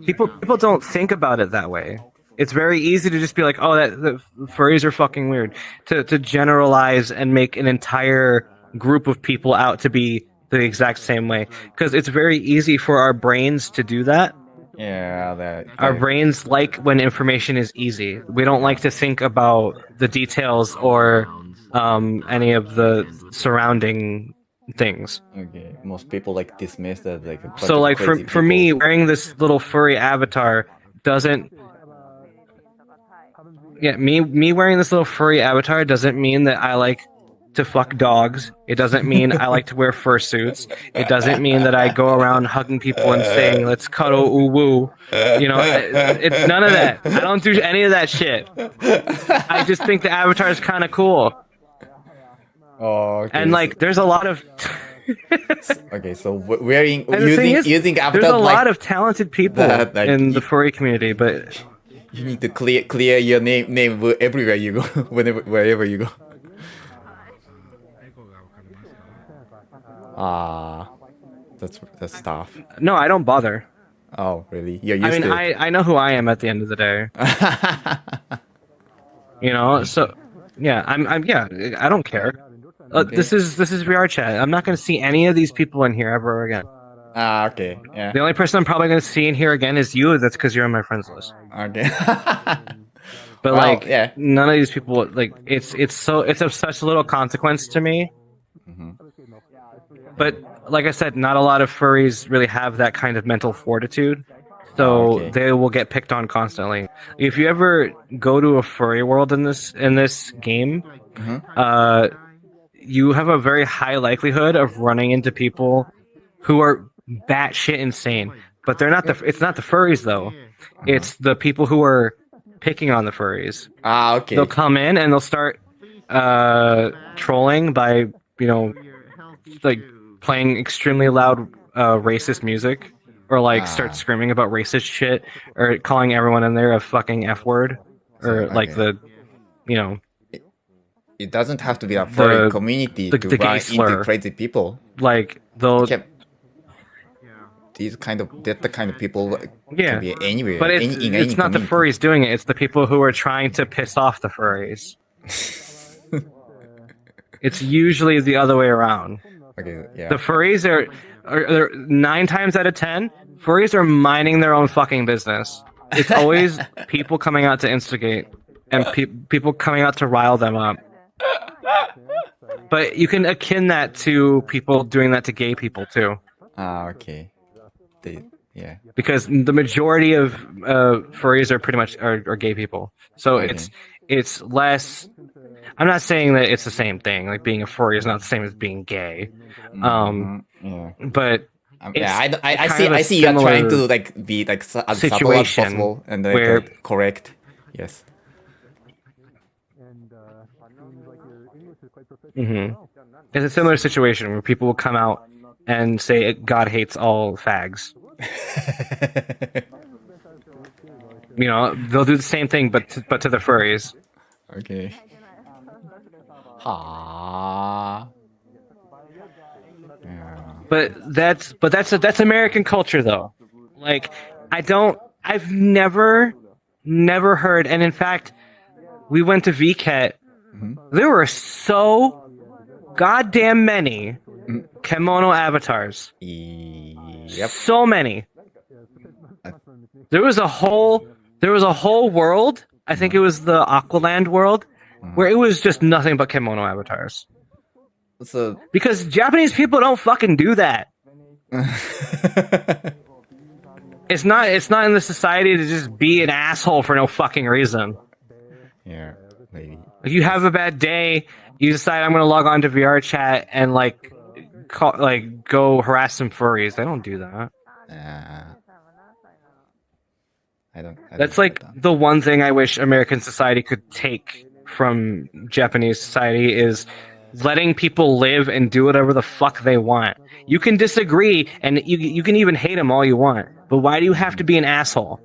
People don't think about it that way. It's very easy to just be like, oh, the furries are fucking weird. To generalize and make an entire group of people out to be the exact same way. Because it's very easy for our brains to do that. Yeah, our brains like when information is easy. We don't like to think about the details or any of the surrounding things. Okay, most people dismiss that so for me, wearing this little furry avatar doesn't. Yeah, me wearing this little furry avatar doesn't mean that I like to fuck dogs. It doesn't mean I like to wear fursuits. It doesn't mean that I go around hugging people and saying "let's cuddle, ooh woo." It's none of that. I don't do any of that shit. I just think the avatar is kind of cool. Oh, okay. And there's a lot of. Okay, so using avatar. There's a lot of talented people in the furry community, but you need to clear your name everywhere you go, wherever you go. That's tough. No, I don't bother. Oh, really? You're used to it. I know who I am at the end of the day. So yeah, I don't care. Okay. This is VRChat. I'm not going to see any of these people in here ever again. Okay. Yeah. The only person I'm probably going to see in here again is you. That's because you're on my friends list. Okay. But none of these people it's of such little consequence to me. But like I said, not a lot of furries really have that kind of mental fortitude, so they will get picked on constantly. If you ever go to a furry world in this game, you have a very high likelihood of running into people who are batshit insane. But they're not it's not the furries though. It's the people who are picking on the furries. Okay. They'll come in and they'll start trolling by playing extremely loud racist music, or start screaming about racist shit, or calling everyone in there a fucking F word, or it doesn't have to be a furry community to run into crazy people. That's the kind of people can be anywhere. But it's not the furries doing it. It's the people who are trying to piss off the furries. It's usually the other way around. Okay, yeah. The furries are 9 times out of 10. Furries are minding their own fucking business. It's always people coming out to instigate and people coming out to rile them up. But you can akin that to people doing that to gay people too. Okay. Yeah. Because the majority of furries are pretty much are gay people. So Okay. it's less. I'm not saying that it's the same thing. Like being a furry is not the same as being gay. Yeah. But yeah, I kind of a see you're trying to similar like be like as subtle as situation possible and like, where correct. Yes. It's a similar situation where people will come out and say God hates all fags. You know, they'll do the same thing, but to the furries. Okay. Ha. But that's American culture though. Like I've never heard, and in fact, we went to VRChat. There were so goddamn many kimono avatars. Yep. So many. There was a whole world. I think it was the Aqualand world, where it was just nothing but kimono avatars. So because Japanese people don't fucking do that. It's not in the society to just be an asshole for no fucking reason. Yeah, maybe. Like you have a bad day, you decide I'm gonna log on to VRChat and go harass some furries. They don't do that. That's like the one thing I wish American society could take from Japanese society is letting people live and do whatever the fuck they want. You can disagree and you can even hate them all you want, but why do you have to be an asshole?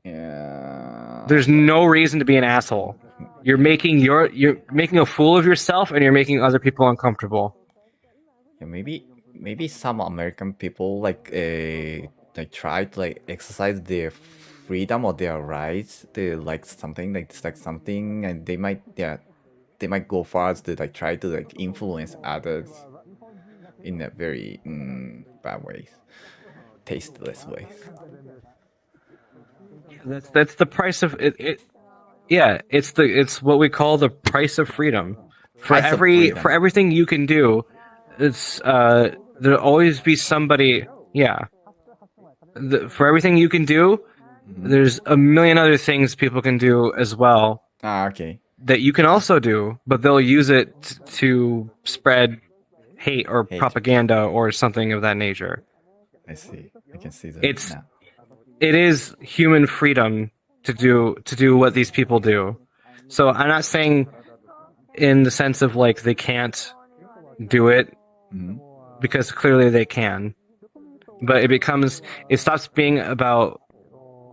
Yeah. There's no reason to be an asshole. You're making a fool of yourself and you're making other people uncomfortable. Yeah, maybe some American people like try to exercise their freedom or their rights. They something something, and they might go far as to try to influence others in a very bad ways, tasteless ways. That's the price of it. Yeah, it's what we call the price of freedom. For everything you can do, it's there'll always be somebody. Yeah, for everything you can do, there's a million other things people can do as well. Okay. That you can also do, but they'll use it to spread hate or propaganda or something of that nature. I see. I can see that. It is human freedom to do what these people do. So I'm not saying in the sense of they can't do it, because clearly they can. But it stops being about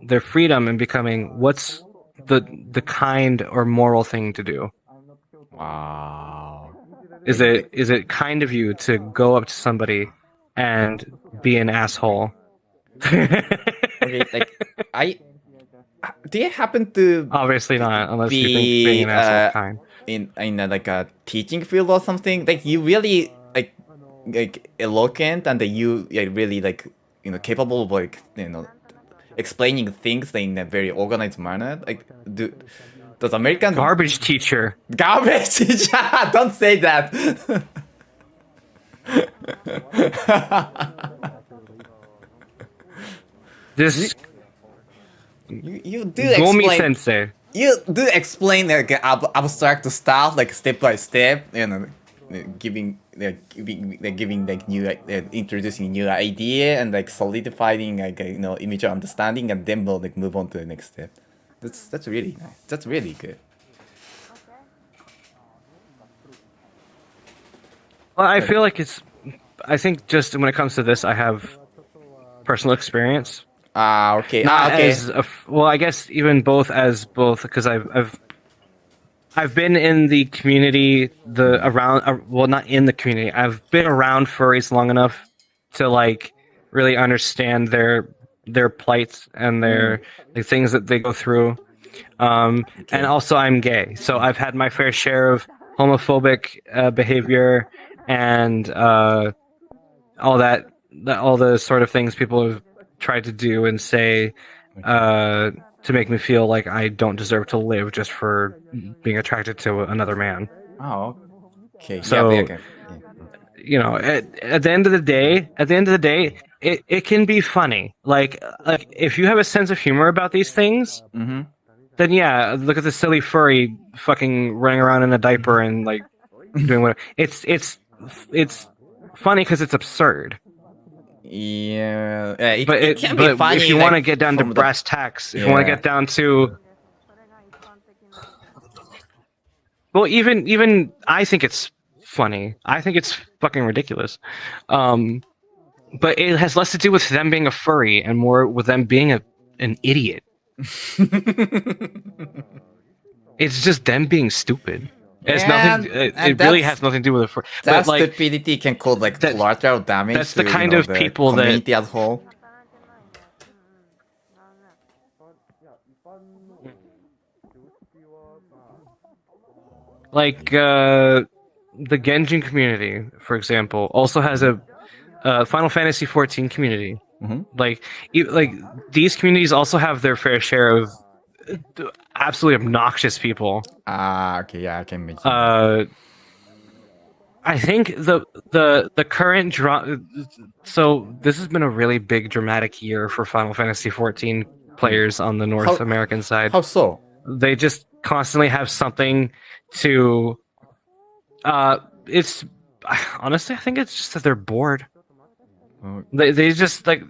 their freedom and becoming what's the kind or moral thing to do. Wow. Is it kind of you to go up to somebody and be an asshole? Okay, do you happen to obviously not unless you think being an asshole is kind in a teaching field or something? You really eloquent and you really capable of explaining things in a very organized manner. Does American garbage teacher? Garbage teacher! Don't say that. This you do Gomi explain. Sensei. You do explain abstract stuff step by step, giving new introducing new idea and solidifying image understanding, and then we'll move on to the next step. That's really nice. That's really good. Well, I feel like I think just when it comes to this, I have personal experience. Okay. Okay. I guess even both because I've been in the community, not in the community. I've been around furries long enough to really understand their plights and their things that they go through. And also I'm gay, so I've had my fair share of homophobic behavior and all the sort of things people have tried to do and say to make me feel like I don't deserve to live just for being attracted to another man. Oh, okay. So, yeah. You know, at the end of the day, it can be funny. Like if you have a sense of humor about these things, then yeah, look at the silly furry fucking running around in a diaper and like doing whatever. It's funny because it's absurd. Yeah, but it can be funny. If you want to get down to brass tacks, if you want to get down to, well, even I think it's funny. I think it's fucking ridiculous. But it has less to do with them being a furry and more with them being an idiot. It's just them being stupid. It's nothing. It really has nothing to do with it. That stupidity can cause like collateral damage. That's the kind of people that community as whole. Like the Genjin community, for example, also has a Final Fantasy XIV community. Like these communities also have their fair share of absolutely obnoxious people. Okay, yeah, I can imagine. I think the current so this has been a really big dramatic year for Final Fantasy XIV players on the North American side. How so? They just constantly have something to. It's honestly, I think it's just that they're bored. They just like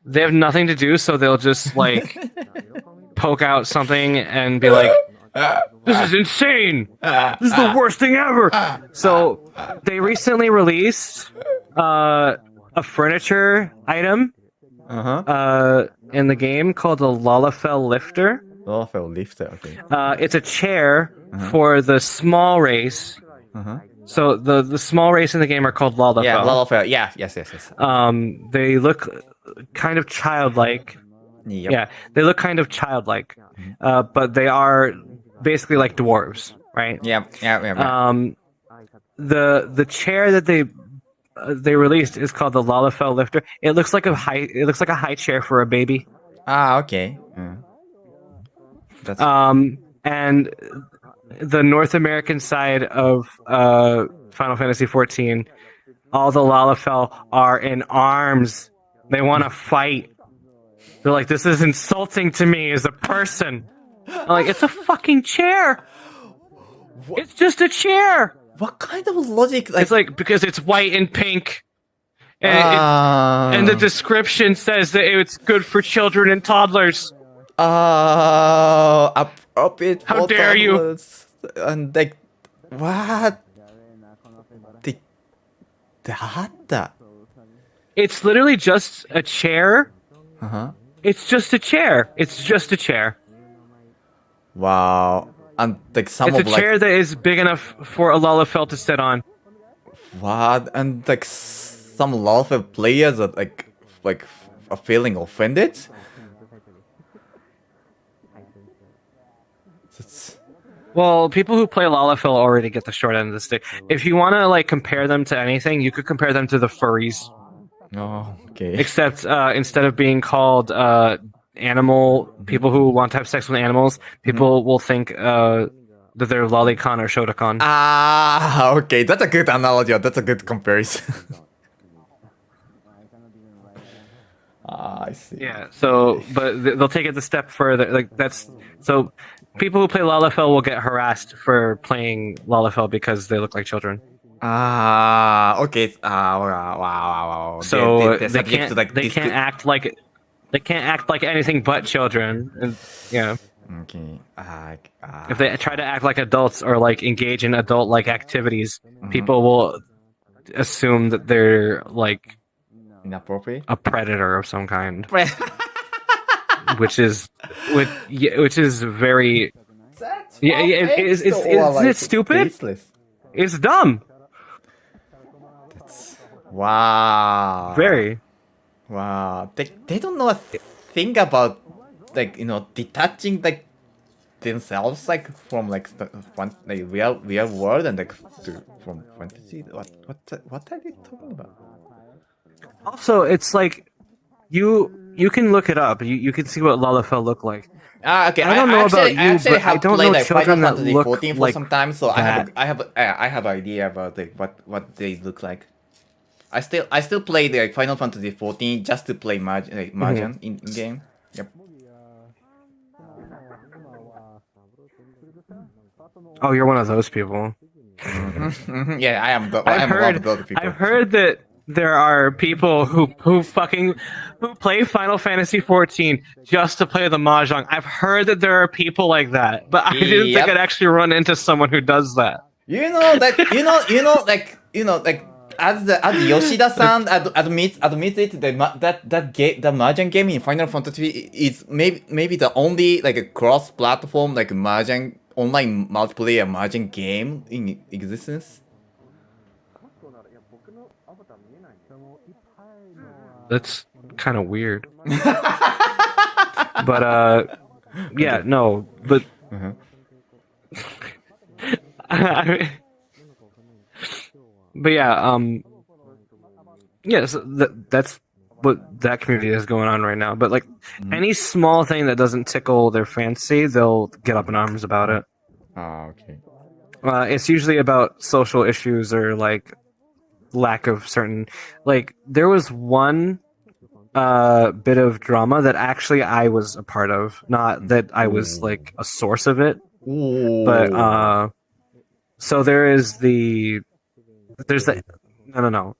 they have nothing to do, so they'll just like poke out something and be like, "This is insane! This is the worst thing ever!" So they recently released a furniture item in the game called the Lalafell Lifter. Lalafell Lifter, okay. It's a chair for the small race. So the small race in the game are called Lalafell. Yeah, Lalafell. Yeah, yes. They look kind of childlike. Yep. Yeah, they look kind of childlike, but they are basically like dwarves, right? Yeah. The chair that they released is called the Lalafell Lifter. It looks like a high chair for a baby. Okay. And the North American side of Final Fantasy XIV, all the Lalafell are in arms. They want to fight. They're like, "This is insulting to me as a person." I'm like, "It's a fucking chair. It's just a chair." What kind of logic? It's like because it's white and pink, and the description says that it's good for children and toddlers. Appropriate. How dare you? And like, what? It's literally just a chair. It's just a chair. It's just a chair. Wow. And like it's a chair that is big enough for a Lalafell to sit on. What? And like some Lalafell players are like are feeling offended. Well, people who play Lalafell already get the short end of the stick. If you want to like compare them to anything, you could compare them to the furries. Oh, okay. Except instead of being called animal people who want to have sex with animals, people will think that they're lolicon or shotacon. Okay, that's a good analogy. That's a good comparison. I see. Yeah. So, but they'll take it the step further. Like that's so. People who play Lalafell will get harassed for playing Lalafell because they look like children. Okay. Wow. So they can't act like anything but children. And, yeah. Okay. If they try to act like adults or like engage in adult-like activities, people will assume that they're like inappropriate, a predator of some kind. which is very isn't it stupid? Tasteless. It's dumb. Wow. Very. Wow. They don't know a thing about like detaching like themselves like from like the real world and like from fantasy. What are they talking about? Also, it's like you can look it up. You can see what Lalafell look like. Okay. I don't know actually, about you, I actually but I have don't played know like Final children that Fantasy look 14 for like some time, so that. I have idea about like what they look like. I still play the like, Final Fantasy 14 just to play Mahjong in game. Yep. Oh, you're one of those people. Yeah, I am. I am one of those people. I've heard that there are people who play Final Fantasy 14 just to play the mahjong. I've heard that there are people like that, but I didn't think I'd actually run into someone who does that. You know like as Yoshida-san admits it, the mahjong game in Final Fantasy is maybe the only like a cross-platform like mahjong online multiplayer mahjong game in existence. That's kind of weird. But yeah, no, but but yeah, yes, that's what that community is going on right now. But like any small thing that doesn't tickle their fancy, they'll get up in arms about it. Ah, okay. It's usually about social issues or like lack of certain. Like there was one bit of drama that actually I was a part of, not that I was like a source of it. But so there's the no.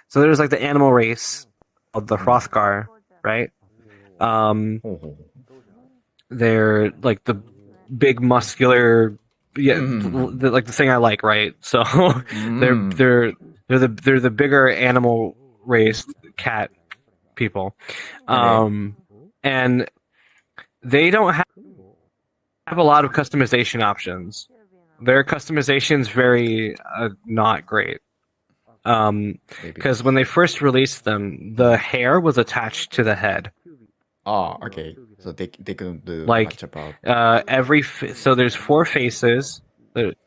So there's like the animal race of the Hrothgar, right? They're like the big muscular, like the thing I like, right? So they're the bigger animal race cat people, and they don't have a lot of customization options. Their customization's very not great. Because when they first released them, the hair was attached to the head. Oh, okay. So they couldn't do like much about. So there's 4 faces. There's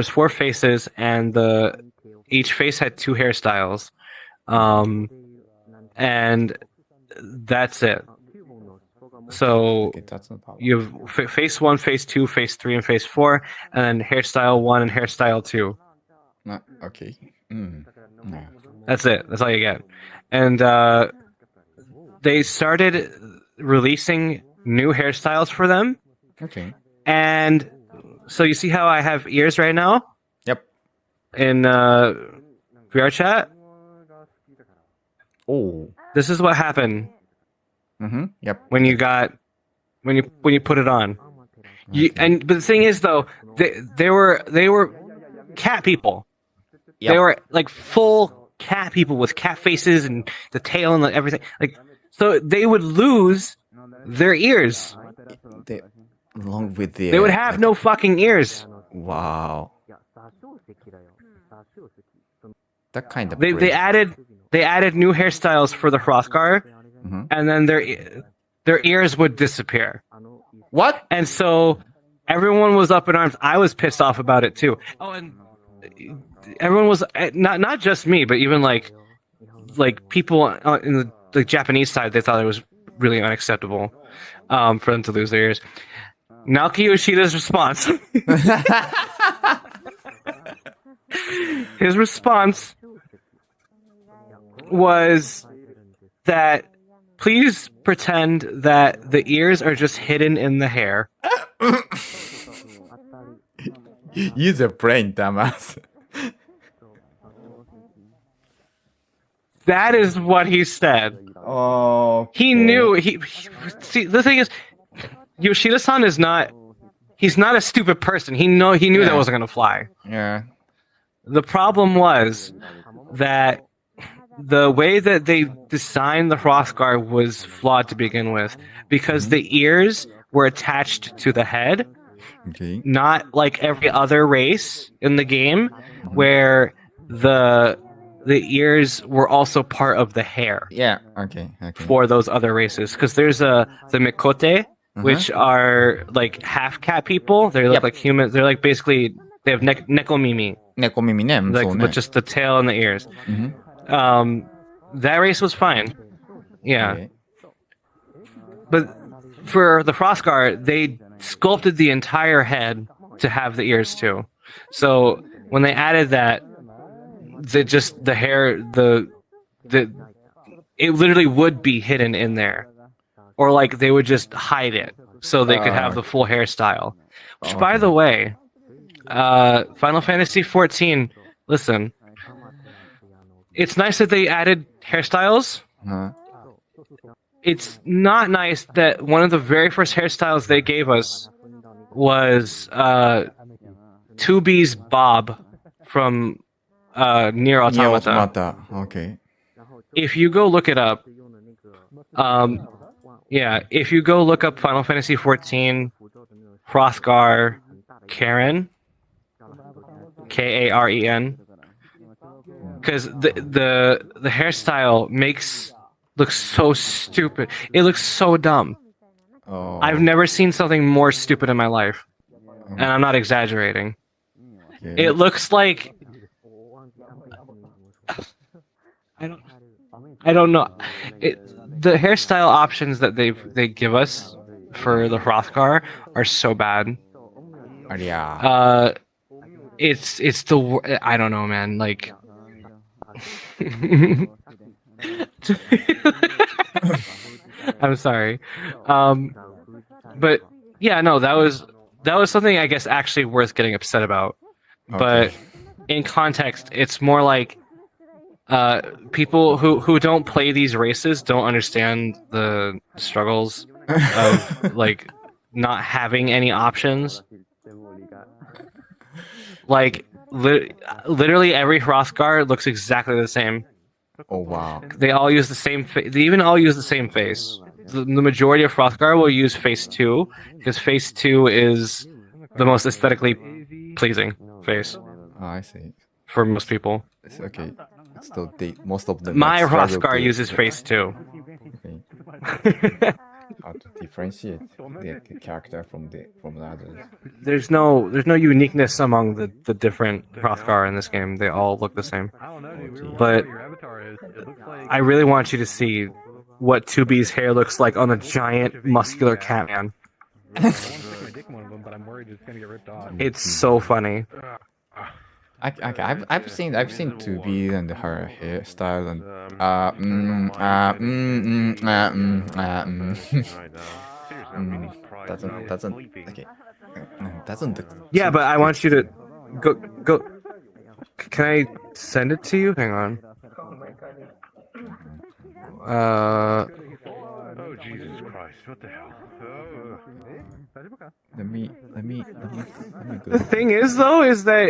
4 faces, and each face had 2 hairstyles, and that's it. So you have face 1, face 2, face 3, and face 4, and then hairstyle 1 and hairstyle 2. Okay. That's it. That's all you get. And they started releasing new hairstyles for them. Okay. And so you see how I have ears right now? Yep. In VRChat? Oh. This is what happened. Yep. When you put it on. But the thing is though, they were cat people. Yep. They were like full cat people with cat faces and the tail and everything. Like, so they would lose their ears. Along with the. They would have no fucking ears. Wow. That kind of. They added new hairstyles for the Hrothgar, and then their ears would disappear. What? And so everyone was up in arms. I was pissed off about it too. Oh, and everyone was not just me, but even like people in the Japanese side. They thought it was really unacceptable for them to lose their ears. Naoki Yoshida's response. His response was that please pretend that the ears are just hidden in the hair. Use your brain, dumbass. That is what he said. Oh. He knew. See, the thing is, Yoshida-san is not. He's not a stupid person. He knew that wasn't gonna fly. Yeah. The problem was that the way that they designed the Hrothgar was flawed to begin with, because the ears were attached to the head, not like every other race in the game, where the ears were also part of the hair. Yeah. Okay. For those other races, because there's the Mikote, which are like half cat people. They look like humans. They're like basically they have nekomimi. Nekomimi ne, like with just the tail and the ears. That race was fine. Yeah. But for the Frostgar, they sculpted the entire head to have the ears too. So when they added that, the hair, it literally would be hidden in there, or like they would just hide it so they could have the full hairstyle. Which, by the way, Final Fantasy XIV. Listen, it's nice that they added hairstyles. It's not nice that one of the very first hairstyles they gave us was 2B's Bob from Nier Automata. Okay. If you go look it up, if you go look up Final Fantasy XIV, Frostgar, Karen, Karen, because the hairstyle looks so stupid. It looks so dumb. Oh. I've never seen something more stupid in my life, and I'm not exaggerating. Okay. It looks like I don't know. The hairstyle options that they give us for the Hrothgar are so bad. Yeah. It's the I don't know, man. Like, I'm sorry, but yeah, no, that was something I guess actually worth getting upset about. Okay. But in context, it's more like people who don't play these races don't understand the struggles of like not having any options. Like literally every Hrothgar looks exactly the same. Oh wow! They all use the same. They even all use the same face. The majority of Hrothgar will use face 2 because face 2 is the most aesthetically pleasing face. Oh, I see. For most people. It's okay. It's still most of them. My Hrothgar uses face 2. Okay. How to differentiate the character from the others? There's no uniqueness among the different Hrothgar in this game. They all look the same. But I really want you to see what 2B's hair looks like on a giant muscular Catman. It's so funny. I've seen 2B and her hairstyle and doesn't Yeah, but I want you to go. Can I send it to you? Hang on. Oh Jesus Christ! What the hell? Let me go. The thing is, though, is that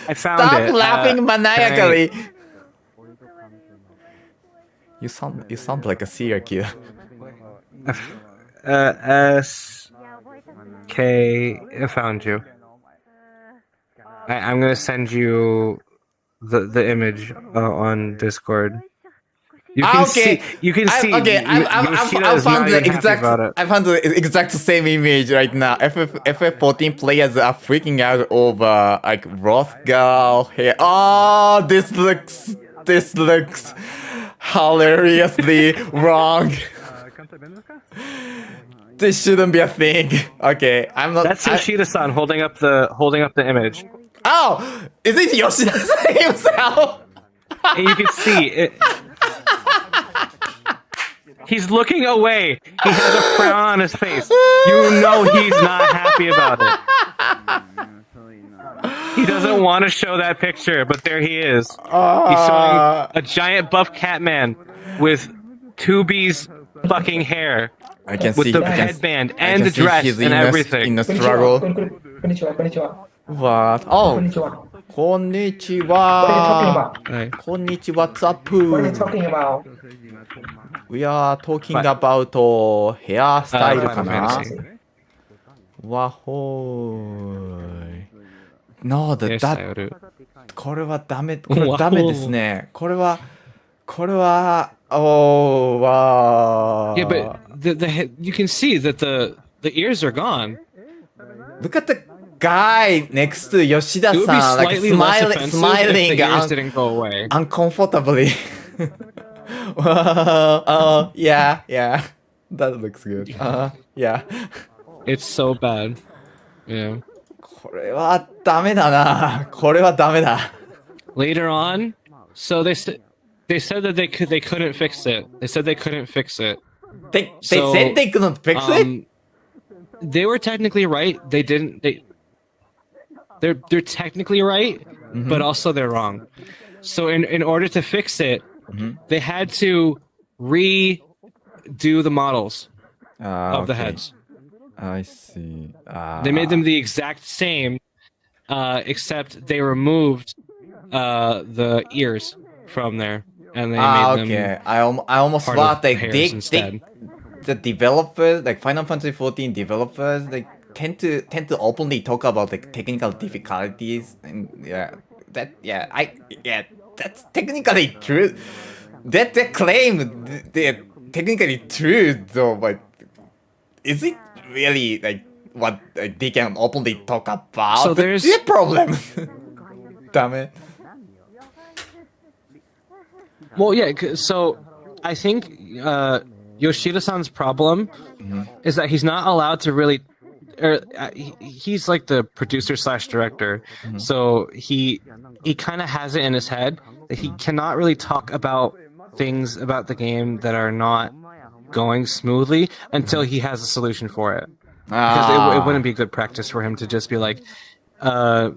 I found Stop it. laughing maniacally. You sound like a serial killer. SK, I found you. I'm gonna send you the image on Discord. You can see. You can see. I found the exact same image right now. FF14 players are freaking out over like Hrothgar hair. Oh, this looks hilariously wrong. This shouldn't be a thing. Okay, I'm not. That's Yoshida-san holding up the image. Oh, is it Yoshida-san himself? And you can see it. He's looking away. He has a frown on his face. You know he's not happy about it. He doesn't want to show that picture, but there he is. He's showing a giant buff Catman with 2B's fucking hair. I can with see the headband and the dress and everything. In a struggle. What? Oh. Konnichiwa. Konnichiwa. What's up? What are you talking about? We are talking about hairstyle かな Wahoo. No, that これはダメですね。これは oh wow. Yeah, but you can see that the ears are gone. Look at the guy next to Yoshida-san, like smiling if the ears didn't go away. uncomfortably. Yeah, yeah. That looks good. Yeah. It's so bad. Yeah. これはダメだな。これはダメだ。 Later on, so they said that they couldn't fix it. They said they couldn't fix it. They said they couldn't fix it? They were technically right. They didn't. They're technically right, but also they're wrong. So in order to fix it, they had to redo the models of the heads. I see. They made them the exact same, except they removed the ears from there, and they made them. I almost part thought of like hairs instead. the developers, like Final Fantasy 14 developers, like tend to openly talk about like technical difficulties, and that's technically true. That claim they're technically true though, but is it really like what they can openly talk about? So there's the problem. Damn it. Well, yeah. So I think Yoshida-san's problem is that he's not allowed to really. He's like the producer / director, so he kind of has it in his head that he cannot really talk about things about the game that are not going smoothly until he has a solution for it. Because it wouldn't be good practice for him to just be like, oh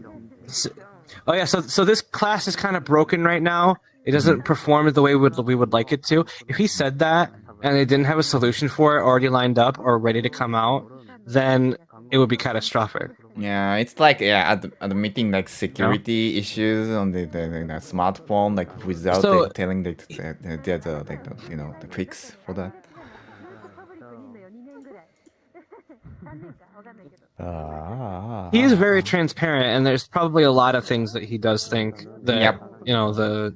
yeah, so this class is kind of broken right now. It doesn't perform the way we would like it to. If he said that and they didn't have a solution for it already lined up or ready to come out, then it would be catastrophic. Yeah, it's like admitting like security issues on the smartphone, like without telling there's the fix for that. He is very transparent, and there's probably a lot of things that he does think that the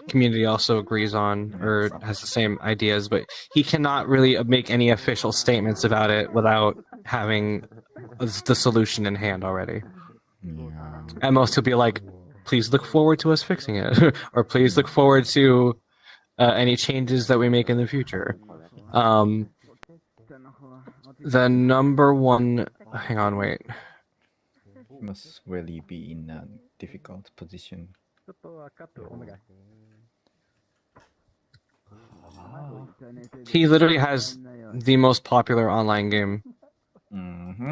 community also agrees on or has the same ideas, but he cannot really make any official statements about it without having the solution in hand already. At most, he'll be like, "Please look forward to us fixing it," or "Please look forward to any changes that we make in the future." The number one. Hang on, wait. He must really be in a difficult position. He literally has the most popular online game.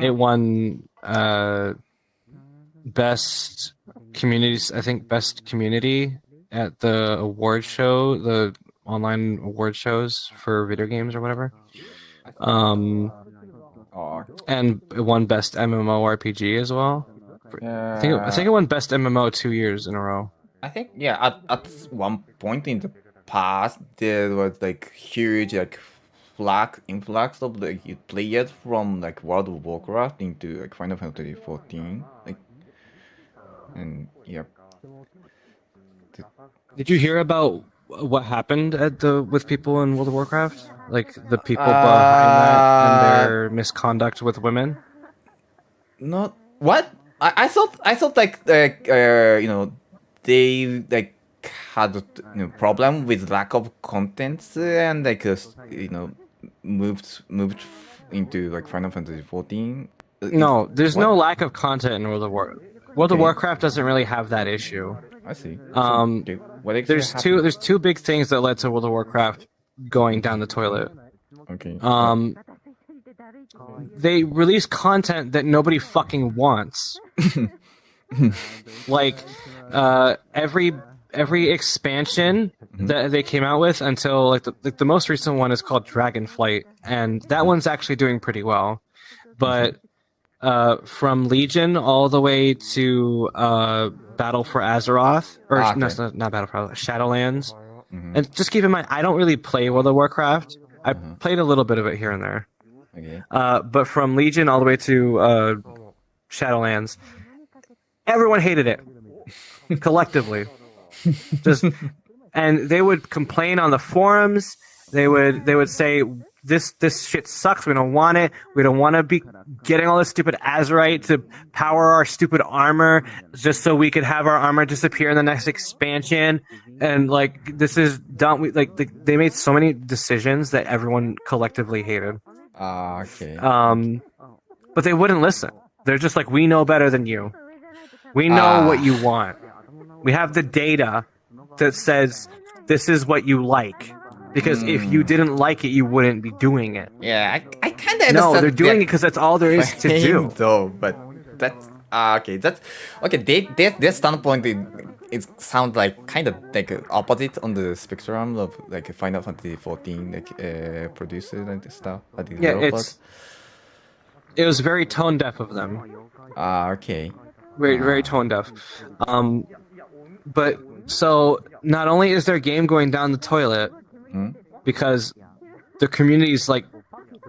It won best communities. I think best community at the award show, the online award shows for video games or whatever. And it won best MMORPG as well. I think it won best MMO 2 years in a row. I think at one point in the past there was like huge like influx of like players from like World of Warcraft into like Final Fantasy 14. Did you hear about what happened with people in World of Warcraft? Like the people behind that and their misconduct with women? Not what? I thought like they like had problem with lack of contents and like moved into like Final Fantasy 14. No, there's no lack of content in World of Warcraft. World of Warcraft doesn't really have that issue. I see. There's two big things that led to World of Warcraft going down the toilet. Okay. They release content that nobody fucking wants. Like every expansion that they came out with until like the most recent one is called Dragonflight, and that one's actually doing pretty well. But from Legion all the way to Battle for Azeroth, or no, not Battle for Azeroth, Shadowlands. And just keep in mind, I don't really play World of Warcraft. I played a little bit of it here and there. Okay. But from Legion all the way to Shadowlands, everyone hated it collectively. And they would complain on the forums. They would say, this shit sucks. We don't want it. We don't want to be getting all this stupid azurite to power our stupid armor just so we could have our armor disappear in the next expansion. And like this is dumb. They made so many decisions that everyone collectively hated. Okay. But they wouldn't listen. They're just like, we know better than you. We know what you want. We have the data that says this is what you like. Because if you didn't like it, you wouldn't be doing it. Yeah, I kind of understand. No, they're doing it because that's all there is to do. Though, but that's okay. That's okay. Their standpoint, it sounds like kind of like opposite on the spectrum of like Final Fantasy 14 like producers and stuff. Yeah, it was very tone deaf of them. Okay. Very tone deaf. But so not only is their game going down the toilet because the community's like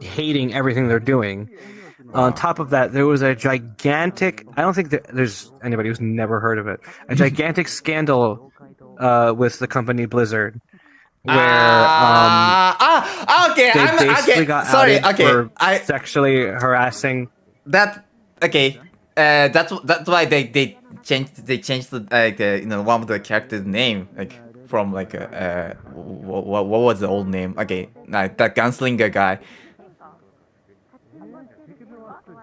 hating everything they're doing. On top of that, there was a gigantic, I don't think there's anybody who's never heard of it, a gigantic scandal with the company Blizzard. Where okay, they basically got outed for I sexually harassing. That's why they changed the one of the characters' name from what was the old name? Okay, that gunslinger guy.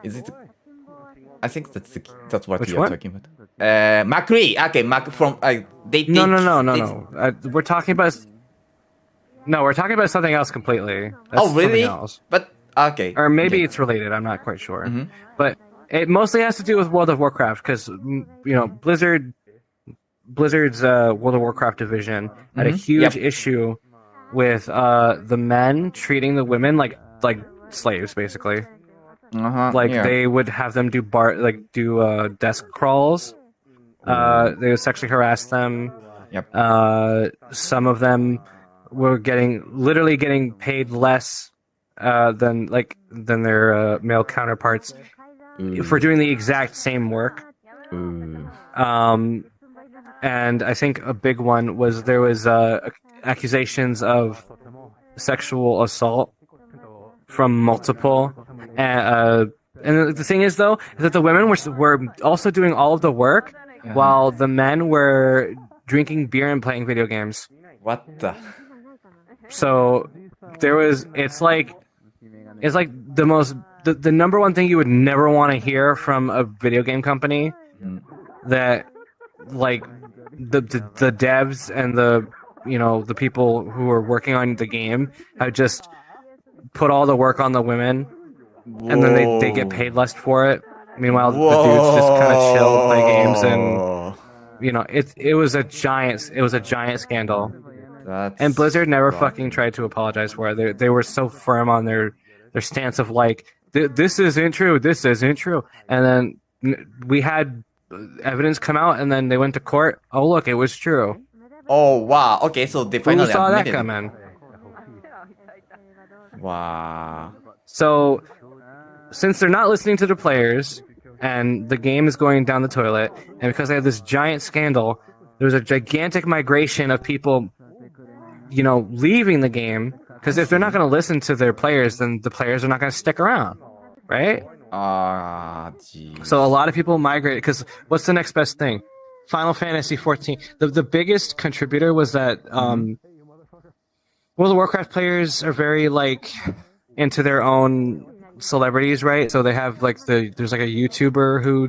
Is it? I think that's what you're talking about. McCree. Okay, No. We're talking about. No, we're talking about something else completely. That's really? Else. But okay. Or maybe it's related. I'm not quite sure. But it mostly has to do with World of Warcraft because Blizzard's World of Warcraft division had a huge issue with the men treating the women like slaves, basically. They would have them do desk crawls. They would sexually harass them. Some of them were literally getting paid less than their male counterparts for doing the exact same work. And I think a big one was there was accusations of sexual assault from multiple. And the thing is, though, is that the women were also doing all of the work while the men were drinking beer and playing video games. What the? So it's like the number one thing you would never want to hear from a video game company that like the devs and the people who are working on the game have just put all the work on the women and then they get paid less for it. Meanwhile, the dudes just kind of chill, play games, and it was a giant scandal. And Blizzard never fucking tried to apologize for it. They were so firm on their stance of like, this isn't true, and then we had evidence come out, and then they went to court. Oh look, it was true. Oh wow. Okay, so they finally saw that admitted. come in. Wow. So, since they're not listening to the players, and the game is going down the toilet, and because they have this giant scandal, there's a gigantic migration of people, leaving the game. Because if they're not going to listen to their players, then the players are not going to stick around, right? Geez. So a lot of people migrated. Because what's the next best thing? Final Fantasy 14. The biggest contributor was that World of Warcraft players are very into their own celebrities, right? So they have there's a YouTuber who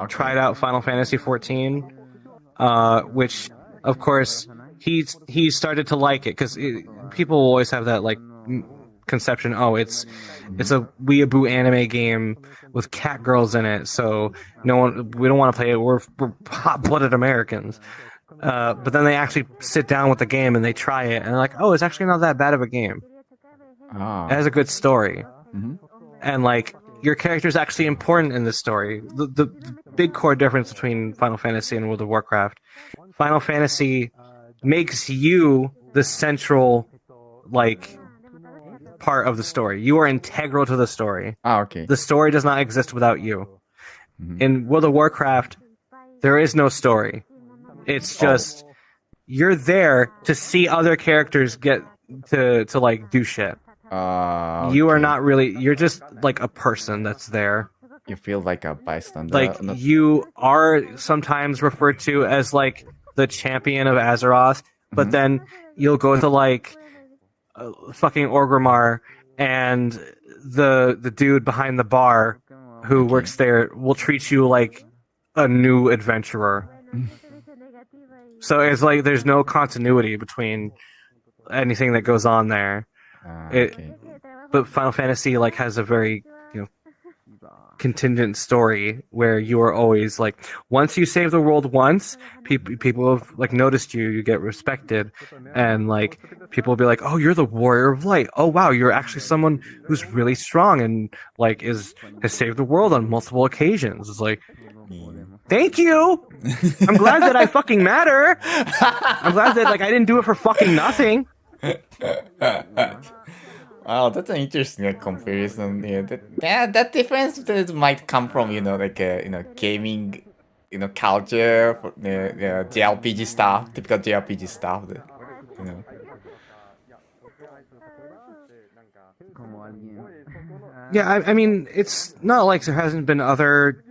tried out Final Fantasy 14, which of course he started to like it because people always have that conception. Oh, it's a weeaboo anime game with cat girls in it, so we don't want to play it. We're hot-blooded Americans. But then they actually sit down with the game and they try it, and they're like, oh, it's actually not that bad of a game. It has a good story. And your character is actually important in this story. The big core difference between Final Fantasy and World of Warcraft, Final Fantasy makes you the central part of the story. You are integral to the story. Okay. The story does not exist without you. In World of Warcraft, there is no story. It's just you're there to see other characters get to do shit. You are not really. You're just like a person that's there. You feel like a bystander. Like you are sometimes referred to as like the champion of Azeroth, but then you'll go to like fucking Orgrimmar, and the dude behind the bar who works there will treat you like a new adventurer. So it's like there's no continuity between anything that goes on there. But Final Fantasy like has a very contingent story where you are always like, once you save the world once, people have like noticed you get respected, and like people will be like, oh, you're the warrior of light. Oh wow, you're actually someone who's really strong and like has saved the world on multiple occasions. It's like, thank you. I'm glad that I fucking matter. I'm glad that like I didn't do it for fucking nothing. Wow, that's an interesting comparison. That difference might come from gaming, culture, JRPG stuff, typical JRPG stuff. Yeah, I mean, it's not like there hasn't been other,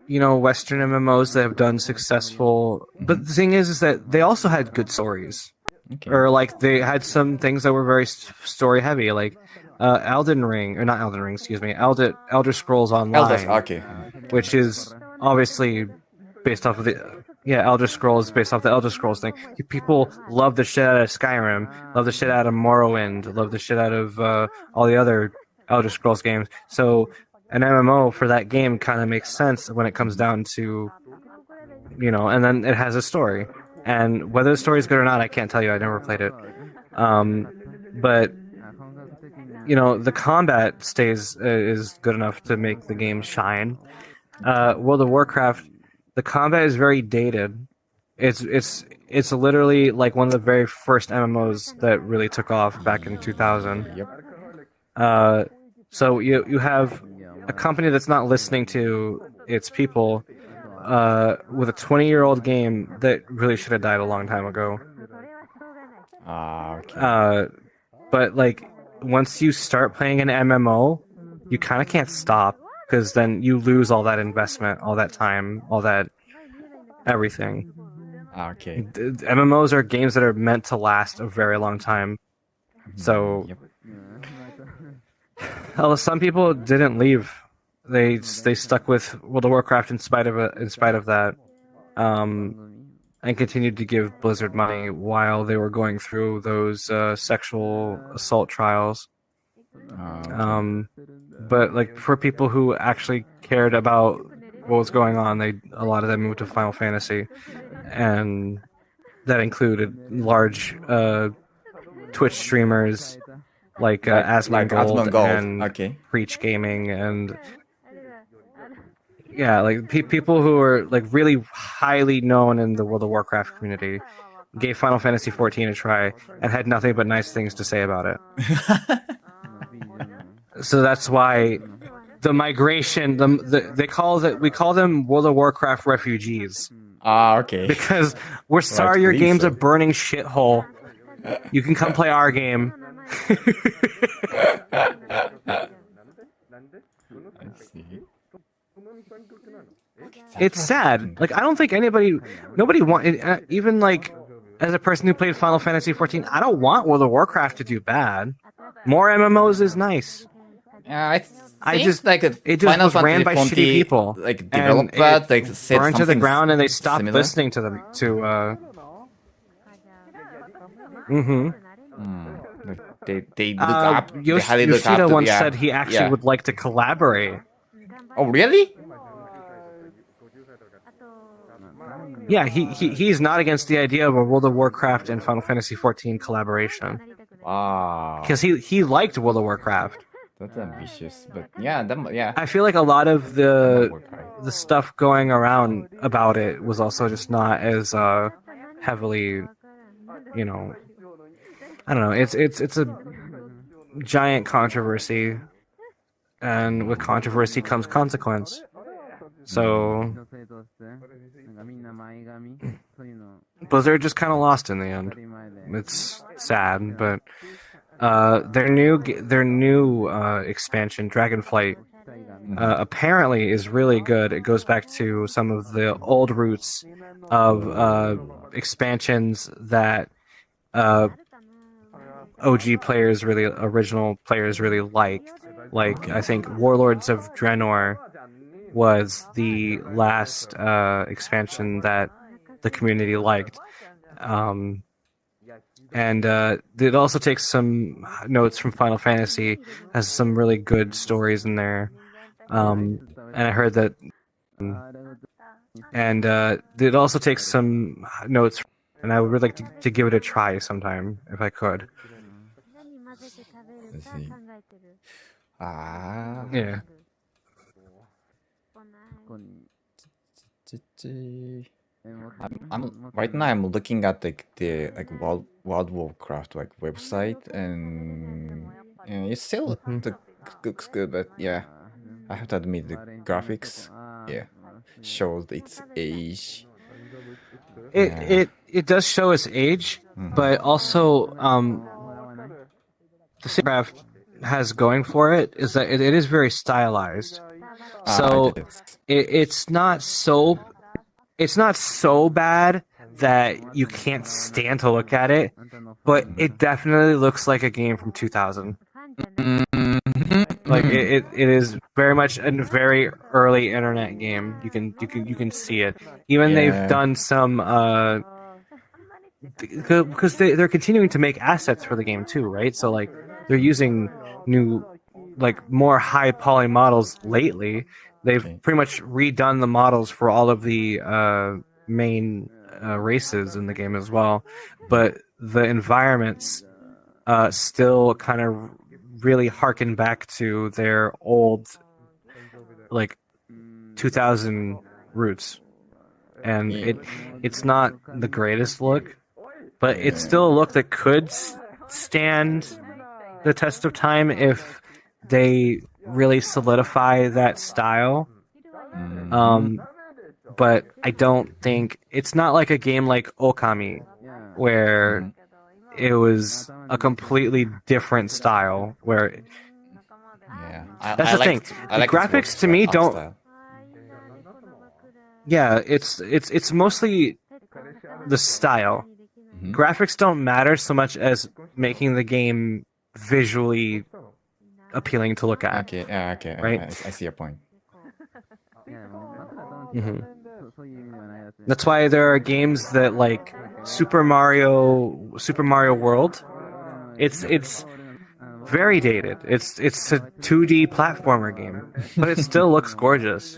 Western MMOs that have done successful. But the thing is that they also had good stories. Okay. Or like they had some things that were very story heavy, like Elden Ring, or not Elden Ring, excuse me, Elder Scrolls Online, which is obviously based off of Elder Scrolls, based off the Elder Scrolls thing. People love the shit out of Skyrim, love the shit out of Morrowind, love the shit out of all the other Elder Scrolls games. So an MMO for that game kind of makes sense when it comes down to, and then it has a story. And whether the story is good or not, I can't tell you. I never played it. But the combat is good enough to make the game shine. World of Warcraft, the combat is very dated. It's literally like one of the very first MMOs that really took off back in 2000. Yep. So you have a company that's not listening to its people. With a 20-year-old game that really should have died a long time ago. Okay. But like once you start playing an MMO, you kind of can't stop, because then you lose all that investment, all that time, all that everything. Okay. MMOs are games that are meant to last a very long time. So, some people didn't leave. They stuck with World of Warcraft in spite of that, and continued to give Blizzard money while they were going through those sexual assault trials. But like for people who actually cared about what was going on, a lot of them moved to Final Fantasy, and that included large Twitch streamers like Asmongold and Preach Gaming and. Yeah, like people who are like really highly known in the World of Warcraft community gave Final Fantasy XIV a try and had nothing but nice things to say about it. So that's why the migration, we call them World of Warcraft refugees. Okay. Because we're sorry your game's a burning shithole. You can come play our game. It's sad. Like I don't think nobody even like as a person who played Final Fantasy XIV, I don't want World of Warcraft to do bad. More MMOs is nice. I just like it just was ran by shitty people. Like developed that, like said burned to the ground, and they stopped similar? listening to them. They look up. Yoshida once said he actually would like to collaborate. Oh really? Yeah, he's not against the idea of a World of Warcraft and Final Fantasy XIV collaboration. Wow. Because he liked World of Warcraft. That's ambitious, but yeah. I feel like a lot of the stuff going around about it was also just not as heavily, I don't know. It's a giant controversy, and with controversy comes consequence. So Blizzard just kind of lost in the end. It's sad, but their new expansion, Dragonflight, apparently is really good. It goes back to some of the old roots of expansions that OG players original players really liked. Like I think Warlords of Draenor was the last expansion that the community liked. And it also takes some notes from Final Fantasy, has some really good stories in there. And I heard that. And it also takes some notes, and I would really like to give it a try sometime, if I could. Yeah. I'm right now. I'm looking at the World of Warcraft website, and it still looks good, but yeah, I have to admit the graphics, shows its age. It does show its age, but also the Craft has going for it is that it is very stylized. So it's not so bad that you can't stand to look at it, but it definitely looks like a game from 2000. Like it is very much a very early internet game. You can see it. Even they've done some because they're continuing to make assets for the game too, right? So like they're using new, like more high poly models lately. They've pretty much redone the models for all of the main races in the game as well, but the environments still kind of really harken back to their old, like 2000 roots, and it's not the greatest look, but it's still a look that could stand the test of time if they really solidify that style. But I don't think it's not like a game like Okami, where it was a completely different style. Where that's the thing. The graphics to me don't. Yeah, it's mostly the style. Graphics don't matter so much as making the game visually appealing to look at. Okay, right? I see your point. That's why there are games that like Super Mario World. It's very dated. It's a 2D platformer game, but it still looks gorgeous.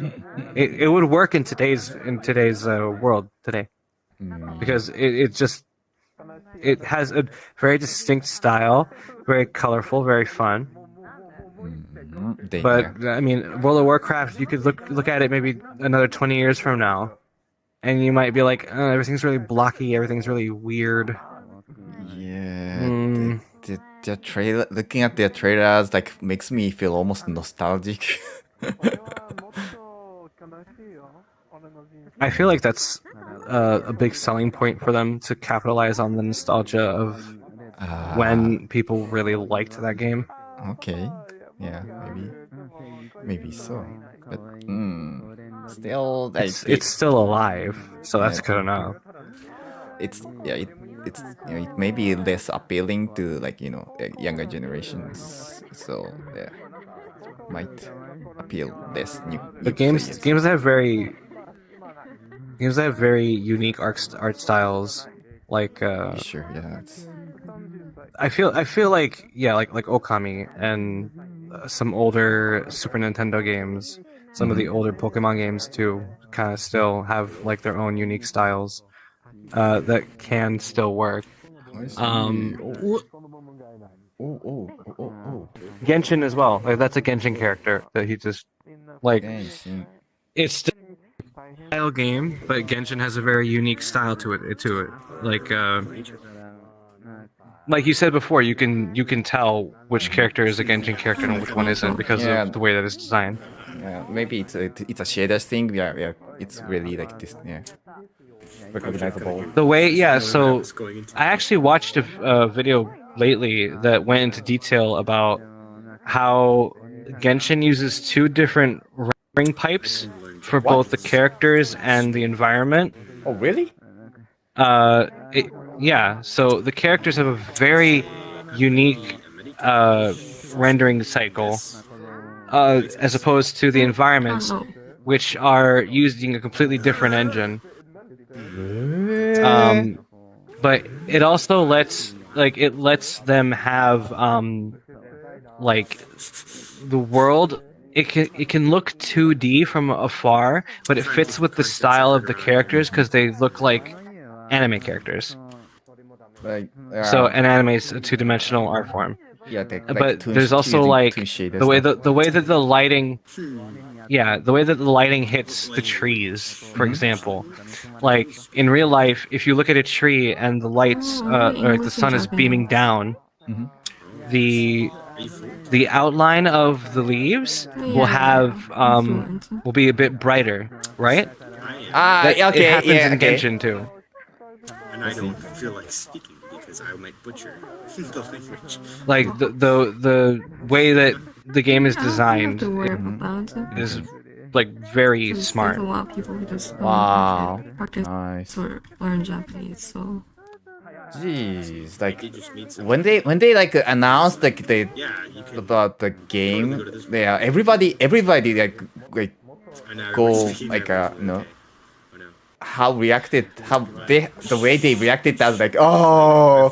It would work in today's world today, because it has a very distinct style, very colorful, very fun. But I mean, World of Warcraft, you could look at it maybe another 20 years from now, and you might be like, oh, everything's really blocky, everything's really weird. Yeah, the trailer, looking at their trailers, like makes me feel almost nostalgic. I feel like that's a big selling point for them to capitalize on the nostalgia of when people really liked that game. Okay, yeah, maybe so, but still, it's still alive, so that's good enough. It's it may be less appealing to younger generations, so yeah, might appeal less new. But games have very unique art styles, like sure, yeah. I feel like like Okami and some older Super Nintendo games, some of the older Pokemon games too, kind of still have like their own unique styles that can still work. Genshin as well. Like that's a Genshin character that he just like. It's still a style game, but Genshin has a very unique style to it. Like you said before, you can tell which character is a Genshin character and which one isn't because of the way that it's designed. Yeah, maybe it's a shaders thing. Yeah, it's really like this. Yeah, recognizable. The way, so I actually watched a video lately that went into detail about how Genshin uses two different rendering pipes for both the characters and the environment. Oh, really? Yeah, so the characters have a very unique rendering cycle as opposed to the environments, which are using a completely different engine. But it also lets them have the world. It can look 2D from afar, but it fits with the style of the characters because they look like anime characters. So an anime is a two-dimensional art form. Yeah, but there's also like the way that the lighting, the way that the lighting hits the trees, for example. Like in real life, if you look at a tree and the lights or the sun is beaming down, the outline of the leaves will be a bit brighter, right? Okay, it happens in Genshin too. And I don't feel like speaking because I might butcher the language. Like the way that the game is designed is like very smart. There's a lot of people who just practice or learn Japanese, so. Jeez, like when they like announced like about the game, everybody like go like how the way they reacted as like, oh,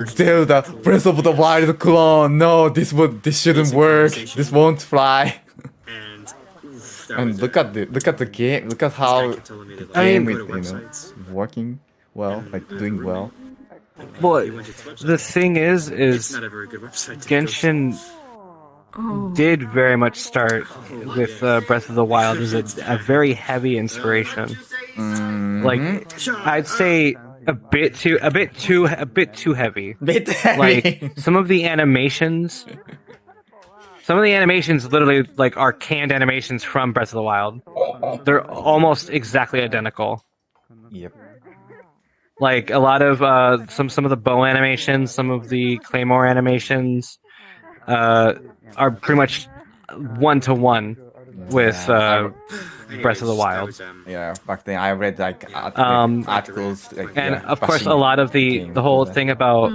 Zelda Breath of the Wild clone, no, this shouldn't work, this won't fly. And look at the game, look at how the game is working well, like doing well. Well, the thing is Genshin did very much start with Breath of the Wild as a very heavy inspiration. Like I'd say a bit too heavy. Like some of the animations literally like are canned animations from Breath of the Wild. They're almost exactly identical. Yep. Like a lot of some of the bow animations, some of the claymore animations are pretty much 1-to-1 with Breath of the Wild. Yeah, back then I read like articles, like, and of course a lot of the whole thing about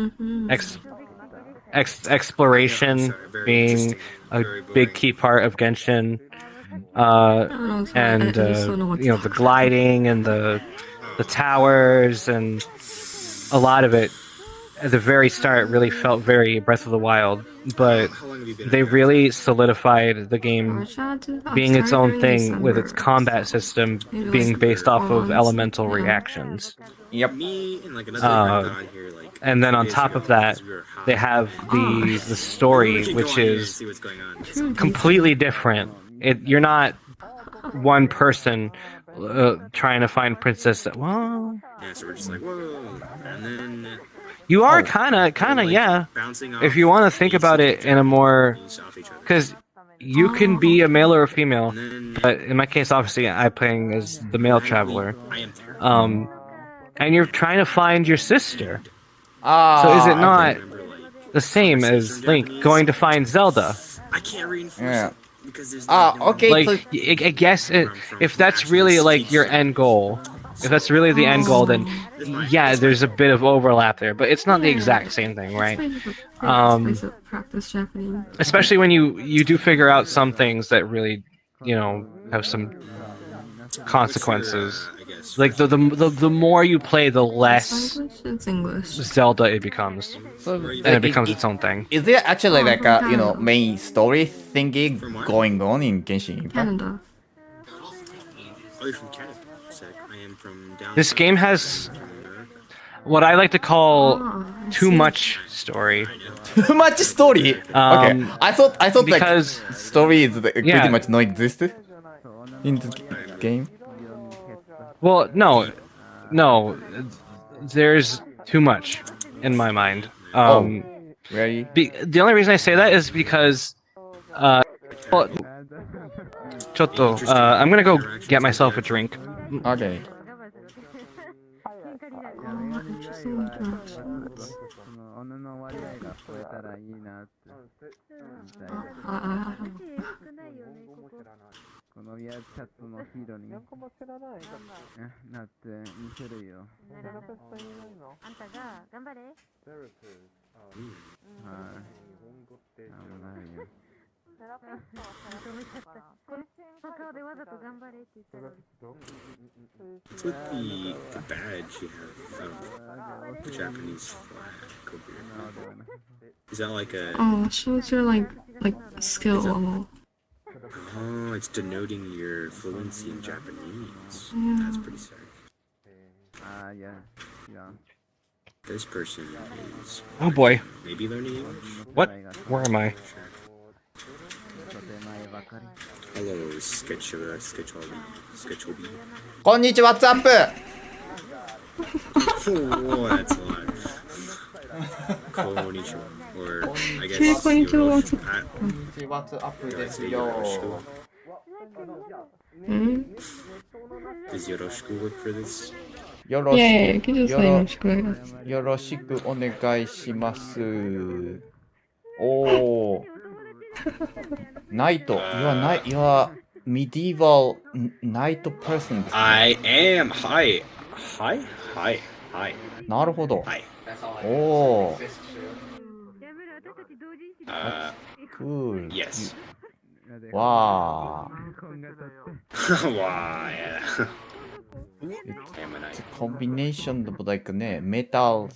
exploration being a big key part of Genshin, and the gliding and the towers, and a lot of it at the very start really felt very Breath of the Wild, but they really solidified the game being its own thing with its combat system being based off of elemental reactions. Yep. And then on top of that, they have the story, which is completely different. You're not one person trying to find Princess. Well, yeah, so we're just like, whoa, and then you are kind of, yeah. If you want to think about it in a more, because you can be a male or a female, but in my case, obviously, I'm playing as the male traveler. And you're trying to find your sister. So is it not the same as Link going to find Zelda? I can't reinforce it because there's okay. Like, I guess if that's really like your end goal, if that's really the end goal, then yeah, there's a bit of overlap there, but it's not the exact same thing, right? Especially when you do figure out some things that really, have some consequences. Like the more you play, the less Zelda it becomes, and it becomes its own thing. Is there actually like a main story thingy going on in Genshin Impact? Canada. Oh, you're from Canada. I am from down. This game has what I like to call too much story. Too much story. Okay, I thought because like story is pretty much non-exist in the game. Well, no, there's too much in my mind. Really? The only reason I say that is because, I'm gonna go get myself a drink. Okay. このVRChatのヒーローになって見せるよ。あんたが頑張れ。はい。危ないよ。What's with the badge you have? The Japanese flag over your Is that like a... Oh, shows your like skill level. Oh, it's denoting your fluency in Japanese. Yeah. That's pretty sick. Yeah. This person is... Oh boy. Maybe learning English? What? Where am I? Hello, Sketchobi. こんにちは、What's up? Oh, that's a lot. Konnichiwa. Or, I guess, Konnichiwa. What's up ですよ。Does Yoroshiku work for this? よろしく、Yeah, you can just say よろしくお願いします。おー。ナイト。You are medieval knight person. I am. Hi. なるほど。Hi. おー。Cool. Yes. わー。Wow, yeah. It's a combination of like ね、metal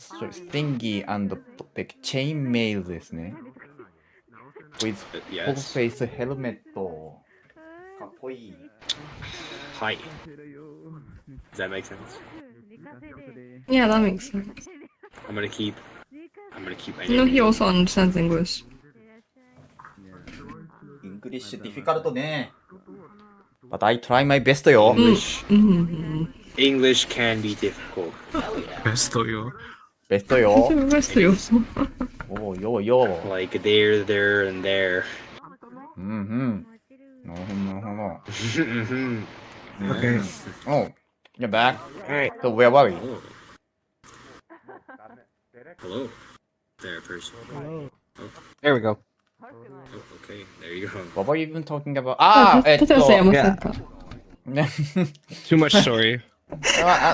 thingy and like chainmail ですね。with full face helmet. かっこいい。Hi. Does that make sense? Yeah, that makes sense. I'm gonna keep. No, he also understands English. English difficult ね。But I try my best よ。English can be difficult. ベストよ。ベストよ。ベストよ。おーよーよー。Like there, and there. なるほど。Okay. Oh, you're back. Alright. So where were we? Hello. There, person. Oh. There we go. Oh, okay, there you go. What were you even talking about? Yeah. Too much story.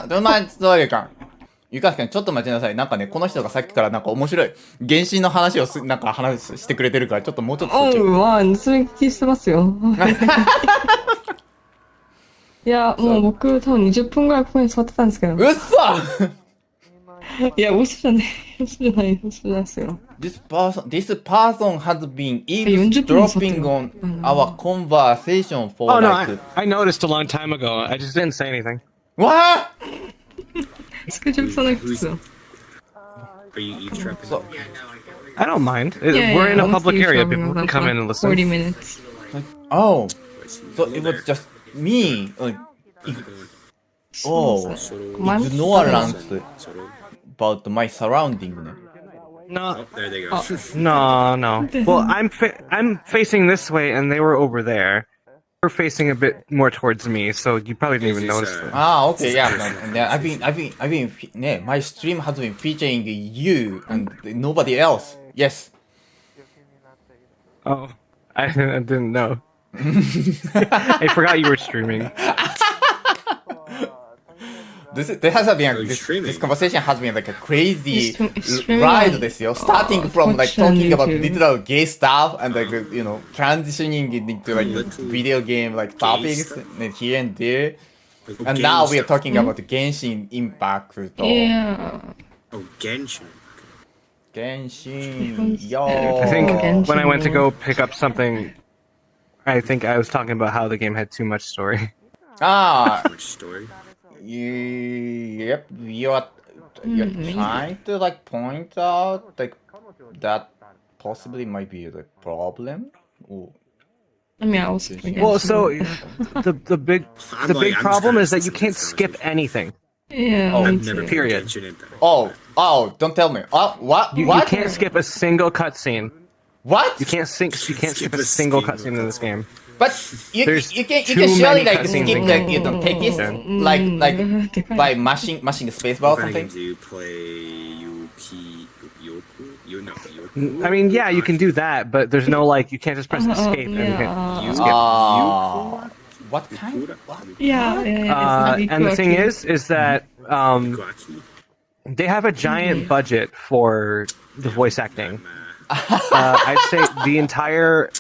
どんなストーリーか。ゆかすけん、ちょっと待ちなさい。なんかね、この人がさっきからなんか面白い原神の話をなんか話してくれてるから、ちょっともうちょっとそっち。まあ、それ聞きしてますよ。いや、もう僕、多分20分ぐらいここに座ってたんですけど。うっそいや、嘘じゃないですよ。This person has been eavesdropping on our conversation for like... I noticed a long time ago. I just didn't say anything. What? Are you eavesdropping? I don't mind. Yeah, We're in a I was public area. eavesdropping People can about come in and listen. 40 minutes. Oh, so it was just me. Oh, ignorance about my surrounding. No. Oh, there they go. No. Well, I'm facing this way, and they were over there. We're facing a bit more towards me, so you probably didn't even notice it. Okay, yeah. I've been, my stream has been featuring you and nobody else. Yes. Oh, I didn't know. I forgot you were streaming. This conversation has been like a crazy ride ですよ。Starting from like talking about literal gay stuff and like, you know, transitioning into like video game like topics here and there. And now we are talking about Genshin Impact. Yeah. Oh, Genshin. Yo. I think when I went to go pick up something, I think I was talking about how the game had too much story. Too much story? Yep, you're trying to like point out like that possibly might be the problem. Ooh. I mean, I was well, so the big problem is that you can't skip anything. Yeah. I've never period. Oh, don't tell me. What? You can't skip a single cutscene. What? You can't skip a single cutscene in this game. But you can surely like skip like text like by mashing spacebar or something. Do you play I mean, yeah, you can do that, but there's no like you can't just press escape and hit skip. What kind? And the thing is that they have a giant budget for the voice acting. I'd say the entire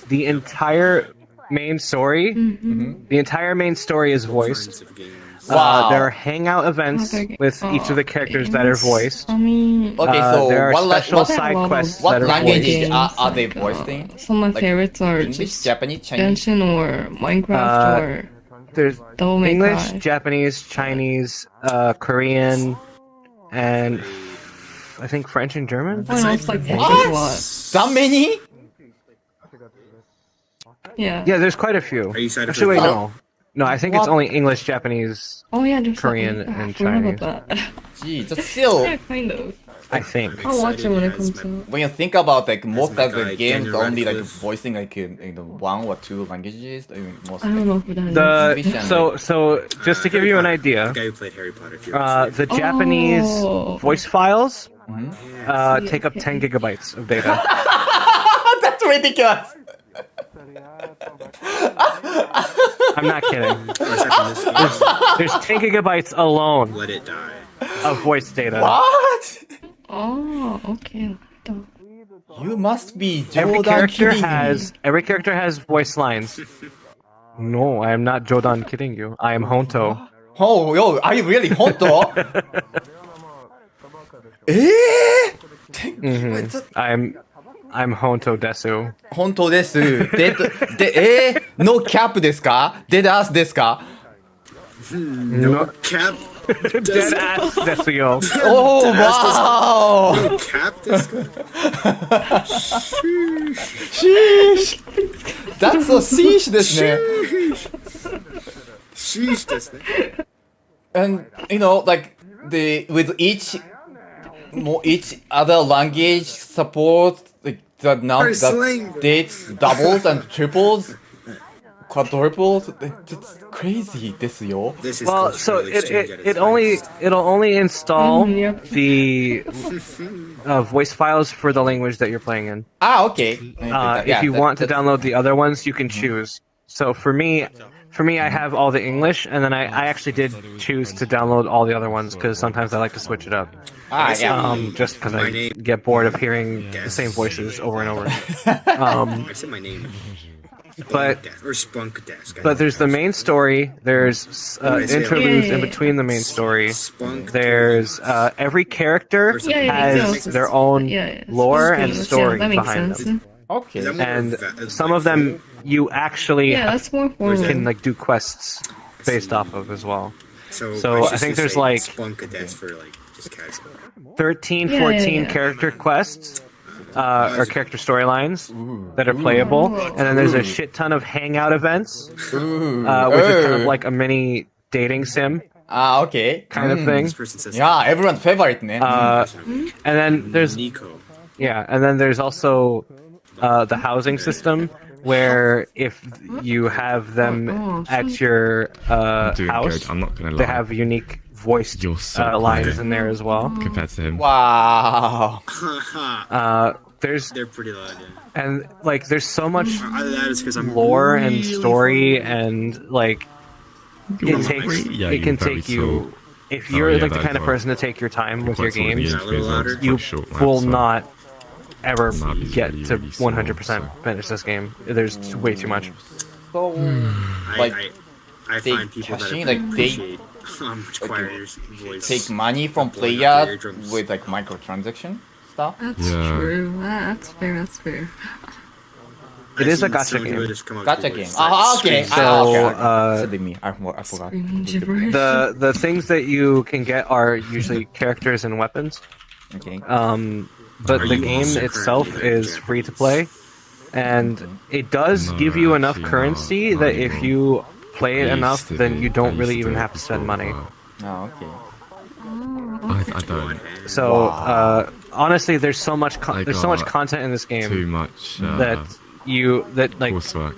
main story, the entire main story is voiced. There are hangout events with each of the characters that are voiced. Okay, so there are what special side quests what that are languages voiced. are they voiced in? Some of my favorites are English, just Japanese, Chinese? Genshin or Minecraft or There's Devil May English, Cry. Japanese, Chinese, Korean, and I think French and German. Oh, no, it's like a lot. That many? Yeah. Yeah, there's quite a few. Are you excited Actually, for wait, the- no. No, I think it's only English, Japanese, Oh yeah, there's Korean, something. and I forgot Chinese. about that. Gee, that's still. Yeah, kind of. I think. I'll watch it when it comes out. When you think about like most my of the guy, games Daniel only like Radcliffe. voicing like in the one or two languages, I mean, most I don't know who that is. So just to give you an idea, The guy who played Harry Potter. If you ever the Japanese Oh. voice files Mm-hmm. take up 10 gigabytes of data. That's ridiculous. I'm not kidding. There's 10 gigabytes alone Let it die. of voice data. What? Oh, okay. You must be Every Jordan character kidding has voice lines. No, I am not Jodan kidding you. I am Honto. me. Oh, yo, are you really Honto? I'm Honto Desu. 本当です。no cap ですか ?dead ass ですか No cap. Dead ass Desu yo. Oh, wow! No cap this guy. Sheesh! That's so sheesh ですね。 Sheesh ですね。 And, you know, like, with each other language support, like, the number that dates doubles and triples, quadruples, it's crazy ですよ。 This is Well, so it'll only install the voice files for the language that you're playing in. Ah, okay. If you want to download the other ones, you can choose. So for me, I have all the English, and then I actually did choose to download all the other ones because sometimes I like to switch it up. Just because I get bored of hearing the same voices over and over. I said my name. But Or Spunk Desk. there's the main story. There's interludes in between the main story. There's every character has their own lore and story behind them. Okay. And some of them you actually that's more formal. can like do quests based off of as well. So I think there's like Spunk Desk for like just casual. 13, 14 character quests or character storylines that are playable, and then there's a shit ton of hangout events, which is kind of like a mini dating sim. Ah, okay. Kind of thing. Yeah, everyone's favorite, man. And then there's and then there's also the housing system, where if you have them at your house, I'm not gonna lie. they have unique voiced lines in there as well. Compared to him. Wow. They're pretty loud, yeah. And like there's so much That is 'cause I'm lore and really story and like You're it takes very- yeah, it can you're very take you tall. if you're yeah, like the that's kind of right. person to take your time with Quite your tall, games, yeah, a little louder. you Quite short, will so- not ever Mavi's get really, to really small, 100% finish this game. There's way too much. So, like, I they find people that caching, like, they appreciate how much quieter your voice. take money from Like, going players after eardrums. with like microtransaction stuff. That's true. That's fair. That's fair. It is a I've seen gacha some game. videos come out Gacha people game. with Ah, okay. screens. So, Silly me. I forgot. the things that you can get are usually characters and weapons. Okay. But Are the you game also itself currently is free to play, and it does give you enough currency that if you play it enough, then you don't really even have to spend money. Oh, okay. I don't. So honestly, there's so much I there's so much got content in this game Too much that like coursework.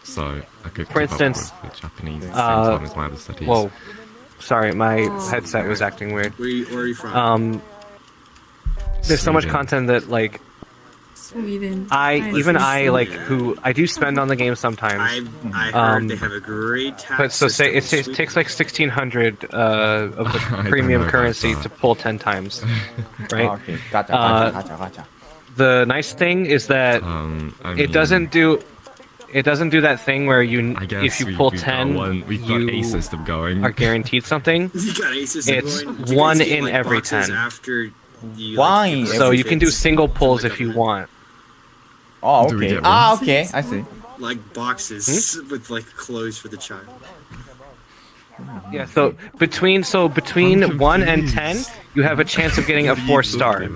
So I could for keep up instance, with the Japanese at the same time as my other studies. Whoa, sorry, my headset was acting weird. Where are you from? There's so much Sweden. content that like Sweden. I like who I do spend on the game sometimes. I heard they have a great tax But so say it system. takes like 1,600 of the premium currency to pull 10 times, right? Okay, gotcha. The nice thing is that it doesn't do that thing where if you pull 10 we've got a system going. are guaranteed something. You got a system It's going. You one guys get, in like, every boxes 10. After you, One. So you can do single pulls if you want. Oh, Do we okay. get one? Okay, I see. like boxes with like clothes for the child. Yeah, so between 1 and 10, you have a chance of getting a 4-star,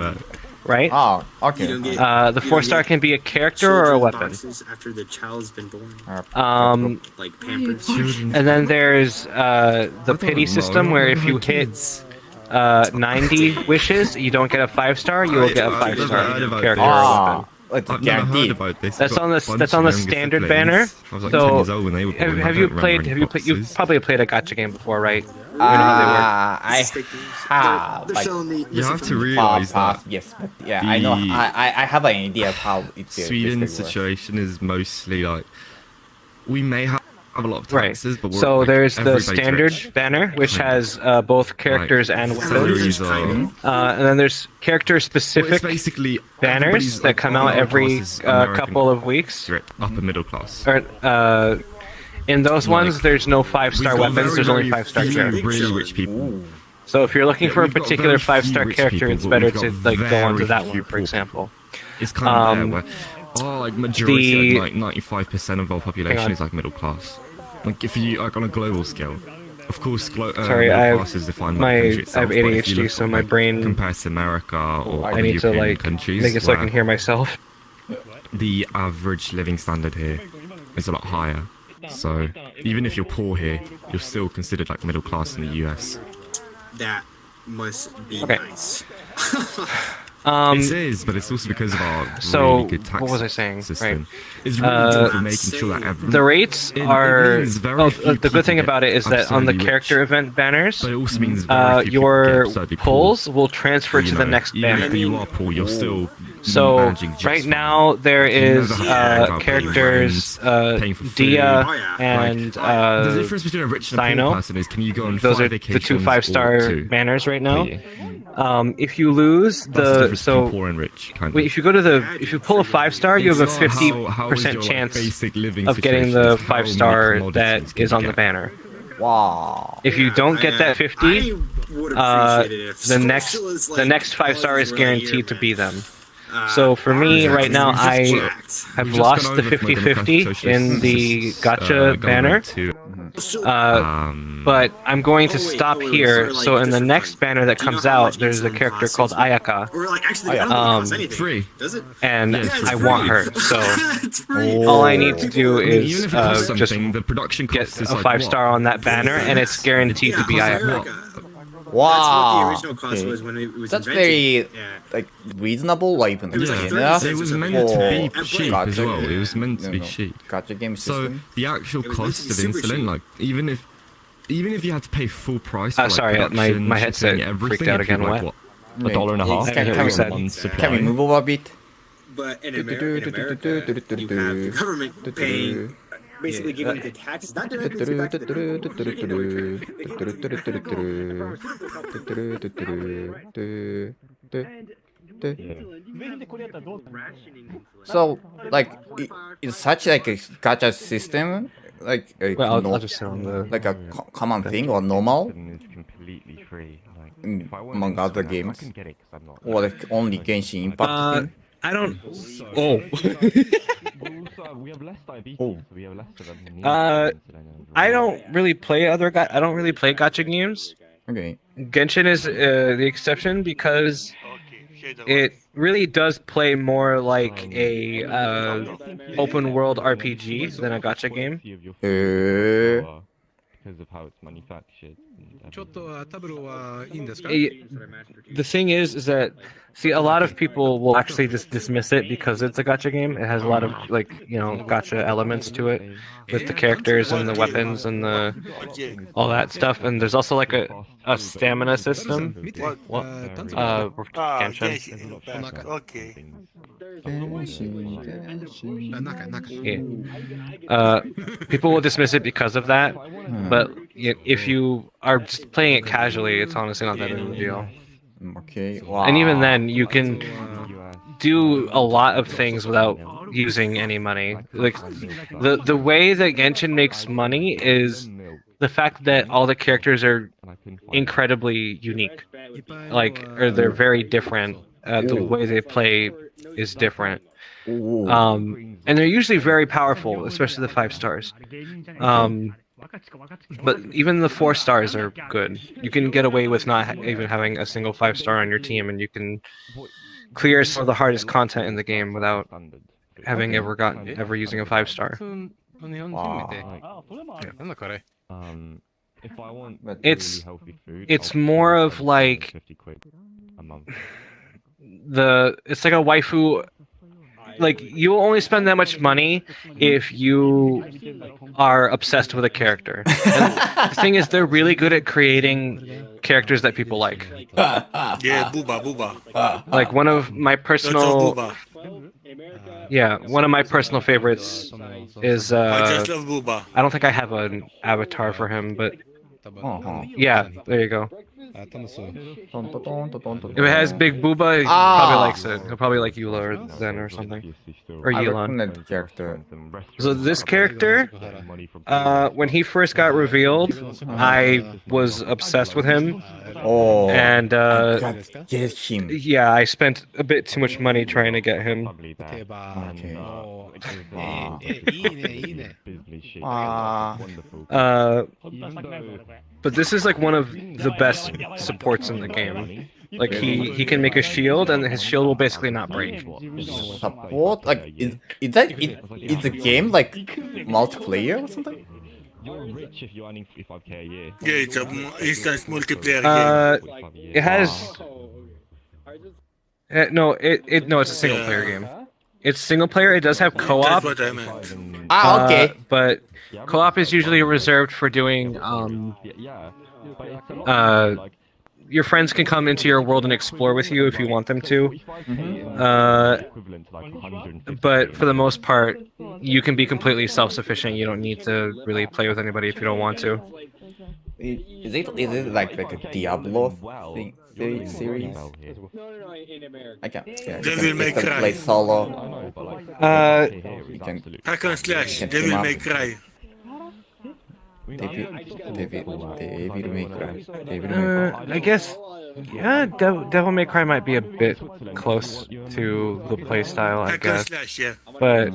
right? Oh, okay. You don't get- The you 4-star don't get can be a character or a children's weapon. boxes after the child's been born. Like Pampers. And then there's the pity system where if you hit 90 wishes, you don't get a 5-star, you will get a 5-star character or a weapon. I've never heard about this. That's on the standard banner. I was like 10 So years old when they were born. have you played? You've probably played a gacha game before, right? You know how I have. They're Like, selling the. You have to realize that yes, but yeah, I know. I have an idea of how it's Sweden's situation is mostly like we may have a lot of Right. taxes, but we're, So like, there's the everybody's standard rich. banner, which has both characters and weapons. salaries are- And then there's character-specific basically banners everybody's, that like, come out middle every class is American couple of weeks. upper middle class. Or, in those ones, there's no 5-star We've got weapons. There's only very 5-star few characters. really rich people. So if you're looking Yeah, for a we've got particular very 5-star few rich character, people, it's but better we've to got like go onto very that few one, for example. It's kind of there where like majority, the- like 95% of our population is like middle class. Like if you like on a global scale, of course, Sorry, middle class is defined by the country I itself. have but if you ADHD, look so at, my like, brain. compared to America or I other need to European like countries, make it so I can where hear myself. the average living standard here is a lot higher. So even if you're poor here, you're still considered like middle class in the US. That must be Okay. nice. It is, but it's also because of our So, really good tax what was I saying? system. Right. It's really good for making sure that every The rates it are. means very few The good thing people about it get is that on the absurdly character event banners, But it also means very few people your get absurdly poor. pulls will transfer You to the know, next even banner. if you are poor, you're still So managing just right fine. now there You is never have to worry about paying characters rent, paying for food. Dia Like, and the difference between a rich and a poor person is can you go on Those 5 are the vacations 2 5-star or 2 banners right per now. year? If you lose That's the difference between so poor and rich, kind of. wait, if you go to if you pull a 5-star, you have a It's not how is 50% your, like, chance basic living of getting situation, the it's how many 5-star commodities that is can on you the get. banner. Wow. If you don't get that 50, the next 5-star is guaranteed to be them. So for me right now, I have lost the 50-50 in the gacha banner, but I'm going to stop here. So in the next banner that comes out, there's a character called Ayaka, Free. and Yeah, it's I want her. free. So all I need to do I mean, is even if it costs just something, the production get cost is a like 5-star on that banner, and it's guaranteed to be Ayaka. Wow. That's what the original cost okay. was when it was That's invented. very like reasonable, like even It was like beginner 30 It was or meant something. to for be cheap gacha as well. game. It was meant to be No, cheap. Gacha game So system. the actual It was meant to cost be of super insulin, cheap. like even if you had to pay full price for like Sorry, my production, headset shipping, everything, freaked out it'd be again. like, What? what? $1.50 Can we- for one supply. Can we move over a bit? But in America, you have the government paying, basically giving the taxes, not directly back to the So, like, it's such like a gacha system, like a Well, I'll just sit on the like a common thing or normal It's completely free. Like, in, if I want among insulin, other I games, can get it 'cause I'm not. or like only Genshin Impact thing. I don't. Oh. Oh. We have less diabetes. Oh. So we have less of them. who need I insulin. don't really play I don't really play gacha games. Okay. Genshin is the exception because it really does play more like a open world RPG than a gacha game. Because of how it's manufactured. The thing is that see a lot of people will actually just dismiss it because it's a gacha game. It has a lot of like gacha elements to it with the characters and the weapons and the all that stuff. And there's also like a stamina system. Genshin. Okay. Yeah. People will dismiss it because of that, but if you are just playing it casually, it's honestly not that big of a deal. Okay. And even then, you can do a lot of things without using any money. Like the way that Genshin makes money is the fact that all the characters are incredibly unique. Or they're very different. The way they play is different. And they're usually very powerful, especially the 5 stars. But even the 4 stars are good. You can get away with not even having a single 5 star on your team, and you can clear some of the hardest content in the game without having ever using a 5 star. If I want It's really healthy food, it's I'll more spend of like 50 quid a month. it's like a waifu. Like, you'll only spend that much money if you are obsessed with a character. And the thing is, they're really good at creating characters that people like. Yeah, Booba. Like, one of my personal favorites is I just love Booba. I don't think I have an avatar for him, but yeah, there you go. If it has Big Booba, he probably likes it. He'll probably like Eula or something. Or Yelan. Character. So this character, when he first got revealed, I was obsessed with him. Oh. And get him. Yeah, I spent a bit too much money trying to get him. But this is like one of the best supports in the game. Like he can make a shield, and his shield will basically not break. Support? Like is the game like multiplayer or something? You're rich if you're earning 5k a year. Yeah, it's a instance multiplayer game. It has. No, it's a single player game. It's single player. It does have co-op. That's what I meant. Okay. But co-op is usually reserved for doing. Your friends can come into your world and explore with you if you want them to. But for the most part, you can be completely self-sufficient. You don't need to really play with anybody if you don't want to. Is it like a Diablo series? I can't. Yeah, Devil May Cry. Play solo. You can. Hack and slash. Devil May Cry. Devil May Cry. I guess, yeah, Devil May Cry might be a bit close to the playstyle, I guess. Slash, yeah. But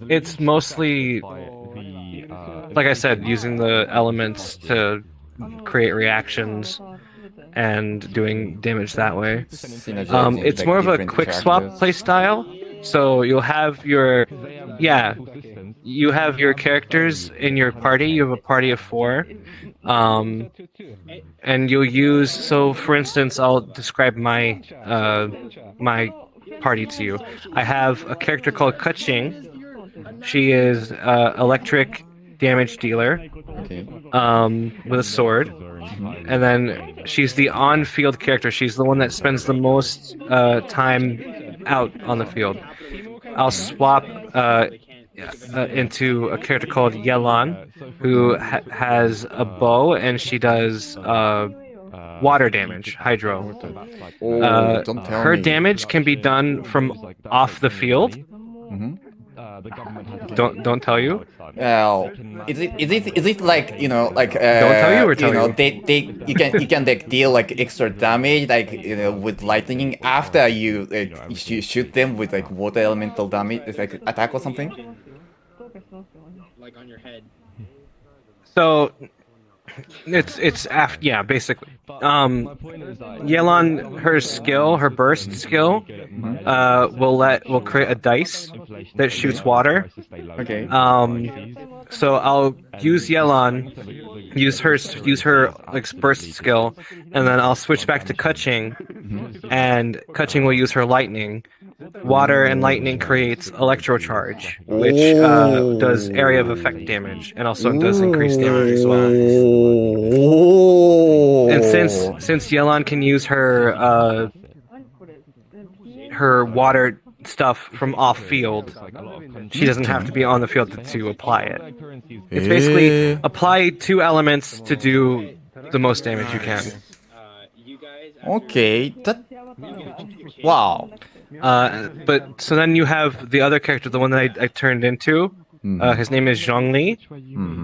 it's mostly, like I said, using the elements to create reactions and doing damage that way. It's more of a quick swap playstyle. So you'll have your characters in your party. You have a party of 4, and you'll use. So, for instance, I'll describe my party to you. I have a character called Kaching. She is electric damage dealer, with a sword, and then she's the on-field character. She's the one that spends the most time out on the field. I'll swap into a character called Yelan, who has a bow, and she does water damage, hydro. Her damage can be done from off the field. Don't tell you. Well, is it like don't tell you or tell you? You can like deal like extra damage like with lightning after you shoot them with like water elemental damage, it's like attack or something. Like on your head. So it's after, yeah, basically. Yelan, her burst skill, will create a dice that shoots water. Okay. So I'll use Yelan, use her like burst skill, and then I'll switch back to Kaching, and Kaching will use her lightning. Water and lightning creates electro charge, which does area of effect damage, and also does increase damage as well. And since Yelan can use her her water stuff from off field. She doesn't have to be on the field to apply it. It's basically apply 2 elements to do the most damage you can. Okay, that... Wow. But so then you have the other character, the one that I turned into. His name is Zhongli.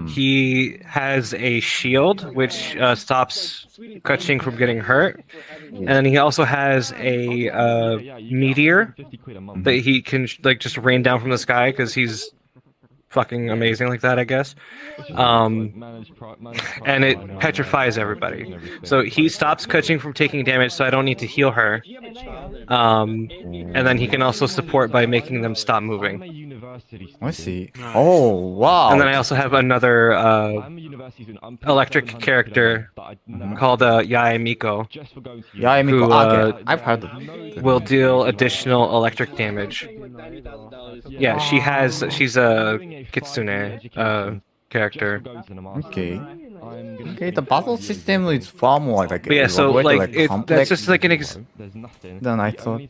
He has a shield which stops Keqing from getting hurt, and then he also has a meteor that he can like just rain down from the sky because he's fucking amazing like that, I guess. And it petrifies everybody. So he stops Keqing from taking damage, so I don't need to heal her. And then he can also support by making them stop moving. I see. Oh, wow. And then I also have another electric character called Yae Miko. Yae Miko, who, I've heard of it. Will deal additional electric damage. Yeah, she's a Kitsune character. Okay. Okay, the battle system is far more like yeah, so like complex that's just like an than I thought.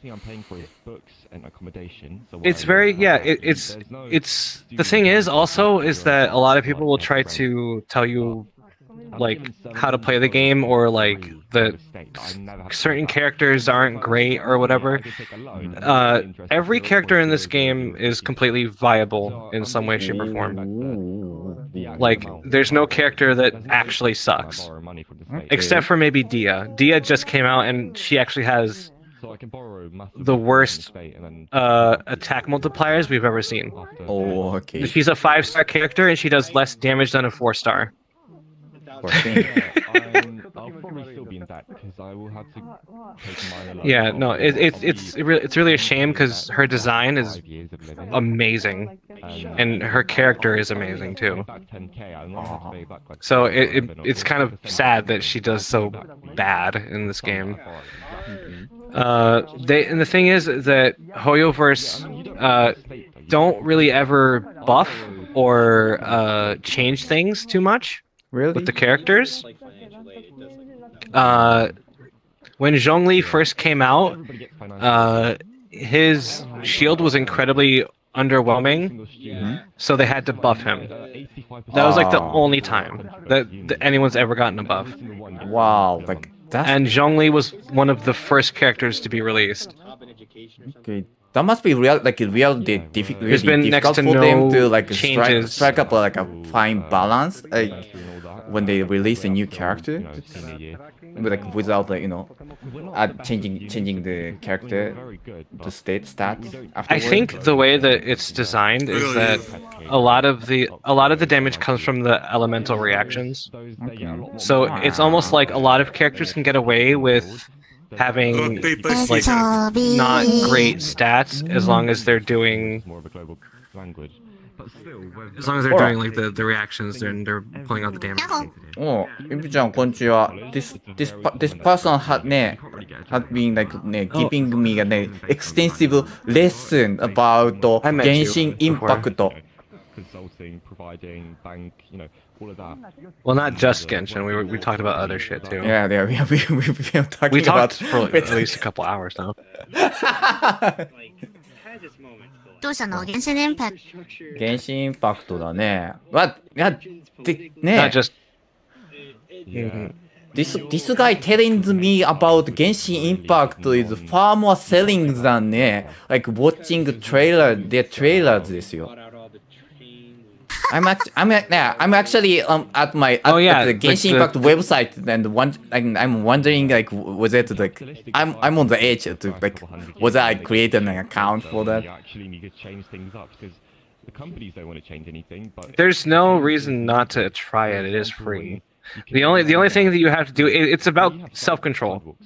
It's very it's the thing is also is that a lot of people will try to tell you like how to play the game or like that certain characters aren't great or whatever. Every character in this game is completely viable in some way, shape, or form. Like there's no character that actually sucks, except for maybe Dia. Dia just came out and she actually has the worst attack multipliers we've ever seen. Oh, okay. She's a 5-star character and she does less damage than a 4-star. I'll probably still be in that because I will have to take yeah, no, it's really a shame because her design is amazing, and her character is amazing too. So it's kind of sad that she does so bad in this game. And the thing is that Hoyoverse don't really ever buff or change things too much. Really? With the characters. When Zhongli first came out, his shield was incredibly underwhelming, so they had to buff him. That was like the only time that anyone's ever gotten a buff. Wow, like that. And Zhongli was one of the first characters to be released. Okay. That must be really difficult next to for them no to like changes. strike up like a fine balance, like when they release a new character, like without like changing the character, the stats afterwards. I think the way that it's designed is that a lot of the damage comes from the elemental reactions. So it's almost like a lot of characters can get away with having like not great stats as long as they're doing like the reactions and they're pulling out the damage. Oh, Ibu-chan, konnichiwa. This person had been giving me an extensive lesson about Genshin Impact. Consulting, providing, bank, all of that. Well, not just Genshin. We talked about other shit too. Yeah, we talked for at least a couple hours now. どうしたの？原神インパクト。原神インパクトだね。Not just. This guy telling me about Genshin Impact is far more selling than like watching their trailers ですよ。I'm actually at the Genshin Impact website and I'm wondering like was it like I'm on the edge to like was I created an account for that? Actually need to change things up because the companies don't want to change anything. But there's no reason not to try it. It is free. The only thing that you have to do it's about self-control.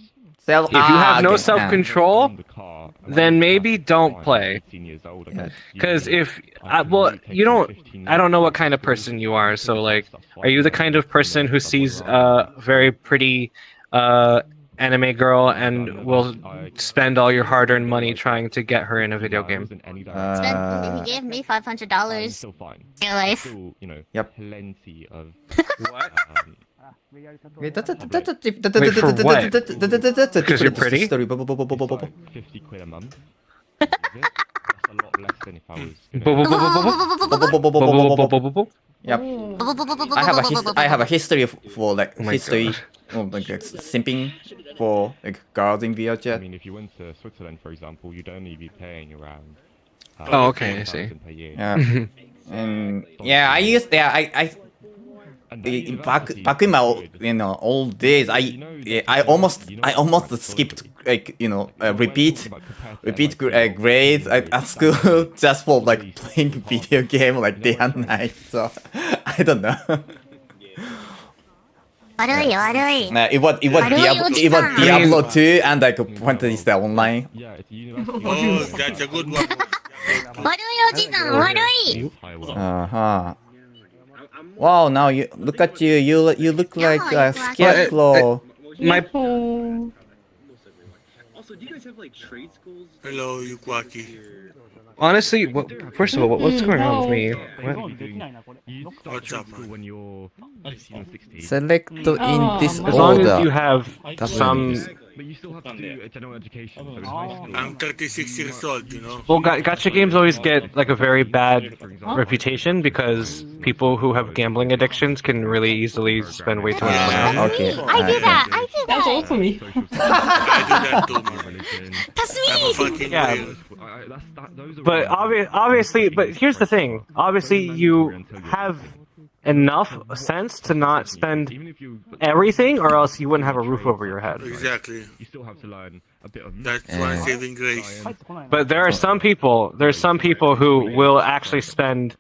If you have no self-control, then maybe don't play. Because I don't know what kind of person you are. So like, are you the kind of person who sees very pretty anime girl and will spend all your hard-earned money trying to get her in a video game. He gave me $500 in real life. Yep. Plenty of Wait, that's a Wait, for what? Because you're pretty? 50 quid a month. That's a lot less than if I was Yep. I have a history for like history of like simping for like girls in VRChat. I mean, if you went to Switzerland, for example, you'd only be paying around. Oh, okay, I see. Per year. Yeah. And yeah, I used back in my old days, I almost skipped like repeat grades at school just for like playing video game like day and night. So I don't know. It was Diablo 2 and like Fantasy Star Online. Oh, that's a good one. Wow, now you look at you. You look like a scarecrow. Also, do you guys have like trade schools? Hello, you quacky. Honestly, first of all, what's going on with me? What's up, man? When you're 16. Select in this order. As long as you have some. But you still have to do a general education. So in high school. I'm 36 years old, you know. Well, gacha games always get like a very bad reputation because people who have gambling addictions can really easily spend way too much money. Okay. I do that. That's also me. I do that too, man. That's I'm a me. fucking Yeah. whale. But obviously, but here's the thing. Obviously, you have enough sense to not spend everything, or else you wouldn't have a roof over your head. Exactly. You still have to learn a bit of. That's one saving grace. But there are some people. There's some people who will actually spend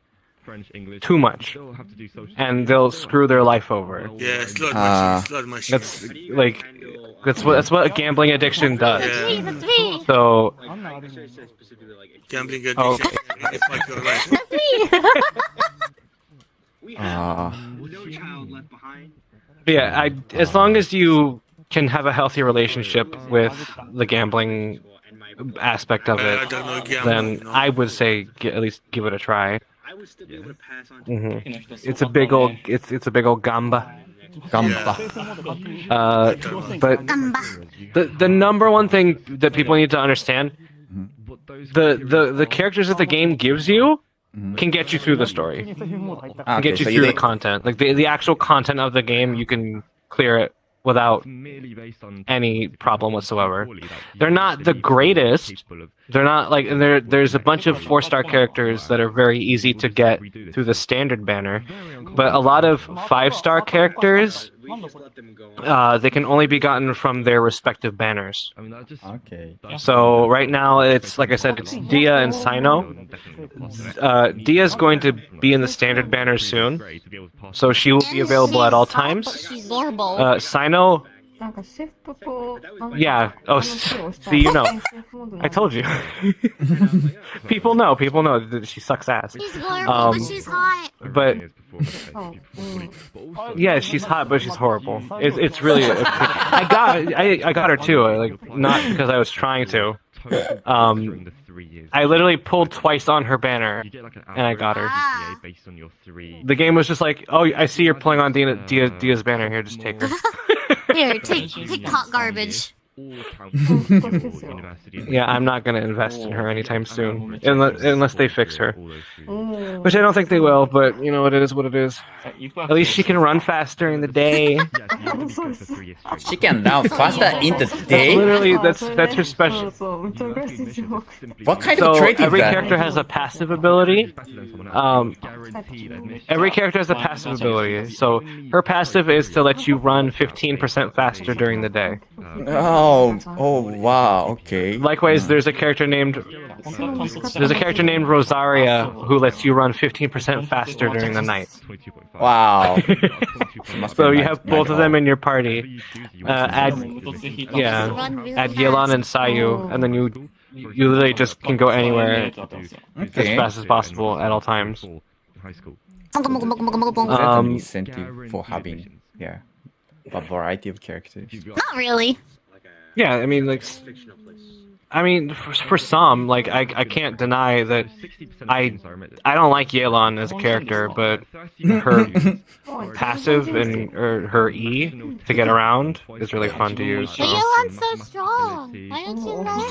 too much, and they'll screw their life over. Yeah, slot machine. That's like that's what a gambling addiction does. Yeah. That's me. So. Gambling addiction. Oh, okay. Fuck your life. That's me. No child left behind. Yeah, as long as you can have a healthy relationship with the gambling aspect of it, then I would say at least give it a try. I would still be able to pass on. It's a big old gamba. But the number one thing that people need to understand, the characters that the game gives you can get you through the story, can get you through the content. Like the actual content of the game, you can clear it without any problem whatsoever. They're not the greatest. They're not like, and there's a bunch of 4-star characters that are very easy to get through the standard banner, but a lot of 5-star characters, they can only be gotten from their respective banners. Okay. So right now it's, like I said, it's Dia and Sino. Dia's going to be in the standard banner soon, so she will be available at all times. She's adorable. Sino, yeah. Oh, see, you know. I told you. People know that she sucks ass. She's adorable, but she's hot. But yeah, she's hot, but she's horrible. It's really. I got her too. Like, not because I was trying to. I literally pulled twice on her banner, and I got her. The game was just like, oh, I see you're playing on Dia's banner here. Just take her. Here, take the hot garbage. Yeah, I'm not gonna invest in her anytime soon, unless they fix her, which I don't think they will. But you know, it is what it is. At least she can run fast during the day. She can run faster in the day. Literally, that's her special. What kind So of trait is every that? character has a passive ability. Every character has a passive ability. So her passive is to let you run 15% faster during the day. Oh, wow, okay. Likewise, there's a character named Rosaria who lets you run 15% faster during the night. Wow. So you have both of them in your party. Add Yelan and Sayu, and then you literally just can go anywhere as fast as possible at all times. That's an incentive for having a variety of characters. Not really. Yeah, I mean, like, for some, like, I can't deny that I don't like Yelan as a character, but her passive and or her E to get around is really fun to use. But So. Yolan's so strong. Why don't you know?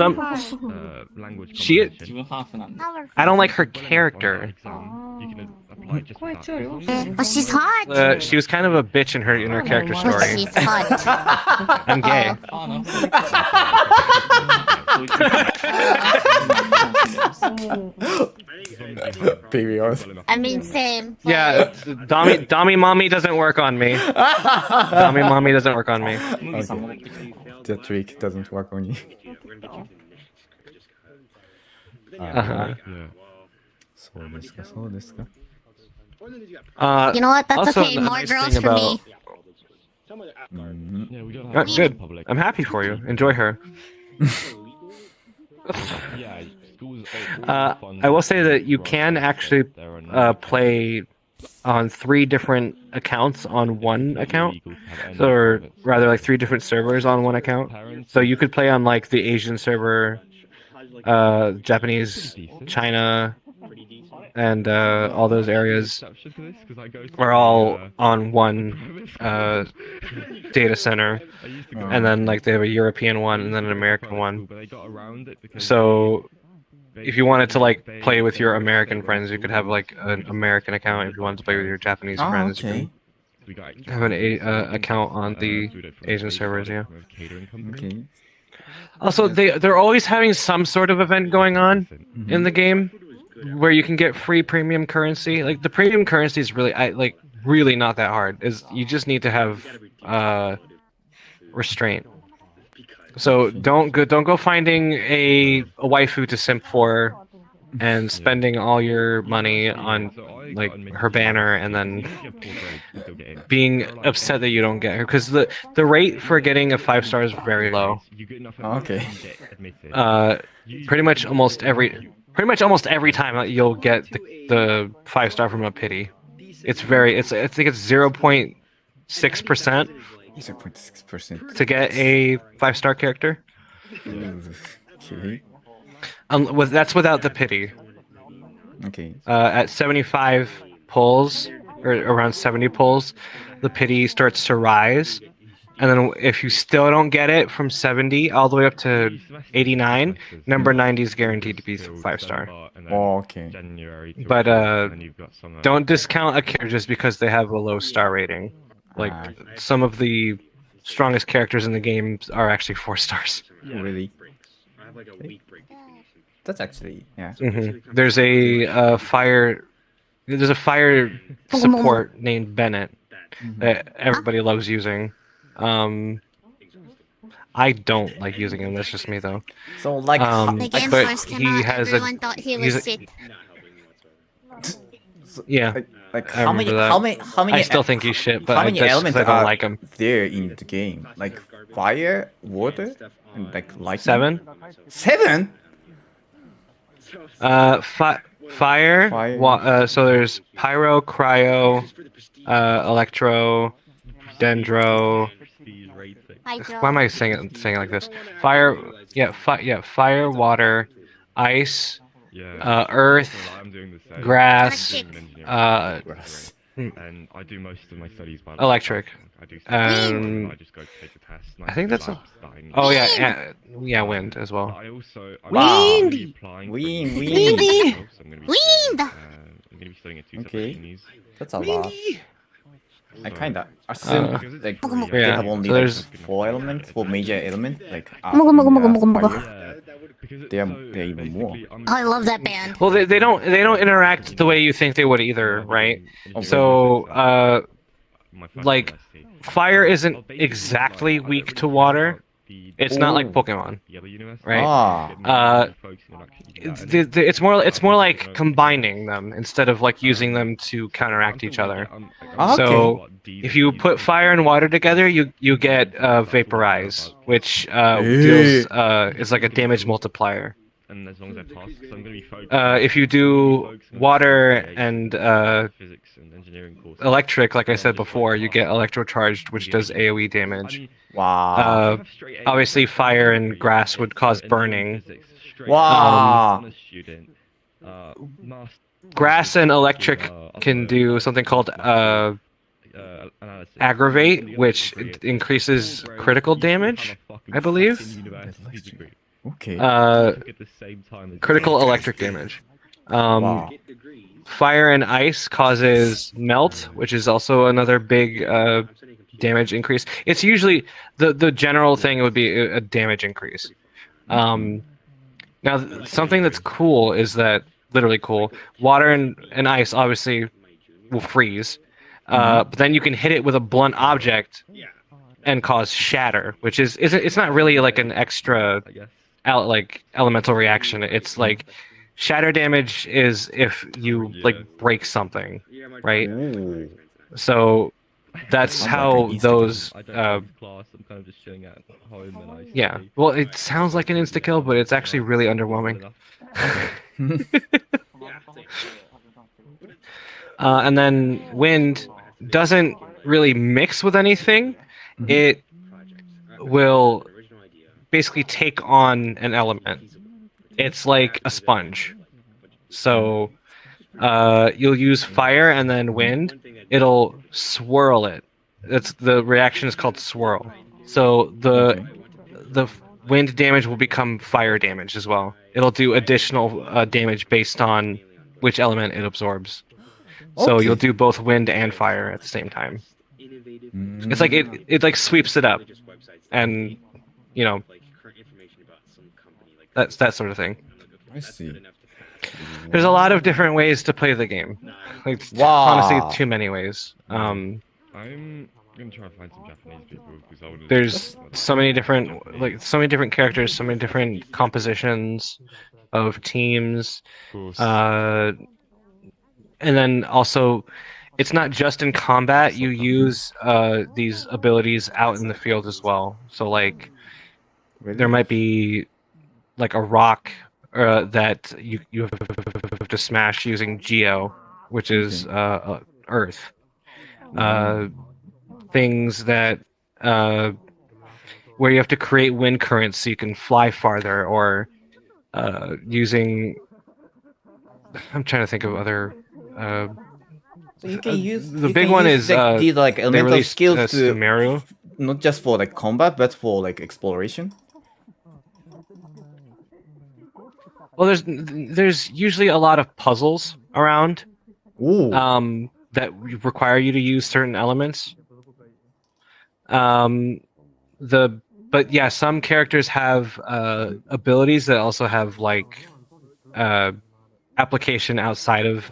I don't like her character. But she's hot. She was kind of a bitch in her character story. She's hot. I'm gay. I mean, same. Yeah, Dommy Mommy doesn't work on me. Dommy Mommy doesn't work on me. Okay. The trick doesn't work on you. Uh-huh. You know what? That's also, okay. More girls for me. Good. I'm happy for you. Enjoy her. I will say that you can actually play on 3 different accounts on one account, or rather, like 3 different servers on one account. So you could play on like the Asian server, Japanese, China, and all those areas are all on one data center, and then like they have a European one and then an American one. So if you wanted to like play with your American friends, you could have like an American account. If you wanted to play with your Japanese friends, you can have an account on the Asian servers. Yeah. Okay. Also, they're always having some sort of event going on in the game where you can get free premium currency. Like the premium currency is really not that hard. You just need to have restraint. So don't go finding a waifu to simp for and spending all your money on like her banner and then being upset that you don't get her, because the rate for getting a 5-star is very low. Okay. Pretty much almost every time that you'll get the 5-star from a pity. I think it's 0.6%. 0.6% to get a 5-star character. Okay. That's without the pity. Okay. At 75 pulls, or around 70 pulls, the pity starts to rise. And then if you still don't get it from 70 all the way up to 89, number 90 is guaranteed to be 5-star. Oh, okay. But don't discount a character just because they have a low star rating. Like some of the strongest characters in the game are actually 4 stars. Really? That's actually There's a fire support named Bennett that everybody loves using. I don't like using him. That's just me though. So like, the game first came out, everyone thought he was shit. Yeah. Like how many? I still think he's shit, but how many elements I don't like him. There in the game? Like fire, water, and like lightning. 7. 7. Fire. So there's pyro, cryo, electro, dendro. Why am I saying it like this? Fire. Fire, water, ice, earth, grass, and I do most of my studies by electric. I just go to take the test. I think that's wind as well. Wind. Wind. I'm gonna be studying at 2 separate unis. That's a lot. I kinda assume like they have only so there's 4 elements, 4 major elements, like they're even more. I love that band. Well, they don't interact the way you think they would either, right? So like fire isn't exactly weak to water. It's not like Pokemon, right? It's more like combining them instead of like using them to counteract each other. So if you put fire and water together, you get Vaporize, which deals is like a damage multiplier. and as long as I pass, because I'm going to be focused. If you do water and physics and engineering courses. electric, like I said before, you get electrocharged, which does AoE damage. Wow. Obviously, fire and grass would cause burning. Wow. Grass and electric can do something called aggravate, which increases critical damage, I believe. Okay. Critical electric damage. Wow. Fire and ice causes melt, which is also another big damage increase. It's usually the general thing would be a damage increase. Now, something that's cool is that, literally cool, water and ice obviously will freeze, but then you can hit it with a blunt object and cause shatter, which it's not really like an extra elemental reaction. It's like shatter damage is if you like break something, right? So that's how those yeah, well, it sounds like an insta kill, but it's actually really underwhelming. And then wind doesn't really mix with anything. It will basically take on an element. It's like a sponge. So you'll use fire and then wind. It'll swirl it. The reaction is called swirl. So the wind damage will become fire damage as well. It'll do additional damage based on which element it absorbs. So you'll do both wind and fire at the same time. It's like it like sweeps it up, and you know that's that sort of thing. I see. There's a lot of different ways to play the game. Like, honestly, too many ways. I'm gonna try and find some Japanese people because I would. There's so many different characters, so many different compositions of teams, and then also, it's not just in combat. You use these abilities out in the field as well. So like, there might be like a rock that you have to smash using Geo, which is Earth. Things that where you have to create wind currents so you can fly farther, or using. I'm trying to think of other. So you can use the big one is these like elemental skills to Meru. Not just for like combat, but for like exploration. Well, there's usually a lot of puzzles around. That require you to use certain elements. But yeah, some characters have abilities that also have like application outside of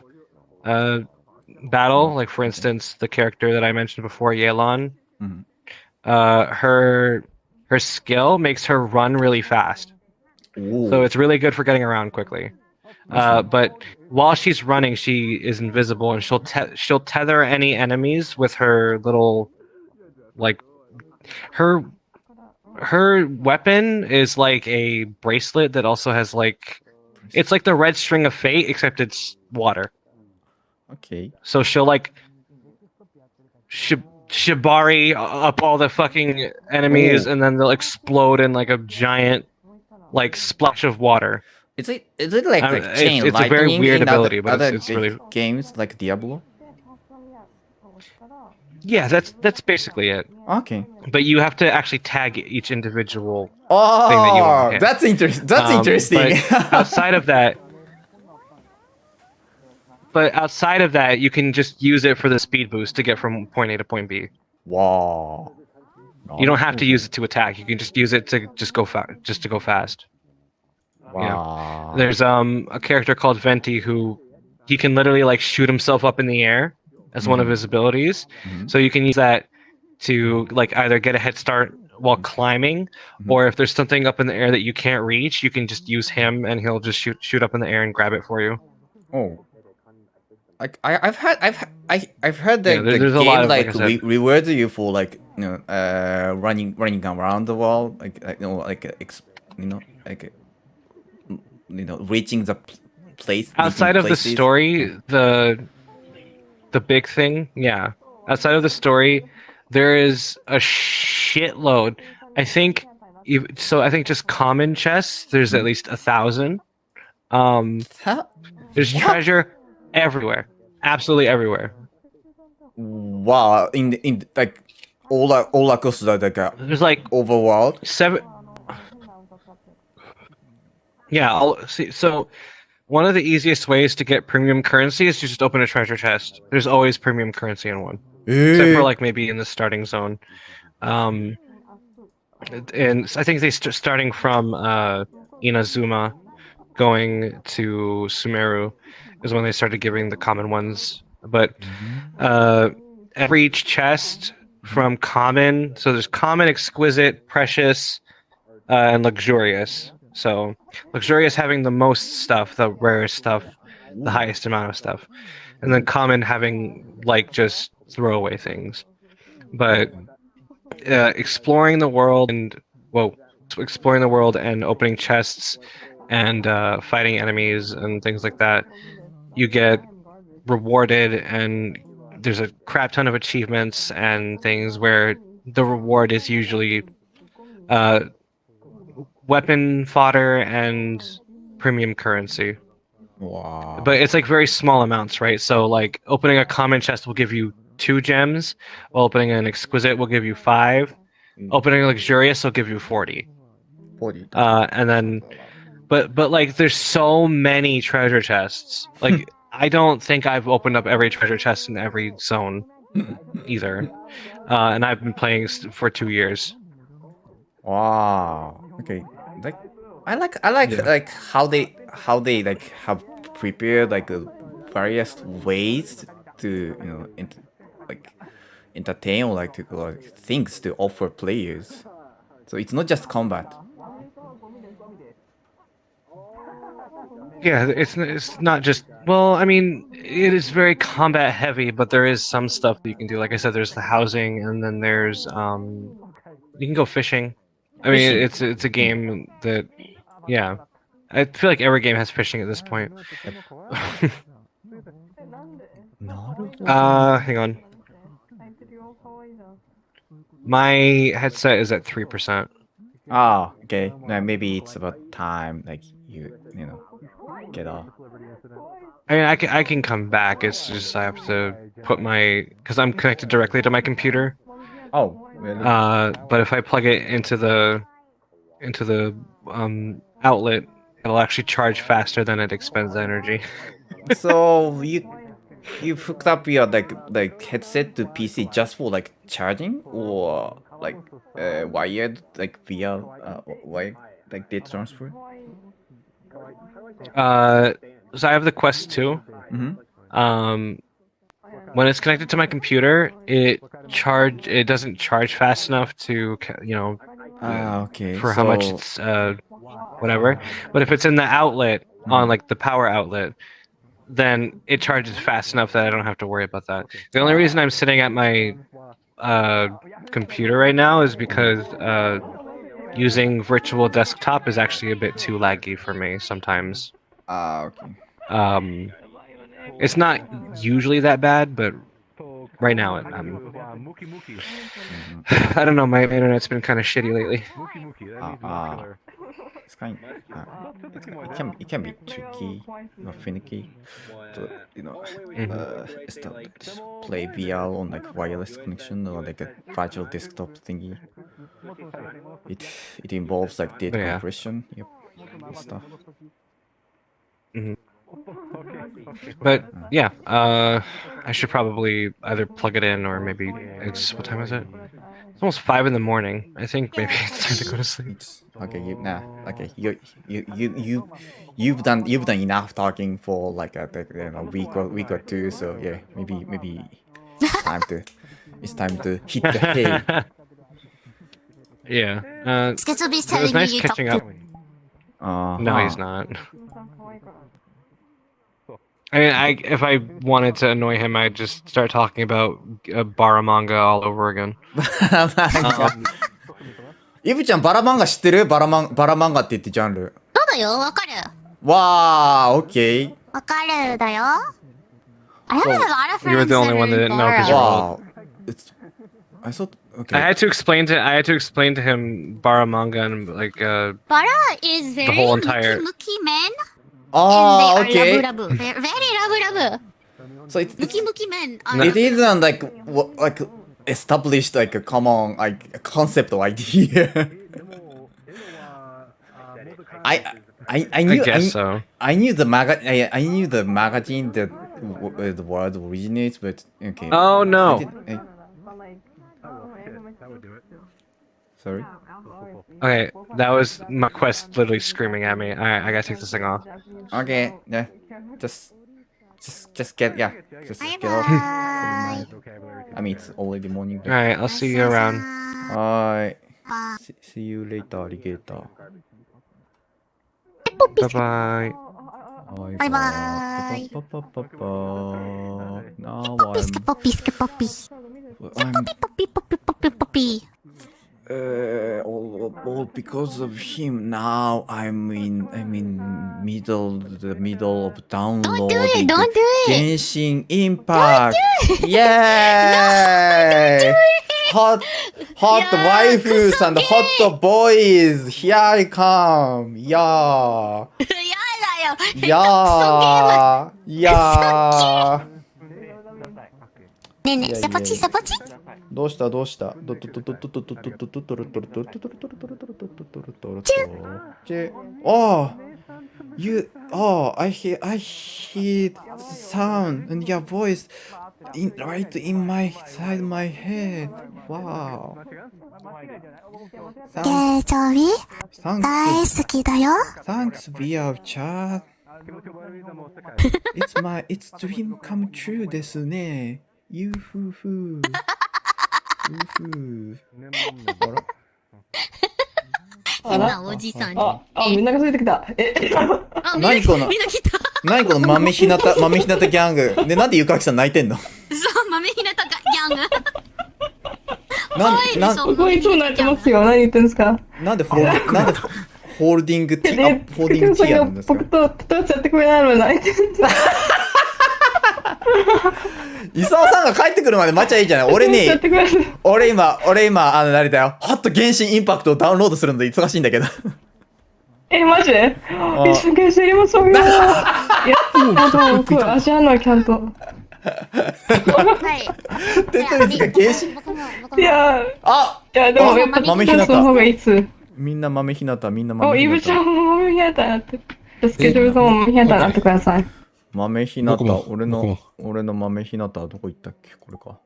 battle. Like for instance, the character that I mentioned before, Yelan, her skill makes her run really fast. So it's really good for getting around quickly. But while she's running, she is invisible, and she'll tether any enemies with her little, like, her weapon is like a bracelet that also has like, it's like the red string of fate, except it's water. Okay. So she'll like shibari up all the fucking enemies, and then they'll explode in like a giant like splash of water. Is it like chain it's a very weird ability, but other it's really games like Diablo? Yeah, that's basically it. Okay. But you have to actually tag each individual thing that you want to hit. That's interesting. That's interesting. But outside of that, you can just use it for the speed boost to get from point A to point B. Wow. You don't have to use it to attack. You can just use it to just go fast. Wow. Yeah. There's a character called Venti who he can literally like shoot himself up in the air as one of his abilities. So you can use that to like either get a head start while climbing, or if there's something up in the air that you can't reach, you can just use him and he'll just shoot up in the air and grab it for you. Oh. Like I've heard that the there's a game lot of, like like I said. rewards you for like running around the world, like reaching the place outside of the story, the big thing, yeah. Outside of the story, there is a shitload. I think just common chests. There's at least 1,000. There's treasure everywhere, absolutely everywhere. Wow, in like all across the there's like overworld 7. Yeah, so one of the easiest ways to get premium currency is to just open a treasure chest. There's always premium currency in one, except for like maybe in the starting zone. And I think they starting from Inazuma, going to Sumeru, is when they started giving the common ones. But every chest from common, so there's common, exquisite, precious, and luxurious. So luxurious having the most stuff, the rarest stuff, the highest amount of stuff, and then common having like just throwaway things. But exploring the world and opening chests and fighting enemies and things like that, you get rewarded, and there's a crap ton of achievements and things where the reward is usually weapon fodder and premium currency. Wow. But it's like very small amounts, right? So like opening a common chest will give you 2 gems, while opening an exquisite will give you 5. Opening a luxurious will give you 40. And then but like there's so many treasure chests. Like I don't think I've opened up every treasure chest in every zone either. And I've been playing for 2 years. Wow. Okay. Like I like like how they like have prepared like various ways to like entertain or like to things to offer players. So it's not just combat. Yeah, it's not just, well, I mean, it is very combat heavy, but there is some stuff that you can do. Like I said, there's the housing, and then there's you can go fishing. I mean, it's a game that, yeah, I feel like every game has fishing at this point. Hang on. My headset is at 3%. Ah, okay. Now maybe it's about time, like you know, get off. I mean, I can come back. It's just I have to put because I'm connected directly to my computer. Oh, really? But if I plug it into the outlet, it'll actually charge faster than it expends energy. So you hooked up your like headset to PC just for like charging, or like wired like via wired like data transfer? So I have the Quest 2. When it's connected to my computer, it doesn't charge fast enough to okay, for how much it's whatever. But if it's in the outlet on like the power outlet, then it charges fast enough that I don't have to worry about that. The only reason I'm sitting at my computer right now is because using virtual desktop is actually a bit too laggy for me sometimes. Okay. It's not usually that bad, but right now I don't know. My internet's been kind of shitty lately. It's kind it can be tricky, finicky, to play VR on like wireless connection or like a virtual desktop thingy. It involves like data compression, and stuff. But yeah, I should probably either plug it in or maybe what time is it? It's almost 5 in the morning. I think maybe it's time to go to sleep. Okay, you've done enough talking for like a week or two. So yeah, maybe it's time to hit the hay. Yeah. Sketsubi's it was telling nice you catching up. No, he's not. I mean, if I wanted to annoy him, I'd just start talking about Bara manga all over again. イブちゃんバラ漫画知ってる？バラ漫画って言ってジャンル。そうだよ、わかる。わー、OK。わかるだよ。I have a lot of friends You were the only one that didn't know because you're old. I thought, I had to explain to him Bara manga and like Bara is very the whole entire muki men. Oh, and they okay. are love. Very love. So it's Muki men. it isn't like established like a common like concept or idea. I knew guess so. I knew the magazine that the word originates, but okay. Oh no. Sorry. Okay, that was my quest literally screaming at me. Alright, I gotta take this thing off. Okay, yeah. Just get just get off. I mean, it's already morning. Alright, I'll see you around. Alright. See you later, alligator. Bye bye. Bye bye. Now Poppy. all because of him. Now I'm in the middle of downloading. Don't do it. Genshin Impact. Yay! Hot waifus and hot boys. Here I come. Yeah. Yeah. ねえねえ、セポチセポチ。どうした Oh, I hear sound and your voice right in my head. Wow. ゲイチョビ大好きだよ。 Thanks, VRChat. It's dream come true ですね。ゆふふ。変なおじさんに。みんながついてきた。何この豆ひなたギャング。で、なんでゆかきさん泣いてんの？そう、豆ひなたギャング。僕いつも泣いてますよ。何言ってんですか？なんでホールディングティーやるんですか？僕とやってくれないのに泣いてるんだ。伊沢さんが帰ってくるまで待ちゃいいじゃない。俺今あれだよ。ホット原神インパクトをダウンロードするので忙しいんだけど。マジで？一生懸命やりましょうよ。いや、足あんのちゃんと。はい。テトリスが原神。いやでもやっぱ豆ひなたの方がいいっす。みんな豆ひなた。イブちゃんも豆ひなたになって。スケジュールさんも豆ひなたになってください。豆ひなた、俺の豆ひなたはどこ行ったっけ？これか。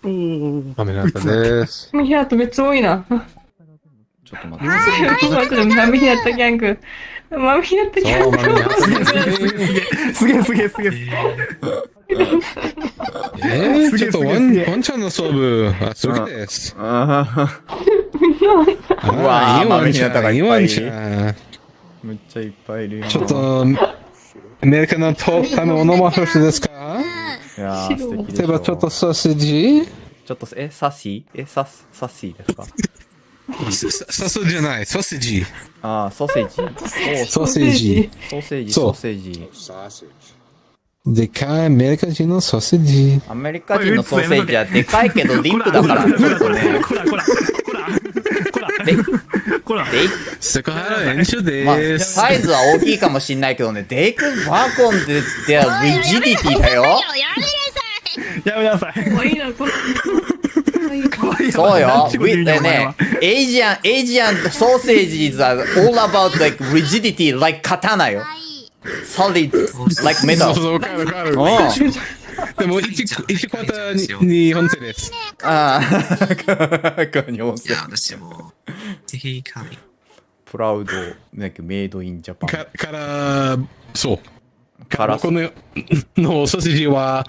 豆ひなたです。豆ひなためっちゃ多いな。ちょっと待って。豆ひなたギャング。豆ひなたギャング。すげえ。ちょっとワンちゃんの勝負、すげえです。うわー、豆ひなたがいっぱいいる。めっちゃいっぱいいるよ。ちょっと、アメリカのためお飲ませですか？いやー、素敵でしょ。例えばちょっとソーセージ？ちょっと、サッシーですか？サスじゃない、ソーセージ。あー、ソーセージ。ソーセージ。ソーセージ。でかいアメリカ人のソーセージ。アメリカ人のソーセージはでかいけどリップだから、ちょっとね。セクハラ演習です。サイズは大きいかもしんないけどね、デイクバーコンではリジディティだよ。やめなさい。そうよ。ね、エイジアンソーセージ is all about like rigidity like 刀よ。solid like metal。そう、わかる。でも1クォーターに本製です。ああ、日本製。私もぜひ神。プラウドなんかメイドインジャパン。からそう。からこのソーセージは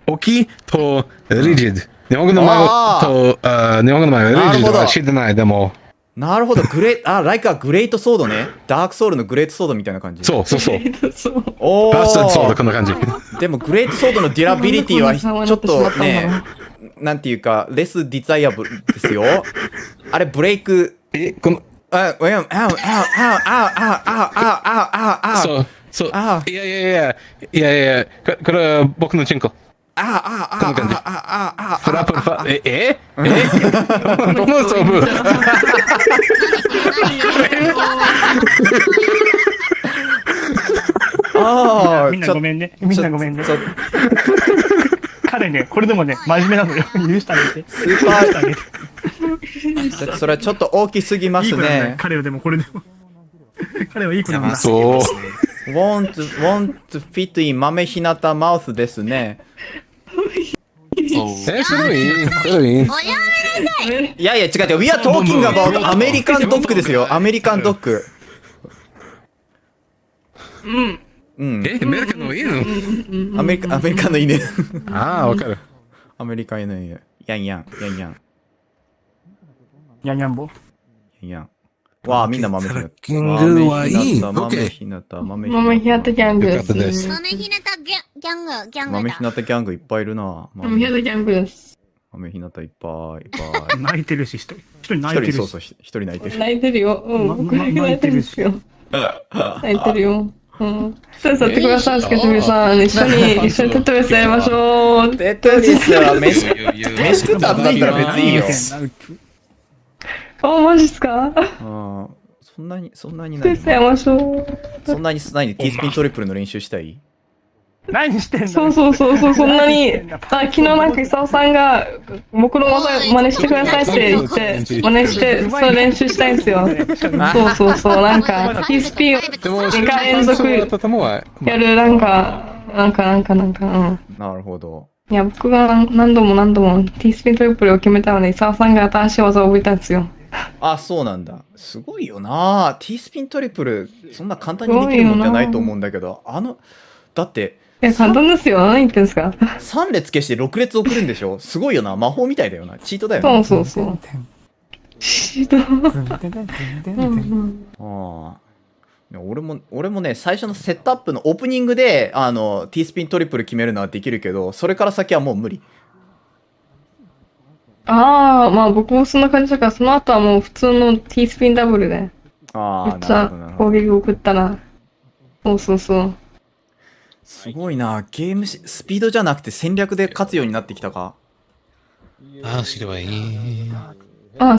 大きいとリジッド。日本語の前はリジッドは知ってないでも。なるほど、ライカグレートソードね。ダークソウルのグレートソードみたいな感じ。そう。おー。バスタードソードこんな感じ。でもグレートソードのデュラビリティはちょっとね、なんていうか、レスディザイアブルですよ。あれブレイク。そう。いや、これは僕のチンコ。この感じ。フラプラファ、この勝負。みんなごめんね。彼ね、これでもね、真面目なのよ。許してあげて。スーパー。それはちょっと大きすぎますね。彼はでもこれでも。彼はいい子なんだ。そう。want to fit in 豆ひなたマウスですね。それいい。いや、違う。We are talking about アメリカンドッグですよ。アメリカンドッグ。アメリカの犬アメリカの犬。わかる。アメリカの犬。ヤン。ヤンヤンボ。わあ、みんな豆ひなた。キングはいい。豆ひなたギャング。豆ひなたギャング。豆ひなたギャングいっぱいいるな。豆ひなたギャングです。豆ひなたいっぱい。泣いてるし、一人泣いてるし。そう、一人泣いてる。泣いてるよ。泣いてるしよ。泣いてるよ。そう、座ってください、スケトミさん。一緒にテトリスやりましょう。テトリスは飯食った後だったら別にいいよ。マジっすか？そんなにテトリスやりましょう。そんなにティースピントリプルの練習したい？何してんの？そう、そんなに。昨日なんか伊沢さんが僕の技真似してくださいって言って、真似して、それ練習したいんですよ。そう、なんか、TSP を2回連続やる、なんか。なるほど。いや、僕が何度もTSP トリプルを決めたので、伊沢さんが新しい技を覚えたんですよ。そうなんだ。すごいよな。T スピントリプル、そんな簡単にできるもんじゃないと思うんだけど、だって、簡単ですよ。何言ってんすか。3列消して6列送るんでしょ。すごいよな。魔法みたいだよな。チートだよな。そう。チート。俺もね、最初のセットアップのオープニングで、T スピントリプル決めるのはできるけど、それから先はもう無理。まあ僕もそんな感じだから、その後はもう普通の T スピンダブルで。めっちゃ攻撃を送ったら。そう。すごいな。ゲームスピードじゃなくて戦略で勝つようになってきたか。知ればいい。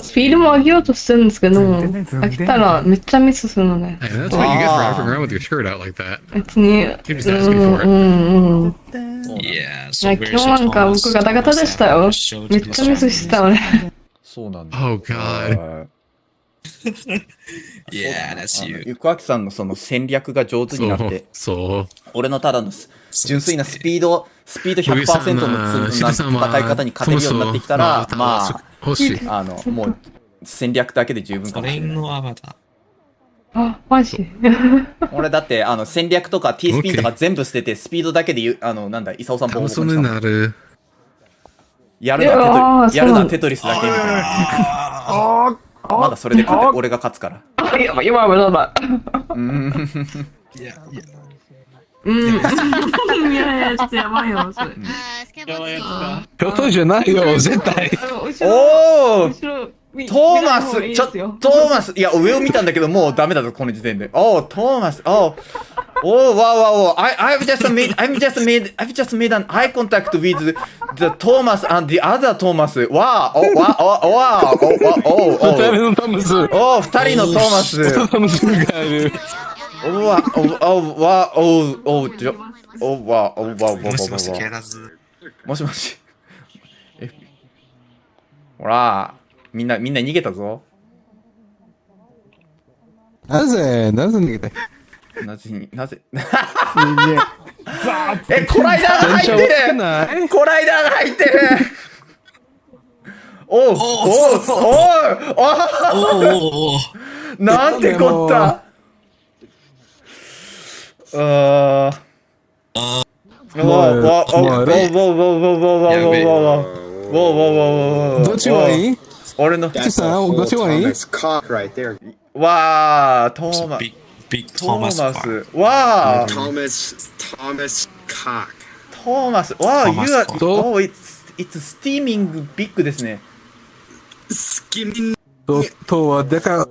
スピードも上げようとしてるんですけど、飽きたらめっちゃミスするのね。That's what you get for wrapping around with your shirt out like that. 別に。You're just asking for it. Yeah, 今日なんか僕ガタガタでしたよ。めっちゃミスしてた俺。そうなんだ。Oh god. Yeah, that's you. ゆくあきさんのその戦略が上手になって、俺のただの純粋なスピード 100% の戦い方に勝てるようになってきたら、まあ、もう戦略だけで十分かもしれない。マジ俺だって戦略とか T スピンとか全部捨ててスピードだけでなんだ、イサオさんボコボコにしたの。やるのはテトリスだけみたいな。まだそれで俺が勝つから。今は無駄だ。いや、ちょっとやばいよ、それ。ひょっとじゃないよ、絶対。トーマス、いや、上を見たんだけど、もうダメだぞ、この時点で。トーマス、wow, I've just made an eye contact with the Thomas and the other Thomas. Wow, 二人のトーマスがいる。もしもし。ほら、みんな逃げたぞ。なぜ逃げた？なぜコライダーが入ってる！コライダーが入ってる！なんてこった！どっちがいい？俺のどっちがいい？わあ、トーマス。わあ。トーマス。わあ、it's steaming big ですね。とはでか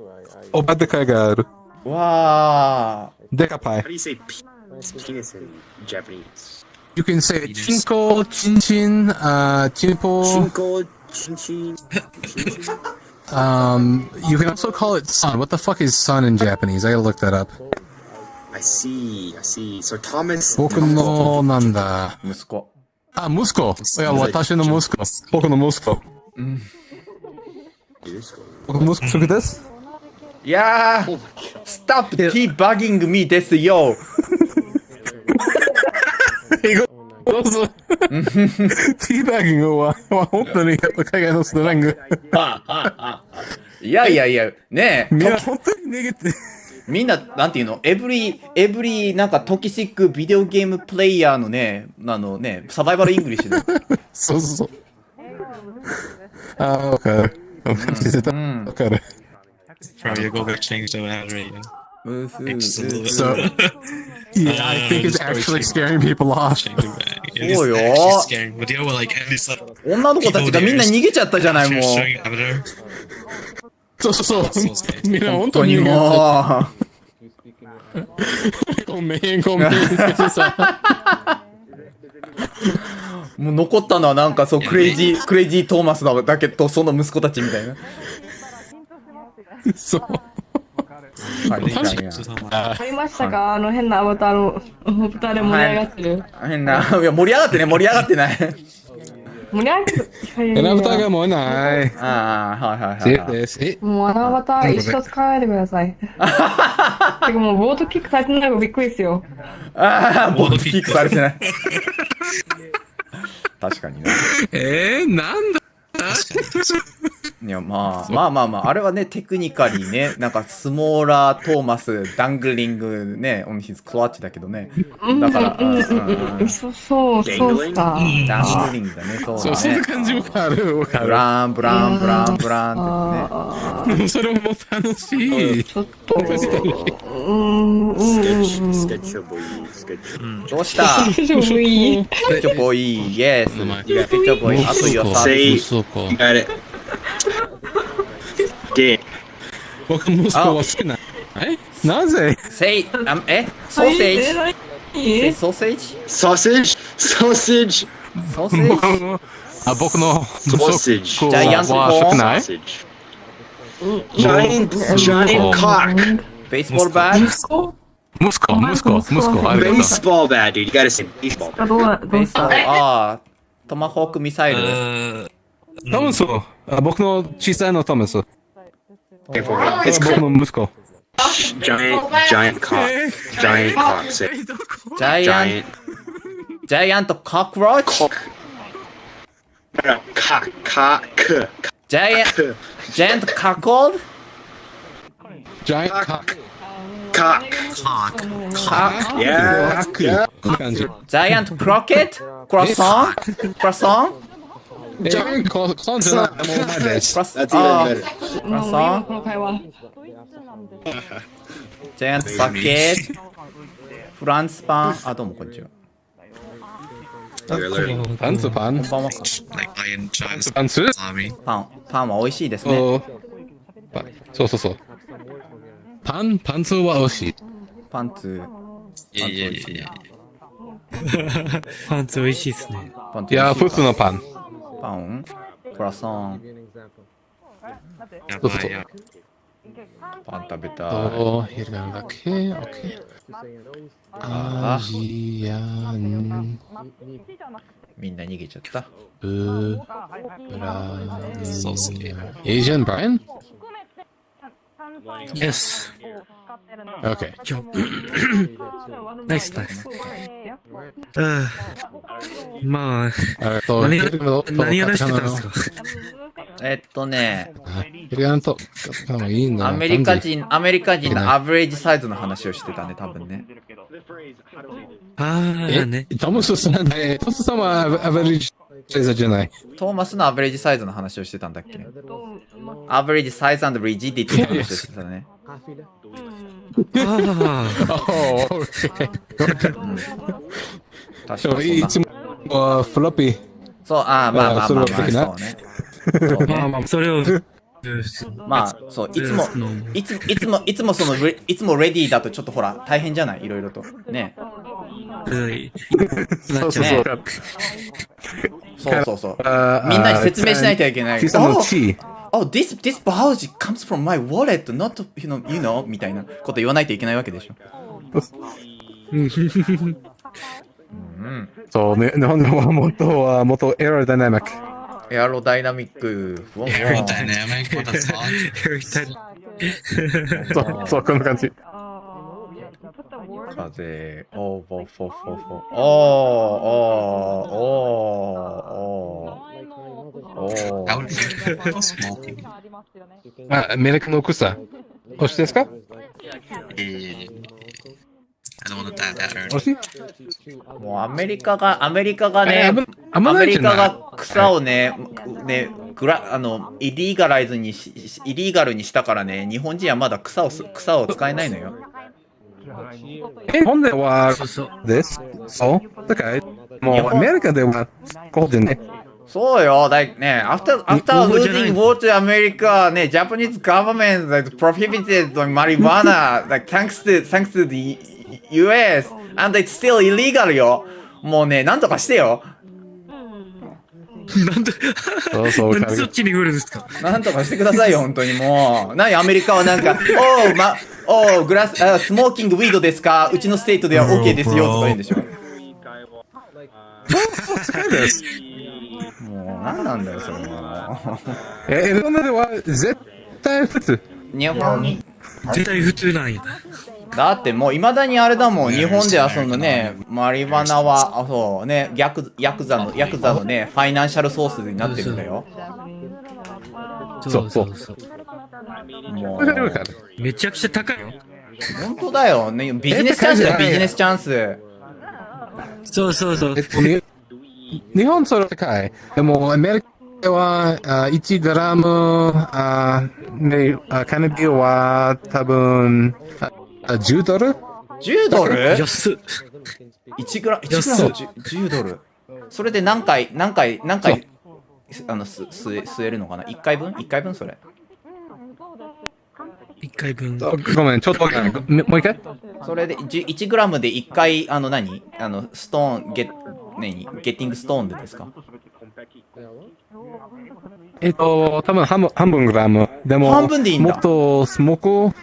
おばでかいがある。わでかパイ How。do you say penis in Japanese? You can say chinko, chinchin, chinpo. Chinko, chinchin. You can also call it sun. What the fuck is sun in Japanese? I gotta look that up. I see. So Thomas. 僕のなんだ。息子。あ、息子。いや、私の息子。僕の息子。僕の息子、それです。いやー、Stop teabagging me ですよ。どうぞ。ティーバッギングは本当に海外のスラング。いや、ねえ。みんな本当に逃げて。みんな、なんていうのエブリなんかトキシックビデオゲームプレイヤーのね、サバイバルイングリッシュで。そう。ああ、わかる。わかる。Probably your Google changed the battery. So, yeah, I think it's actually scaring people off. そうよ。 Scaring. But they were like, every sort of 女の子たちがみんな逃げちゃったじゃない、もう。そう。みんな本当にもう。ごめん。もう残ったのはなんかそうクレイジートーマスだけどその息子たちみたいな。そう。わかりましたか？あの変なアバターの二人盛り上がってる。変な、いや盛り上がってない。盛り上がってる。アバターがもうない。はい。もうあのアバター一生使わないでください。てかもうボードキックされてないのびっくりですよ。ボードキックされてない。確かにね。なんだ。いやまああれはねテクニカリーねなんかスモーラートーマスダングリングねオンヒズクワッチだけどねだからそうっすかダングリングだねそうそんな感じもあるブランってねそれも楽しいどうしたスケッチョボーイイエススケッチョボーイあとよさ僕の息子は好きななぜソーセージ僕の息子ジャイアントは好きないGiant cock. Baseball bat? 息子。Baseball bat, dude. You gotta say baseball bat. どうしたトマホークミサイルトムス僕の小さいのトムス僕の息子Giant cock. Say. ジャイアントコックローチジャイアントカッコールジャイアントカックジャイアントクロケットクロソンジャイアントクロソンじゃないもう前ですクロソンジャイアントバケットフランスパンどうもこんにちはパンツこんばんはパンは美味しいですねそうパンツは美味しいパンツパンツ美味しいですねいや普通のパンクラソンそうパン食べたいるんだっけ OK アジアンみんな逃げちゃったブラエージャンブラインYes. Okay. Nice. まあ、何話してたんですかアメリカ人のアベレージサイズの話をしてたね、多分ね。トムスさんはアベレージサイズじゃない。トーマスのアベレージサイズの話をしてたんだっけアベレージサイズ&リジディティの話をしてたね。確かにいつもフロッピー。そう、まあ、そうね。それをまあ、そう、いつもその、いつもレディーだとちょっとほら、大変じゃないいろいろと。ね。そうそうそう。そうそう。みんなに説明しないといけない。Oh, this biology comes from my wallet, not, you know, みたいなこと言わないといけないわけでしょ。そうね、日本語はもっとエアロダイナミック。エアロダイナミック。そう、こんな感じ。風、おー、フォフォフォフォ。アメリカの草。おしですか？もうアメリカがね、アメリカが草をね、イリーガルにしたからね、日本人はまだ草を使えないのよ。日本ではです。そう。だからもうアメリカではこうでね。そうよ、ね、after losing war to America, ね、Japanese government that prohibited marijuana, like thanks to the US, and it's still illegal よ。もうね、なんとかしてよ。そうなんでそっちに来るんですか？なんとかしてくださいよ、本当にもう。アメリカはなんか、グラス、スモーキングウィードですか？うちのステートでは OK ですよ、とか言うんでしょ。もう、なんなんだよ、それも。日本では絶対普通。日本絶対普通なんや。だってもう未だにあれだもん、日本ではそのね、マリバナは、そうね、ヤクザのね、ファイナンシャルソースになってるんだよ。そう。もう、めちゃくちゃ高いよ。本当だよ、ね、ビジネスチャンスだよ、ビジネスチャンス。そう。日本それ高い。でもアメリカは1グラムカナディは多分10ドル ?10 ドル？安っ。1グラム10ドル。それで何回吸えるのかな？ 1 回分それ。1回分。ごめん、ちょっともう一回？それで1グラムで1回、ストーン、ゲッティングストーンでですか？多分半分グラム。でも、半分でいいんだ。もっとスモーク、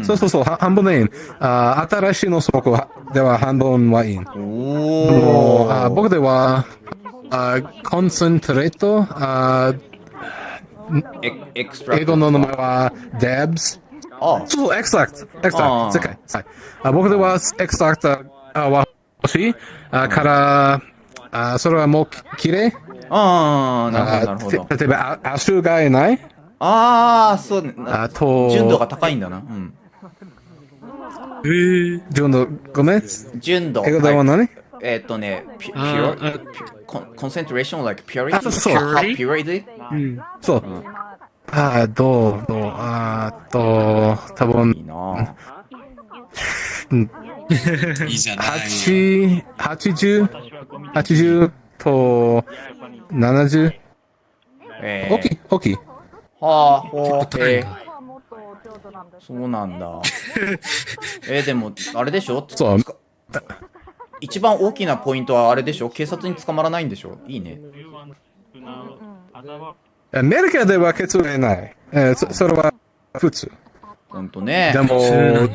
そう、半分でいい。新しいのスモークでは半分はいい。僕では、コンセントレート、英語の名前は DABS。そう、エクストラクト。世界。僕ではエクストラクトは欲しいから、それはもうきれい。なるほど。例えば、アシュがいない？そうね。純度が高いんだな。純度、ごめん。純度。英語では何？concentration like purity? そう。purity? そう。多分。いいな。いいじゃない。80と70。大きい。そうなんだ。でも、あれでしょ？そう。一番大きなポイントはあれでしょ？警察に捕まらないんでしょ？いいね。アメリカでは血はない。それは普通。ほんとね。でも、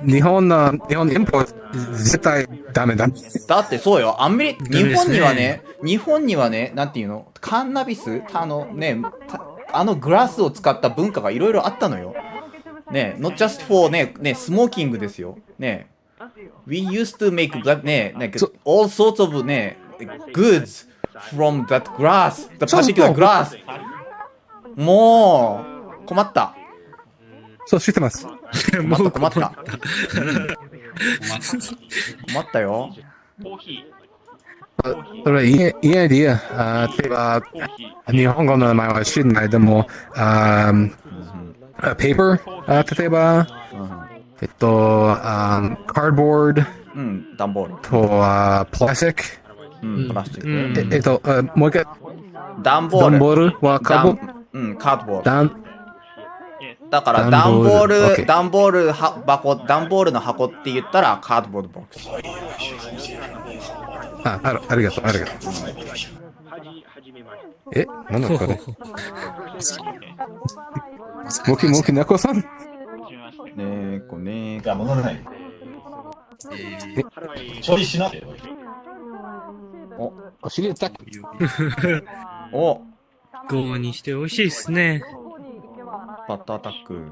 日本のインポート絶対ダメだ。だってそうよ。日本にはね、なんていうの？カンナビス？グラスを使った文化がいろいろあったのよ。ね、not just for ね、スモーキングですよ。ね。We used to make all sorts of goods from that grass, the particular grass. もう、困った。そう、知ってます。困った。困ったよ。それいいアイディア。例えば、日本語の名前は知らない。でも、ペーパー、例えば、カードボード、段ボールと、プラスチック、プラスチック。もう一回、段ボールはカードボード。カードボード。だから段ボール、段ボール箱、段ボールの箱って言ったらカードボードボックス。ありがとう、ありがとう。え、なんだこれ。もき猫さん。猫ね。じゃあ戻れない。処理しな。お知りたく。お。豪にして美味しいですね。バッターアタック。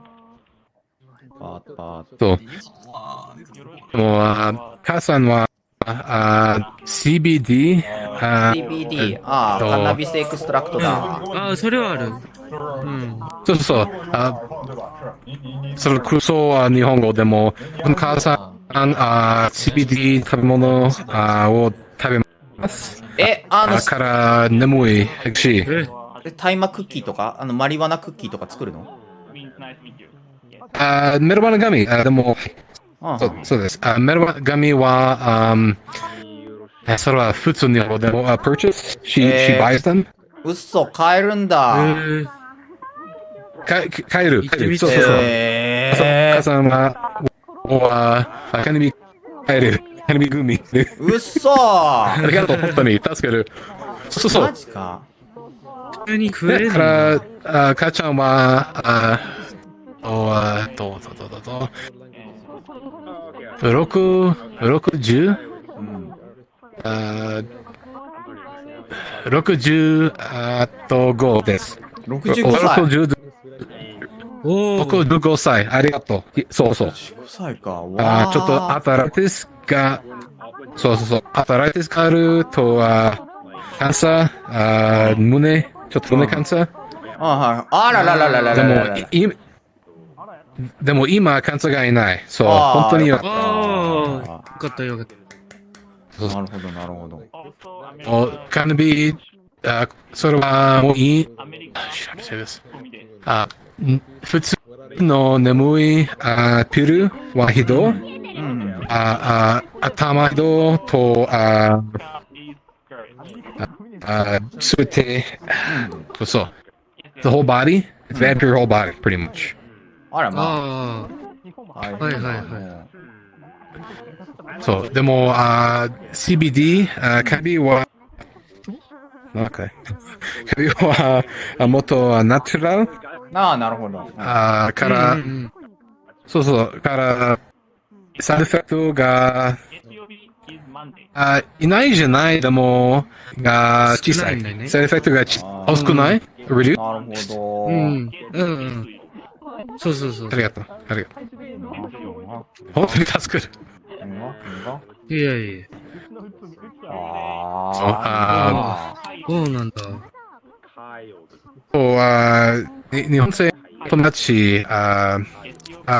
そう。もう、母さんは、CBD、CBD、カナビスエクストラクトだ。それはある。そうそう。それこそ日本語でも、母さん、CBD 食べ物を食べます。から眠いし。大麻クッキーとかマリワナクッキーとか作るの？メロバナガミ、でも、そうです。メロバナガミは、それは普通にでも、purchase? She buys them? うっそ、買えるんだ。買える。そう。母さんは、カニビ買える。カニビグミ。うっそありがとう、本当に。助ける。そう。マジか。普通に食えるんだ。だから、母ちゃんは、60 65です。65歳。65歳。ありがとう。そう。65歳か。ちょっとアタライティスが、そう。アタライティスがあると、カンサー、胸、ちょっと胸カンサー。あらら。でも今、カンサーがいない。そう、本当によかった。よかった。なるほど。カナビ、それはもういい。普通の眠いピルはひどい。頭ひどと、すべて、そう。The whole body? It's bad for your whole body, pretty much. あら、まあ。はい。そう、でも、CBD、カビは、カビは、もっとナチュラル。なるほど。から、そう、から、サイドエフェクトが、いないじゃない、でも、が小さい。サイドエフェクトが少ない？なるほど。そう。ありがとう。本当に助かる。いや。そうなんだ。日本製友達、a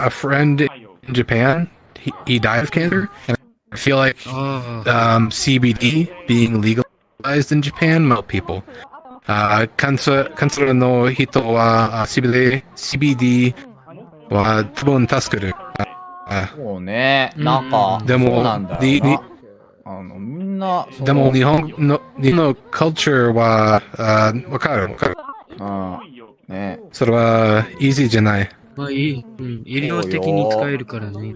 friend in Japan, he died of cancer, and I feel like CBD being legalized in Japan might help people. カンサーの人は CBD は多分助かる。そうね。なんか、でも、そうなんだよな。みんな、でも日本のculture は、わかる。ね。それは、easy じゃない。まあいい。医療的に使えるからね。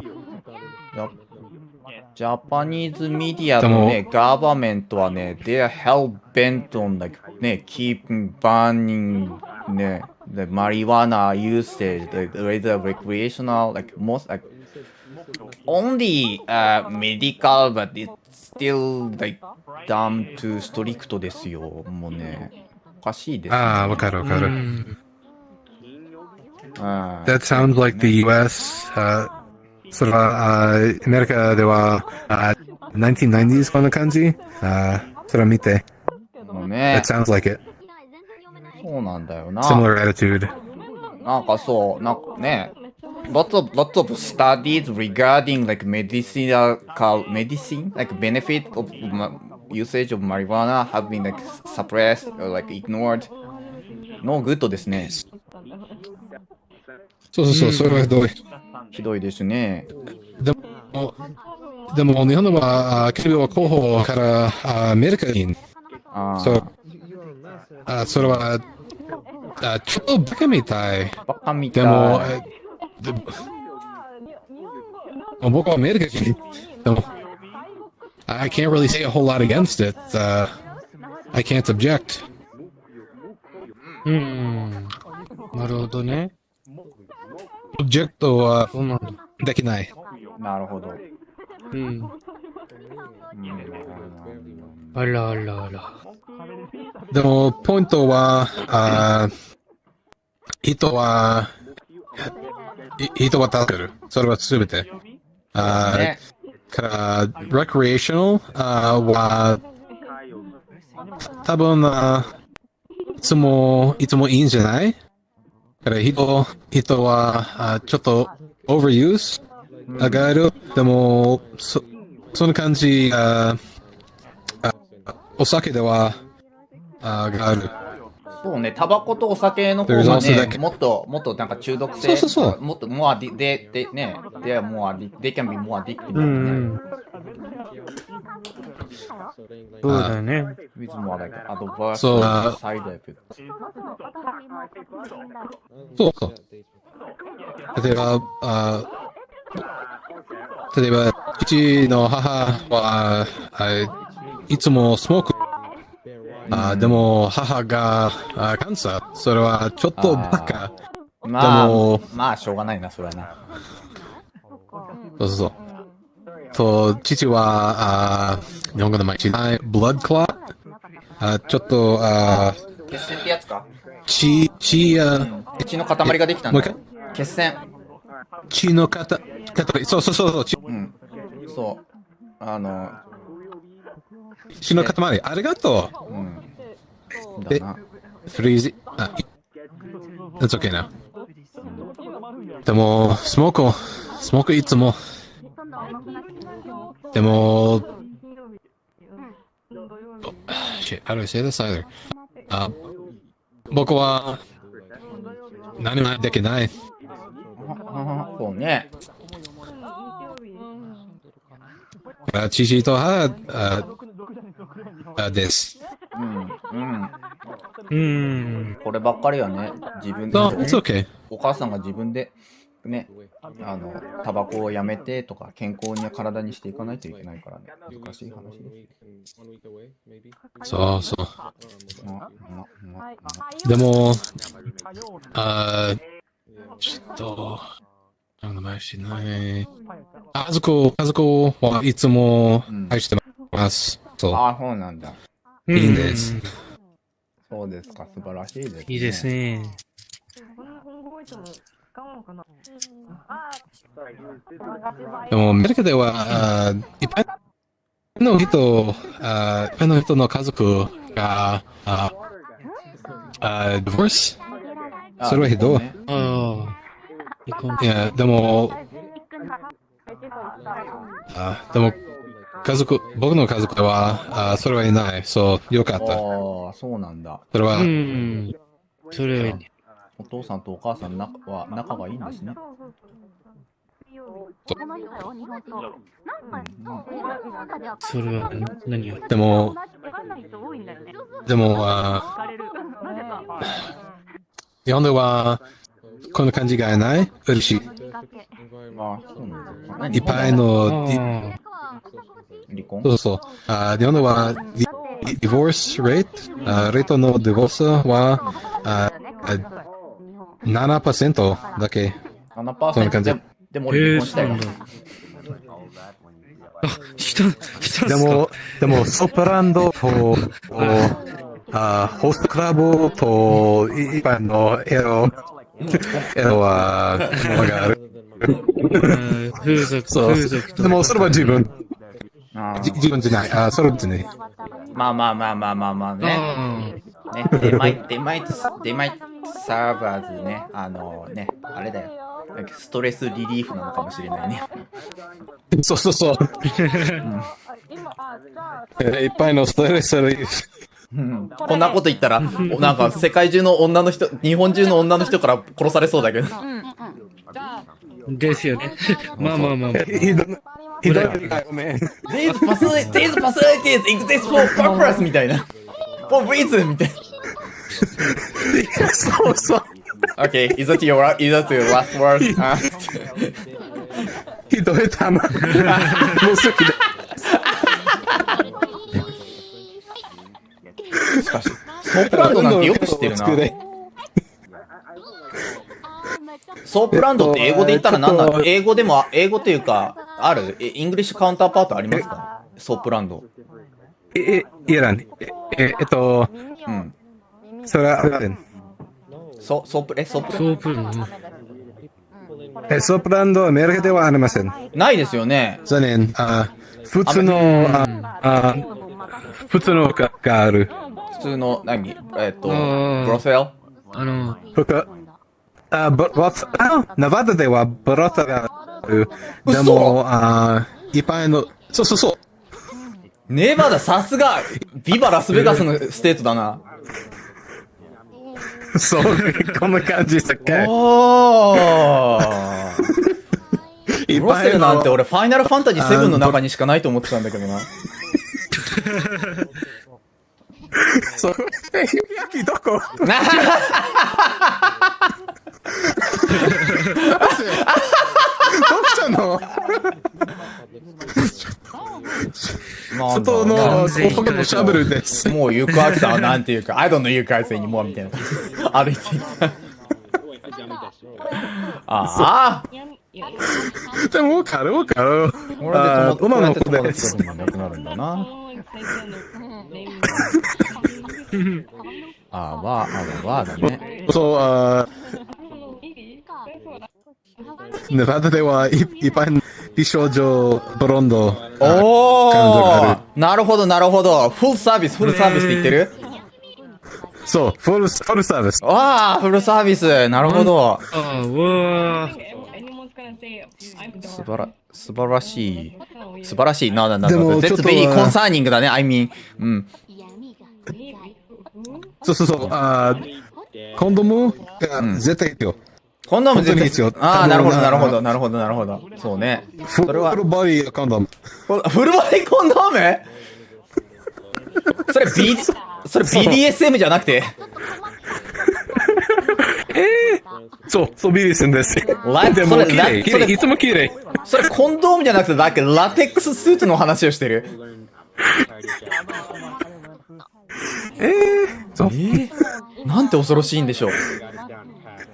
ジャパニーズメディアのね、ガバメントはね、they are hell bent on like ね、keep banning ね、the marijuana usage, the recreational, like most like only medical, but it's still like damn too strict ですよ。もうね、おかしいですね。わかる。That sounds like the US. それは、アメリカでは、1990s こんな感じそれを見て。That sounds like it. そうなんだよな。Similar attitude. なんかそう、なんかね、lots of studies regarding like medicine, like benefit of usage of marijuana have been like suppressed or like ignored. No good ですね。そう、それはひどい。ひどいですね。でも日本は警備は候補からアメリカに。それはちょっとバカみたい。バカみたい。でも、僕はアメリカ人。でも、I can't really say a whole lot against it. I can't object. なるほどね。オブジェクトはできない。なるほど。あらあらあら。でも、ポイントは、人は助かる。それはすべて。から、recreational は、多分、いつもいいんじゃないから人は、ちょっと overuse がある。でも、その感じ、お酒では、がある。そうね、タバコとお酒の方がね、もっとなんか中毒性、もっとmore they can be more addictive ね。そうだね。with more like adverse side effects。そう。例えば、うちの母はいつもスモーク。でも、母がカンサー。それはちょっとバカ。まあ、しょうがないな、それはな。そう。と、父は、日本語の名前、blood clot。ちょっと、血栓ってやつか血の塊ができたんだ。もう一回血栓。血の塊。そう。そう。血の塊。ありがとう。フリーズ。It's okay now. でも、スモークいつも。でも、shit, how do I say this either? 僕は、何もできない。そうね。父と母です。こればっかりはね、自分で、お母さんが自分でね、タバコをやめてとか、健康に体にしていかないといけないからね、難しい話です。そう。でも、ちょっと、名しない。家族はいつも愛してます。そうなんだ。いいんです。そうですか、素晴らしいですね。いいですね。でも、アメリカでは、いっぱいの人の家族が、divorce？それはひどい。いや、でも、僕の家族では、それはいない。そう、よかった。そうなんだ。それは、それはいいね。お父さんとお母さんは仲がいいんですね。それは何よ。でも、日本では、こんな感じがない嬉しい。いっぱいの、離婚？そう。日本では、divorce rate、レートの divorce は、7% だけ。7%そんな感じ。でも離婚したよ。でも、ソプランドと、ホストクラブと、一般のエロは、ものがある。風俗と。でも、それは自分じゃない。それはね。まあね。they might serve as ね、あれだよ。ストレスリリーフなのかもしれないね。そう。いっぱいのストレスリリーフ。こんなこと言ったら、なんか世界中の女の人、日本中の女の人から殺されそうだけど。ですよね。まあ。ひどいかよね。These facilities exist for purpose みたいな。for reason みたいな。そうそう。Okay, is that your last word? ひどいたま。もう好きで。しかし、ソープランドなんてよく知ってるな。ソープランドって英語で言ったら何なの？英語でも、英語というか、ある？イングリッシュカウンターパートありますか？ソープランド。いらん。それは、ソープランドはアメリカではありません。ないですよね。残念。普通のがある。普通の、ブロセル？ナバダではブロセルがある。でも、いっぱいの、そう。ネバダ、さすが、ビバラスベガスのステートだな。そう、こんな感じさっけ。おー。ブロセルなんて俺、ファイナルファンタジー7の中にしかないと思ってたんだけどな。そう、ユキどこ？どうしたの？外のシャベルです。もうゆくあきさんはなんていうか、I don't know ゆくあきさんにもうみたいな。歩いていった。ああ。でも、わかる。馬の子です。なくなるんだな。わだね。そう、ネバダではいっぱい美少女ブロンド彼女がある。なるほど。フルサービスって言ってる？そう、フルサービス。わあ、フルサービス。なるほど。素晴らしい。な。でも、That's very concerning だね、I mean。うん。そう。コンドームが絶対必要。コンドーム絶対必要。なるほど。そうね。フルボディコンドーム。フルボディコンドーム？それ BDSM じゃなくて？そう、BDSM です。でも綺麗。いつも綺麗。それコンドームじゃなくて、ラテックススーツの話をしてる。なんて恐ろしいんでしょう。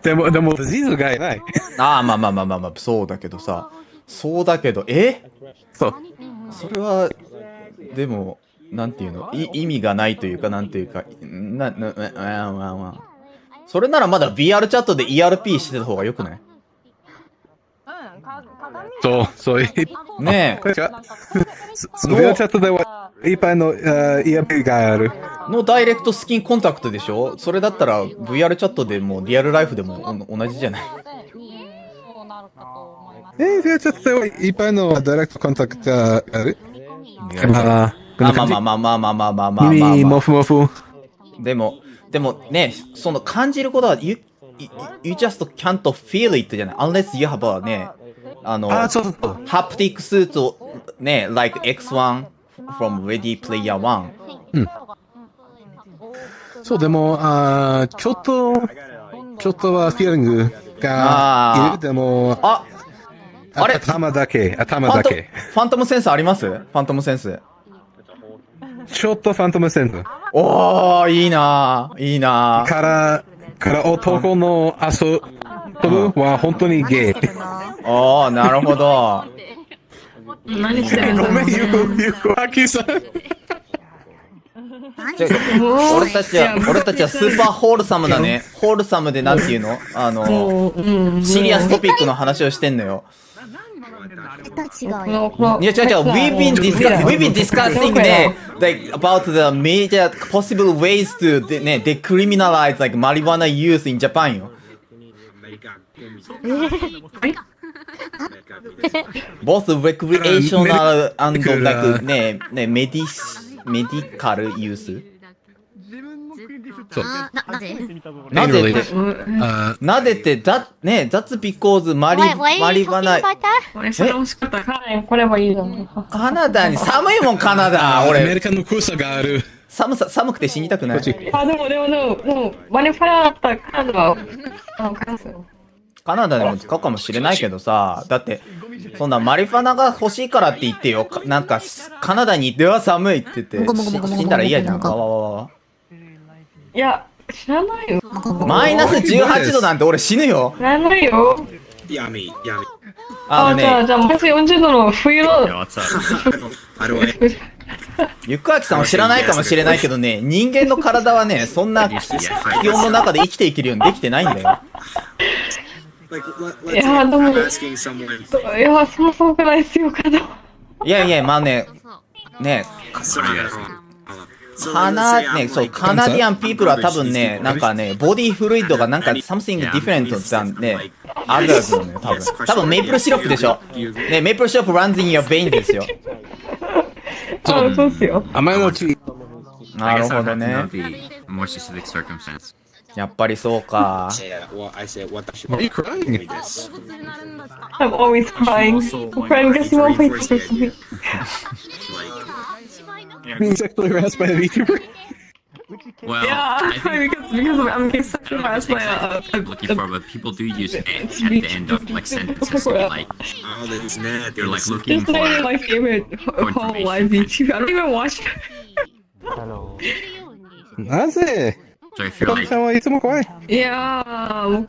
でも、ディズーがいない。まあ、そうだけど、それは、でも、なんていうの、意味がないというか、なんていうか、それならまだ VR チャットで ERP してた方がよくない？そうねえ。VR チャットではいっぱいの ERP がある。のダイレクトスキンコンタクトでしょ？それだったら VR チャットでもリアルライフでも同じじゃない？VR チャットではいっぱいのダイレクトコンタクトがある。耳もふもふ。でもね、その感じることは、you just can't feel it じゃない。unless you have a ね、ハプティックスーツをね、like X1 from Ready Player One。そう、でも、ちょっとはフィーリングがいる。でも、あれ頭だけ。ファントムセンスあります？ファントムセンス。ちょっとファントムセンス。おー、いいな。から男の遊ぶは本当にゲイ。おー、なるほど。何してるの？ごめん、ゆくあきさん。俺たちはスーパーホールサムだね。ホールサムでなんていうの？シリアストピックの話をしてんのよ。いや、違う。We've been discussing ね、like about the major possible ways to ね、decriminalize like marijuana use in Japan よ。both recreational and like ね、medical use。そう。なぜって、that's because マリバナ。これもいいよ。カナダに、寒いもん、カナダ。アメリカの黄砂がある。寒くて死にたくない。あ、でも、マニファラだったらカナダは、買いますよ。カナダでも使うかもしれないけどさ、だって、そんなマリファナが欲しいからって言ってよ、なんか、カナダに行っては寒いって言って、死んだら嫌じゃん。いや、知らないよ。マイナス18度なんて俺死ぬよ。知らないよ。やめ。じゃあ、マイナス40度の冬の。ゆくあきさんは知らないかもしれないけどね、人間の体はね、そんな気温の中で生きていけるようにできてないんだよ。いや、でも、いや、そもそもくないですよ、体。いや、まあね、カナディアンピープルは多分ね、なんかね、ボディフルイッドがなんか something different ってね、あるやつなのよ、多分メープルシロップでしょ。ね、メープルシロップ runs in your vein ですよ。そうっすよ。なるほどね。やっぱりそうか。I'm always crying. Crying gets more painful to me. Being sexually harassed by a VTuber? Well, yeah, I think because I'm getting sexually harassed by a looking for, but people do use it at the end of like sentences to be like, you're like looking It's for. not even my favorite whole live VTuber. I don't even watch it. なぜ So if you're like, さんはいつも怖い。いやー、も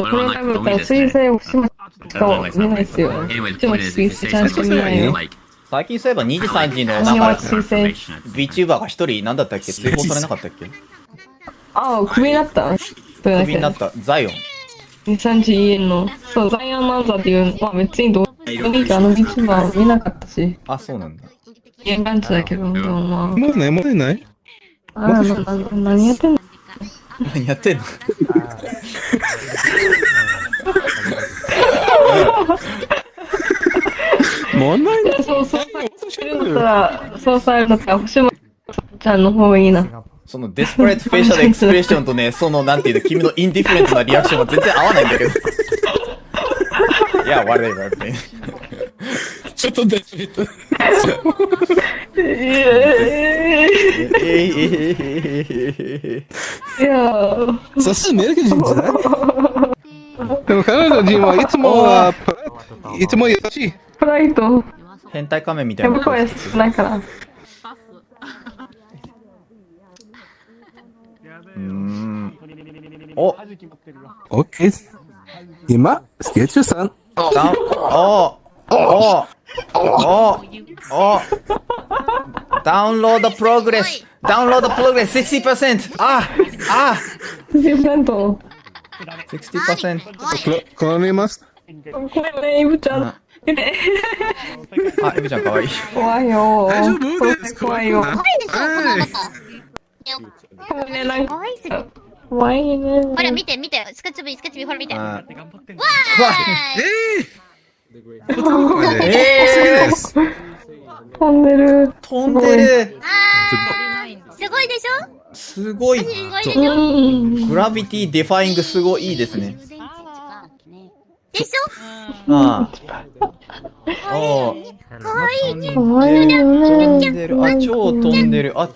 う、このタイムだったら水星をしましか見ないですよ。 anyway, ち the も point is, 水 if you 星 say ちゃんと something 見ない that よ you。like, 最近そういえば2時3時のなん何はか水星 VTuber が一人なんだったっけ、追放されなかったっけ。ああ、クビになったクビになった。ザイオン。2、3時家の。そう、ザイアンマンザーっていう、まあ別にどうでもいいけど、VTuber 見なかったし。あ、そうなんだ。ゲームランチだけど、でもまあ。もうない。何やってんの？何やってんの？問題ない。そうされるんだったら、星間ちゃんの方がいいな。そのデスプレートフェイシャルエクスプレッションとね、そのなんていうの、君のインディフェレントなリアクションが全然合わないんだけど。いや、悪いわ、ね。ちょっとデスプレート。いやー。さすがメルケ人じゃない？でも彼女人はいつも優しい。プライド。変態仮面みたいな。僕は優しくないから。お。オッケー。今、スケッチュさん。ダウンロードプログレス 60%。60%。60%。これます。これね、イブちゃん。あ、イブちゃんかわいい。怖いよ。大丈夫です。怖いよ。怖いね。ほら見て、スカチビ、ほら見て。わ飛んでる。すごいでしょ？すごい。グラビティデファイングすごいいいですね。でしょ？ああ。かわいいね。かわいいよね。超飛んでる。おー、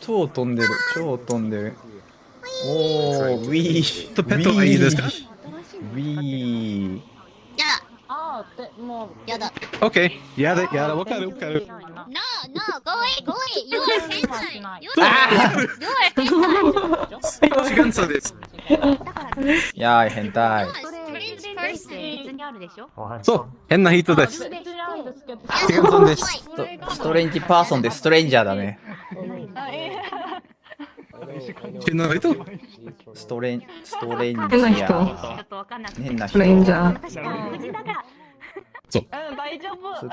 ウィー。ペットはいいですか？ウィー。やだ。オッケー。やだ、わかる。No, go away. You are hentai. You are 違うそうです。いやー、変態。そう、変な人です。違うです。ストレンジパーソンでストレンジャーだね。変な人？ストレンジャー。変な人。ストレンジャー。そう。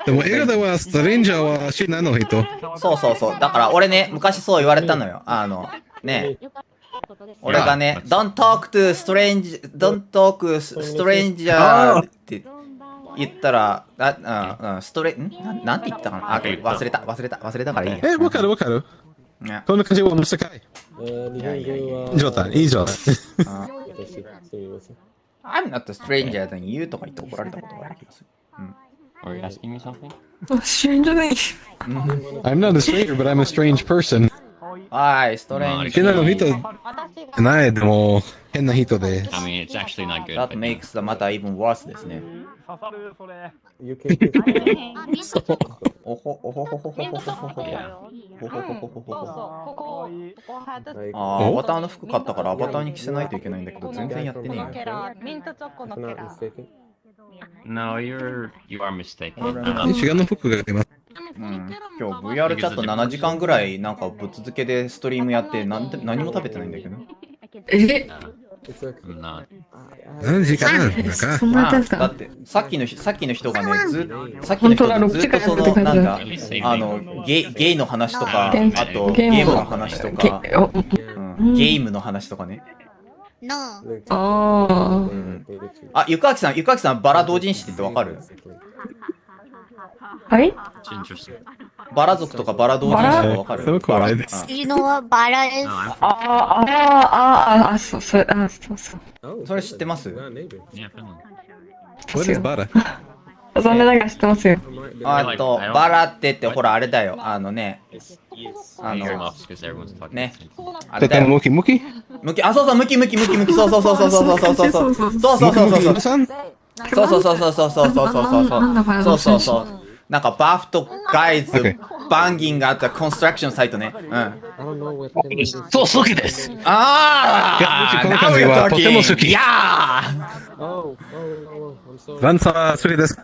でも映画ではストレンジャーは死なの人。そう。だから俺ね、昔そう言われたのよ。俺がね、Don't talk to stranger って言ったら、なんて言ったかな？忘れたからいいや。わかる。こんな感じは面白い。状態。I'm not a stranger than you とか言って怒られたことがある気がする。Are you asking me something? Stranger than you. I'm not a stranger, but I'm a strange person. はい、ストレンジ。変な人じゃない、でも、変な人で。I mean, it's actually not good. That makes the matter even worse ですね。おほおほほほほほほほほあー、アバターの服買ったからアバターに着せないといけないんだけど、全然やってねえよ。No, you are mistaken. 違うの服が出ます。うん、今日 VR チャット7時間ぐらいなんかぶっ続けでストリームやって何も食べてないんだけど。何時間なんかだってさっきの人がねさっきの人とずっとそのなんかゲイの話とかあとゲームの話とか、ゲームの話とかね。あ、ゆかあきさんバラ同人誌ってわかる？はい？バラ族とかバラ同人誌とかわかる？怖いです。いうのはバラです。そう。それ知ってます？What is バラ？残念ながら知ってますよ。バラってほらあれだよ、ね。あれだよ。ムキ、あ、そうそう、ムキ、そう。なんかバフとガイズ、バンギンがあったコンストラクションサイトね。そう、好きです。ああ、この感じはとても好き。いやワンサー好きです。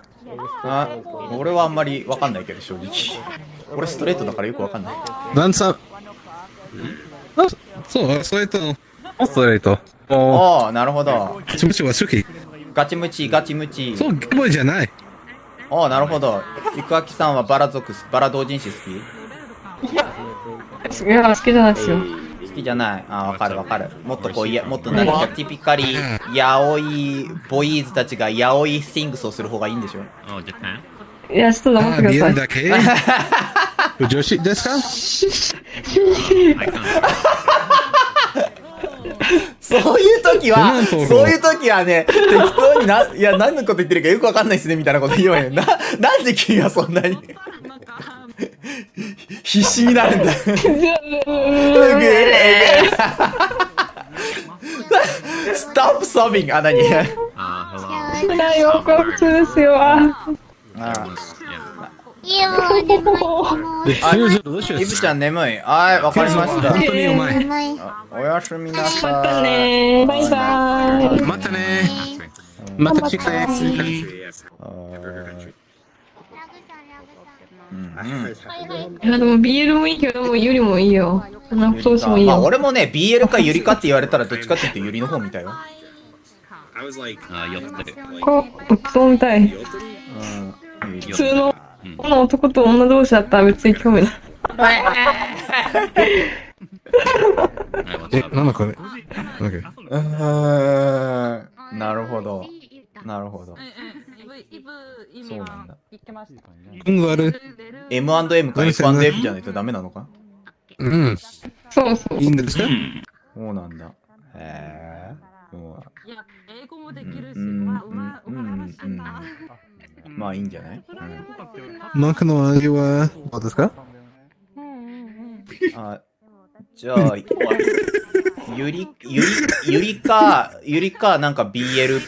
俺はあんまりわかんないけど、正直。俺ストレートだからよくわかんない。ワンサー。そう、ストレート。ああ、なるほど。ガチムチは好き。ガチムチ。そう、ゲームじゃない。ああ、なるほど。ゆくあきさんはバラ同人誌好き？いや、好きじゃないですよ。好きじゃない。ああ、わかる。もっともっとなんかティピカリ、ヤオイ、ボイーズたちがヤオイスティングスをする方がいいんでしょ？いや、ちょっと黙ってください。ビールだけ女子ですか？そういう時はね、適当にいや、何のこと言ってるかよくわかんないっすね、みたいなこと言うわよ。なんで君はそんなに必死になるんだ。ストップソビング。あ、何？いや、よく普通ですよ。いやー、でも。イブちゃん眠い。はい、わかりました。本当にうまい。おやすみなさい。またねー。バイバーイ。またね。また近い。いや、でも BL もいいけど、ユリもいいよ。投資もいいよ。俺もね、BL かユリかって言われたらどっちかって言ってユリの方みたいよ。こう、そうみたい。普通の男と女同士だったら別に興味ない。なんだこれ。なるほど。そうなんだ。今度ある M&M か F&F じゃないとダメなのか？うん。そう。いいんですか？そうなんだ。へぇ。英語もできるし、まあいいんじゃない？マックの味はどうですか？じゃあ、ゆりか、なんか BL っ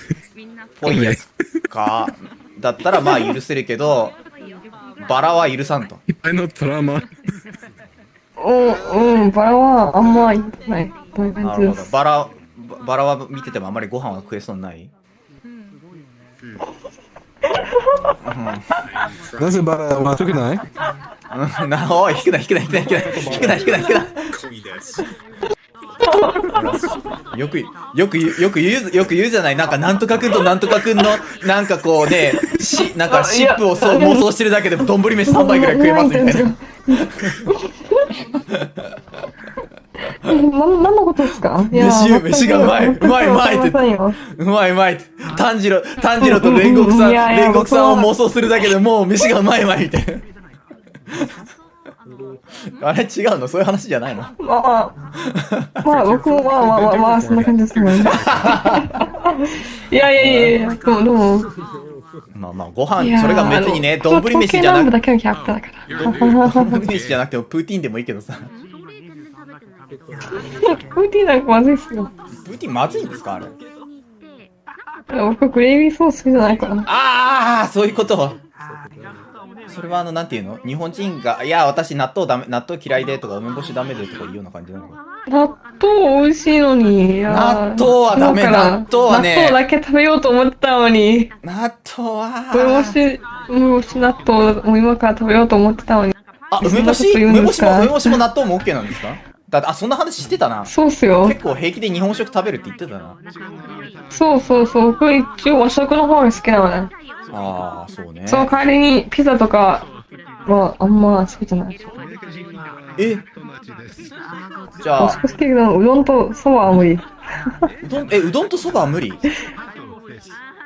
ぽいやつか、だったらまあ許せるけど、バラは許さんと。いっぱいのトラウマ。バラはあんまいない。なるほど。バラは見ててもあんまりご飯は食えそうにない？なぜバラは好きない？おい、引くな。よく言うじゃない。なんとかくんとなんとかくんの、なんかこうね、なんかシップを妄想してるだけで丼飯3杯ぐらい食えますみたいな。何のことですか？飯がうまいって炭治郎と煉獄さんを妄想するだけでもう飯がうまいみたいな。あれ違うの？そういう話じゃないの？まあ僕もまあそんな感じですね。いやでもまあご飯、それが別にね、丼飯じゃなくて、丼飯じゃなくてもプーティーンでもいいけどさ。ーティーなんかまずいっすよ。プーティンまずいんですかあれ。僕グレイビーソース好きじゃないから。ああ、そういうこと。それはなんていうの、日本人が、いや、私納豆嫌いでとか、梅干しダメでとかいうような感じなのか。納豆美味しいのに。納豆はダメ、納豆はね。納豆だけ食べようと思ってたのに。納豆は。梅干し納豆を今から食べようと思ってたのに。あ、梅干しも納豆も OK なんですか？だって、そんな話してたな。そうっすよ。結構平気で日本食食べるって言ってたな。そう。僕一応和食の方が好きなのね。ああ、そうね。その代わりにピザとかはあんま好きじゃない。え？じゃあ。好きだけど、うどんとそばは無理。うどんとそばは無理？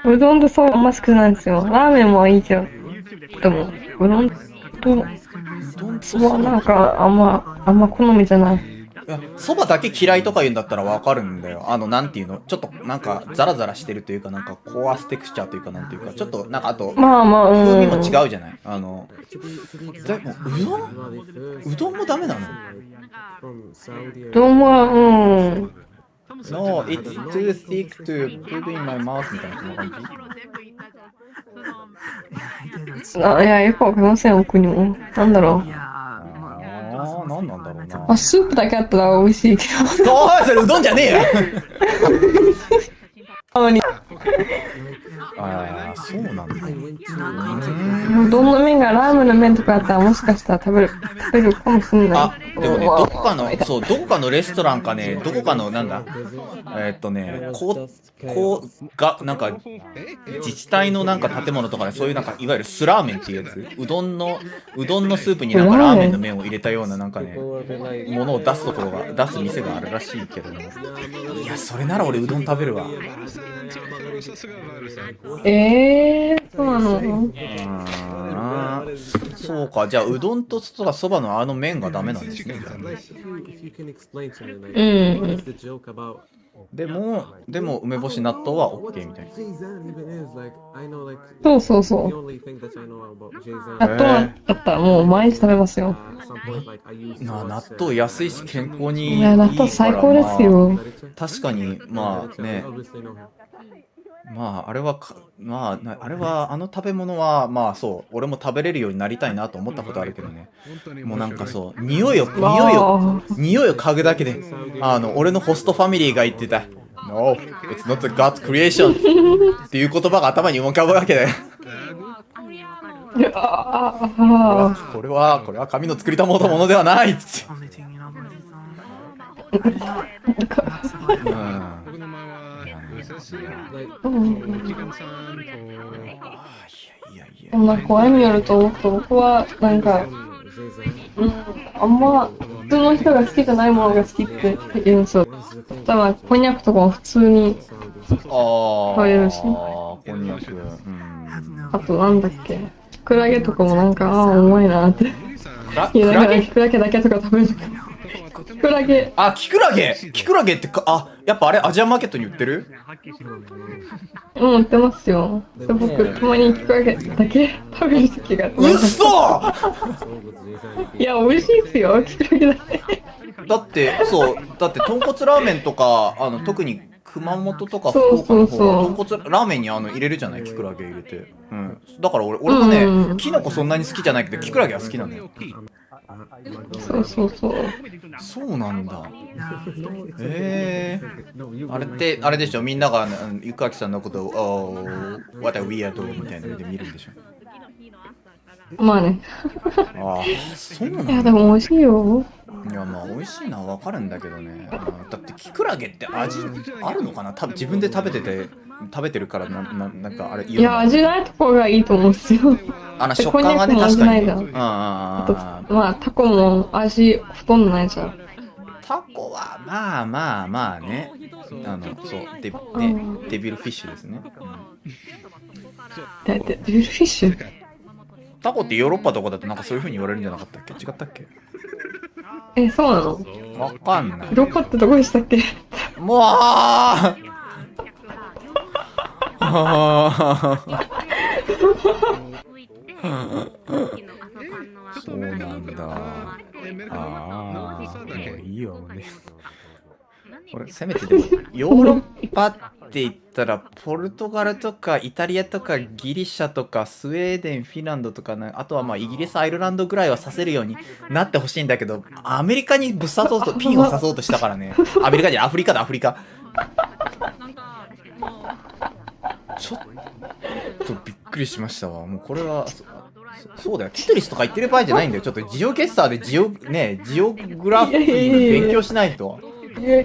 うどんとそばあんま好きじゃないんですよ。ラーメンもいいけど。でも、うどんとそばなんかあんま好みじゃない。そばだけ嫌いとか言うんだったらわかるんだよ。なんていうの、ちょっとなんかザラザラしてるというか、なんかコアステクスチャーというか、なんていうか、ちょっとなんかあと、風味も違うじゃない。でもうどんもダメなの？うどんは、No, it's too thick to put in my mouth みたいなそんな感じ？いや、よくわかりません、僕にも。なんだろう。なんなんだろうな。スープだけあったら美味しいけど。おい、それうどんじゃねえよ。ああ、そうなんだ。うどんの麺がラーメンの麺とかだったらもしかしたら食べるかもしれない。あ、でもね、どこかのレストランかね、どこかの、なんだ、なんか、自治体のなんか建物とかで、そういうなんか、いわゆるスラーメンっていうやつ、うどんのスープになんかラーメンの麺を入れたようななんかね、ものを出す店があるらしいけどね。いや、それなら俺うどん食べるわ。そうなの？そうか、じゃあうどんとそばの麺がダメなんですね。でも梅干し納豆は OK みたいな。そう。納豆だったらもう毎日食べますよ。納豆安いし健康にいいから。いや、納豆最高ですよ。確かに、まあね。まあ、あれは食べ物は、まあそう、俺も食べれるようになりたいなと思ったことあるけどね。もうなんかそう、匂いを嗅ぐだけで、俺のホストファミリーが言ってた、No, it's not a God's creation っていう言葉が頭に浮かぶわけだよ。これは神の作りたものではないって。声によると僕はなんか、あんま普通の人が好きじゃないものが好きって言うんですよ。例えばこんにゃくとかも普通に食べれるし、こんにゃく、あとなんだっけ、キクラゲとかもなんかうまいなって言いながらキクラゲだけとか食べるとか。キクラゲってやっぱあれアジアマーケットに売ってる？売ってますよ。僕たまにキクラゲだけ食べる時があって。嘘！いや美味しいっすよ、キクラゲだけ。だって豚骨ラーメンとか特に熊本とか福岡の方は豚骨ラーメンに入れるじゃない、キクラゲ入れて。だから俺もね、キノコそんなに好きじゃないけどキクラゲは好きなんだよ。そう。そうなんだ。あれってあれでしょ、みんながゆかきさんのことをWhat a weirdoみたいなので見るんでしょ。まあね。そうなんだ。いやでも美味しいよ。いやまあ美味しいのはわかるんだけどね。だってキクラゲって味あるのかな？多分自分で食べてるからなんかあれ。いや味ないところがいいと思うんですよ。食感がね、確かに。まあタコも味ほとんどないじゃん。タコはまあね。そうデビルフィッシュですね。デビルフィッシュ？タコってヨーロッパとかだとなんかそういう風に言われるんじゃなかったっけ？違ったっけ？そうなの？わかんない。ヨーロッパってどこでしたっけ？もうそうなんだ。もういいよ。どね。これせめてでもヨーロッパって言ったらポルトガルとかイタリアとかギリシャとかスウェーデン、フィンランドとかあとはまあイギリス、アイルランドぐらいはさせるようになってほしいんだけど、アメリカにぶっ刺そうとピンを刺そうとしたからね。アメリカじゃアフリカだ、アフリカ。ちょっとびっくりしましたわ。もうこれはそうだよ。テトリスとか言ってる場合じゃないんだよ。ちょっとジオゲッサーでジオグラフィー勉強しないと。いや、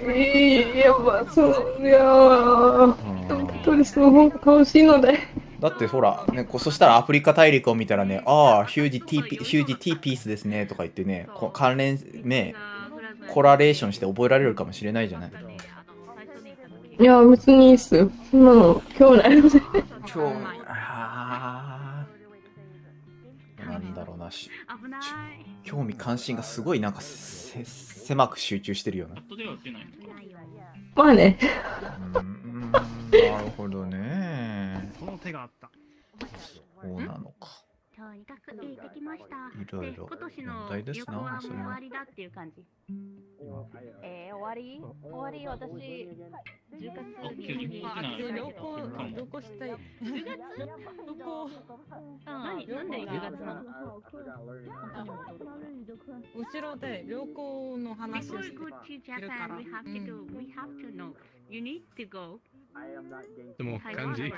まあ、そう、いやー、トリスの方が楽しいので。だってほら、ね、そしたらアフリカ大陸を見たらね、ヒュージ T ピースですねとか言ってね、関連ね、コラレーションして覚えられるかもしれないじゃない。いや、別にいいっすよ。そんなの、今日ないので。なんだろうな、興味関心がすごいなんか狭く集中してるような。まあね。なるほどね。その手があった。そうなのか。いろいろ問題ですな、それは。終わり私、10月に旅行したい。10月旅行なんで10月なの？後ろで旅行の話をしてるから。でも感じ出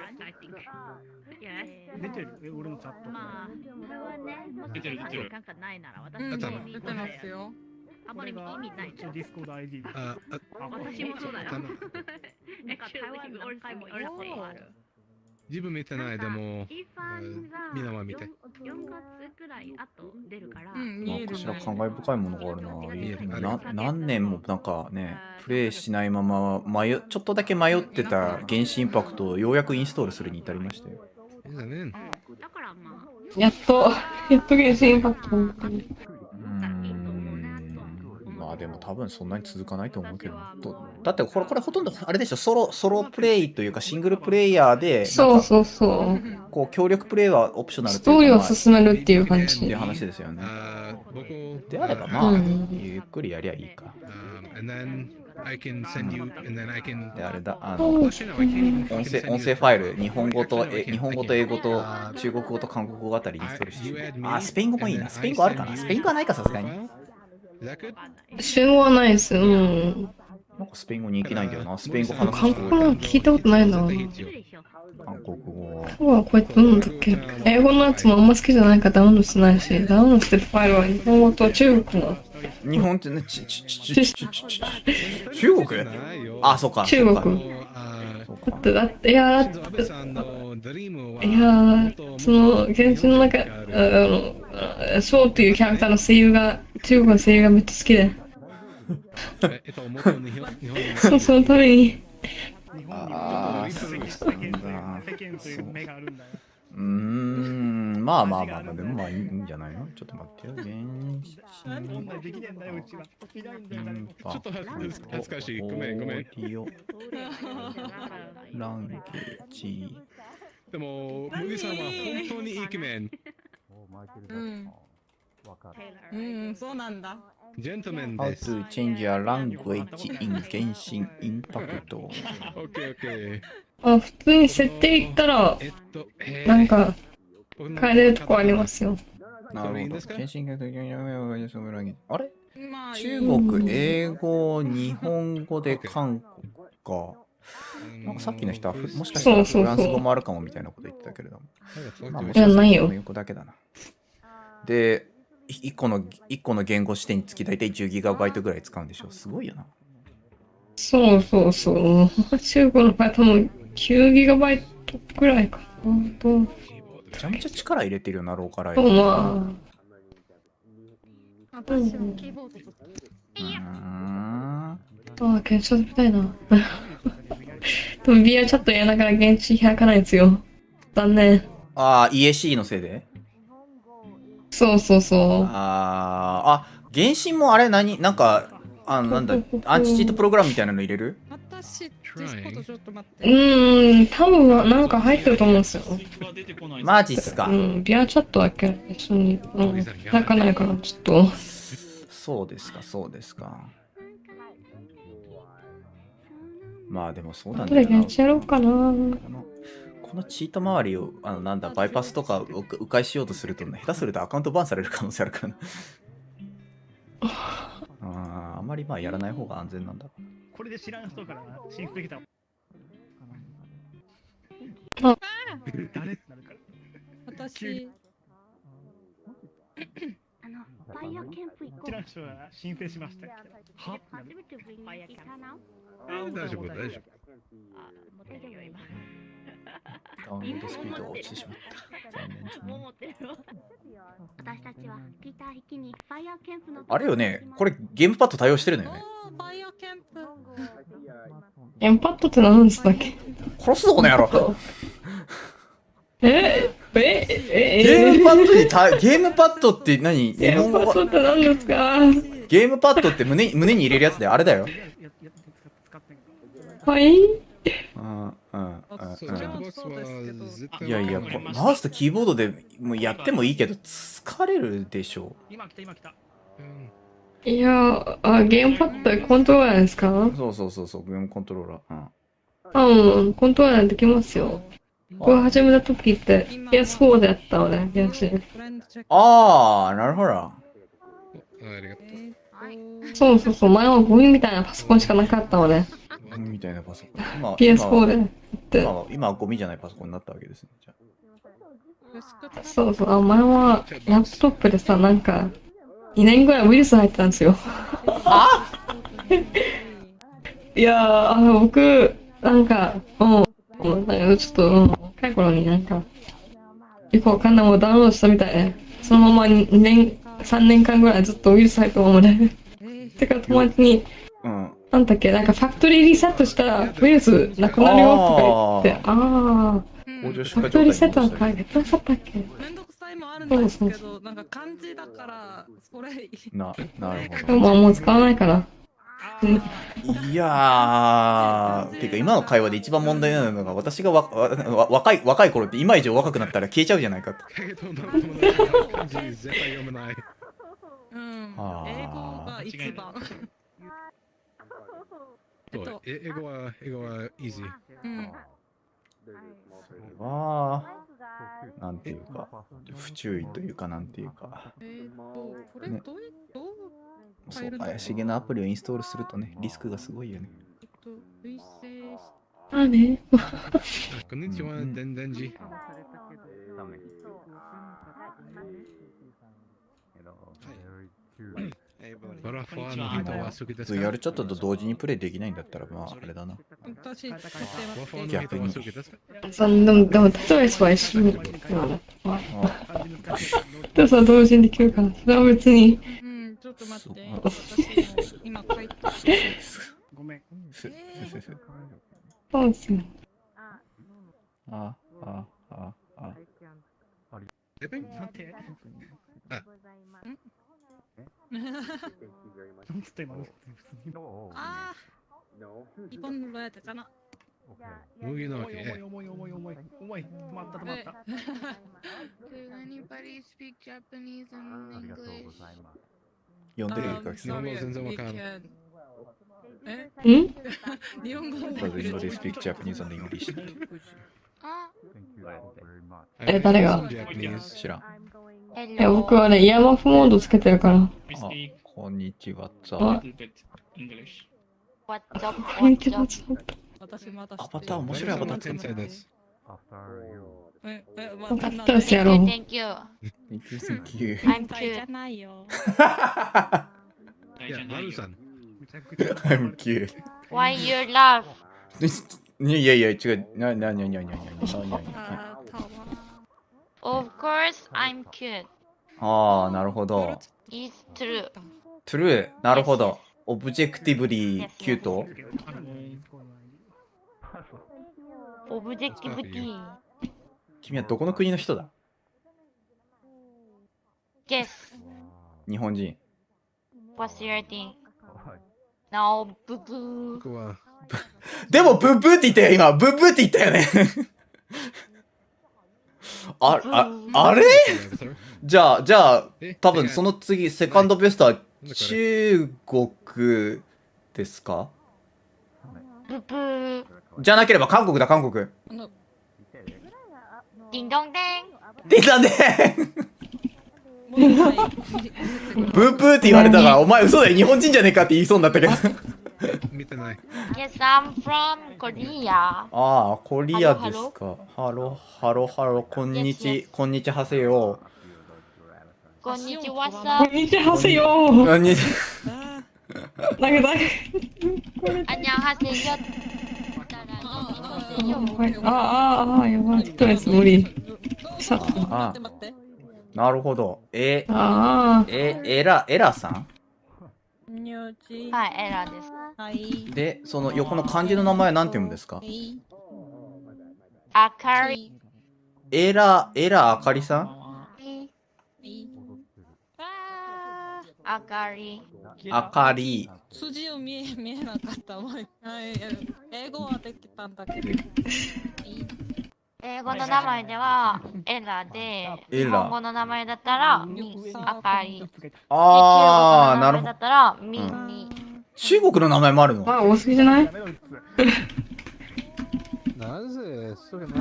てる俺のチャット。まあ、これはね、もし時間がないなら私出てますよ。あまり意味ないじゃん。ディスコード ID。私もそうだよ。台湾何回も行ったことある。自分見てないでも、みんなは見て。4月くらい後出るから。なんかしら感慨深いものがあるな。何年もなんかね、プレイしないままちょっとだけ迷ってた原神インパクトをようやくインストールするに至りましたよ。やっと原神インパクト。まあでも多分そんなに続かないと思うけど。だってこれほとんどあれでしょ、ソロプレイというかシングルプレイヤーで、そう。こう協力プレイはオプショナルストーリーを進めるっていう感じ。っていう話ですよね。であればまあ、ゆっくりやりゃいいか。であれだ、音声ファイル、日本語と英語と中国語と韓国語あたりインストールして。スペイン語もいいな。スペイン語あるかな。スペイン語はないか、さすがに。スペイン語はないです。なんかスペイン語に行けないんだよな。スペイン語話す韓国語聞いたことないな。韓国語。今日はこうやってどうなんだっけ。英語のやつもあんま好きじゃないからダウンロードしてないし、ダウンロードしてるファイルは日本語と中国の。日本ってね、中国？あ、そうか。中国。だって、いや、その、現地の中、ショーっていうキャラクターの声優が、中国の声優がめっちゃ好きで。そう、そのために。まあ、でもまあいいんじゃないの？ちょっと待ってよ。ちょっと恥ずかしい。ごめん。ランゲージ。でも、麦さんは本当にイケメン。そうなんだ。ジェントメンです。How to change your language in 原神インパクト。OK。普通に設定いったら、なんか、変えれるとこありますよ。なるほど。あれ？中国、英語、日本語で韓国か。なんかさっきの人はもしかしたらフランス語もあるかもみたいなこと言ってたけれども。いや、ないよ。英語だけだな。で、1個の言語指定につき大体 10GB ぐらい使うんでしょ。すごいよな。そう。中国の場合多分 9GB ぐらいかな。めちゃめちゃ力入れてるよな、ローカライズ。私もキーボード検証みたいな。でも VRChat やりながら現地開かないんですよ。残念。EAC のせいで？そう。原神もあれなんか、なんだ、アンチチートプログラムみたいなの入れる？私、ディスコードちょっと待って。多分なんか入ってると思うんですよ。マジっすか。VRChat だけ一緒に、開かないから、ちょっと。そうですか。まあでもそうなんどれだよな。やっちゃろうかな。このチート周りを、なんだ、バイパスとか迂回しようとすると、下手するとアカウントバンされる可能性あるからな。あんまりまあやらない方が安全なんだ。これで知らん人から申請できた。誰ってなるから。私、ファイヤーキャンプ行こう。知らん人が申請しました。は？初めてファイヤーキャンプ。大丈夫、大丈夫。持ってるよ、今。ダウンロードスピードが落ちてしまった。残念ですね。もう持ってるわ。私たちはギター弾きにファイヤーキャンプの。あれよね、これゲームパッド対応してるのよね。ファイヤーキャンプ。エンパッドって何ですだっけ？殺すぞこの野郎。ゲームパッドにゲームパッドって何？ゲームパッドって何ですか？ゲームパッドって胸に入れるやつであれだよ。はい。いやいや、マウスとキーボードでもうやってもいいけど疲れるでしょ。今来た。いやゲームパッドでコントローラーですか？そう、ゲームコントローラー。コントローラーできますよ。これ始めた時って PS4 でやったのね、PS。あー、なるほど。そう、前はゴミみたいなパソコンしかなかったのね。ゴミみたいなパソコン。PS4 で。今はゴミじゃないパソコンになったわけですね。そう、前はラップトップでさ、なんか、2年ぐらいウイルス入ってたんですよ。いや僕、なんか、ちょっと、若い頃になんか、よくわかんないものダウンロードしたみたいで、そのまま3年間ぐらいずっとウイルス入ったままで。てか友達に、なんだっけ、なんかファクトリーリセットしたらウイルスなくなるよとか言って、ファクトリーリセットの会やってなかったっけ？めんどくさいもあるんですけど、なんか漢字だから、それ。なるほど。もう使わないから。いやー、てか今の会話で一番問題なのが、私が若い頃って今以上若くなったら消えちゃうじゃないかって。漢字絶対読めない。英語が一番。英語はイージー。それは、なんていうか、不注意というか、なんていうか。これどうそう、怪しげなアプリをインストールするとね、リスクがすごいよね。こんにちは、でんでんじ。やるチャットと同時にプレイできないんだったら、まあ、あれだな。逆に。でも、例えば一緒に。でも同時にできるから、それは別に。ちょっと待って。今書いて。ごめん。そうですね。なんて。이번 눌러야 되잖아. 무기 나오게.重い。止まった。Does anybody speak Japanese and English? 読んでるゆかきさん。日本語全然わかんない。日本語 Does anybody speak Japanese and English? 誰が？知らん。僕はね、イヤーマフモードつけてるから。こんにちは。こんにちは。アバター面白いアバター天才です。分かったですやろう。Thank you. Thank you. I'm cute. じゃないよ。いや、マルさん。I'm cute. Why you laugh? いや、違う。Of course, I'm cute. ああ、なるほど。It's true. True。なるほど。オブジェクティブリーキュート。オブジェクティブティ。君はどこの国の人だ？ Guess. 日本人。What's your thing? No, ブブー。でもブブーって言ったよ今。ブブーって言ったよね。あれ？じゃあ多分その次セカンドベストは中国ですか？ブブー。じゃなければ韓国だ、韓国。ディンドンデディンドンデンブープーって言われたから、お前嘘だよ、日本人じゃねえかって言いそうになったけど。見てない。Yes, I'm from Korea. ああ、コリアですか。ハロハロハロ、こんにち、こんにちはせよ。こんにちはさ。こんにちはせよ。こんにちなんか안녕하세요. やばい。ストレス無理。ああ、なるほど。エラさんはい、エラです。で、その横の漢字の名前は何て読むんですか？あかり。エラあかりさん？あかり。あかり。筋を見えなかった。英語はできたんだけど。英語の名前ではエラで、エラ日本語の名前だったらあかり。ああ、なるほど。中国の名前だったらミミ。中国の名前もあるの？多すぎじゃない？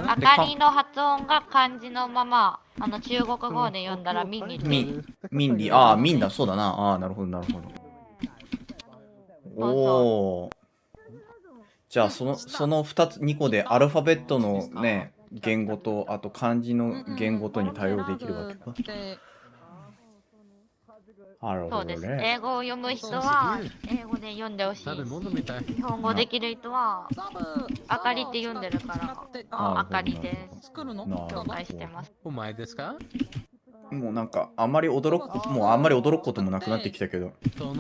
あかりの発音が漢字のまま、中国語で読んだらミニ。ミンリ、ああ、ミンだ、そうだな。ああ、なるほど、なるほど。おお。じゃあ、その2個でアルファベットのね、言語と、あと漢字の言語とに対応できるわけか。なるほどそうです。ね。英語を読む人は英語で読んでほしいし、日本語できる人はあかりって読んでるから、あかりです。紹介してます。お前ですか？もうなんかあんまり驚くこともなくなってきたけど、日本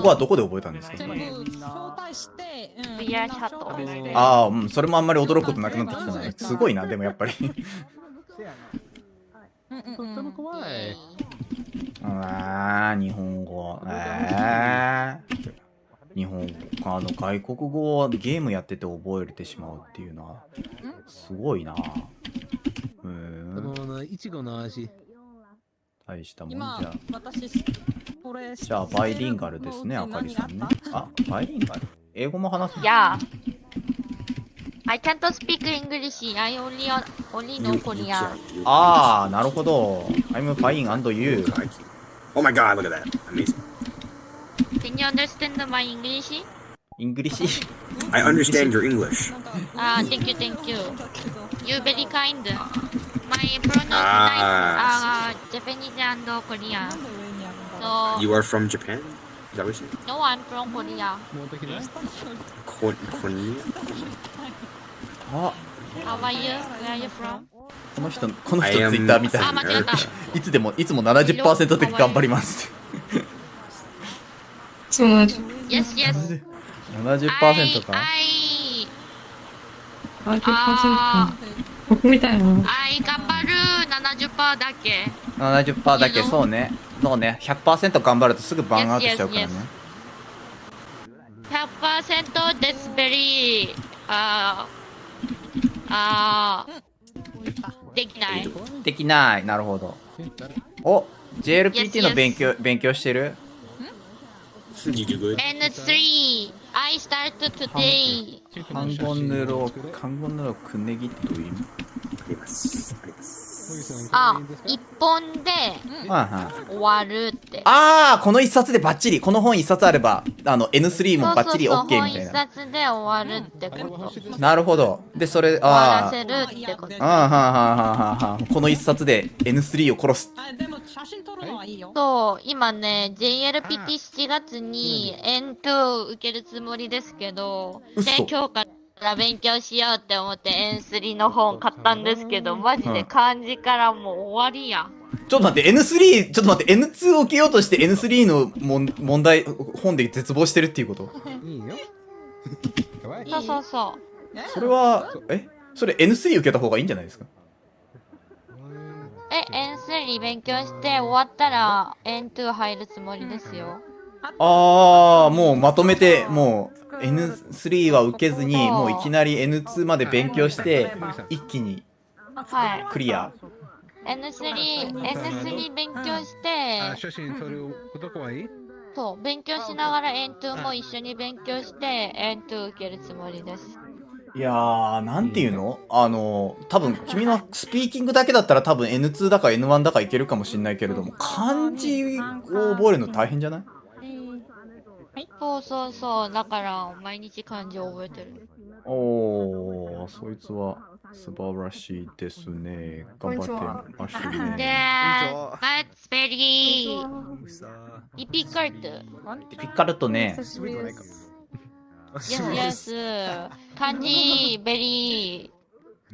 語はどこで覚えたんですか？ VRChat。ああ、うん、それもあんまり驚くことなくなってきたね。すごいな、でもやっぱりとっても怖い。日本語。日本語、外国語をゲームやってて覚えてしまうっていうのはすごいな。いちごの味。大したもんじゃ。じゃあバイリンガルですね、あかりさんね。あ、バイリンガル。英語も話す。Yeah. I can't speak English. I only know Korean. ああ、なるほど。I'm fine and you. Oh my god, look at that. Amazing. Can you understand my English? English? I understand your English. Thank you. You very kind. My pronunciation is Japanese and Korean. So You are from Japan? Is that what you said? no, I'm from Korea. Korea? あ、How are you? Where are you from? この人ツイッターみたい。あ、間違えた。いつも 70% 的頑張りますって。そうなんです。Yes, yes. 70% か。僕みたいな。頑張る70%だけ。70% だけ、そうね。そうね。100% 頑張るとすぐバーンアウトしちゃうからね。100% that's very できない。できない。なるほど。お、JLPT の勉強してる？ N3 I start today. 한권으로くねぎってどういう意味？一本で終わるって。ああ、この一冊でバッチリ、この本一冊あればN3 もバッチリ OK みたいな。本一冊で終わるってこと。なるほど。でそれ終わらせるってこと。この一冊で N3 を殺す。そう、今ね JLPT7 月に N2 受けるつもりですけど、で今日から勉強しようって思って N3 の本買ったんですけど、マジで漢字からもう終わりや。ちょっと待って、N2 を受けようとして N3 の問題、本で絶望してるっていうこと？いいよ。そう。それは、それ N3 受けた方がいいんじゃないですか？N3 勉強して終わったら N2 入るつもりですよ。ああ、もうまとめて、もう N3 は受けずに、もういきなり N2 まで勉強して、一気にクリア。N3 勉強して、写真撮るどこはいい？そう、勉強しながら N2 も一緒に勉強して N2 受けるつもりです。いやー、なんていうの多分君のスピーキングだけだったら多分 N2 だか N1 だかいけるかもしれないけれども、漢字を覚えるの大変じゃない？そうそうそう、だから毎日漢字を覚えてる。おー、そいつは素晴らしいですね。頑張ってましで、ね。That's very difficult. ピカルトね。Yes, yes. 漢字 very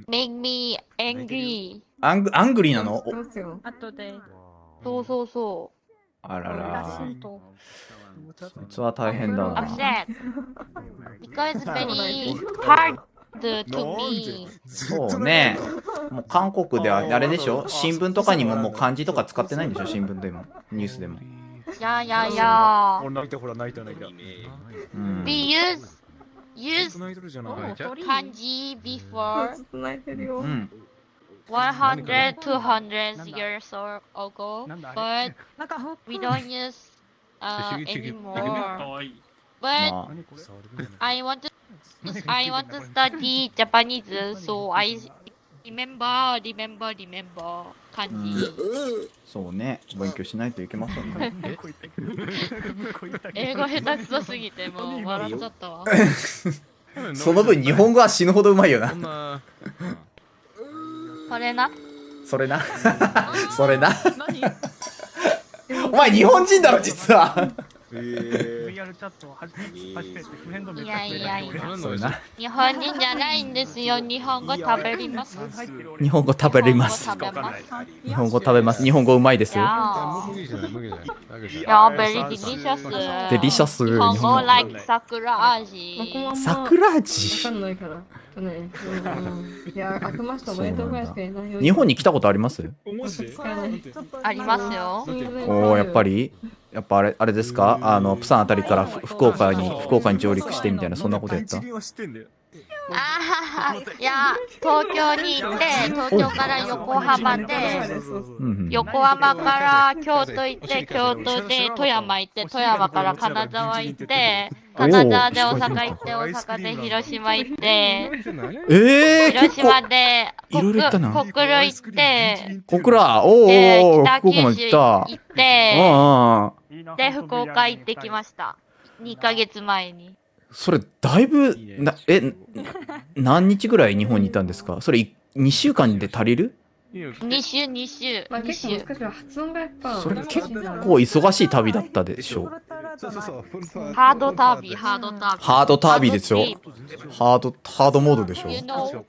make me angry. アングリーなの？後で。そうそうそう。あらら。そいつは大変だな。Upset. Because very hard to me. そうね。もう韓国ではあれでしょ？新聞とかにももう漢字とか使ってないんでしょ？新聞でも。ニュースでも。いやいやいや。泣いたほら泣いた泣いた。We use kanji before 100, 200 years ago, but we don't use anymore. But I want to study Japanese, so I remember 漢字。そうね、勉強しないといけませんね。英語下手くそすぎてもう笑っちゃったわ。その分日本語は死ぬほどうまいよな。それな。それな。それな。お前日本人だろ実は。いやいやいや。日本人じゃないんですよ。日本語食べれます。日本語食べれます。日本語食べます。日本語うまいですよ。いや、very delicious。デリシャス。日本語 like 桜味。桜味。わかんないから。いや、あくましておめでとうぐらいしか言えないよ。日本に来たことあります？ありますよ。おお、やっぱりあれですか？プサンあたりから福岡に上陸してみたいなそんなことやった？あいや、東京に行って、東京から横浜で、横浜から京都行って、京都で富山行って、富山から金沢行って、金沢で大阪行って、大阪で広島行って、広島で小倉行って、小倉、おお、北福岡まで九州行った。行って、で、福岡行ってきました。2ヶ月前に。それだいぶ何日ぐらい日本にいたんですか？それ2週間で足りる？2週。まあ結構難しい。発音がやっぱ。それ結構忙しい旅だったでしょ？ハード旅。ハード旅でしょ？ハードモードでしょ？ You know?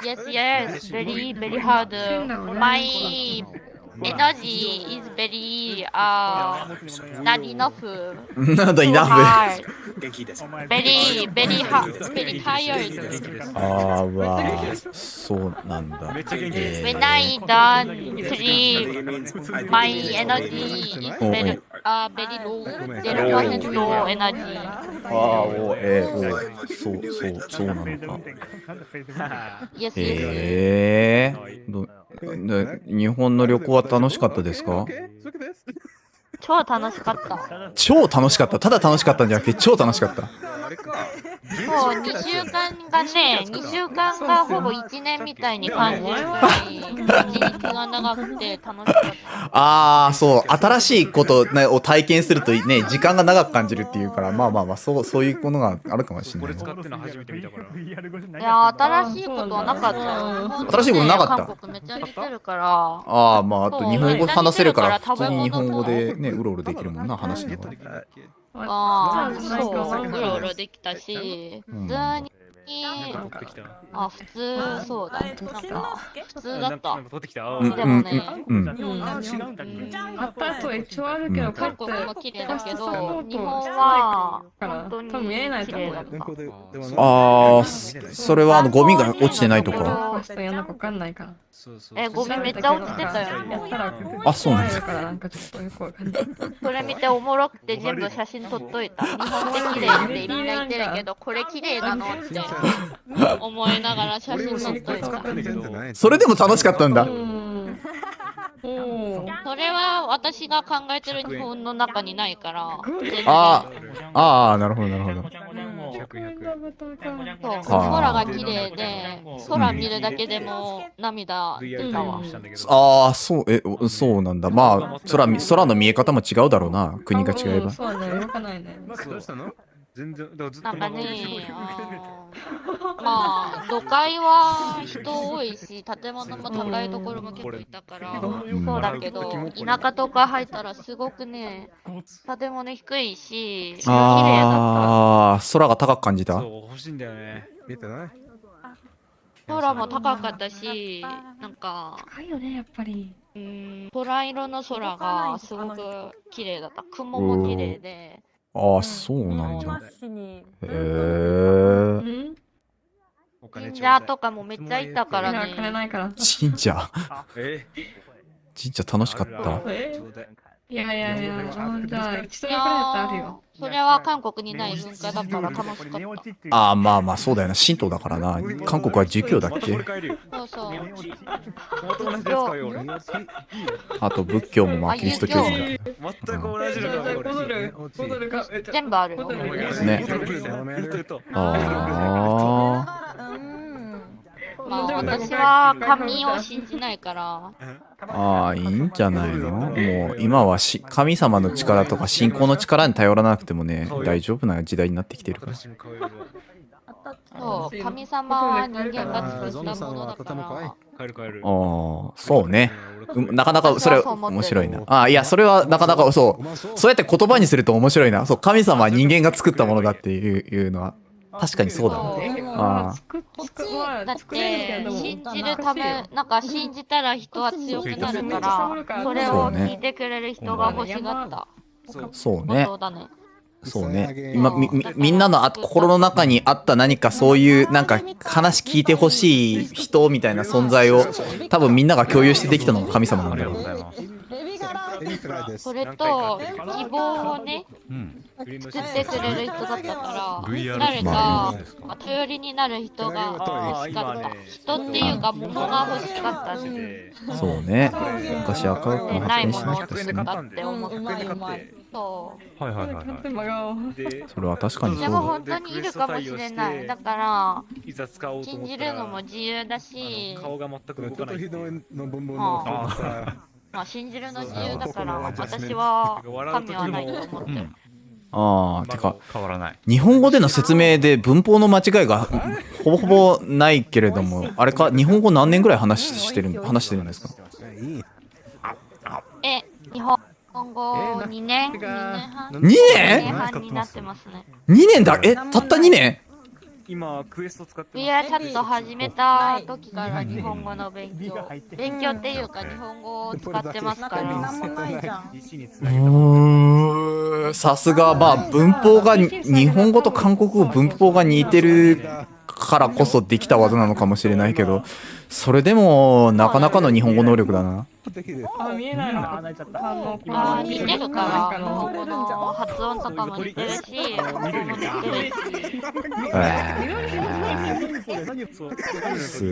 Yes, very hard. My energy is very not enough. Not enough. Very tired. あーわー、そうなんだ。When I done sleep, my energy is very low. 0% low energy. ああ、そうなのか。日本の旅行は楽しかったですか？超楽しかった。超楽しかった。ただ楽しかったんじゃなくて超楽しかった。そう、2週間がね、2週間がほぼ1年みたいに感じるぐらい、一日が長くて楽しかった。ああ、そう、新しいことを体験するとね、時間が長く感じるっていうから、まあ、そういうものがあるかもしれない。いや、新しいことはなかったよ。新しいことなかった。韓国めっちゃ似てるから。ああ、まあ、あと日本語話せるから、普通に日本語でね、うろうろできるもんな、話には。ああ、そう、うろうろできたし、普通に、普通、そうだ、なんか、普通だった。でもね、アパートは一応あるけど、韓国も綺麗だけど、日本は、本当に多分見えないと思う。ああ、それはゴミが落ちてないとか？やんなかわかんないから。ゴミめっちゃ落ちてたよ。あ、そうなんだ。それ見ておもろくて全部写真撮っといた。日本って綺麗ってみんな言ってるけど、これ綺麗なのって思いながら写真撮っといた。それでも楽しかったんだ。それは私が考えてる日本の中にないから。なるほど、なるほど。そう、空が綺麗で、空見るだけでも涙出たわ。そうなんだ。まあ、空の見え方も違うだろうな。国が違えば。そうね、動かないね。なんかね、まあ、都会は人多いし、建物も高いところも結構いたから、そうだけど、田舎とか入ったらすごくね、建物低いし、綺麗だった。空が高く感じた？欲しいんだよね。見てない？空も高かったし、なんか、高いよね、やっぱり。空色の空がすごく綺麗だった。雲も綺麗で。そうなんだ。神社とかもめっちゃ行ったからね。神社楽しかった。いや、じゃあ、1ドルくらいだったらあるよ。それは韓国にない文化だから楽しかった。まあ、そうだよな。神道だからな。韓国は儒教だっけ？そうそう。あと仏教もまあキリスト教も。全く同じのが全部あるよ。ね。まあ私は神を信じないから。いいんじゃないの？もう今は神様の力とか信仰の力に頼らなくてもね、大丈夫な時代になってきてるから。そう、神様は人間が作ったものだから。そうね。なかなかそれ面白いな。いや、それはなかなかそうやって言葉にすると面白いな。そう、神様は人間が作ったものだっていうのは確かにそうだな。だって信じるため、なんか信じたら人は強くなるから、それを聞いてくれる人が欲しがった。そうね。そうね。今みんなの心の中にあった何かそういうなんか話聞いてほしい人みたいな存在を多分みんなが共有してできたのが神様なんだろう。それと希望をね、作ってくれる人だったから、誰か頼りになる人が欲しかった。人っていうか物が欲しかったし。そうね。昔赤くないものを作ったって思って。そう。それは確かにそうだ。でも本当にいるかもしれない。だから信じるのも自由だし。まあ信じるの自由だから私は神はないと思ってる。てか日本語での説明で文法の間違いがほぼほぼないけれども、あれか日本語何年ぐらい話してるんですか？日本語2年半2年になってますね。2年だ。たった2年？今クエスト使ってます。VRChat 始めた時から日本語の勉強っていうか日本語を使ってますから。さすが、まあ文法が日本語と韓国語文法が似てるからこそできた技なのかもしれないけど、それでもなかなかの日本語能力だな。見えないの。似てるから、この発音とかも似てるし、音も似てるし。すっ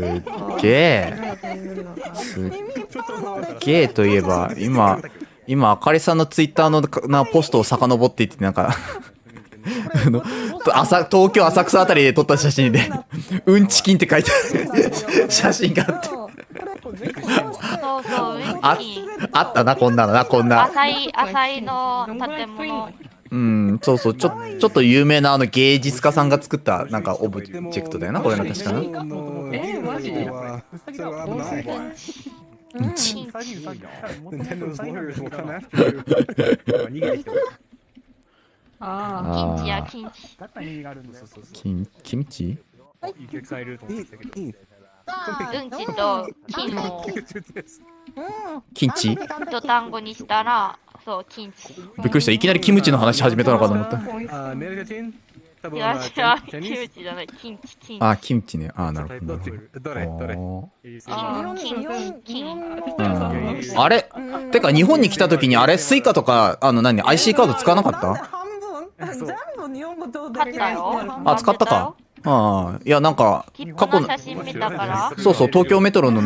げえといえば、今あかりさんのツイッターのポストを遡っていってなんか東京浅草あたりで撮った写真でうんちきんって書いてある写真があって、あったな、こんなのな、こんな浅いの建物。そうそう、ちょっと有名な芸術家さんが作ったなんかオブジェクトだよな、これの確かな。マジで？うんち。キムチ？うんちと金をキンチ？一単語にしたら、そう、キンチ。びっくりした。いきなりキムチの話始めたのかと思った。いや、キムチじゃない、キンチ。キムチね。なるほど。あれてか、日本に来た時にあれ、スイカとか、IC カード使わなかった？全部日本語どうだけ使ったか。いや、なんか過去の写真見たから。そう、東京メトロの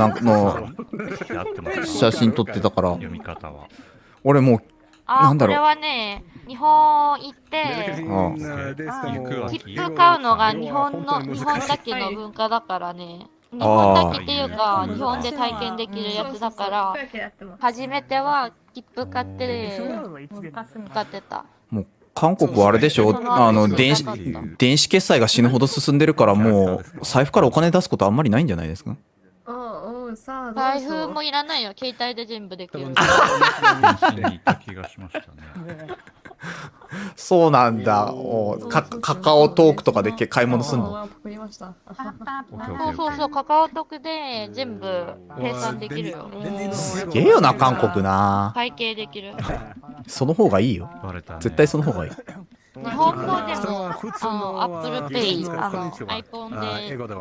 写真撮ってたから。読み方は。俺もう、なんだろう。これはね、日本行って、切符買うのが日本だけの文化だからね。日本だけっていうか、日本で体験できるやつだから、初めては切符買って使ってた。もう韓国はあれでしょ、電子決済が死ぬほど進んでるから、もう財布からお金出すことあんまりないんじゃないですか。財布もいらないよ、携帯で全部できる。そうなんだ。カカオトークとかで買い物すんの？そう、カカオトークで全部計算できるよ。すげえよな、韓国な。会計できる。その方がいいよ。絶対その方がいい。日本語でも、Apple Pay、iPhone で、Apple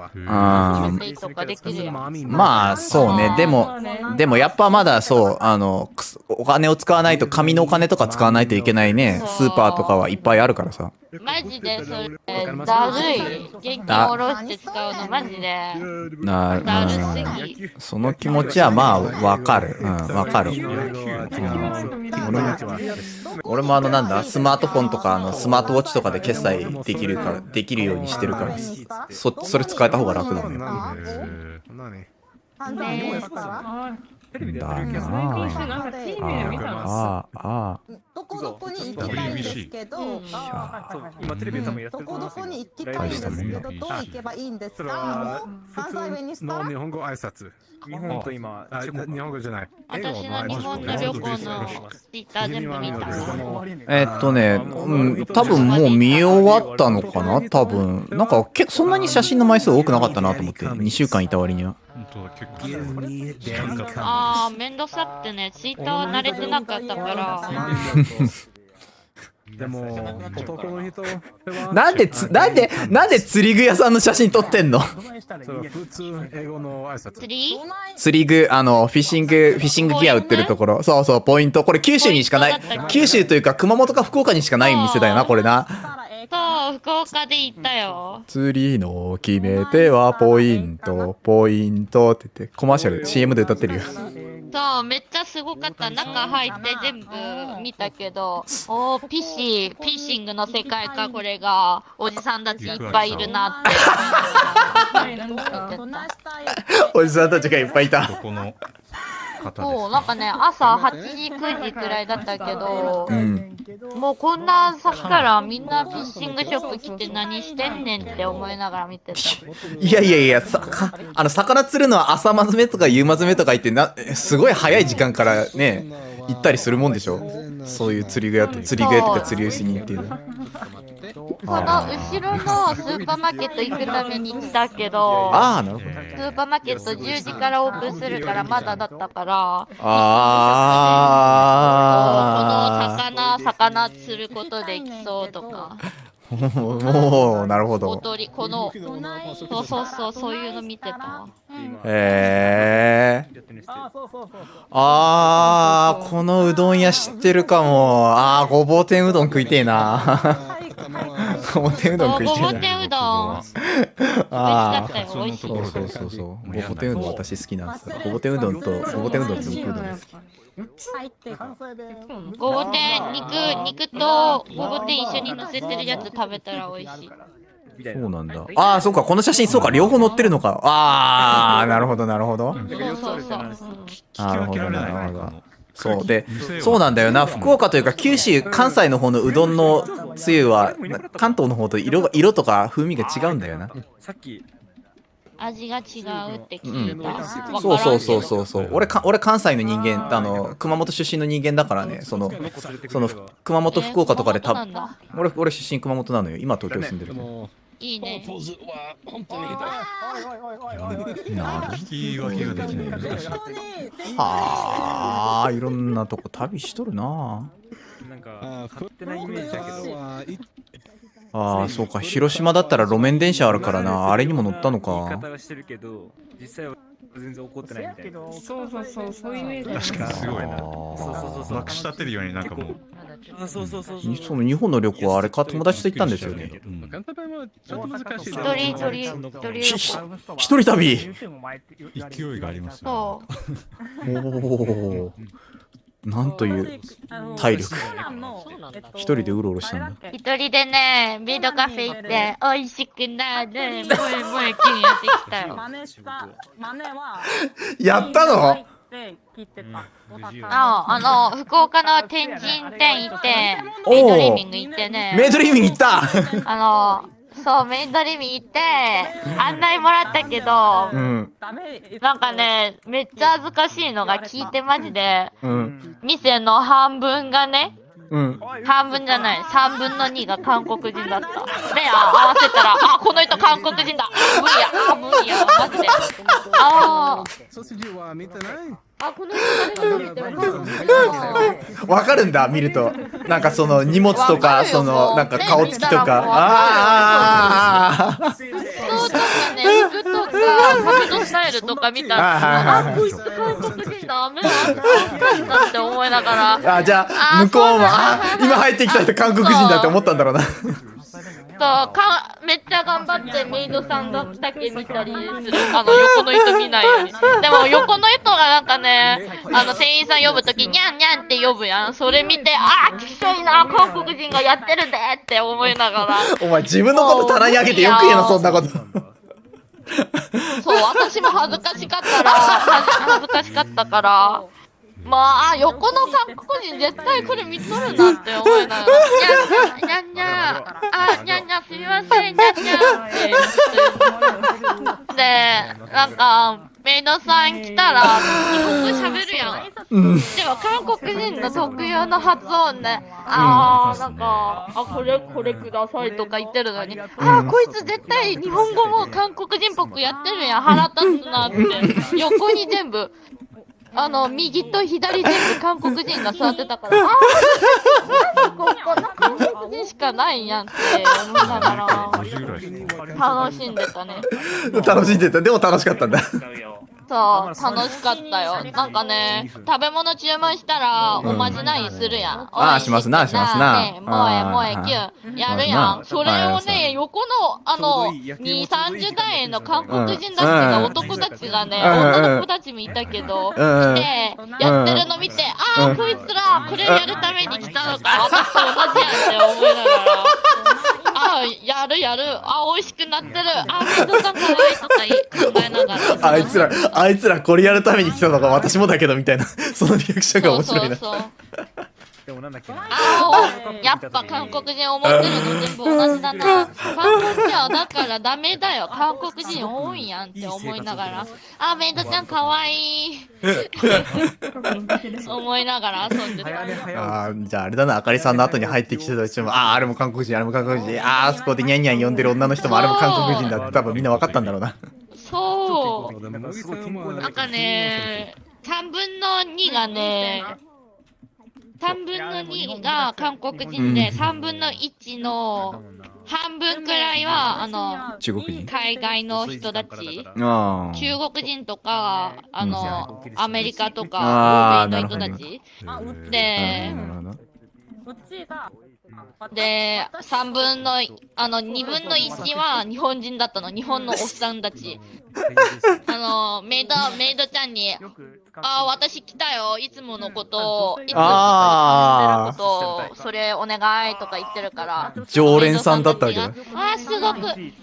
Pay とかできるよ。まあ、そうね。でもやっぱまだそう、お金を使わないと、紙のお金とか使わないといけないね、スーパーとかはいっぱいあるからさ。マジでそれ、だるい。現金下ろして使うの、マジで。だるすぎ。その気持ちはまあ、わかる。わかる。俺もなんだ、スマートフォンとか、スマートウォッチとかで決済できるようにしてるから、それ使えた方が楽だね。だなどこどこに行きたいんですけど、今テレビで多分やってると思いますよ。どこどこに行きたいんですけど、どう行けばいいんですか？関西弁にしたら？日本語挨拶。日本と今、日本語じゃない。私の日本の旅行のツイッター全部見た。多分もう見終わったのかな、多分。なんかそんなに写真の枚数多くなかったなと思って、2週間いた割には。めんどくさくてね、ツイッターは慣れてなかったから。でも、男の人なんで釣り具屋さんの写真撮ってんの？普通英語の挨拶。釣り具、フィッシングギア売ってるところ。そうそう、ポイント。これ九州にしかない。九州というか熊本か福岡にしかない店だよな、これな。そう、福岡で行ったよ。釣りの決め手はポイント、ポイントって言って、コマーシャル、CM で歌ってるよ。そう、めっちゃすごかった。中入って全部見たけど、ピッシングの世界か、これが。おじさんたちいっぱいいるなって。おじさんたちがいっぱいいた。そう、なんかね、朝8時、9時くらいだったけど、もうこんな先からみんなフィッシングショップ来て何してんねんって思いながら見てた。いや、魚釣るのは朝まずめとか夕まずめとか言ってすごい早い時間からね、行ったりするもんでしょ。そういう釣り具屋とか釣り牛にっていうの。その後ろのスーパーマーケット行くために来たけど、なるほど。スーパーマーケット10時からオープンするからまだだったから、この魚釣ることできそうとか。もうなるほど。そういうの見てた。このうどん屋知ってるかも。ごぼう天うどん食いてえな。ごぼう天うどん食いてえな。ごぼう天うどん。美味しかったよ、美味しい。そう。ごぼう天うどん私好きなんですよ。ごぼう天うどんと肉うどんです。ごぼう天、肉とごぼう天一緒に乗せてるやつ食べたら美味しい。そうなんだ。そうか、この写真、そうか、両方載ってるのか。なるほど。なるほど。そうで、そうなんだよな。福岡というか九州、関西の方のうどんのつゆは関東の方と色とか風味が違うんだよな。さっき味が違うって聞いた。そう。俺関西の人間、熊本出身の人間だからね。その熊本福岡とかで俺出身熊本なのよ。今東京住んでる。いいね。ポーズは本当に聞き分けができない。難しい。いろんなとこ旅しとるな。なんか勝手なイメージだけど。そうか、広島だったら路面電車あるからな。あれにも乗ったのか。言い方はしてるけど、実際は全然怒ってないみたいな。そうそうそう、そういうイメージ。確かにすごいな。そうまくし立てるようになんかもう。そうそうそう。その日本の旅行はあれか友達と行ったんですよね。ちょっと難しい。一人旅。勢いがありますそおお。なんという体力。一人でうろうろしたんだ。一人でね、メイドカフェ行って、美味しくなる、もえもえキュンやってきたよ。やったの？福岡の天神店行って、メイドリーミング行ってね。メイドリーミング行った？そう、メイドリーミング行って、案内もらったけど、なんかね、めっちゃ恥ずかしいのが聞いてマジで、店の半分がね、半分じゃない、3分の2が韓国人だった。で、合わせたら、この人韓国人だ。無理や、マジで。この人誰かってわかるんだ、見ると。なんかその荷物とか、そのなんか顔つきとか。そうとかね、服とか、髪のスタイルとか見たら、こいつ韓国人ダメなんだって思いながら。じゃあ、向こうは、今入ってきた人韓国人だって思ったんだろうな。めっちゃ頑張ってメイドさんだけ見たりする。横の人見ないように。でも横の人がなんかね、店員さん呼ぶとき、にゃんにゃんって呼ぶやん。それ見て、きしょいな、韓国人がやってるでって思いながら。お前自分のこと棚に上げてよく言うの、そんなこと。そう、私も恥ずかしかったから。横の韓国人絶対これ見とるなって思いながら、にゃんにゃん、すみません、にゃんにゃんって言って。で、なんか、メイドさん来たら、日本語喋るやん。でも韓国人の特有の発音で、なんか、これくださいとか言ってるのに、こいつ絶対日本語も韓国人っぽくやってるやん、腹立つなって。横に全部、右と左全部韓国人が座ってたから、ここ韓国人しかないやんって思いながら、楽しんでたね。楽しんでた。でも楽しかったんだ。そう、楽しかったよ。なんかね、食べ物注文したら、おまじないするやん。しますな。もえキュン。やるやん。それをね、横の、2、30代円の韓国人たちが、男たちがね、女の子たちもいたけど、来て、やってるの見て、こいつら、これやるために来たのか、私と同じやんって思いながら、やる、美味しくなってる、メイドさんかわいいとか考えながら。あいつらこれやるために来たのが私もだけどみたいな、そのリアクションが面白いな。でもなんだっけな。やっぱ韓国人思ってるの全部同じだな。韓国人はだからダメだよ。韓国人多いやんって思いながら、メイドちゃんかわいい思いながら遊んでた。じゃああれだな、あかりさんの後に入ってきてた人も、あれも韓国人、あれも韓国人、あそこでニャンニャン呼んでる女の人もあれも韓国人だって多分みんな分かったんだろうな。そう。なんかね、3分の2がね、3分の2が韓国人で、3分の1の半分くらいは、中国人、海外の人たち、中国人とか、アメリカとか、欧米の人たち。で、3分の、2分の1は日本人だったの。日本のおっさんたち。メイドちゃんに、私来たよ。いつものことを、いつものことを、それお願いとか言ってるから。常連さんだったわけだ。す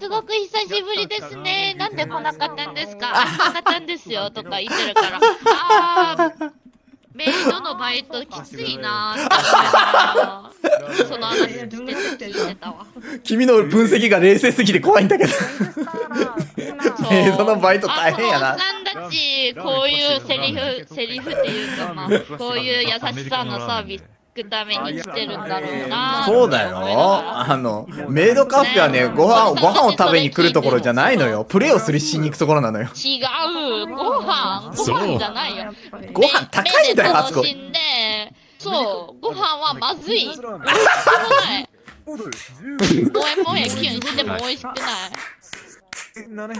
ごく久しぶりですね。なんで来なかったんですか？来なかったんですよ。とか言ってるから。メイドのバイトきついなーって思いながら、その話聞いてたわ。君の分析が冷静すぎて怖いんだけど。メイドのバイト大変やな。おっさんたち、こういうセリフっていうかこういう優しさのサービスくために来てるんだろうな。そうだよ。メイドカフェはね、ご飯を食べに来るところじゃないのよ。プレイをしに行くところなのよ。違う。ご飯じゃないよ。ご飯高いんだよ、あそこ。そう、ご飯はまずい。美味しくない。もえもえキュンしても美味しくない。面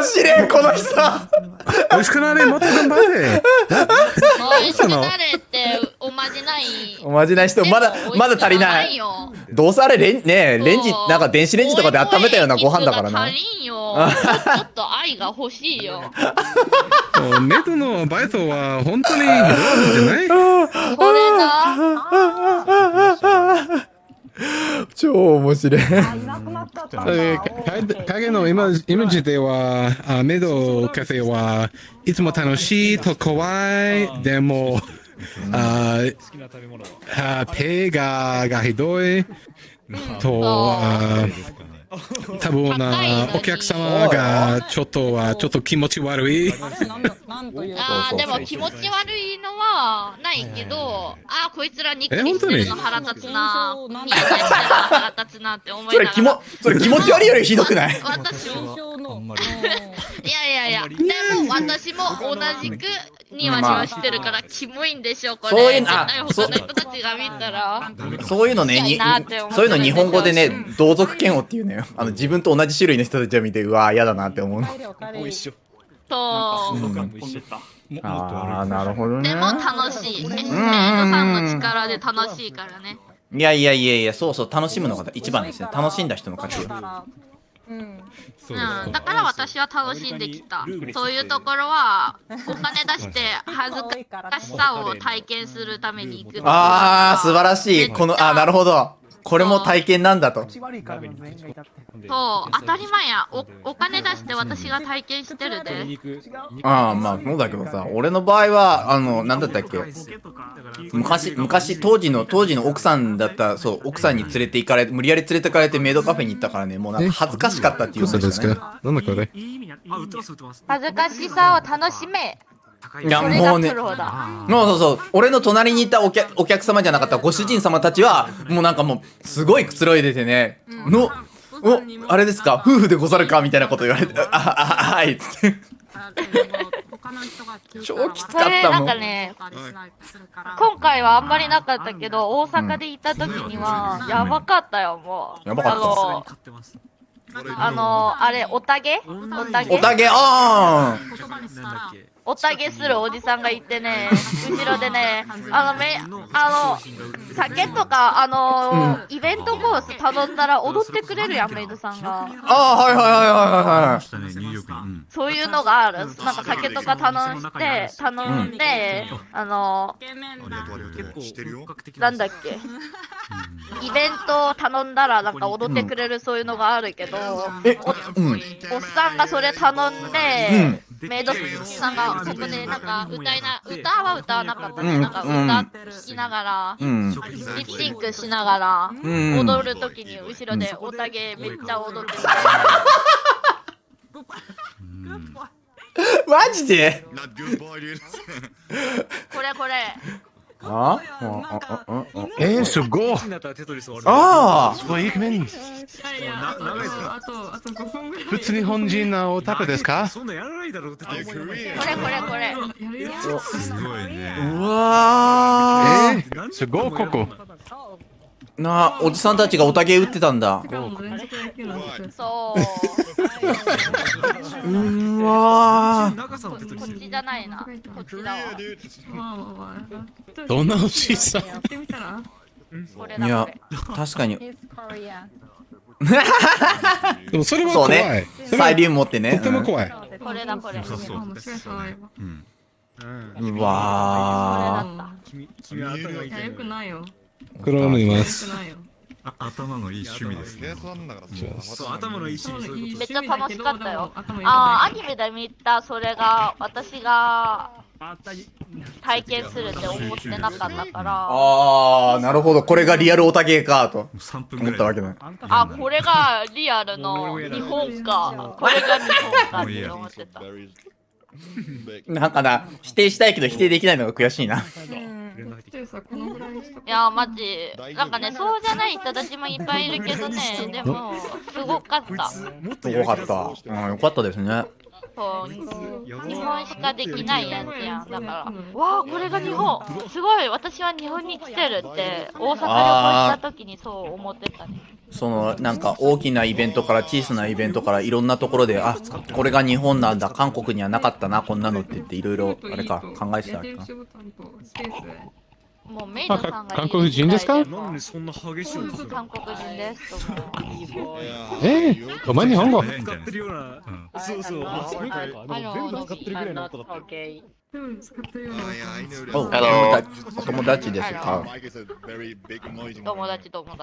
白いこの人。美味しくなれ、もっと頑張れ。美味しくなれっておまじない。おまじない人まだ足りない。どうせあれレンジなんか電子レンジとかで温めたようなご飯だからな。足りんよ。ちょっと愛が欲しいよ。メドのバイトは本当にひどいんじゃない？これだ。超面白い。影のイメージでは、メドカフェはいつも楽しいと怖い。でも、ペガがひどいと、多分お客様がちょっと気持ち悪い。でも気持ち悪いのはないけど、こいつらニッコリしてるの腹立つな、ニヤニヤしてるの腹立つなって思いながら。それ気持ち悪いよりひどくない？私も。いや、でも私も同じくニワニワしてるからキモいんでしょ、これ。絶対他の人たちが見たら。そういうのね、そういうの日本語でね、同族嫌悪っていうのよ。自分と同じ種類の人たちを見て、うわー、嫌だなって思うの。そう。なるほどね。でも楽しい。メイドさんの力で楽しいからね。いや、そう、楽しむのが一番ですね。楽しんだ人の勝ちよ。だから私は楽しんできた。そういうところはお金出して恥ずかしさを体験するために行く。素晴らしい。なるほど。これも体験なんだと。そう、当たり前や。お金出して私が体験してるで。まあそうだけどさ、俺の場合はなんだったっけ、昔当時の奥さんだった、そう、奥さんに無理やり連れてかれてメイドカフェに行ったからね、もうなんか恥ずかしかったっていうことですね。なんだこれ。恥ずかしさを楽しめ。いやもうね、そう、俺の隣にいたお客様じゃなかったご主人様たちはもうなんかもうすごいくつろいでてね、あれですか、夫婦でござるかみたいなこと言われて、はいっつって。超きつかったもん。なんかね、今回はあんまりなかったけど、大阪でいた時にはやばかったよ、もう。やばかった。あれ、おたげ、おたげするおじさんがいてね、後ろでね、酒とか、イベントコース頼んだら踊ってくれるやん、メイドさんが。はい。そういうのがある。なんか酒とか頼んで、なんだっけ。イベントを頼んだらなんか踊ってくれるそういうのがあるけど、おっさんがそれ頼んで、メイドさんがそこでなんか歌は歌わなかったね。なんか歌聴きながら、リップシンクしながら、踊るときに後ろでおたげめっちゃ踊ってる。マジで？これ。すごい。すごいイケメン。普通日本人のタプですか？そんなやらないだろって言ってこれ。すごいね。うわー。すごいここ。おじさんたちがおたげ打ってたんだ。そう。うわこっちじゃないな。こっちだわ。どんなおじさん？いや、確かに。でもそれは怖い。そうね。サイリウム持ってね。とても怖い。これだ。うわー。よくないよ。これを縫います。頭のいい趣味ですね。頭のいい趣味。めっちゃ楽しかったよ。アニメで見たそれが私が体験するって思ってなかったから。なるほど、これがリアルオタゲーかと思ったわけだ。これがリアルの日本か。これが日本かって思ってた。なんかな、否定したいけど否定できないのが悔しいな。いやマジなんかね、そうじゃない人たちもいっぱいいるけどね、でもすごかった。すごかった。よかったですね。そう、日本しかできないやつやん。だからわあ、これが日本、すごい、私は日本に来てるって大阪旅行した時にそう思ってたね。そのなんか大きなイベントから小さなイベントからいろんなところで、あ、これが日本なんだ、韓国にはなかったな、こんなのって言っていろいろあれか考えてたわけかな。もうメイドさんが韓国人ですか？なんでそんな激しい音するの？韓国人ですとも。お前日本語？使ってるような。そうそう。全部使ってるぐらいの音だった。お友達ですか？友達。おこ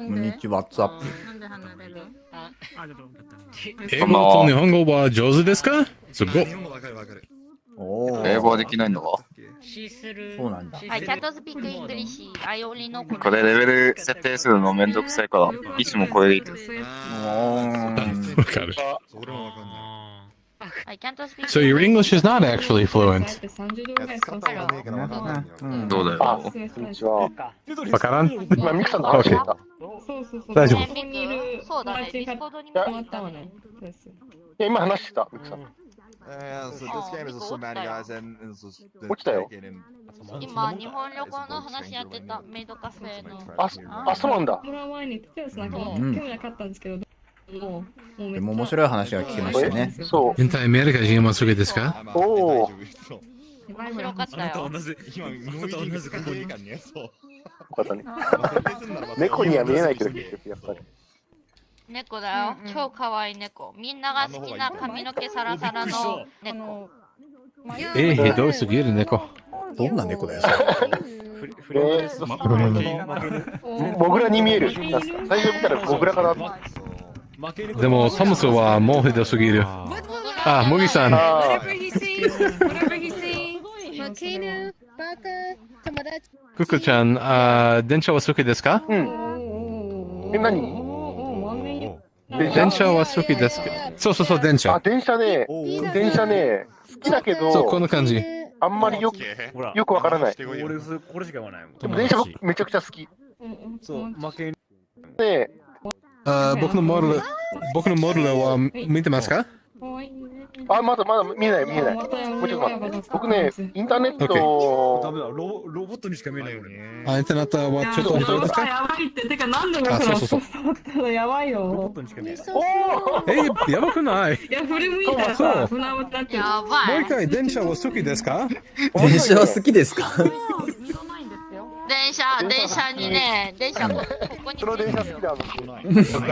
んにちは、ツアップ。英語と日本語は上手ですか？すごい。英語はできないのか？そうなんだ。はい、キャットスピークイングリッシュ、アイオリのこれレベル設定するのめんどくさいから、いつもこれでいいです。わかる。はい、キャットスピーク。 So your English is not actually fluent. どうだよ。わからん？今ミクさんの話してた。大丈夫。そうだね、ディスコードにもあったわね。いや、今話してた、ミクさん。落ちたよ。今、日本旅行の話やってた、メイドカフェの。あ、そうなんだ。でも面白い話が聞きましたね。そう。現代アメリカ人は好きですか？おお。面白かったよ。猫には見えないけど、結局やっぱり。猫だよ、超可愛い猫。みんなが好きな髪の毛サラサラの猫。ひどいすぎる猫。どんな猫だよ。モグラに見える。最初見たらモグラかな。でもトムスはもうひどすぎる。あ、麦さん。ククちゃん、電車は好きですか？うん。何？電車は好きですか？そう、電車。あ、電車ね、好きだけど、そう、こんな感じ。あんまりよくわからない。これしか言わないもん。でも電車めちゃくちゃ好き。そう、負け。で、僕のモデルは見てますか？あ、まだ見えない。もうちょっと待って。僕ね、インターネット。ダメだ、ロボットにしか見えないよね。インターネットはちょっとどうですか？やばいって、てか何度もそうやばいよ。ロボットにしか見えない。やばくない？いや、振り向いたらさ、船を立ってる。やばい。もう一回、電車は好きですか？電車は好きですか？電車にね、電車ここに。その電車好きだ。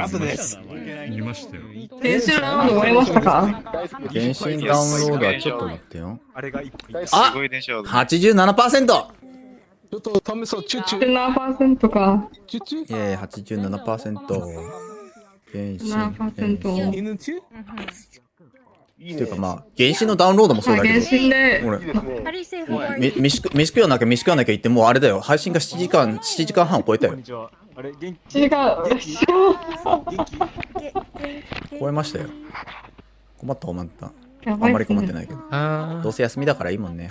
後です。見ましたよ。電子ダウンロード終わりましたか？電子ダウンロードはちょっと待ってよ。あ、87%！ ちょっと試そう、87%か。いやいや、87%。電子。7%。っていうかまあ、原神のダウンロードもそうだけど。原神で。飯食わなきゃ言ってもうあれだよ。配信が7時間半を超えたよ。7時間超えましたよ。困った。あんまり困ってないけど。どうせ休みだからいいもんね。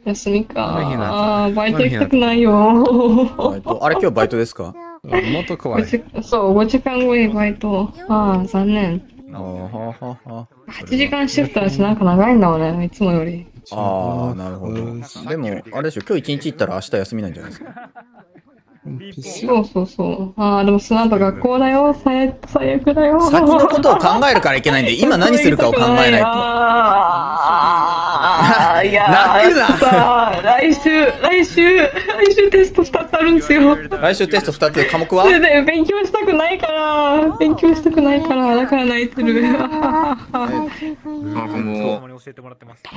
休みか。バイト行きたくないよ。あれ今日バイトですか？もっと怖い。そう、5時間後にバイト。残念。8時間シフトだしなんか長いんだもんね、いつもより。ああ、なるほど。でも、あれでしょ、今日一日行ったら明日休みなんじゃないですか。そう。でもその後学校だよ、最悪だよ。先のことを考えるからいけないんで、今何するかを考えないと。いや泣くな。来週テスト2つあるんですよ。来週テスト2つ、科目は？勉強したくないから、だから泣いてる。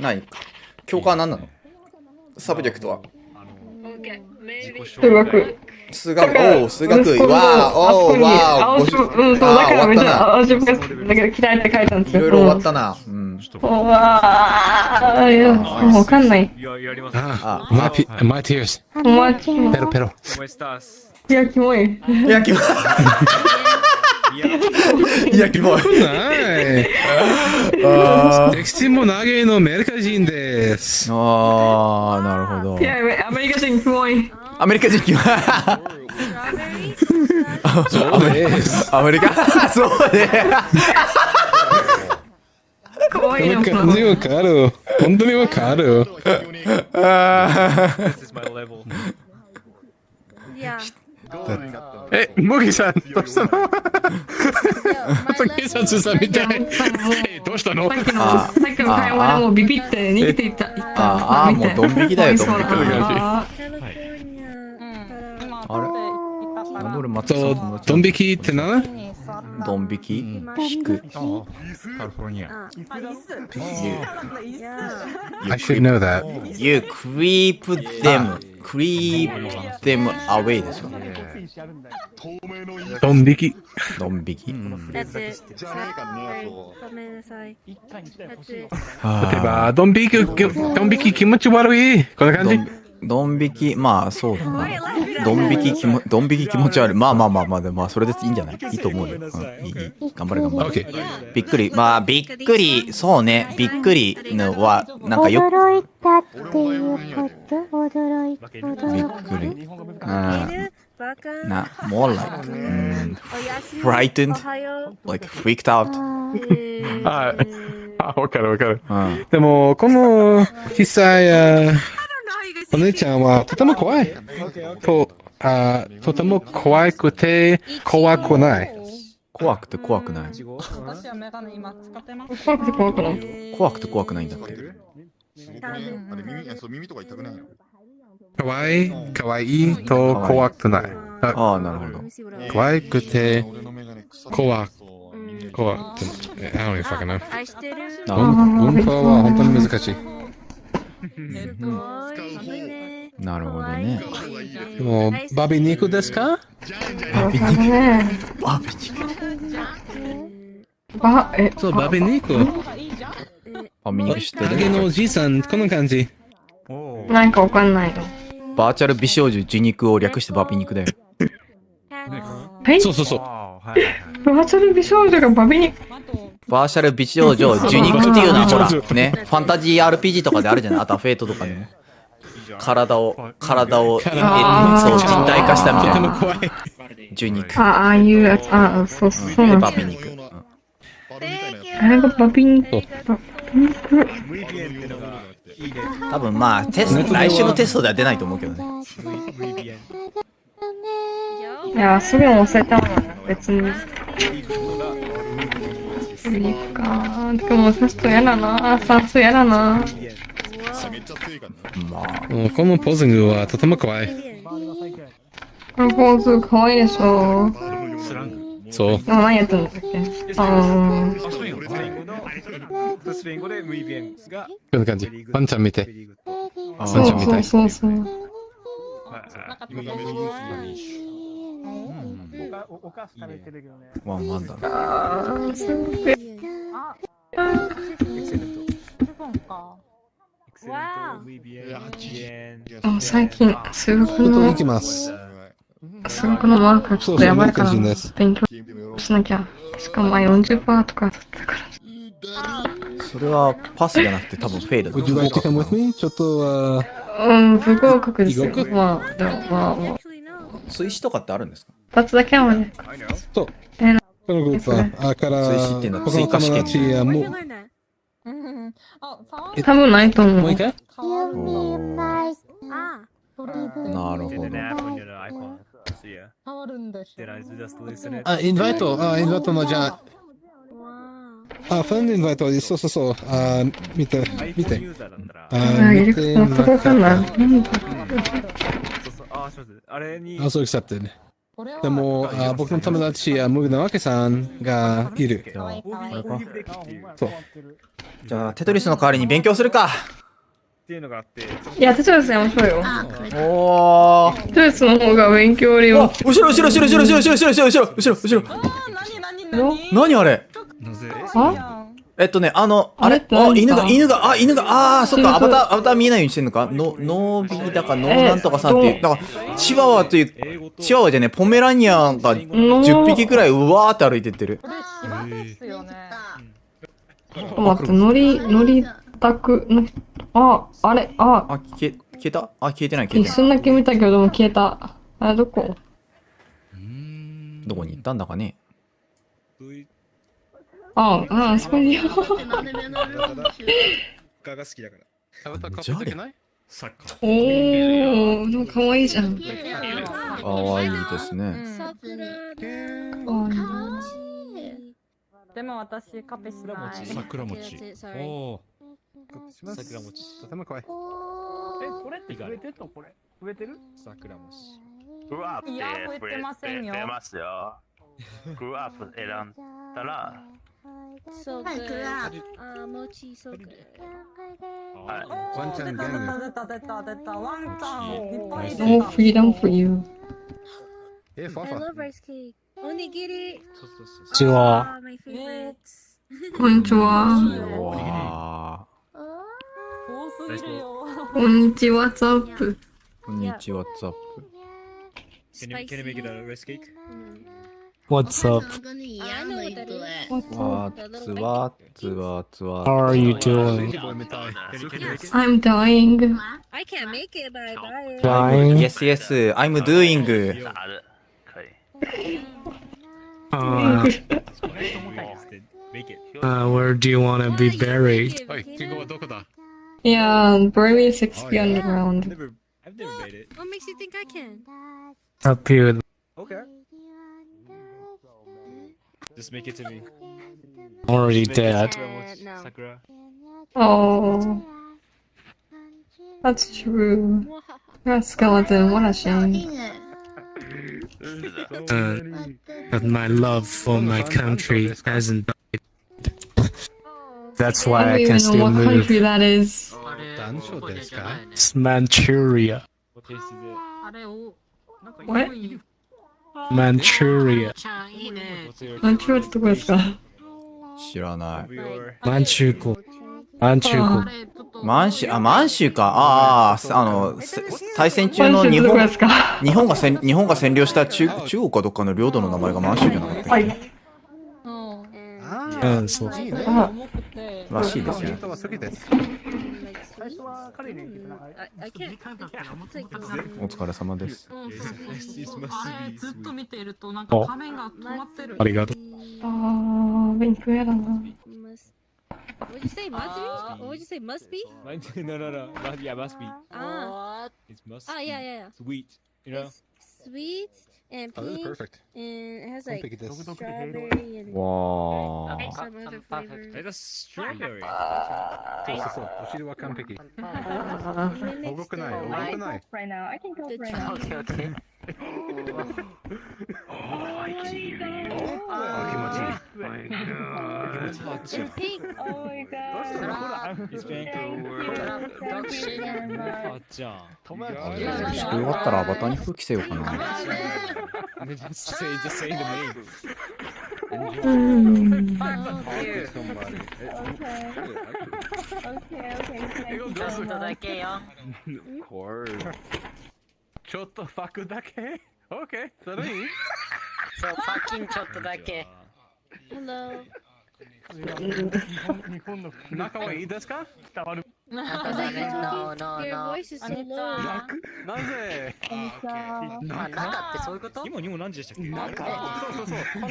何？教科は何なの？サブジェクトは？数学。数学。わー。だからめっちゃ、自分が嫌いって書いたんですよ。いろいろ終わったな。わかんない。My tears. ペロ。いや、キモい。歴史も長いのアメリカ人です。ああ、なるほど。いや、アメリカ人キモい。アメリカ人キモい。そうです。アメリカそうね。怖いよ。本当にわかる。え、モギさん、どうしたの？警察さんみたい。どうしたの？さっきの会話でもうビビって逃げていった。ああ、もうドン引きだよ、ドン引き。あれなんで俺松さんの友達ドン引きってな？ドン引き引く。カリフォルニア。I should know that. You creep them away でしょ。ドン引き。ドン引き。だってごめんなさい。例えば、ドン引き気持ち悪い。こんな感じ。ドン引き、まあそうだな。ドン引き気持ち悪い。まあでもそれでいいんじゃない？いいと思うよ。いい。頑張れ。びっくり。まあびっくり、そうね。びっくりのは、なんかよく。驚いたっていうこと？驚いた。びっくり。more like frightened, like freaked out. わかる。でも、この小さいお姉ちゃんはとても怖い。とても怖くて怖くない。怖くて怖くない。私はメガネ今使ってます。怖くて怖くない。怖くて怖くないんだって。耳とか痛くないよ。かわいいと怖くない。ああ、なるほど。可愛くて怖くて。I don't even fucking know. 文法は本当に難しい。なるほどね。でも、バビ肉ですか？バビ肉。そう、バビ肉。バビ肉知ってる？影のおじいさん、この感じ。なんかわかんないの。バーチャル美少女受肉を略してバビ肉だよ。そう。バーチャル美少女がバビ肉。バーチャル美少女受肉っていうのはほら、ね、ファンタジー RPG とかであるじゃない。あとはフェイトとかでね。体を人体化したみたいな。受肉。ああいうやつ、そうなんだ。バビ肉。あれがバビ肉。多分まあ来週のテストでは出ないと思うけどね。いや、すぐ忘れたもんね、別に。いいか。でもテストやだな。算数やだな。このポーズングはとても可愛い。このポーズ可愛いでしょ。そう。でも何やってんだっけ？こんな感じ。ワンちゃん見て。ワンちゃん見たい。そう。ワンだな。最近数学のマークちょっとやばいから勉強しなきゃ。しかもまあ40%とかだったから。それはパスじゃなくて多分フェイルだ。Would you like to come with me? ちょっと不合格ですよ。まあでも追試とかってあるんですか？2つだけはね。そう。このグループは追試っていうのは追加試験。多分ないと思う。もう一回？なるほど。インバイトのじゃあ。ファンディンバイト、そう。見て。そう来ちゃってね。でも、僕の友達やムグのわけさんがいる。そう。じゃあ、テトリスの代わりに勉強するか。いや、テトリスやりましょうよ。おー。テトリスの方が勉強よりも。後ろ。何あれ？あれ？犬が、そっか、アバター見えないようにしてんのか？ノービーだか、ノーなんとかさんっていう、だから、チワワじゃね、ポメラニアンが10匹くらいうわーって歩いてってる。待って、乗りたく、あれ、消えた？消えてない。一瞬だけ見たけども消えた。あれ、どこ？どこに行ったんだかね。あそこに。ガが好きだから。じゃあおー、でも可愛いじゃん。かわいいですね。でも私カペしない。桜餅。おー。桜餅。とても可愛い。これって増えてるのこれ増えてる桜餅。グワープいや増えてませんよ。出ますよ。グワープ選んだら。そうグワープ。もちそうグ。ワンちゃんギャング。出たワンちゃんいっぱいいる。 No freedom for you. ファファ。I love rice cake. おにぎり。こんにちは。My favorites. こんにちは。わ多すぎるよ。こんにちは、What's up? こんにちは、What's up? Can you make it a rice cake? What's up? How are you doing? I'm dying. I can't make it, but I buy it. Dying? Yes, yes, I'm doing. Where do you want to be buried? Yeah, bury me 6 feet underground. I've never made it. What makes you think I can? Up here. Okay. Just make it to me. Already dead. Sakura. Oh, that's true. You're a skeleton, what a shame. But my love for my country hasn't died. That's why I can don't still even know what move. country that is. It's Manchuria. What taste is it? What? Manchuria. マンチューってどこですか？知らない。満州国。満州国。満州か。大戦中の日本が占領した中国かどっかの領土の名前が満州じゃなかったっけ？はい。うん、そう。らしいですよ。最初は彼にお疲れ様です。あれずっと見ているとなんか画面が止まってる。ありがとう。勉強やだな。Would you say must be? Or would you say must be? No. Yeah, must be. Ah. It's must Ah, be. yeah. Sweet. You know? It's sweet and Oh, this is pink. perfect. And it has like Pick this. strawberry and わー。 some other flavors. That's strawberry. そう。お尻は完璧。重くない。Right now, I can go right now. Okay. 気持ちいい。Pink. Oh my god. It's pink. あっちゃん。宿終わったらアバターに服着せようかな。Just say the name. ちょっとだけよ。ちょっとファクだけ ?OK、それいいそう、パッキンちょっとだけ。Hello。日本の仲はいいですか？伝わる。No. Your voice is so low. なぜ？中ってそういうこと？今何時でしたっけ？そう。この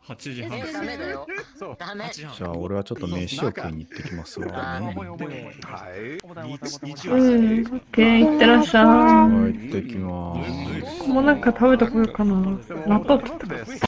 8時ダメだよ。そう。ダメ。じゃあ俺はちょっと飯を食いに行ってきますわね。はい。オッケー、いってらっしゃい。はい、行ってきます。もうなんか食べとこようかな。納豆食ってます。